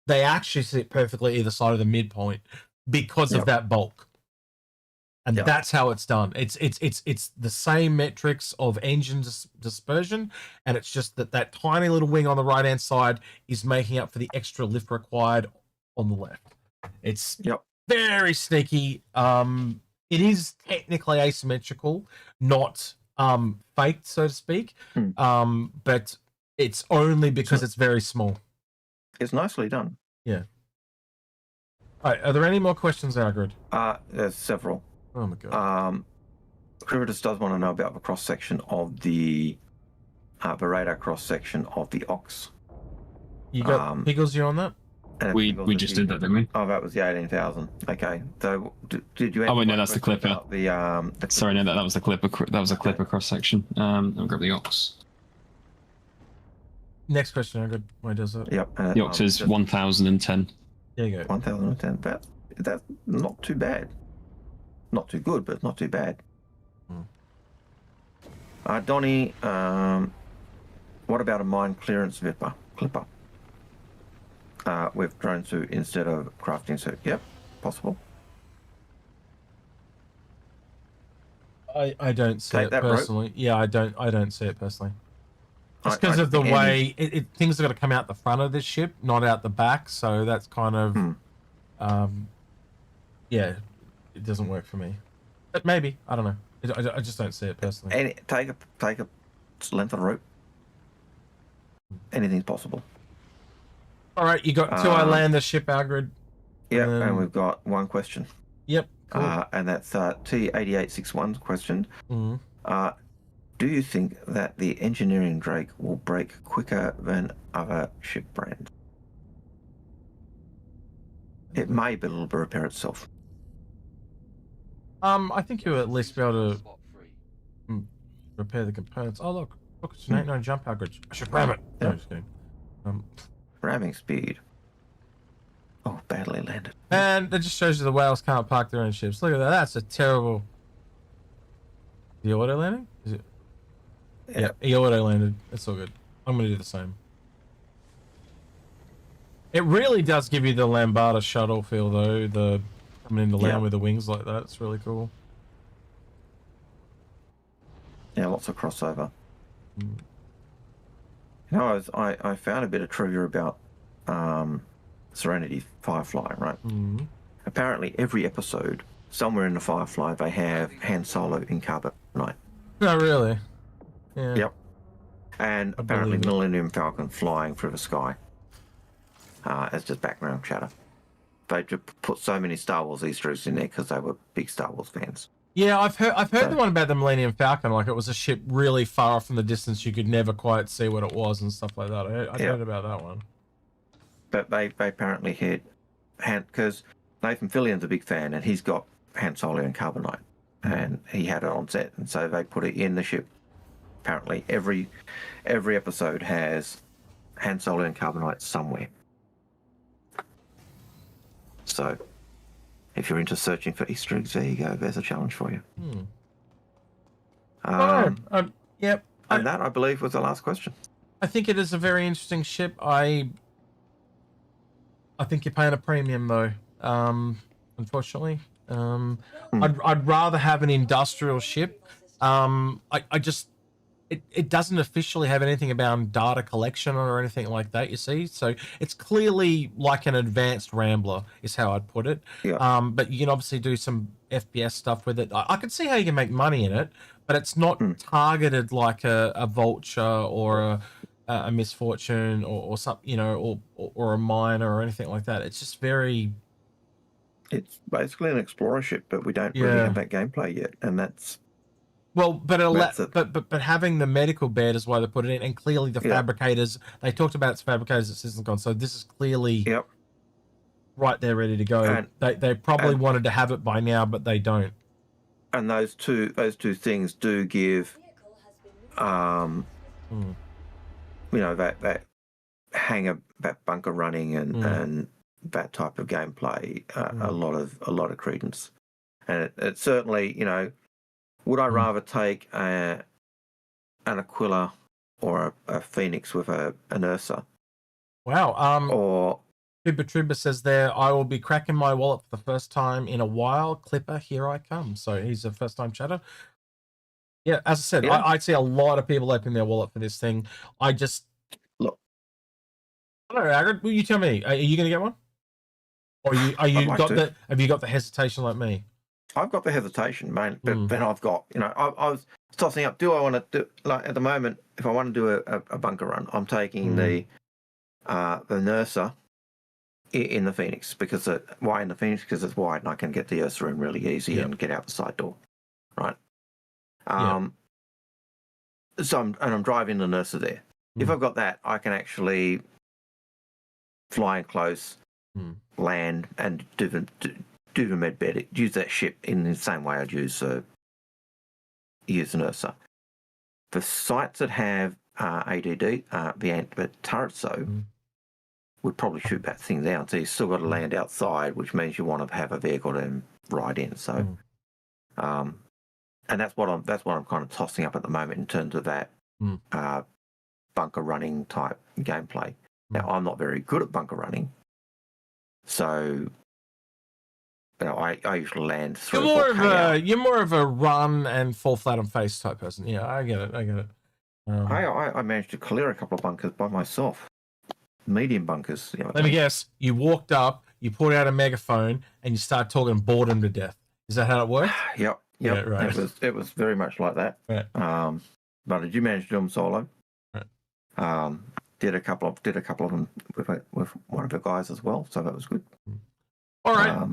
they actually sit perfectly either side of the midpoint because of that bulk. And that's how it's done. It's the same metrics of engine dispersion, and it's just that tiny little wing on the right hand side is making up for the extra lift required on the left. It's very sneaky. It is technically asymmetrical, not faked, so to speak. But it's only because it's very small. It's nicely done. Yeah. All right, are there any more questions, Algared? There's several. Oh my god. Crivitus does want to know about the cross section of the radar cross section of the Ox. You got Piggles, you on that? We just did that, didn't we? Oh, that was the 18,000. Okay. So did you? Oh wait, no, that's the Clipper. The Sorry, no, that was the Clipper. That was a Clipper cross section. I'll grab the Ox. Next question, Algared. Why does it? Yep. The Ox is 1,010. There you go. 1,010. That's not too bad. Not too good, but not too bad. Donnie, what about a mine clearance clipper? With drone suit instead of crafting suit. Yep, possible. I don't see it personally. Rope. Yeah, I don't see it personally. Just because of the way things are going to come out the front of this ship, not out the back. So that's kind of, yeah, it doesn't work for me. But maybe, I don't know. I just don't see it personally. And take a length of rope. Anything's possible. All right, you got till I land the ship, Algared. Yeah, and we've got one question. Yep. Cool. And that's T8861's question. Do you think that the engineering Drake will break quicker than other ship brands? It may, but it'll repair itself. I think you'll at least be able to Spot free. repair the components. Oh look, it's an 8-9 jump, Algared. I should ram it. No, just kidding. Ramming speed. Oh, badly landed. And that just shows you the whales can't park their own ships. Look at that. That's a terrible. The auto landing? Is it? Yeah, he auto landed. It's all good. I'm gonna do the same. It really does give you the Lambada shuttle feel, though. The coming into land with the wings like that. It's really cool. Yeah, lots of crossover. You know, I found a bit of trivia about Serenity Firefly, right? Apparently, every episode, somewhere in the Firefly, they have Han Solo in carbonite. Oh, really? Yeah. Yep. And apparently Millennium Falcon flying through the sky. as just background chatter. They just put so many Star Wars Easter eggs in there because they were big Star Wars fans. Yeah, I've heard the one about the Millennium Falcon. Like it was a ship really far off in the distance. You could never quite see what it was and stuff like that. I've heard about that one. But they apparently had because Nathan Fillion's a big fan and he's got Han Solo and Carbonite, and he had it on set, and so they put it in the ship. Apparently, every episode has Han Solo and Carbonite somewhere. So, if you're into searching for Easter eggs, there you go. There's a challenge for you. Yep. And that, I believe, was the last question. I think it is a very interesting ship. I think you're paying a premium though. Unfortunately, I'd rather have an industrial ship. It doesn't officially have anything about data collection or anything like that, you see. So it's clearly like an advanced Rambler is how I'd put it. Yeah. But you can obviously do some FPS stuff with it. I can see how you can make money in it, but it's not targeted like a Vulture or a Misfortune or something, you know, or a Miner or anything like that. It's just very... It's basically an explorer ship, but we don't really have that gameplay yet, and that's... Well, but but having the medical bed is why they put it in, and clearly the fabricators, they talked about its fabricators at CitizenCon, so this is clearly right there ready to go. And they probably wanted to have it by now, but they don't. And those two things do give you know, that hangar, that bunker running and that type of gameplay a lot of credence. And it certainly, you know, would I rather take an Aquila or a Phoenix with an Ursa? Wow. Or Tribber says there, I will be cracking my wallet for the first time in a while. Clipper, here I come. So he's a first time chatter. Yeah, as I said, I'd see a lot of people open their wallet for this thing. I just look. I don't know, Algared, will you tell me? Are you going to get one? Or have you got the hesitation like me? I've got the hesitation, mate, but then I've got, you know, I was tossing up, do I want to do, like at the moment, if I want to do a bunker run, I'm taking the Ursa in the Phoenix, because why in the Phoenix? Because it's wide and I can get the Ursa in really easy and get out the side door, right? So I'm driving the Ursa there. If I've got that, I can actually fly in close, land, and do the med bed. Use that ship in the same way I'd use an Ursa. The sites that have ADD, the turrets though, would probably shoot that thing down. So you've still got to land outside, which means you want to have a vehicle to ride in. So, and that's what I'm kind of tossing up at the moment in terms of that bunker running type gameplay. Now I'm not very good at bunker running, so. You know, I usually land through. You're more of a run and fall flat on face type person. Yeah, I get it. I managed to clear a couple of bunkers by myself. Medium bunkers. You know, let me guess. You walked up, you pulled out a megaphone, and you started talking boredom to death. Is that how it worked? Yep. Yeah, right. It was very much like that. Right. But did you manage to do them solo? Right. Did a couple of them with one of the guys as well, so that was good. All right.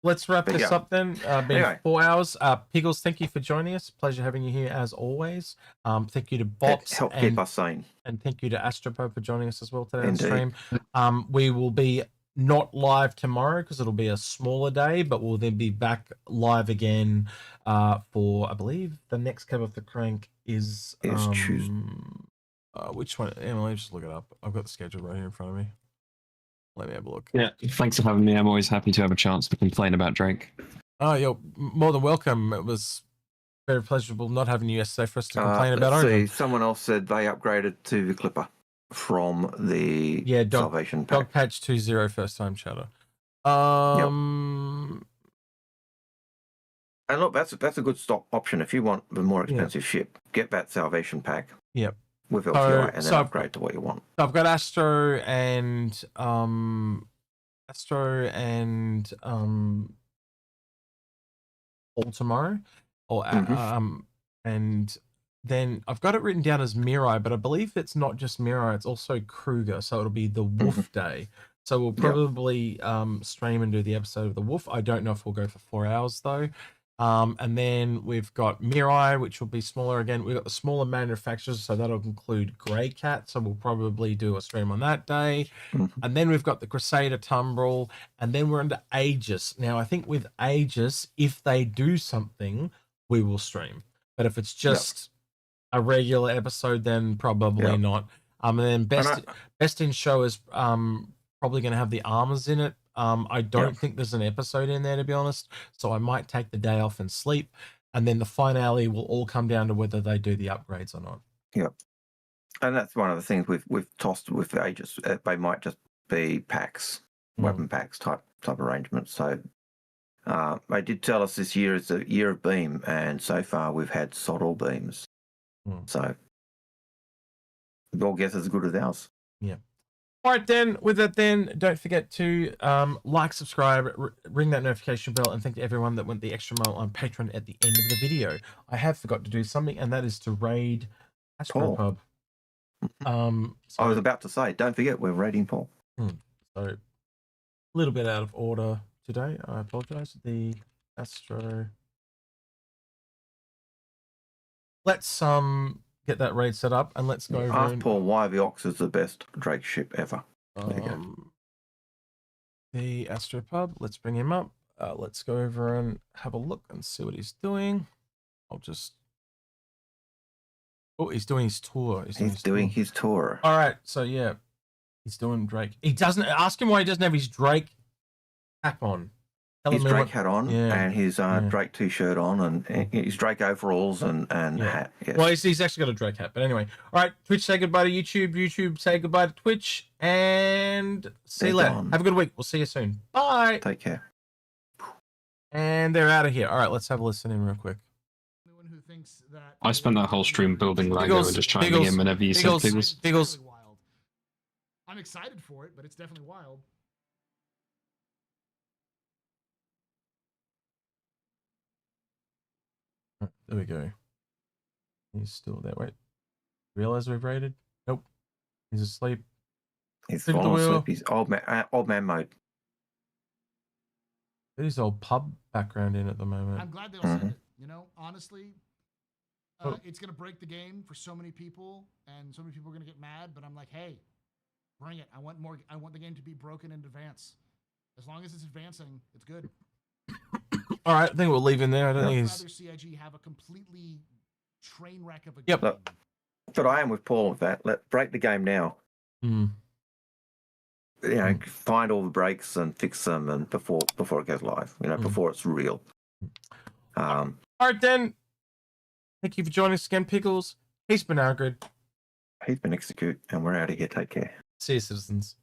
Let's wrap this up then. Been 4 hours. Piggles, thank you for joining us. Pleasure having you here as always. Thank you to Bops. Help keep us sane. And thank you to Astropub for joining us as well today on stream. We will be not live tomorrow because it'll be a smaller day, but we'll then be back live again for, I believe, the next Cab of the Crank is Tuesday. Which one? Emily, just look it up. I've got the schedule right here in front of me. Let me have a look. Yeah, thanks for having me. I'm always happy to have a chance to complain about Drake. Oh, you're more than welcome. It was very pleasurable not having you yesterday for us to complain about. See, someone else said they upgraded to the Clipper from the Salvation pack. Dog Patch 20 first time chatter. And look, that's a good stock option if you want the more expensive ship. Get that Salvation pack. Yep. With LTI and then upgrade to what you want. So I've got Astro and all tomorrow, and then I've got it written down as Mirai, but I believe it's not just Mirai; it's also Kruger. So it'll be the Wolf Day. So we'll probably stream and do the episode of the Wolf. I don't know if we'll go for 4 hours though. And then we've got Mirai, which will be smaller again. We've got the smaller manufacturers, so that'll include Grey Cat. So we'll probably do a stream on that day. And then we've got the Crusader Tumbril, and then we're into Aegis. Now I think with Aegis, if they do something, we will stream. But if it's just a regular episode, then probably not. And then best in show is probably going to have the armors in it. I don't think there's an episode in there, to be honest. So I might take the day off and sleep. And then the finale will all come down to whether they do the upgrades or not. Yep. And that's one of the things we've tossed with the Aegis. They might just be packs, weapon packs type arrangements. So they did tell us this year is the year of beam, and so far we've had sod all beams. So your guess is as good as ours. Yeah. All right, then. With that, then, don't forget to like, subscribe, ring that notification bell, and thank everyone that went the extra mile on Patreon at the end of the video. I have forgot to do something, and that is to raid Astropub. I was about to say, don't forget we're raiding Paul. So, a little bit out of order today. I apologize. The Astro. Let's get that raid set up, and let's go over. Ask Paul why the Ox is the best Drake ship ever. The Astropub. Let's bring him up. Let's go over and have a look and see what he's doing. I'll just. Oh, he's doing his tour. He's doing his tour. All right, so yeah, he's doing Drake. He doesn't ask him why he doesn't have his Drake cap on. His Drake hat on and his Drake t-shirt on and his Drake overalls and hat. Yes. Well, he's actually got a Drake hat. But anyway, all right, Twitch say goodbye to YouTube. YouTube say goodbye to Twitch. And see you later. Have a good week. We'll see you soon. Bye. Take care. And they're out of here. All right, let's have a listen in real quick. I spent that whole stream building Lego and just chiming in whenever you said Piggles. Piggles. I'm excited for it, but it's definitely wild. There we go. He's still there. Wait. Realize we've raided? Nope. He's asleep. He's fallen asleep. He's old man mode. There's his old pub background in at the moment. I'm glad they all said it. You know, honestly, it's going to break the game for so many people, and so many people are going to get mad, but I'm like, hey, bring it. I want more. I want the game to be broken and advance. As long as it's advancing, it's good. All right, I think we'll leave him there. I don't think he's. Rather CIG have a completely train wreck of a game. Look, but I am with Paul with that. Let's break the game now. You know, find all the breaks and fix them, and before it goes live. You know, before it's real. All right, then. Thank you for joining us again, Pickles. He's been Algared. He's been Execute, and we're out of here. Take care. See you, citizens.